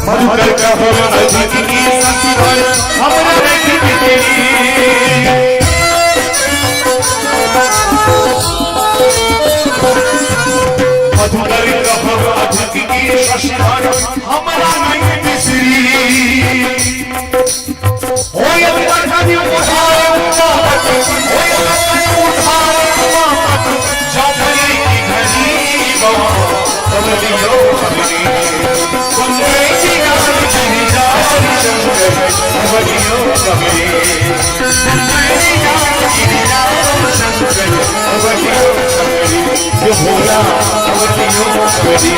मधुकर कहो अधिक की संस्कार हमरा रखी तेरी मधुकर कहो अधिक की संस्कार हमरा नहीं बिसरी होय बरखानी उठाए होय बरखानी उठाए जाने की घड़ी बाबा अवनियों हमरे अवनियों हमरे भोला अवनियों हमरे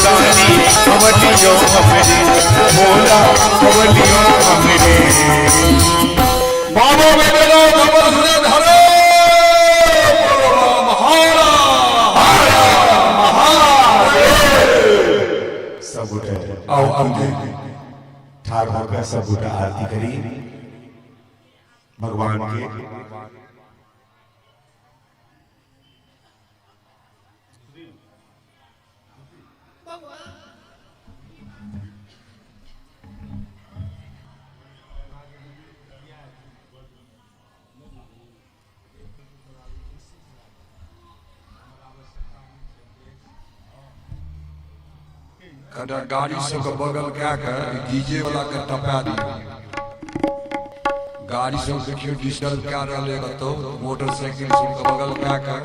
रानी अवनियों हमरे भोला अवनियों हमरे बाबा बेटा नमः धरो सब उठे आओ अंधे ठार होकर सब उठा आरती करी भगवान के कदा गाड़ी सबके बगल क्या कर डीजे वाला के टपा दी गाड़ी सब देखियो डिस्टर्ब क्या रहे तो मोटरसाइकिल सबके बगल क्या कर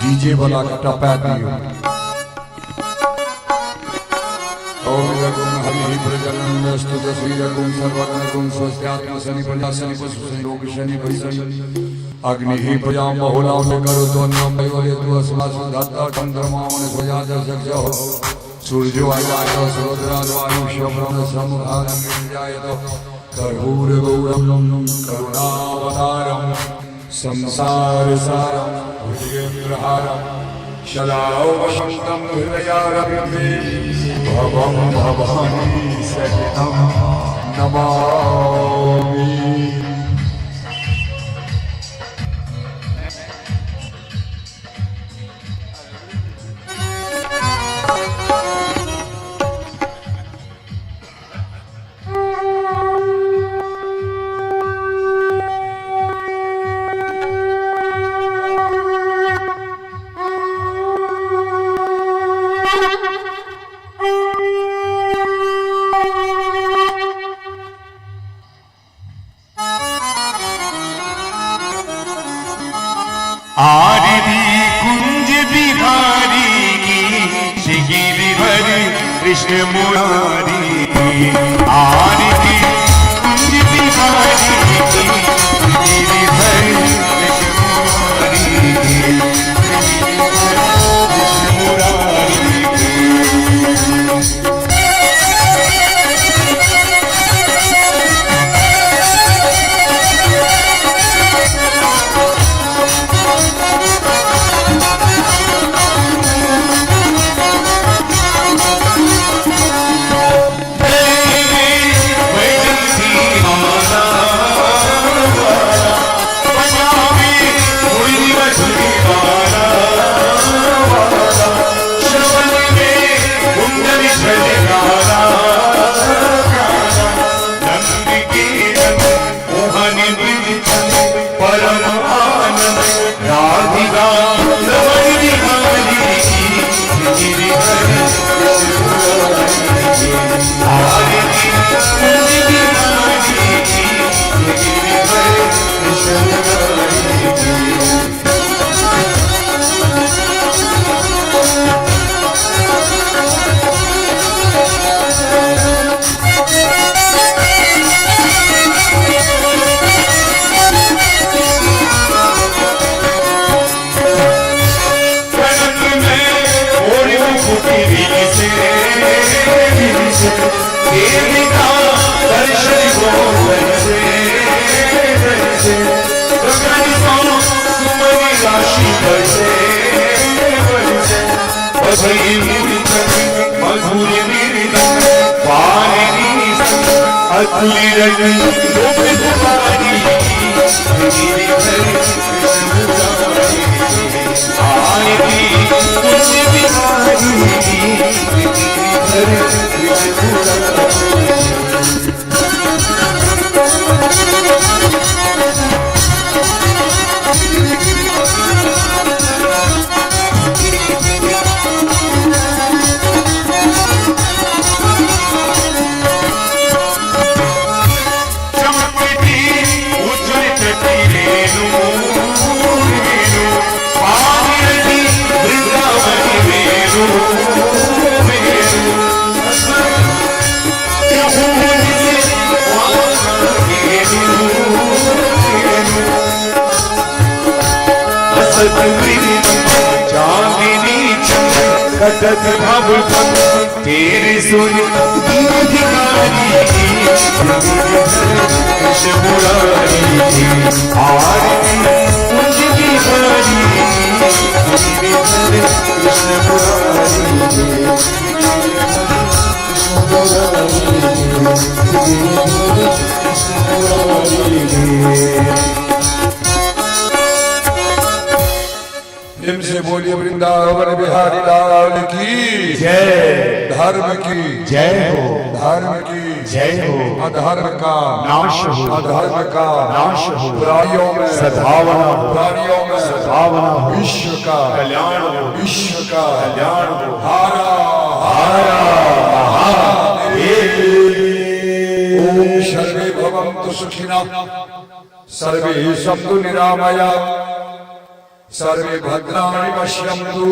डीजे वाला के टपा दियो ओम गुण हरि प्रजनस्तु तस्वीर गुण सर्वगुण गुण स्वस्त्यात्म शनि प्रजा शनि पशु लोक शनि भैसनि अग्नि ही प्रजा बहुला में करो तो नाम वये तु अस्मास धाता चंद्रमा मन स्वजा दर्शक हो सूर्यो आयात सरोद्रा वायु शब्रम समुद्र जायत कर्पूर गौरम करुणावतारम संसार सारम भुजगेन्द्रहारम शलाओ वसंतम हृदयारविंदे भवम भवानी सहितम नमामि आरती कुंज बिहारी की गिरिवर कृष्ण मुरारी की आरती कुंज बिहारी की गिरिवर कृष्ण मुरारी की कृष्ण मुरारी Wait बरसे बरसे बधई मृदंग मधुर मृदंग वारिणी संग अतुल रवि रूप तुम्हारी गिरिधर कृष्ण मुरारी आरती कुंज बिहारी गिरिधर कृष्ण मुरारी कटक भव तेरे सुन गिरधारी कृष्ण मुरारी आरती कुंज बिहारी गिरिधर कृष्ण मुरारी प्रेम से बोलिए वृंदावन बिहारी लाल की जय। धर्म की जय हो। धर्म की जय हो। अधर्म का नाश हो। अधर्म का नाश हो। प्राणियों में सद्भावना हो। प्राणियों में सद्भावना हो। विश्व का कल्याण हो। विश्व का कल्याण हो। हारा हारा ओम सर्वे भवन्तु सुखिनः सर्वे सन्तु निरामया सर्वे भद्राणि पश्यन्तु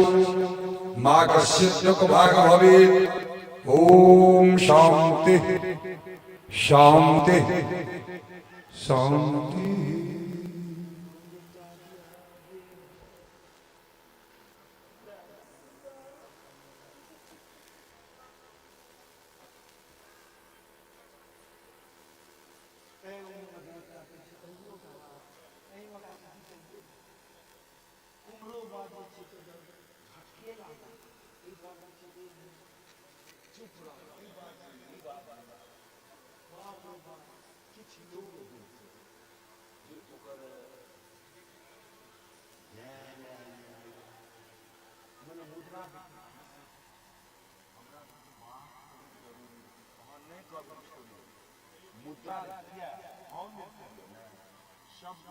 मा कश्चित् दुःखभाग् भवेत्। ओम शांति शांति शांति। मुद्रा किया हम शब्द